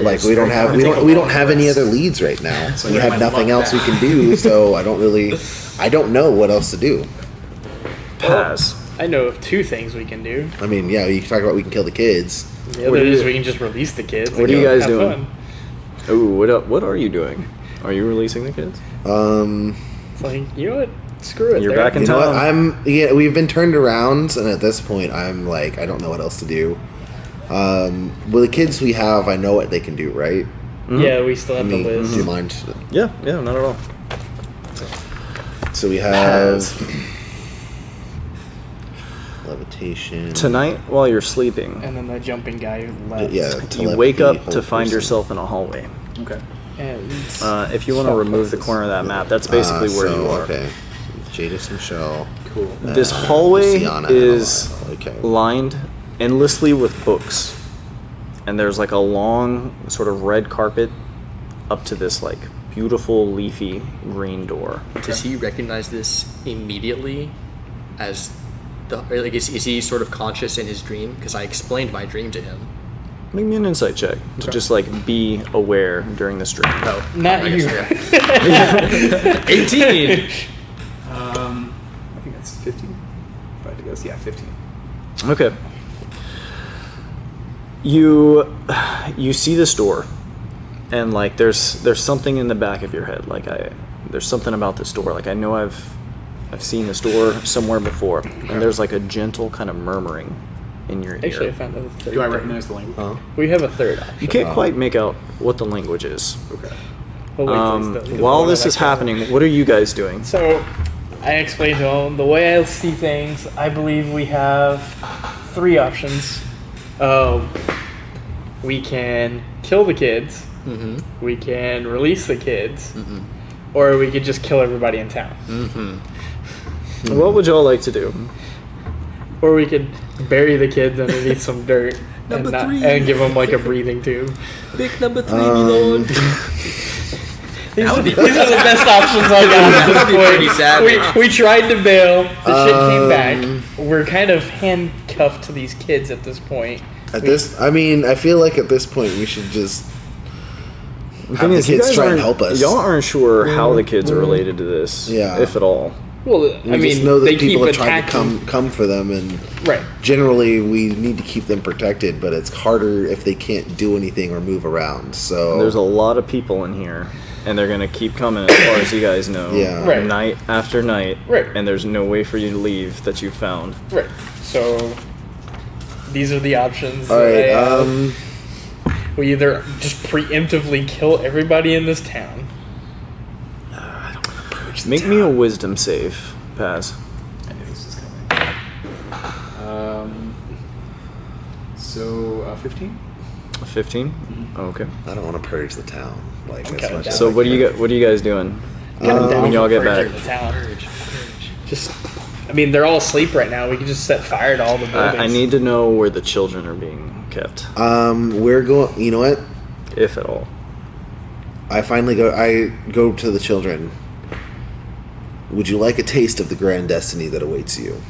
Speaker 4: like we don't have any other leads right now.
Speaker 1: So
Speaker 4: we
Speaker 1: get
Speaker 4: have
Speaker 1: my
Speaker 4: nothing
Speaker 1: luck
Speaker 4: else we
Speaker 1: back.
Speaker 4: can do. So I don't know what else to do.
Speaker 3: Pass.
Speaker 5: I know of two things we can do.
Speaker 4: I mean, yeah, you can talk about we can kill the kids.
Speaker 5: The
Speaker 3: What
Speaker 5: other
Speaker 3: do
Speaker 5: is
Speaker 3: you-
Speaker 5: we can just release the kids.
Speaker 3: what
Speaker 5: and
Speaker 3: are you
Speaker 5: go
Speaker 3: guys
Speaker 5: have
Speaker 3: doing?
Speaker 5: fun.
Speaker 3: Ooh, what are you doing? Are you releasing the kids?
Speaker 5: It's like, you know what? Screw it.
Speaker 3: You're
Speaker 5: they're-
Speaker 3: back in
Speaker 4: You know
Speaker 3: town.
Speaker 4: what? We've been turned around, and at this point, I'm like, I don't know what else to do. Well, the kids we have, I know what they can do, right?
Speaker 5: Yeah, we still
Speaker 4: I
Speaker 5: have
Speaker 4: mean,
Speaker 5: the list.
Speaker 4: do you mind?
Speaker 3: Yeah, not at all.
Speaker 4: So we have levitation.
Speaker 3: Tonight, while you're sleeping,
Speaker 5: And then the jumping guy who left.
Speaker 4: Yeah,
Speaker 3: you wake up
Speaker 4: telepathy,
Speaker 3: to find
Speaker 4: whole
Speaker 3: yourself in a hallway.
Speaker 1: Okay.
Speaker 5: And
Speaker 3: If you want to remove the corner of that map, that's basically where you are.
Speaker 4: Okay. Jadis Michelle.
Speaker 1: Cool.
Speaker 3: This hallway
Speaker 4: Luciana
Speaker 3: is
Speaker 4: Analyze. Okay.
Speaker 3: lined endlessly with books, and there's like a long sort of red carpet up to this like beautiful leafy green door.
Speaker 2: Does he recognize this immediately as the, or like is he sort of conscious in his dream? Because I explained my dream to him.
Speaker 3: Make me an insight check to just like be aware during this dream.
Speaker 2: Oh,
Speaker 5: not
Speaker 2: I
Speaker 5: you.
Speaker 2: guess, yeah. 18.
Speaker 1: I think that's 15. If I had to guess, yeah, 15.
Speaker 3: Okay. You see this door, and like there's something in the back of your head. Like there's something about this door. Like I know I've seen this door somewhere before, and there's like a gentle kind of murmuring in your
Speaker 5: Actually, I
Speaker 3: ear.
Speaker 5: found the third.
Speaker 1: Do I recognize the language?
Speaker 5: We have a third option.
Speaker 3: You can't quite make out what the language is.
Speaker 1: Okay.
Speaker 5: Oh, wait, please,
Speaker 3: While
Speaker 5: one
Speaker 3: this
Speaker 5: of
Speaker 3: is
Speaker 5: that goes-
Speaker 3: happening, what are you guys doing?
Speaker 5: So, I explained to him the way I see things. I believe we have three options. We can kill the kids.
Speaker 2: Mm-hmm.
Speaker 5: We can release the kids, or we could just kill everybody in town.
Speaker 3: What would y'all like to do?
Speaker 5: Or we could bury the kids underneath some dirt
Speaker 2: Number
Speaker 5: and,
Speaker 2: three.
Speaker 5: and give them like a breathing tube.
Speaker 2: Big number 3, Lord.
Speaker 5: These are the best options I got at
Speaker 2: That'd be pretty
Speaker 5: this
Speaker 2: savage.
Speaker 5: point. We tried to bail. The shit came back. We're kind of handcuffed to these kids at this point.
Speaker 4: I feel like at this point we should just have the
Speaker 3: you
Speaker 4: kids
Speaker 3: guys
Speaker 4: try and
Speaker 3: aren't-
Speaker 4: help us.
Speaker 3: Y'all aren't sure how the kids are related to this,
Speaker 4: Yeah.
Speaker 3: if at all.
Speaker 5: Well,
Speaker 4: We
Speaker 5: I mean,
Speaker 4: just know that
Speaker 5: they
Speaker 4: people
Speaker 5: keep
Speaker 4: have tried to
Speaker 5: attacking.
Speaker 4: come for them, and
Speaker 5: Right.
Speaker 4: generally we need to keep them protected. But it's harder if they can't do anything or move around. So
Speaker 3: There's a lot of people in here, and they're gonna keep coming as far as you guys know.
Speaker 4: Yeah.
Speaker 5: Right.
Speaker 3: Night after night.
Speaker 5: Right.
Speaker 3: And there's no way for you to leave that you found.
Speaker 5: Right. So these are the options.
Speaker 4: all right.
Speaker 5: that I have. We either just preemptively kill everybody in this town.
Speaker 3: Make me a wisdom save, Paz.
Speaker 1: I knew this was coming. So 15.
Speaker 3: 15. Okay.
Speaker 4: I don't want to purge the town like as
Speaker 5: kinda
Speaker 4: much.
Speaker 5: down.
Speaker 4: as
Speaker 3: So
Speaker 4: I
Speaker 3: what do
Speaker 4: can.
Speaker 3: you guys doing
Speaker 5: Down
Speaker 3: when y'all
Speaker 5: for
Speaker 3: get
Speaker 5: purging
Speaker 3: back?
Speaker 5: the town. Just, I mean, they're all asleep right now. We can just set fire to all the buildings.
Speaker 3: I need to know where the children are being kept,
Speaker 4: We're going. You know what?
Speaker 3: if at all.
Speaker 4: I go to the children. Would you like a taste of the grand destiny that awaits you?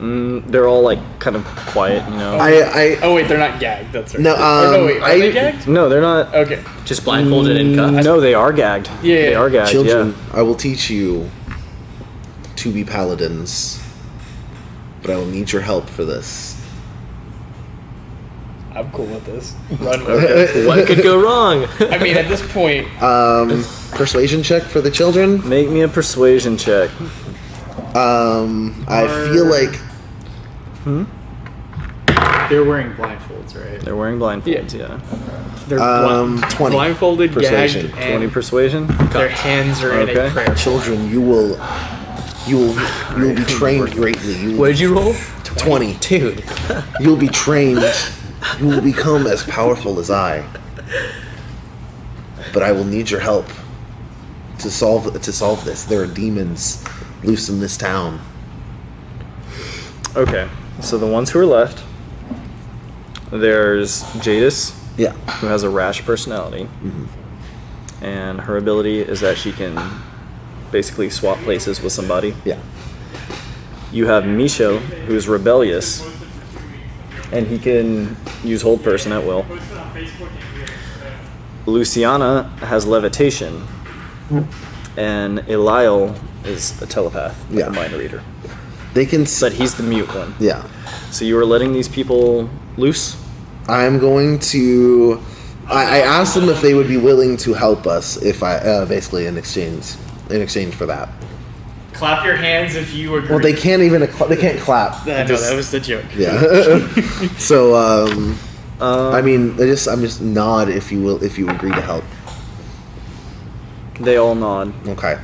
Speaker 3: They're all like kind of quiet, you know.
Speaker 5: Oh wait, they're not gagged. That's right.
Speaker 4: No,
Speaker 5: Or no, wait, are they gagged?
Speaker 3: No, they're not.
Speaker 5: Okay.
Speaker 2: Just blindfolded and cuffed.
Speaker 3: No, they are gagged.
Speaker 5: Yeah,
Speaker 3: They
Speaker 5: yeah.
Speaker 3: are gagged.
Speaker 4: Children,
Speaker 3: Yeah.
Speaker 4: I will teach you to be paladins, but I will need your help for this.
Speaker 5: I'm cool with this. Run with it.
Speaker 2: What could go wrong?
Speaker 5: I mean, at this point,
Speaker 4: Persuasion check for the children.
Speaker 3: Make me a persuasion check.
Speaker 4: I feel like
Speaker 1: They're wearing blindfolds, right?
Speaker 3: They're wearing blindfolds, yeah.
Speaker 5: they're
Speaker 4: 20
Speaker 5: blindfolded,
Speaker 4: persuasion.
Speaker 5: gagged,
Speaker 3: 20
Speaker 5: and
Speaker 3: persuasion?
Speaker 5: their hands are in
Speaker 3: Okay.
Speaker 5: a prayer.
Speaker 4: children. You will be trained greatly.
Speaker 2: What did you roll?
Speaker 4: 20.
Speaker 2: Dude.
Speaker 4: You'll be trained. You will become as powerful as I. But I will need your help to solve this. There are demons loose in this town.
Speaker 3: Okay, so the ones who are left, there's Jadis,
Speaker 4: Yeah.
Speaker 3: who has a rash personality. And her ability is that she can basically swap places with somebody.
Speaker 4: Yeah.
Speaker 3: You have Misho, who's rebellious, and he can use hold person at will. Luciana has levitation, and Eliel is a telepath, like
Speaker 4: Yeah.
Speaker 3: a mind reader.
Speaker 4: They can.
Speaker 3: But he's the mute one.
Speaker 4: Yeah.
Speaker 3: So you are letting these people loose?
Speaker 4: I'm going to. I asked them if they would be willing to help us if I basically in exchange for that.
Speaker 5: Clap your hands if you agree.
Speaker 4: Well, they can't even. They can't clap.
Speaker 5: I know, that was the joke.
Speaker 4: Yeah. So I mean, I'm just nod if you will, if you agree to help.
Speaker 3: They all nod.
Speaker 4: Okay.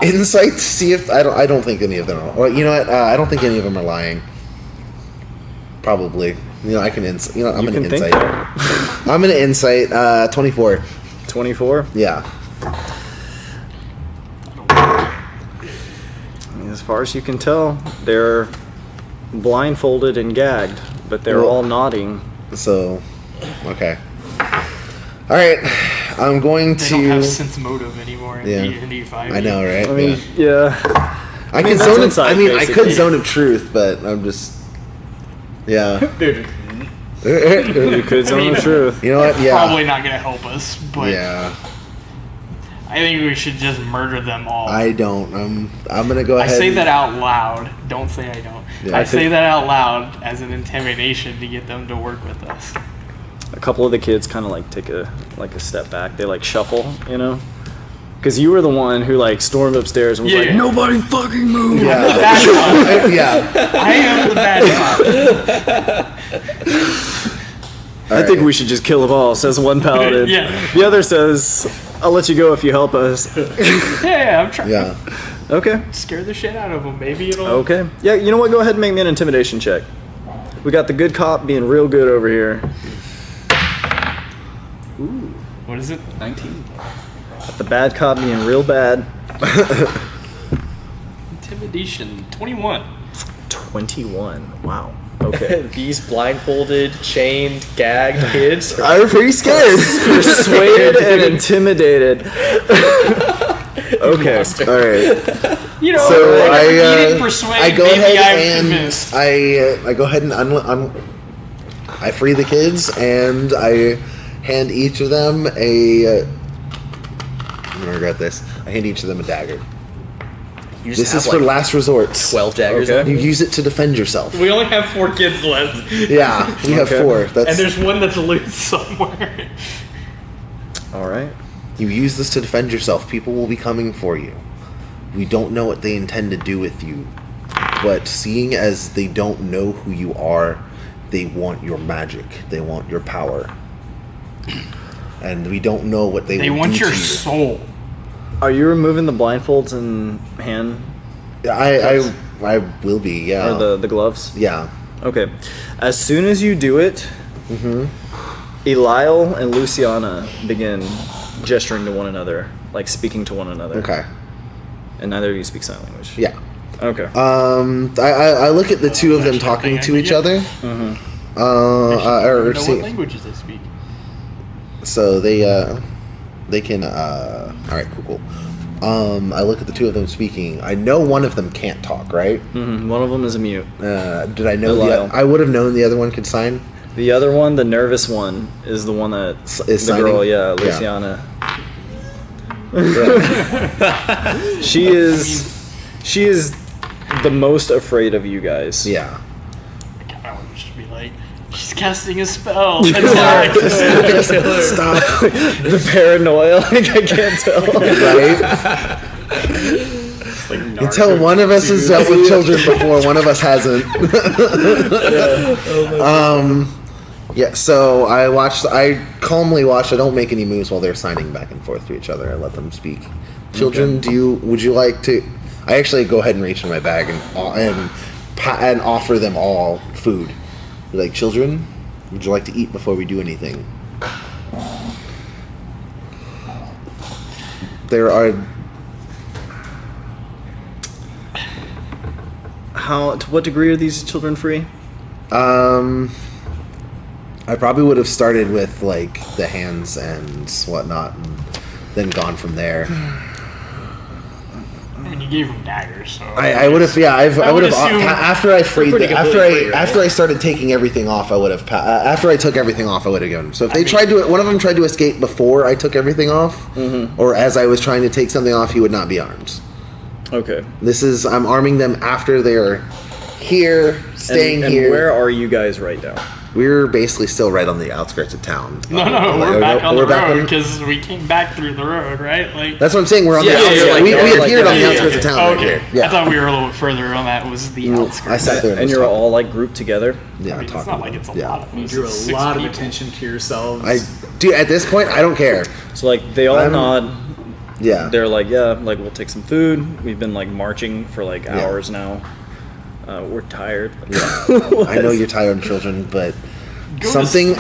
Speaker 4: Insight to see if I don't think any of them are. Well, you know what? I don't think any of them are lying. Probably. You know, I can insight. You know, I'm
Speaker 3: You
Speaker 4: gonna
Speaker 3: can think
Speaker 4: insight.
Speaker 3: that.
Speaker 4: I'm gonna insight. 24.
Speaker 3: 24?
Speaker 4: Yeah.
Speaker 3: As far as you can tell, they're blindfolded and gagged, but they're
Speaker 4: Well-
Speaker 3: all nodding.
Speaker 4: So, okay. All right. I'm going
Speaker 6: They
Speaker 4: to.
Speaker 6: don't have sense motive anymore in
Speaker 4: Yeah.
Speaker 6: D5.
Speaker 4: I know, right?
Speaker 3: I mean,
Speaker 4: Yeah.
Speaker 3: yeah.
Speaker 4: I
Speaker 3: mean,
Speaker 4: can
Speaker 3: that's
Speaker 4: zone.
Speaker 3: insight,
Speaker 4: I mean, I
Speaker 3: basically.
Speaker 4: could zone of truth, but I'm just. Yeah.
Speaker 1: Dude,
Speaker 3: You could zone the truth.
Speaker 4: You know what? Yeah.
Speaker 6: Probably not going to help us, but
Speaker 4: Yeah.
Speaker 6: I think we should just murder them all.
Speaker 4: I don't. I'm gonna go
Speaker 6: I
Speaker 4: ahead.
Speaker 6: say
Speaker 4: and-
Speaker 6: that out loud. Don't say I don't.
Speaker 4: Yeah,
Speaker 6: I
Speaker 4: I
Speaker 6: say
Speaker 3: think-
Speaker 6: that out loud as an intimidation to get them to work with us.
Speaker 3: A couple of the kids kind of like take a step back. They like shuffle, you know? Because you were the one who like stormed upstairs and was like,
Speaker 6: Yeah.
Speaker 3: "Nobody fucking move!"
Speaker 4: Yeah.
Speaker 6: Bad cop.
Speaker 4: Yeah.
Speaker 6: I am the bad cop.
Speaker 3: I think we should just kill them all, says one paladin.
Speaker 6: Yeah.
Speaker 3: The other says, "I'll let you go if you help us."
Speaker 6: Yeah, I'm trying
Speaker 4: Yeah.
Speaker 3: Okay.
Speaker 6: to scare the shit out of them. Maybe it'll.
Speaker 3: Okay. Yeah, you know what? Go ahead and make me an intimidation check. We got the good cop being real good over here.
Speaker 6: What is it?
Speaker 1: 19.
Speaker 3: Got the bad cop being real bad.
Speaker 6: Intimidation. 21.
Speaker 3: 21. Wow. Okay.
Speaker 5: These blindfolded, chained, gagged kids.
Speaker 4: I'm pretty scared.
Speaker 3: Persuaded and intimidated. Okay.
Speaker 4: All right.
Speaker 6: You know,
Speaker 4: So
Speaker 6: whatever you didn't persuade,
Speaker 4: I go
Speaker 6: maybe
Speaker 4: ahead
Speaker 6: I'm
Speaker 4: and
Speaker 6: convinced.
Speaker 4: I go ahead and I free the kids and I hand each of them a. I'm gonna regret this. I hand each of them a dagger.
Speaker 2: You just
Speaker 4: This
Speaker 2: have
Speaker 4: is for
Speaker 2: like
Speaker 4: last resort.
Speaker 2: 12 daggers.
Speaker 3: Okay.
Speaker 2: on
Speaker 4: You
Speaker 2: you?
Speaker 4: use it to defend yourself.
Speaker 5: We only have 4 kids left.
Speaker 4: Yeah, we have
Speaker 3: Okay.
Speaker 4: 4.
Speaker 6: And
Speaker 4: That's
Speaker 6: there's one that's loose somewhere.
Speaker 3: All right.
Speaker 4: you use this to defend yourself. People will be coming for you. We don't know what they intend to do with you, but seeing as they don't know who you are, they want your magic. They want your power, and we don't know what they
Speaker 6: They
Speaker 4: will
Speaker 6: want
Speaker 4: do
Speaker 6: your
Speaker 4: to you.
Speaker 6: soul.
Speaker 3: Are you removing the blindfolds and hand
Speaker 4: I will be. Yeah.
Speaker 3: or the gloves?
Speaker 4: Yeah.
Speaker 3: Okay. As soon as you do it, Eliel and Luciana begin gesturing to one another, like speaking to one another.
Speaker 4: Okay.
Speaker 3: And neither of you speak sign language.
Speaker 4: Yeah.
Speaker 3: Okay.
Speaker 4: I look at the two of them
Speaker 6: Actually,
Speaker 4: talking
Speaker 6: I
Speaker 4: to
Speaker 6: think
Speaker 4: each
Speaker 6: I
Speaker 4: other.
Speaker 6: I
Speaker 4: Or
Speaker 6: don't know
Speaker 4: see,
Speaker 6: what languages they speak.
Speaker 4: so they can. All right. Cool. I look at the two of them speaking. I know one of them can't talk, right?
Speaker 3: One of them is a mute.
Speaker 4: Did I know
Speaker 3: Belial.
Speaker 4: I would have known the other one could sign.
Speaker 3: The other one, the nervous one, is the one that
Speaker 4: Is
Speaker 3: the girl,
Speaker 4: signing?
Speaker 3: yeah,
Speaker 4: Yeah.
Speaker 3: Luciana. She is the most afraid of you guys.
Speaker 4: Yeah.
Speaker 6: I would just be like, she's casting a spell. Attack.
Speaker 4: Stop.
Speaker 3: The paranoia, like I can't tell.
Speaker 4: Right? Until one of us has dealt with children before, one of us hasn't. Yeah, so I calmly watched. I don't make any moves while they're signing back and forth to each other. I let them speak. Children, would you like to? I actually go ahead and reach in my bag and offer them all food. Be like, children, would you like to eat before we do anything? There are.
Speaker 3: To what degree are these children free?
Speaker 4: I probably would have started with like the hands and whatnot, and then gone from there.
Speaker 6: I mean, you gave him daggers, so.
Speaker 4: I would have, yeah. I would have
Speaker 6: assume
Speaker 4: after I freed
Speaker 5: pretty completely free, right?
Speaker 4: after I started taking everything off. I would have after I took everything off. I would have given them. So if they tried to, one of them tried to escape before I took everything off, or as I was trying to take something off, he would not be armed.
Speaker 3: Okay.
Speaker 4: I'm arming them after they're here, staying
Speaker 3: and
Speaker 4: here.
Speaker 3: where are you guys right now?
Speaker 4: We're basically still right on the outskirts of town.
Speaker 6: No, we're back on the
Speaker 4: we're back
Speaker 6: road
Speaker 4: on-
Speaker 6: because we came back through the road, right? Like.
Speaker 4: That's what I'm saying. We're on
Speaker 2: Yeah,
Speaker 4: the
Speaker 2: yeah,
Speaker 4: outskirts.
Speaker 2: like,
Speaker 4: we
Speaker 2: like,
Speaker 4: appeared on the
Speaker 2: yeah,
Speaker 4: outskirts of town.
Speaker 6: Oh,
Speaker 4: right
Speaker 6: okay.
Speaker 4: here. Yeah.
Speaker 6: I thought we were a little bit further on that. Was the outskirts.
Speaker 4: I sat there
Speaker 3: And you're all like grouped together?
Speaker 4: yeah,
Speaker 6: I mean, it's
Speaker 4: talking
Speaker 6: not like
Speaker 4: about
Speaker 6: it's a
Speaker 4: it. Yeah.
Speaker 6: lot.
Speaker 1: You
Speaker 6: It's
Speaker 1: drew a
Speaker 6: 6
Speaker 1: lot of
Speaker 6: people.
Speaker 1: attention to yourselves.
Speaker 4: Dude, at this point, I don't care.
Speaker 3: So like they all
Speaker 4: I'm-
Speaker 3: nod.
Speaker 4: Yeah.
Speaker 3: They're like, yeah, like we'll take some food. We've been like marching for like
Speaker 4: Yeah.
Speaker 3: hours now. We're tired.
Speaker 4: I know you're tired, children, but
Speaker 6: Go to
Speaker 4: something.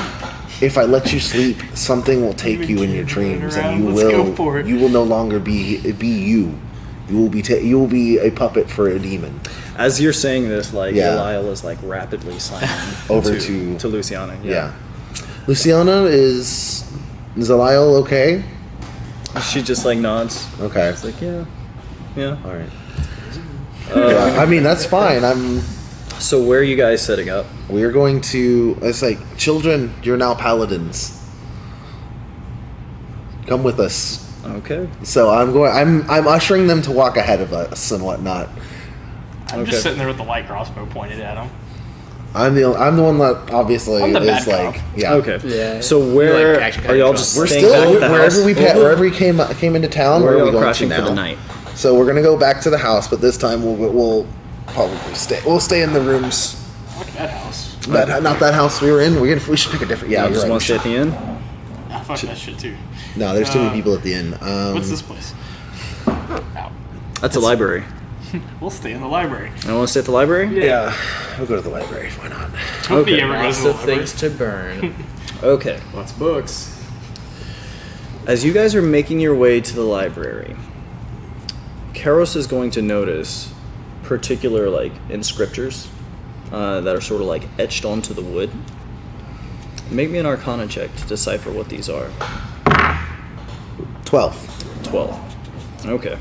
Speaker 4: If I let you sleep, something will take you in your dreams, and you
Speaker 6: Let's go for it.
Speaker 4: will no longer be you. You will be a puppet for a demon.
Speaker 3: As you're saying this, like
Speaker 4: Yeah.
Speaker 3: Lyle is like rapidly signing
Speaker 4: Over
Speaker 3: to Luciana.
Speaker 4: Yeah. Luciana, is Zaliel okay?
Speaker 3: She just like nods.
Speaker 4: Okay.
Speaker 3: It's like yeah.
Speaker 4: All right. Yeah, I mean that's fine.
Speaker 3: So where are you guys setting up?
Speaker 4: We're going to. It's like, children, you're now paladins. Come with us.
Speaker 3: Okay.
Speaker 4: So I'm ushering them to walk ahead of us and whatnot.
Speaker 6: I'm
Speaker 3: Okay.
Speaker 6: just sitting there with the light crossbow pointed at him.
Speaker 4: I'm the one that obviously
Speaker 6: I'm the
Speaker 4: is
Speaker 6: bad
Speaker 4: like
Speaker 6: cop.
Speaker 4: yeah.
Speaker 3: Okay.
Speaker 5: Yeah.
Speaker 3: So where
Speaker 5: You're, like,
Speaker 3: are y'all just
Speaker 4: We're
Speaker 3: staying
Speaker 4: still
Speaker 3: back at the
Speaker 4: wherever
Speaker 3: house?
Speaker 4: wherever we came into town.
Speaker 3: Where
Speaker 4: Where
Speaker 3: are
Speaker 4: are we
Speaker 3: y'all
Speaker 4: going
Speaker 3: crashing
Speaker 4: to
Speaker 3: for
Speaker 4: now?
Speaker 3: the night?
Speaker 4: So we're gonna go back to the house, but this time we'll probably stay. We'll stay in the rooms.
Speaker 6: Fuck that house.
Speaker 4: Not that house we were in. We should pick a different. Yeah,
Speaker 3: You
Speaker 4: you're
Speaker 3: just
Speaker 4: right.
Speaker 3: want to stay at the inn?
Speaker 6: Ah, fuck that shit too.
Speaker 4: No, there's too many people at the inn.
Speaker 6: What's this place? Out.
Speaker 3: That's a library.
Speaker 6: We'll stay in the library.
Speaker 3: I want to stay at the library?
Speaker 4: Yeah, we'll go to the library. Why not?
Speaker 6: Nobody
Speaker 3: Okay.
Speaker 6: ever goes
Speaker 5: Lots
Speaker 6: to the
Speaker 5: of
Speaker 6: library.
Speaker 5: things to burn.
Speaker 3: Okay.
Speaker 1: Lots of books.
Speaker 3: As you guys are making your way to the library, Karos is going to notice particular like inscriptures that are sort of like etched onto the wood. Make me an Arcana check to decipher what these are.
Speaker 4: 12.
Speaker 3: 12. Okay.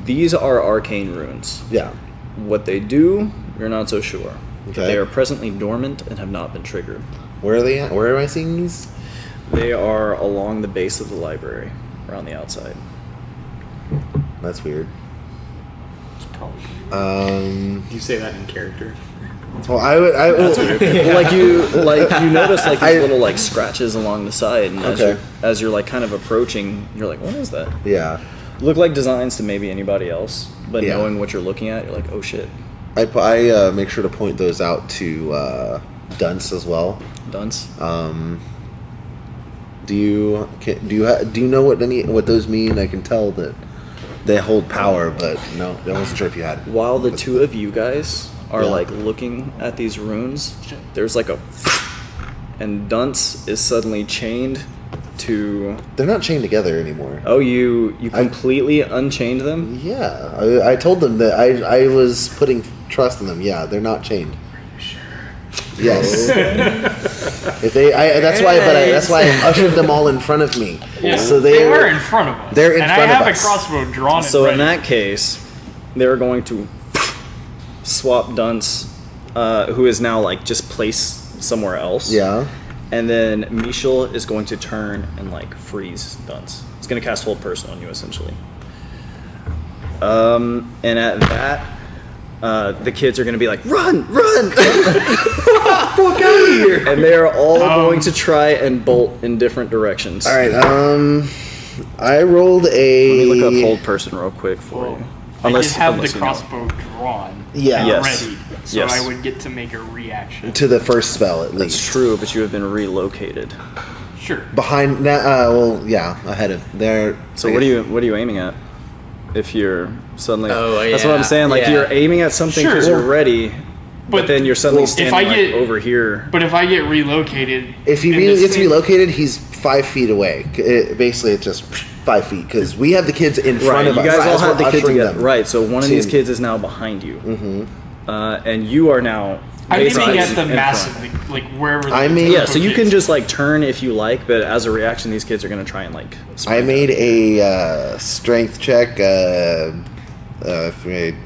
Speaker 3: These are arcane runes.
Speaker 4: Yeah.
Speaker 3: What they do, you're not so sure.
Speaker 4: Okay.
Speaker 3: They are presently dormant and have not been triggered.
Speaker 4: Where are they at? Where am I seeing these?
Speaker 3: They are along the base of the library, around the outside.
Speaker 4: That's weird.
Speaker 1: You say that in character.
Speaker 4: Well, I
Speaker 3: Well, like you notice like these little like scratches along the side, and
Speaker 4: Okay.
Speaker 3: as you're like kind of approaching, you're like, what is that?
Speaker 4: yeah.
Speaker 3: Look like designs to maybe anybody else, but
Speaker 4: Yeah.
Speaker 3: knowing what you're looking at, you're like, oh shit,
Speaker 4: I make sure to point those out to Dunce as well.
Speaker 3: dunce.
Speaker 4: Do you know what those mean? I can tell that they hold power, but no, I wasn't sure if you had.
Speaker 3: While the two of you guys are
Speaker 4: Yeah.
Speaker 3: like looking at these runes, there's like a, and dunce is suddenly chained to.
Speaker 4: They're not chained together anymore.
Speaker 3: Oh, you completely unchained them.
Speaker 4: Yeah, I told them that I was putting trust in them. Yeah, they're not chained. Yes. If that's why I ushered them all in front of me.
Speaker 6: Yeah,
Speaker 4: So
Speaker 6: they were in front of us.
Speaker 4: they're in
Speaker 6: and
Speaker 4: front
Speaker 6: I
Speaker 4: of
Speaker 6: have
Speaker 4: us.
Speaker 6: a crossbow drawn.
Speaker 3: So
Speaker 6: and
Speaker 3: in
Speaker 6: ready.
Speaker 3: that case, they're going to swap dunce, who is now like just placed somewhere else.
Speaker 4: Yeah.
Speaker 3: and then Michel is going to turn and like freeze Dunce. It's going to cast Hold Person on you essentially. And at that, the kids are going to be like, run! Fuck out of here! And they are all going to try and bolt in different directions.
Speaker 4: All right. I rolled a.
Speaker 3: Let me look up Hold Person real quick for you.
Speaker 6: I did have the
Speaker 3: you know.
Speaker 6: crossbow drawn.
Speaker 4: Yeah.
Speaker 3: Yes.
Speaker 6: Ready. So
Speaker 3: Yes.
Speaker 6: I would get to make a reaction.
Speaker 4: to the first spell at
Speaker 3: That's
Speaker 4: least.
Speaker 3: true, but you have been relocated.
Speaker 6: Sure.
Speaker 4: Behind that, well, yeah, ahead of there.
Speaker 3: So what are you aiming at? If you're suddenly,
Speaker 2: Oh,
Speaker 3: that's what I'm
Speaker 2: yeah,
Speaker 3: saying. Like
Speaker 2: yeah.
Speaker 3: you're aiming at something because
Speaker 6: Sure.
Speaker 3: you're ready, but
Speaker 6: But-
Speaker 3: then you're suddenly
Speaker 6: well, if
Speaker 3: standing
Speaker 6: I
Speaker 3: like,
Speaker 6: get-
Speaker 3: over here.
Speaker 6: But if I get relocated,
Speaker 4: If he
Speaker 6: in the
Speaker 4: gets
Speaker 6: same-
Speaker 4: relocated, he's 5 feet away. Basically, it's just 5 feet because we have the kids in front
Speaker 3: Right,
Speaker 4: of
Speaker 3: you
Speaker 4: us.
Speaker 3: guys all
Speaker 4: as
Speaker 3: have
Speaker 4: we're
Speaker 3: the kids
Speaker 4: ushering
Speaker 3: together.
Speaker 4: them.
Speaker 3: Right, so one of
Speaker 4: to-
Speaker 3: these kids is now behind you, and you are now.
Speaker 6: I'm
Speaker 3: basically
Speaker 6: aiming at the
Speaker 3: in
Speaker 6: mass
Speaker 3: front.
Speaker 6: of the, like wherever. The
Speaker 4: I made-
Speaker 3: Yeah, so you can
Speaker 6: kids-
Speaker 3: just like turn if you like, but as a reaction, these kids are gonna try and like.
Speaker 4: I
Speaker 3: sprint
Speaker 4: made
Speaker 3: out.
Speaker 4: a strength check. I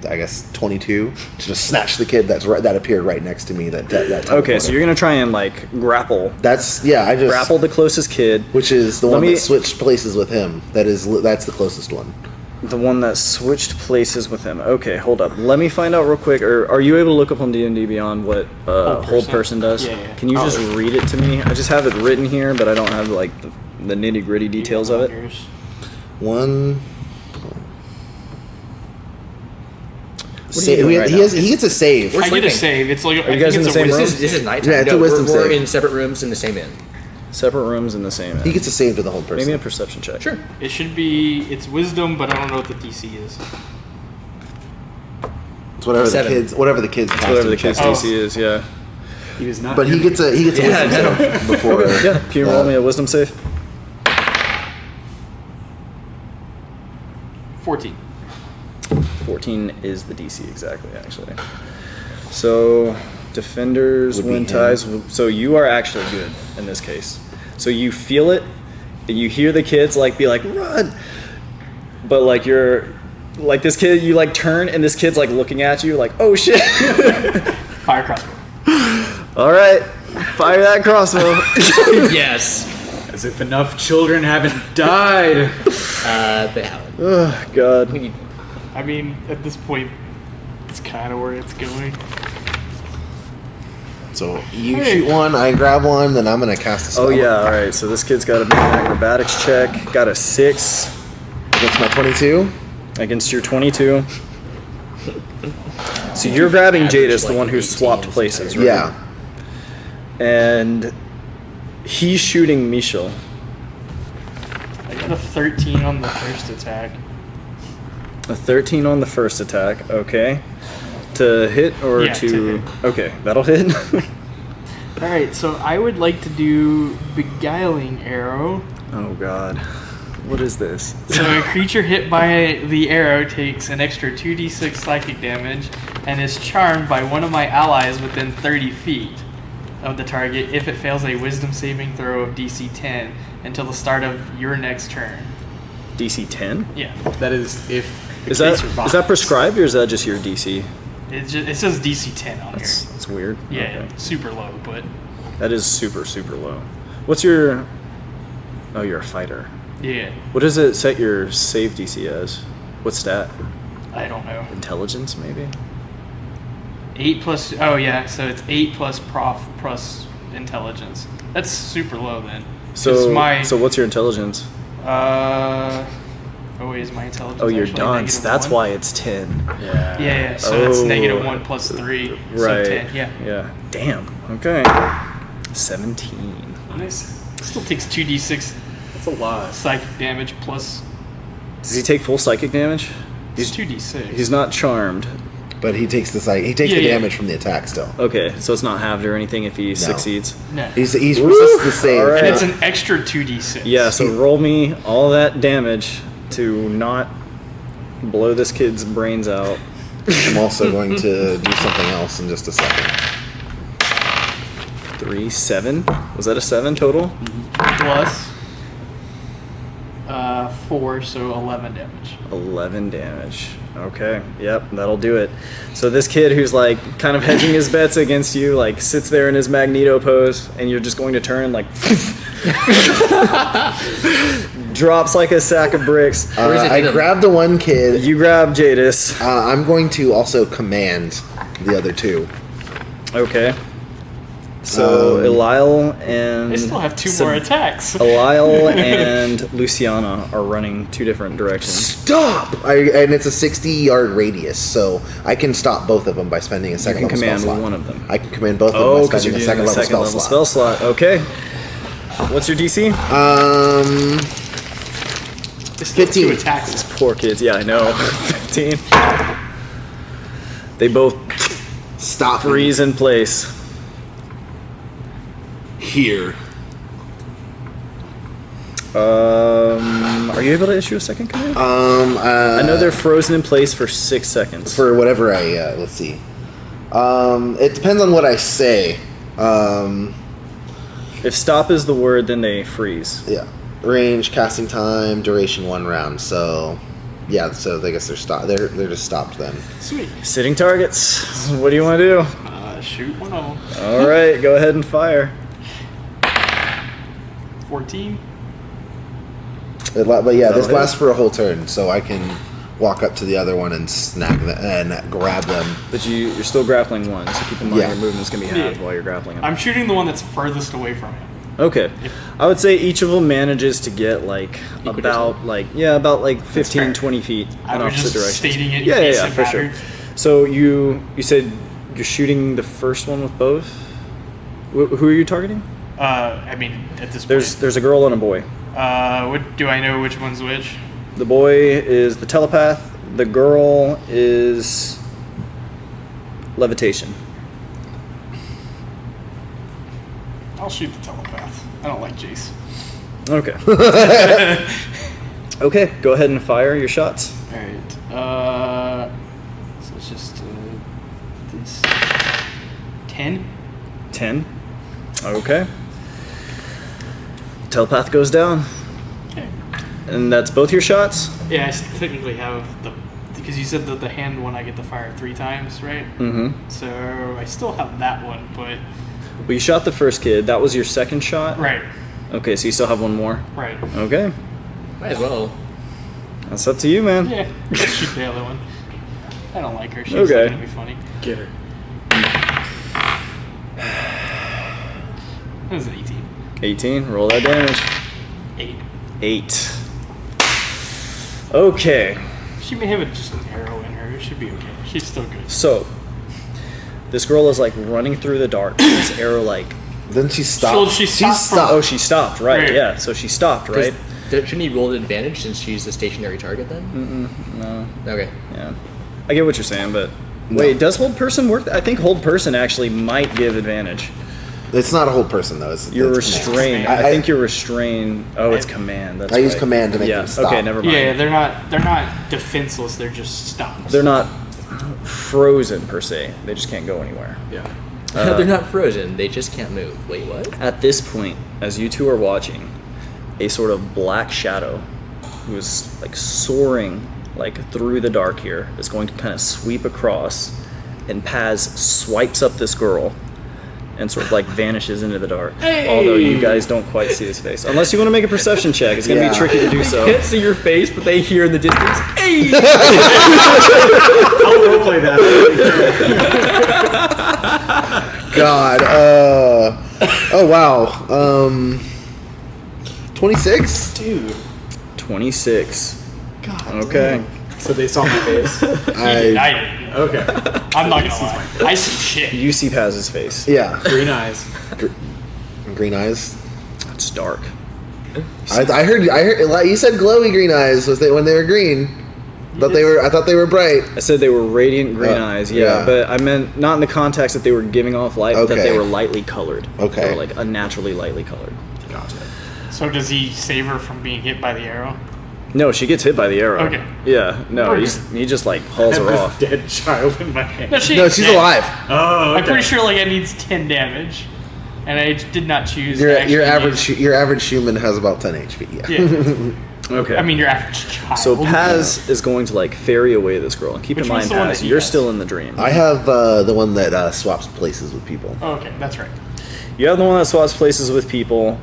Speaker 4: guess 22 to just snatch the kid that appeared right next to me. That
Speaker 3: Okay, so you're gonna try and like grapple
Speaker 4: I just
Speaker 3: grapple the closest kid,
Speaker 4: which is the
Speaker 3: Let
Speaker 4: one
Speaker 3: me-
Speaker 4: that switched places with him. That's the closest one.
Speaker 3: the one that switched places with him. Okay, hold up. Let me find out real quick. Or are you able to look up on D&D Beyond what Hold Person does?
Speaker 6: Yeah.
Speaker 3: Can you just read it to me? I just have it written here, but I don't have like the nitty gritty details of it.
Speaker 4: One.
Speaker 3: What are you doing right now?
Speaker 4: He gets a save.
Speaker 6: I get
Speaker 2: sleeping.
Speaker 6: a save. It's like
Speaker 3: Are you guys in the same room?
Speaker 2: This is nighttime.
Speaker 4: Yeah, it's a
Speaker 2: no,
Speaker 4: wisdom
Speaker 2: we're
Speaker 4: save.
Speaker 2: in separate rooms in the same inn.
Speaker 3: Separate rooms in the same.
Speaker 4: He gets a save to the whole person.
Speaker 3: Maybe a perception check.
Speaker 2: Sure.
Speaker 6: It should be. It's wisdom, but I don't know what the DC is.
Speaker 4: It's whatever
Speaker 2: 7.
Speaker 4: whatever the kids.
Speaker 3: Whatever the kid's
Speaker 6: Oh.
Speaker 3: DC is, yeah.
Speaker 1: He was not.
Speaker 4: But he gets a wisdom
Speaker 2: no.
Speaker 4: save before.
Speaker 3: Yeah. Can you roll me a wisdom save?
Speaker 6: 14.
Speaker 3: 14 is the DC exactly, actually. So defenders
Speaker 4: Would be
Speaker 3: win
Speaker 4: him.
Speaker 3: ties. So you are actually good in this case. So you feel it. You hear the kids like be like run, but like you're like this kid. You like turn and this kid's like looking at you like oh shit.
Speaker 6: Fire crossbow.
Speaker 3: All right, fire that crossbow.
Speaker 2: Yes.
Speaker 1: As if enough children haven't died.
Speaker 2: They haven't.
Speaker 3: Oh god.
Speaker 2: We need-
Speaker 6: I mean, at this point, it's kind of where it's going.
Speaker 4: So you shoot one, I grab one, then I'm gonna cast a spell.
Speaker 3: Oh yeah. All right. So this kid's got to make an acrobatics check. Got a 6
Speaker 4: Against my 22.
Speaker 3: against your 22. So you're grabbing
Speaker 2: Average,
Speaker 3: Jadis, the
Speaker 2: like,
Speaker 3: one who
Speaker 2: 18
Speaker 3: swapped
Speaker 2: is
Speaker 3: places, right?
Speaker 4: Yeah.
Speaker 3: And he's shooting Michel.
Speaker 6: I got a 13 on the first attack.
Speaker 3: A 13 on the first attack, okay. To hit or
Speaker 6: Yeah, to hit.
Speaker 3: Okay, that'll hit.
Speaker 6: All right, so I would like to do beguiling arrow.
Speaker 3: Oh god. What is this?
Speaker 6: So a creature hit by the arrow takes an extra 2d6 psychic damage and is charmed by one of my allies within 30 feet of the target if it fails a wisdom saving throw of DC 10 until the start of your next turn.
Speaker 3: DC 10?
Speaker 6: Yeah,
Speaker 1: That is if the
Speaker 3: Is
Speaker 1: kid
Speaker 3: that
Speaker 1: survives.
Speaker 3: is that prescribed or is that just your DC?
Speaker 6: it says DC 10 on
Speaker 3: That's weird.
Speaker 6: here. Yeah,
Speaker 3: Okay.
Speaker 6: super low, but
Speaker 3: That is super low. What's your Oh, you're a fighter.
Speaker 6: yeah,
Speaker 3: What does it set your save DC as? What stat?
Speaker 6: I don't know.
Speaker 3: Intelligence maybe?
Speaker 6: 8 plus, oh yeah, so it's 8 plus prof plus intelligence. That's super low then. 'Cause
Speaker 3: So
Speaker 6: my,
Speaker 3: so what's your intelligence?
Speaker 6: oh wait, is my intelligence
Speaker 3: Oh, you're
Speaker 6: actually
Speaker 3: dunce. That's
Speaker 6: -1?
Speaker 3: why it's 10.
Speaker 6: Yeah, so it's
Speaker 3: Oh.
Speaker 6: -1 plus 3, so
Speaker 3: Right.
Speaker 6: 10, yeah.
Speaker 3: Yeah. Damn. Okay. 17.
Speaker 1: Nice.
Speaker 6: Still takes 2d6
Speaker 1: That's a lot.
Speaker 6: psychic damage plus
Speaker 3: Does he take full psychic damage?
Speaker 6: it's 2d6.
Speaker 3: He's not charmed.
Speaker 4: But he takes the
Speaker 6: Yeah, yeah.
Speaker 4: damage from the attack still.
Speaker 3: Okay, so it's not halved or anything if he succeeds.
Speaker 6: No.
Speaker 4: He's resists the save.
Speaker 3: All right.
Speaker 6: And it's an extra 2d6.
Speaker 3: Yeah, so roll me all that damage to not blow this kid's brains out.
Speaker 4: I'm also going to do something else in just a second.
Speaker 3: 3, 7. Was that a 7 total?
Speaker 6: Plus 4, so 11 damage.
Speaker 3: 11 damage. Okay, yep, that'll do it. So this kid who's like kind of hedging his bets against you, like sits there in his Magneto pose, and you're just going to turn like drops like a sack of bricks.
Speaker 7: Where is it
Speaker 4: I
Speaker 7: hidden?
Speaker 4: grabbed the one kid.
Speaker 3: You grab Jadis.
Speaker 4: I'm going to also command the other two.
Speaker 3: Okay. So Elile and
Speaker 6: They still have 2 more attacks.
Speaker 3: Elile and Luciana are running 2 different directions.
Speaker 4: Stop! And it's a 60-yard radius, so I can stop both of them by spending a
Speaker 3: You
Speaker 4: second
Speaker 3: can
Speaker 4: level
Speaker 3: command
Speaker 4: spell slot.
Speaker 3: one of them.
Speaker 4: I can command both of
Speaker 3: Oh,
Speaker 4: them by
Speaker 3: because you're
Speaker 4: spending a
Speaker 3: doing
Speaker 4: second
Speaker 3: a
Speaker 4: level
Speaker 3: second
Speaker 4: spell
Speaker 3: level
Speaker 4: slot.
Speaker 3: spell slot. Okay. What's your DC?
Speaker 6: They still have
Speaker 4: 15.
Speaker 6: 2 attacks.
Speaker 3: Poor kids. Yeah, I know. 15. They both
Speaker 4: Stop.
Speaker 3: freeze in place.
Speaker 4: Here.
Speaker 3: Are you able to issue a second command? I know they're frozen in place for 6 seconds.
Speaker 4: For whatever I, let's see. It depends on what I say.
Speaker 3: If stop is the word, then they freeze.
Speaker 4: Yeah. Range, casting time, duration 1 round. So, yeah. So I guess they're stopped. They're just stopped then.
Speaker 6: Sweet.
Speaker 3: Sitting targets. What do you want to do?
Speaker 6: Shoot one of them.
Speaker 3: All right, go ahead and fire.
Speaker 6: 14.
Speaker 4: But yeah, this
Speaker 3: hit.
Speaker 4: lasts for a whole turn, so I can walk up to the other one and snag them and grab them.
Speaker 3: But you're still grappling one, so keep in mind
Speaker 4: Yeah.
Speaker 3: your movement's gonna be halved
Speaker 6: Yeah.
Speaker 3: while you're grappling him.
Speaker 6: I'm shooting the one that's furthest away from him.
Speaker 3: Okay, I would say each of them manages to get like about 15,
Speaker 6: fair.
Speaker 3: 20 feet
Speaker 6: I
Speaker 3: in
Speaker 6: was
Speaker 3: opposite
Speaker 6: just
Speaker 3: directions.
Speaker 6: stating it in
Speaker 3: Yeah,
Speaker 6: case
Speaker 3: yeah,
Speaker 6: it
Speaker 3: for sure.
Speaker 6: mattered.
Speaker 3: So you said you're shooting the first one with both. Who are you targeting?
Speaker 6: I mean, at this
Speaker 3: There's a girl and a boy.
Speaker 6: point. What do I know which one's which?
Speaker 3: The boy is the telepath. The girl is levitation.
Speaker 6: I'll shoot the telepath. I don't like Jace.
Speaker 3: Okay. Okay, go ahead and fire your shots.
Speaker 6: Alright. So it's just this 10.
Speaker 3: 10. Okay. Telepath goes down.
Speaker 6: Okay.
Speaker 3: And that's both your shots?
Speaker 6: Yeah, I technically have because you said that the hand one I get to fire 3 times, right?
Speaker 3: Mm-hmm.
Speaker 6: So I still have that one, but
Speaker 3: Well, you shot the first kid. That was your second shot?
Speaker 6: right,
Speaker 3: Okay, so you still have one more?
Speaker 6: right.
Speaker 3: Okay.
Speaker 7: Might as well.
Speaker 3: That's up to you, man.
Speaker 6: Yeah, let's shoot the other one. I don't like her. She's
Speaker 3: Okay.
Speaker 6: gonna be funny.
Speaker 1: Get her.
Speaker 6: That was an 18.
Speaker 3: 18. Roll that damage.
Speaker 6: 8.
Speaker 3: 8. Okay.
Speaker 6: She may have just an arrow in her. It should be okay. She's still good.
Speaker 3: So, this girl is like running through the dark. This arrow like...
Speaker 4: Then she stopped.
Speaker 6: Well, she stopped for-
Speaker 3: Oh, she stopped, right.
Speaker 6: Right.
Speaker 3: Yeah, so she stopped, right?
Speaker 7: Shouldn't he roll an advantage since she's a stationary target then?
Speaker 3: No.
Speaker 7: Okay.
Speaker 3: Yeah. I get what you're saying, but... Wait, does hold person work? I think hold person actually might give advantage.
Speaker 4: It's not a whole person though.
Speaker 3: You're
Speaker 4: it's command.
Speaker 3: restrained.
Speaker 4: I-
Speaker 3: I think you're restrained. Oh, it's command. That's
Speaker 4: I use
Speaker 3: right.
Speaker 4: command to make
Speaker 3: yeah.
Speaker 4: them stop.
Speaker 3: Okay, never mind.
Speaker 6: Yeah, they're not defenseless. They're just stopped.
Speaker 3: They're not frozen per se. They just can't go anywhere.
Speaker 1: Yeah.
Speaker 7: They're not frozen. They just can't move. Wait, what?
Speaker 3: At this point, as you two are watching, a sort of black shadow who's like soaring like through the dark here is going to kind of sweep across, and Paz swipes up this girl and sort of like vanishes into the dark. Although you guys don't quite see his face. Unless you want to make a perception check. It's going to
Speaker 4: Yeah.
Speaker 3: be tricky to do so.
Speaker 7: Can't see your face, but they hear in the distance. Hey!
Speaker 1: I'll roleplay that.
Speaker 4: God. Oh wow. 26.
Speaker 1: Dude.
Speaker 3: 26. Okay.
Speaker 1: So they saw my face.
Speaker 6: I didn't.
Speaker 1: Okay.
Speaker 6: I'm not gonna lie. I see shit.
Speaker 3: You see Paz's face.
Speaker 4: Yeah.
Speaker 1: Green eyes.
Speaker 4: Green eyes.
Speaker 3: It's dark.
Speaker 4: I heard. Like you said, glowy green eyes was they when they were green. I thought they were bright.
Speaker 3: I said they were radiant green eyes, yeah,
Speaker 4: yeah.
Speaker 3: but I meant not in the context that they were giving off light, but that
Speaker 4: Okay.
Speaker 3: they were lightly colored.
Speaker 4: Okay.
Speaker 3: They were like unnaturally lightly colored.
Speaker 1: Gotcha.
Speaker 6: So does he save her from being hit by the arrow?
Speaker 3: No, she gets hit by the arrow.
Speaker 6: Okay.
Speaker 3: Yeah, no,
Speaker 6: Okay.
Speaker 3: he just like hauls her
Speaker 1: This
Speaker 3: off.
Speaker 1: dead child in my hand.
Speaker 6: No,
Speaker 4: No, she's
Speaker 6: dead.
Speaker 4: alive.
Speaker 1: Oh, okay.
Speaker 6: I'm pretty sure like it needs 10 damage, and I did not choose. to
Speaker 4: Your
Speaker 6: actually
Speaker 4: average human has about 10 HP. Yeah.
Speaker 6: use-
Speaker 3: Okay.
Speaker 5: I mean, your average child.
Speaker 3: So Paz is going to like ferry away this girl, and keep
Speaker 5: Which
Speaker 3: in mind,
Speaker 5: one's the one
Speaker 3: Paz,
Speaker 5: that he
Speaker 3: you're
Speaker 5: has?
Speaker 3: still in the dream.
Speaker 4: I have the one that swaps places with people.
Speaker 5: Oh, okay, that's right.
Speaker 3: You have the one that swaps places with people.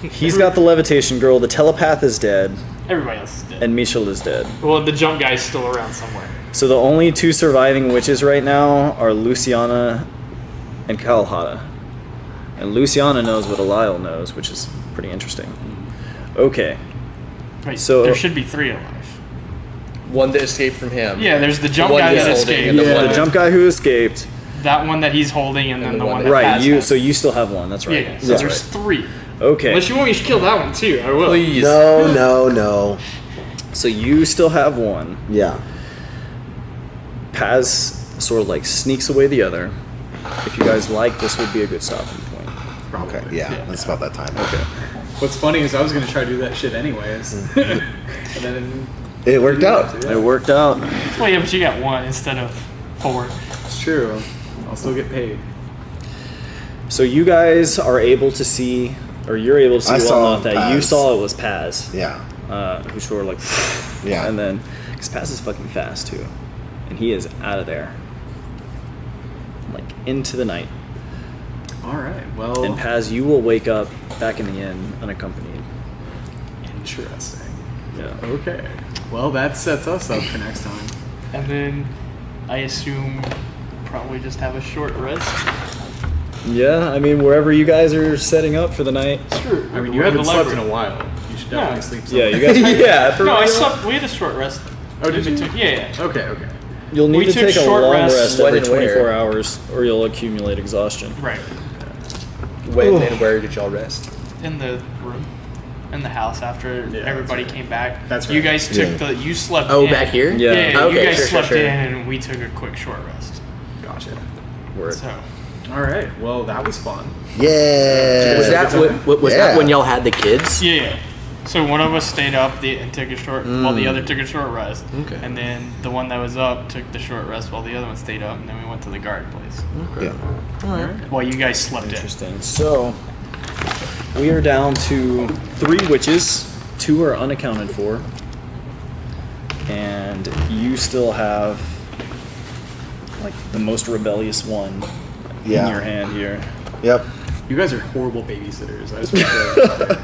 Speaker 3: He's got the levitation girl. The telepath is dead,
Speaker 5: Everybody else is dead.
Speaker 3: and Michel is dead.
Speaker 5: Well, the jump guy's still around somewhere.
Speaker 3: So the only two surviving witches right now are Luciana and Kalhata. And Luciana knows what Alile knows, which is pretty interesting. Okay.
Speaker 5: Wait,
Speaker 3: So-
Speaker 5: there should be 3 alive.
Speaker 7: One that escaped from him.
Speaker 5: Yeah, there's the jump
Speaker 7: one
Speaker 5: guy
Speaker 7: he's
Speaker 5: that
Speaker 7: holding
Speaker 5: escaped.
Speaker 7: and the
Speaker 1: Yeah.
Speaker 7: one
Speaker 3: The jump guy who escaped.
Speaker 5: That one that he's holding, and then
Speaker 7: the
Speaker 5: the
Speaker 7: one
Speaker 5: one
Speaker 7: that-
Speaker 5: that
Speaker 3: Right,
Speaker 5: Paz
Speaker 3: you.
Speaker 5: has.
Speaker 3: So you still have one. That's right.
Speaker 5: Yeah, so
Speaker 3: That's
Speaker 5: there's
Speaker 3: right.
Speaker 5: 3.
Speaker 3: Okay.
Speaker 5: Unless you want me to kill that one too, I will.
Speaker 7: Please.
Speaker 4: No.
Speaker 3: So you still have one.
Speaker 4: Yeah.
Speaker 3: Paz sort of like sneaks away the other. If you guys like, this would be a good stopping point.
Speaker 1: Probably.
Speaker 4: Okay. Yeah. That's about that time.
Speaker 3: Okay.
Speaker 1: What's funny is I was gonna try to do that shit anyways, and then
Speaker 4: It worked out.
Speaker 1: Yeah.
Speaker 3: It worked out.
Speaker 5: Well, yeah, but you got 1 instead of 4.
Speaker 1: It's true. I'll still get paid.
Speaker 3: So you guys are able to see, or you're able to see
Speaker 4: I
Speaker 3: well
Speaker 4: saw
Speaker 3: enough that you
Speaker 4: Paz.
Speaker 3: saw it was Paz.
Speaker 4: Yeah.
Speaker 3: Who sort of like,
Speaker 4: Yeah.
Speaker 3: and then because Paz is fucking fast too, and he is out of there, like into the night.
Speaker 1: All right. Well,
Speaker 3: And Paz, you will wake up back in the inn unaccompanied.
Speaker 1: interesting.
Speaker 3: Yeah.
Speaker 1: Okay. Well, that sets us up for next time.
Speaker 5: And then I assume probably just have a short rest.
Speaker 3: Yeah, I mean wherever you guys are setting up for the night.
Speaker 5: Sure.
Speaker 1: I mean, you haven't slept in a while. You should definitely
Speaker 5: Yeah.
Speaker 1: sleep.
Speaker 3: Yeah,
Speaker 1: Somewhere.
Speaker 3: you guys. yeah. For
Speaker 5: No, I
Speaker 3: real.
Speaker 5: slept. We had a short rest.
Speaker 1: Oh, did
Speaker 5: We
Speaker 1: you?
Speaker 5: took- yeah.
Speaker 1: Okay. Okay.
Speaker 3: You'll need
Speaker 5: We
Speaker 3: to
Speaker 5: took
Speaker 3: take a
Speaker 5: short
Speaker 3: long
Speaker 5: rests.
Speaker 3: rest
Speaker 7: When
Speaker 3: every
Speaker 7: and
Speaker 3: 24
Speaker 7: where?
Speaker 3: hours, or you'll accumulate exhaustion.
Speaker 5: Right.
Speaker 7: When and where did y'all rest?
Speaker 5: In the room. In the house after
Speaker 1: Yeah,
Speaker 5: everybody
Speaker 1: that's right.
Speaker 5: came back.
Speaker 1: That's
Speaker 5: You
Speaker 1: right.
Speaker 5: guys took
Speaker 4: Yeah.
Speaker 5: you slept
Speaker 7: Oh,
Speaker 5: in.
Speaker 7: back here?
Speaker 3: Yeah.
Speaker 5: Yeah,
Speaker 7: Okay,
Speaker 5: you guys
Speaker 7: sure,
Speaker 5: slept
Speaker 7: sure.
Speaker 5: in and we took a quick short rest.
Speaker 1: Gotcha.
Speaker 3: Word.
Speaker 5: So
Speaker 1: All right. Well, that was fun.
Speaker 4: Yeah.
Speaker 7: Was that was
Speaker 4: Yeah.
Speaker 7: that when y'all had the kids?
Speaker 5: yeah. So one of us stayed up and took a short, while the other took a short rest.
Speaker 7: Okay.
Speaker 5: And then the one that was up took the short rest while the other one stayed up, and then we went to the guard place
Speaker 4: Yeah.
Speaker 7: All right.
Speaker 5: while you guys slept in.
Speaker 3: Interesting. So we are down to 3 witches. 2 are unaccounted for, and you still have like the most rebellious one
Speaker 4: Yeah.
Speaker 3: in your hand here.
Speaker 4: Yep.
Speaker 1: You guys are horrible babysitters. I just want to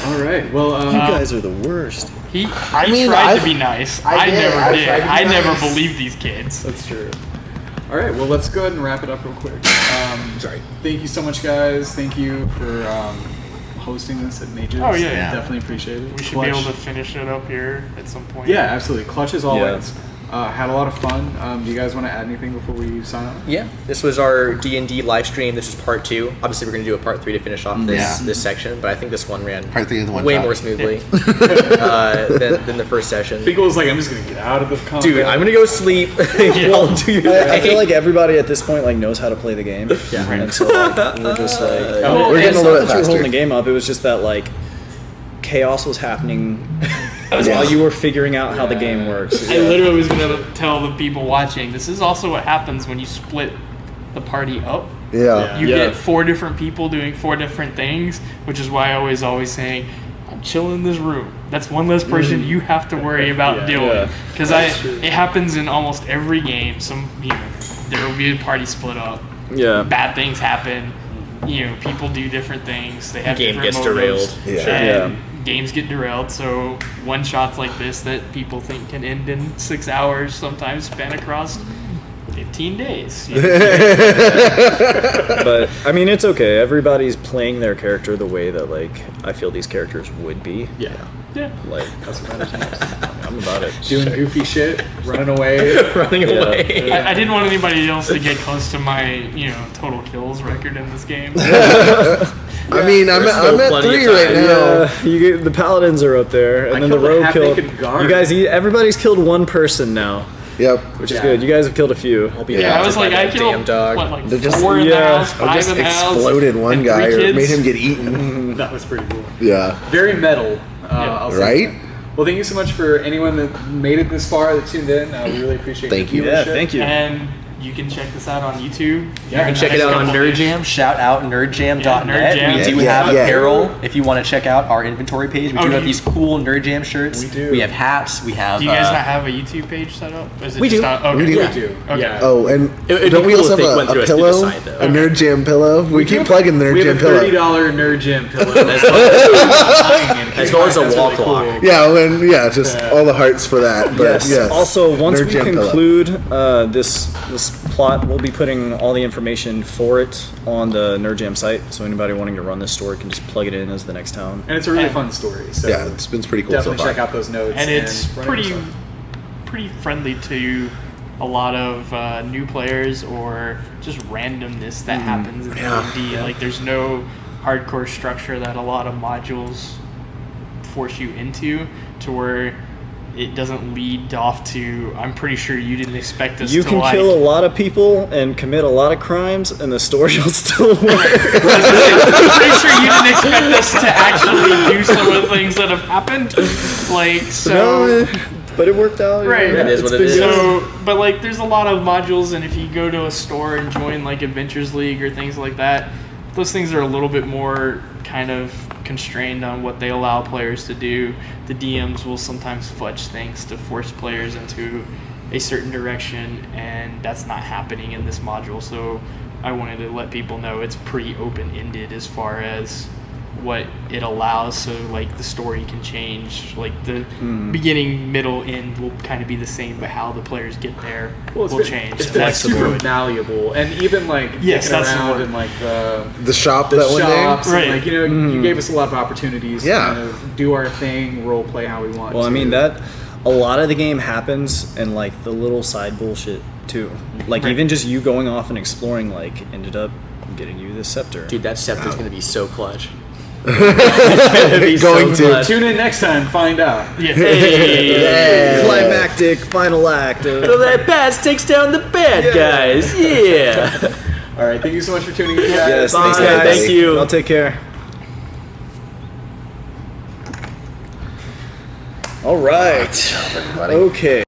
Speaker 1: All right. Well,
Speaker 3: You guys are the worst.
Speaker 5: He
Speaker 4: mean,
Speaker 5: tried
Speaker 4: I've-
Speaker 5: to be nice.
Speaker 4: I
Speaker 5: I
Speaker 4: did.
Speaker 5: never
Speaker 4: I
Speaker 5: did.
Speaker 4: tried to be
Speaker 5: I never
Speaker 4: nice.
Speaker 5: believed these kids.
Speaker 1: that's true. All right. Well, let's go ahead and wrap it up real quick.
Speaker 4: Sorry.
Speaker 1: Thank you so much, guys. Thank you for hosting this at Mages.
Speaker 5: Oh, yeah, yeah.
Speaker 1: Definitely appreciate it.
Speaker 5: We should
Speaker 1: Clutch.
Speaker 5: be able to finish it up here at some point.
Speaker 1: Yeah, absolutely. Clutch as always. Had a lot of fun. Do you guys want to add anything before we sign off?
Speaker 2: Yeah, this was our D&D live stream. This is part 2. Obviously, we're going to do a part 3 to finish off this
Speaker 4: Yeah.
Speaker 2: this section, but I think this one ran
Speaker 4: Part 3 is the one
Speaker 2: way
Speaker 4: shot.
Speaker 2: more smoothly than the first session.
Speaker 1: Finkel was like, I'm just going to get out of the combat.
Speaker 2: Dude, I'm going to go sleep. Y'all do your
Speaker 3: I feel
Speaker 2: thing.
Speaker 3: like everybody at this point like knows how to play the game.
Speaker 1: Yeah.
Speaker 3: And so like, we're just like
Speaker 1: Oh,
Speaker 4: We're
Speaker 3: it's
Speaker 4: getting a
Speaker 3: not
Speaker 4: little bit
Speaker 3: that you were holding
Speaker 4: faster.
Speaker 3: the game up. It was just that like chaos was happening while you were figuring out how the game works.
Speaker 5: I literally was gonna tell the people watching. This is also what happens when you split the party up.
Speaker 4: Yeah.
Speaker 5: You
Speaker 3: Yeah.
Speaker 5: get 4 different people doing 4 different things, which is why I always saying, I'm chilling in this room. That's one less person you have to worry about
Speaker 1: Yeah.
Speaker 5: dealing.
Speaker 3: Yeah.
Speaker 5: Because it happens in almost every game. There will be a party split up.
Speaker 3: Yeah.
Speaker 5: Bad things happen. People do different things. They have
Speaker 2: Game
Speaker 5: different
Speaker 2: gets
Speaker 5: motives.
Speaker 2: derailed.
Speaker 4: Yeah.
Speaker 5: And games get derailed. So one shots like this that people think can end in 6 hours sometimes span across 15 days.
Speaker 3: But I mean, it's okay. Everybody's playing their character the way that like I feel these characters would be.
Speaker 1: Yeah.
Speaker 5: Yeah.
Speaker 3: Like
Speaker 1: That's what matters most.
Speaker 3: I'm about it.
Speaker 1: Doing goofy shit, running away.
Speaker 2: running away.
Speaker 5: I didn't want anybody else to get close to my, total kills record in this game.
Speaker 4: I mean, I'm
Speaker 2: still
Speaker 4: at
Speaker 2: plenty of
Speaker 4: 3 right
Speaker 2: time.
Speaker 4: now.
Speaker 3: Yeah, you get, the paladins are up there, and
Speaker 1: I
Speaker 3: then the
Speaker 1: killed a
Speaker 3: rogue killed.
Speaker 1: half-naked guard.
Speaker 3: You guys, everybody's killed 1 person now,
Speaker 4: Yep.
Speaker 3: which is
Speaker 1: Yeah.
Speaker 3: good. You guys have killed a few.
Speaker 2: I'll be
Speaker 5: Yeah, I
Speaker 2: adopted
Speaker 5: was like,
Speaker 2: by
Speaker 5: I
Speaker 2: that
Speaker 5: killed
Speaker 2: damn dog.
Speaker 5: what,
Speaker 4: They're just-
Speaker 5: 4 in the
Speaker 3: yeah,
Speaker 5: house,
Speaker 4: I
Speaker 5: 5
Speaker 4: just
Speaker 5: in the house,
Speaker 4: exploded one
Speaker 5: and
Speaker 4: guy
Speaker 5: 3
Speaker 4: or
Speaker 5: kids.
Speaker 4: made him get eaten.
Speaker 1: That was pretty cool.
Speaker 4: Yeah.
Speaker 1: Very metal. I'll say
Speaker 4: Right?
Speaker 1: that. Well, thank you so much for anyone that made it this far, that tuned in. We really appreciate
Speaker 4: Thank
Speaker 1: your
Speaker 4: you.
Speaker 3: Yeah,
Speaker 1: viewership.
Speaker 3: thank you.
Speaker 5: And
Speaker 6: you can check this out on YouTube.
Speaker 2: You can check it out on NerdJam. Shout out nerdjam.net.
Speaker 6: Yeah, Nerdjam.
Speaker 2: We do
Speaker 4: Yeah,
Speaker 2: have
Speaker 4: yeah.
Speaker 2: apparel. If you want to check out our inventory page, we
Speaker 6: Oh,
Speaker 2: do
Speaker 6: do
Speaker 2: have
Speaker 6: you-
Speaker 2: these cool NerdJam shirts.
Speaker 1: We do.
Speaker 2: We have hats. We have.
Speaker 6: Do you guys not have a YouTube page set up? Is it
Speaker 2: We
Speaker 6: just
Speaker 2: do.
Speaker 6: On, okay.
Speaker 4: We do.
Speaker 1: We do.
Speaker 6: Okay.
Speaker 1: Yeah.
Speaker 4: Oh, and
Speaker 2: It'd
Speaker 4: don't
Speaker 2: be
Speaker 4: we
Speaker 2: cool
Speaker 4: also
Speaker 2: if they
Speaker 4: have
Speaker 2: went
Speaker 4: a
Speaker 2: through us through the
Speaker 4: pillow?
Speaker 2: site, though.
Speaker 4: A Nerd Jam pillow? We keep plugging Nerd
Speaker 1: We
Speaker 4: Jam
Speaker 1: have a $30
Speaker 4: pillow.
Speaker 1: Nerd Jam pillow.
Speaker 2: As well as a wall clock.
Speaker 4: Yeah, and just all the hearts for that. But
Speaker 3: Yes. Also, once
Speaker 4: Nerd
Speaker 3: we
Speaker 4: Jam pillow.
Speaker 3: conclude this plot, we'll be putting all the information for it on the NerdJam site. So anybody wanting to run this story can just plug it in as the next town.
Speaker 1: And it's a really fun story. So
Speaker 4: Yeah, it's been pretty cool so
Speaker 1: definitely
Speaker 4: far.
Speaker 1: check out those notes.
Speaker 6: And it's
Speaker 1: run it
Speaker 6: pretty
Speaker 1: yourself.
Speaker 6: pretty friendly to a lot of new players or just randomness that happens in D&D. Like there's no hardcore structure that a lot of modules force you into to where it doesn't lead off to I'm pretty sure you didn't expect us
Speaker 3: You
Speaker 6: to
Speaker 3: can
Speaker 6: like
Speaker 3: kill a lot of people and commit a lot of crimes, and the story will still work.
Speaker 6: I'm pretty sure you didn't expect us to actually do some of the things that have happened. Like so
Speaker 3: No, but it worked out.
Speaker 6: Right.
Speaker 2: It is what it
Speaker 3: been
Speaker 2: is.
Speaker 3: good.
Speaker 6: So, but like, there's a lot of modules, and if you go to a store and join like Adventures League or things like that, those things are a little bit more kind of constrained on what they allow players to do. The DMs will sometimes fudge things to force players into a certain direction, and that's not happening in this module. So, I wanted to let people know it's pretty open-ended as far as what it allows, so like the story can change, like the beginning, middle, end will kind of be the same, but how the players get there will change.
Speaker 1: It's
Speaker 6: And
Speaker 1: been
Speaker 6: that's
Speaker 1: super
Speaker 6: good.
Speaker 1: malleable, and even like
Speaker 6: Yes,
Speaker 1: kicking
Speaker 6: that's the
Speaker 1: around
Speaker 6: word.
Speaker 1: in like
Speaker 4: The shop
Speaker 1: the
Speaker 4: that one day?
Speaker 1: shops, and,
Speaker 6: Right.
Speaker 1: like you gave us a lot of opportunities
Speaker 4: Yeah.
Speaker 1: to kind of do our thing, role play how we want.
Speaker 3: Well, I
Speaker 1: to.
Speaker 3: mean that a lot of the game happens in like the little side bullshit too. Like
Speaker 1: Right.
Speaker 3: even just you going off and exploring, like ended up getting you this scepter.
Speaker 2: Dude, that scepter's gonna be so clutch.
Speaker 4: Going to.
Speaker 1: Tune in next time, find out.
Speaker 6: Yeah.
Speaker 4: Yeah.
Speaker 3: Climactic final act.
Speaker 2: So that pass takes down the bad guys. Yeah.
Speaker 1: All right, thank you so much for tuning in, guys.
Speaker 3: Yes,
Speaker 2: Bye.
Speaker 3: thanks guys.
Speaker 2: Thank you.
Speaker 3: I'll take care. All right.
Speaker 4: Everybody.
Speaker 3: Okay.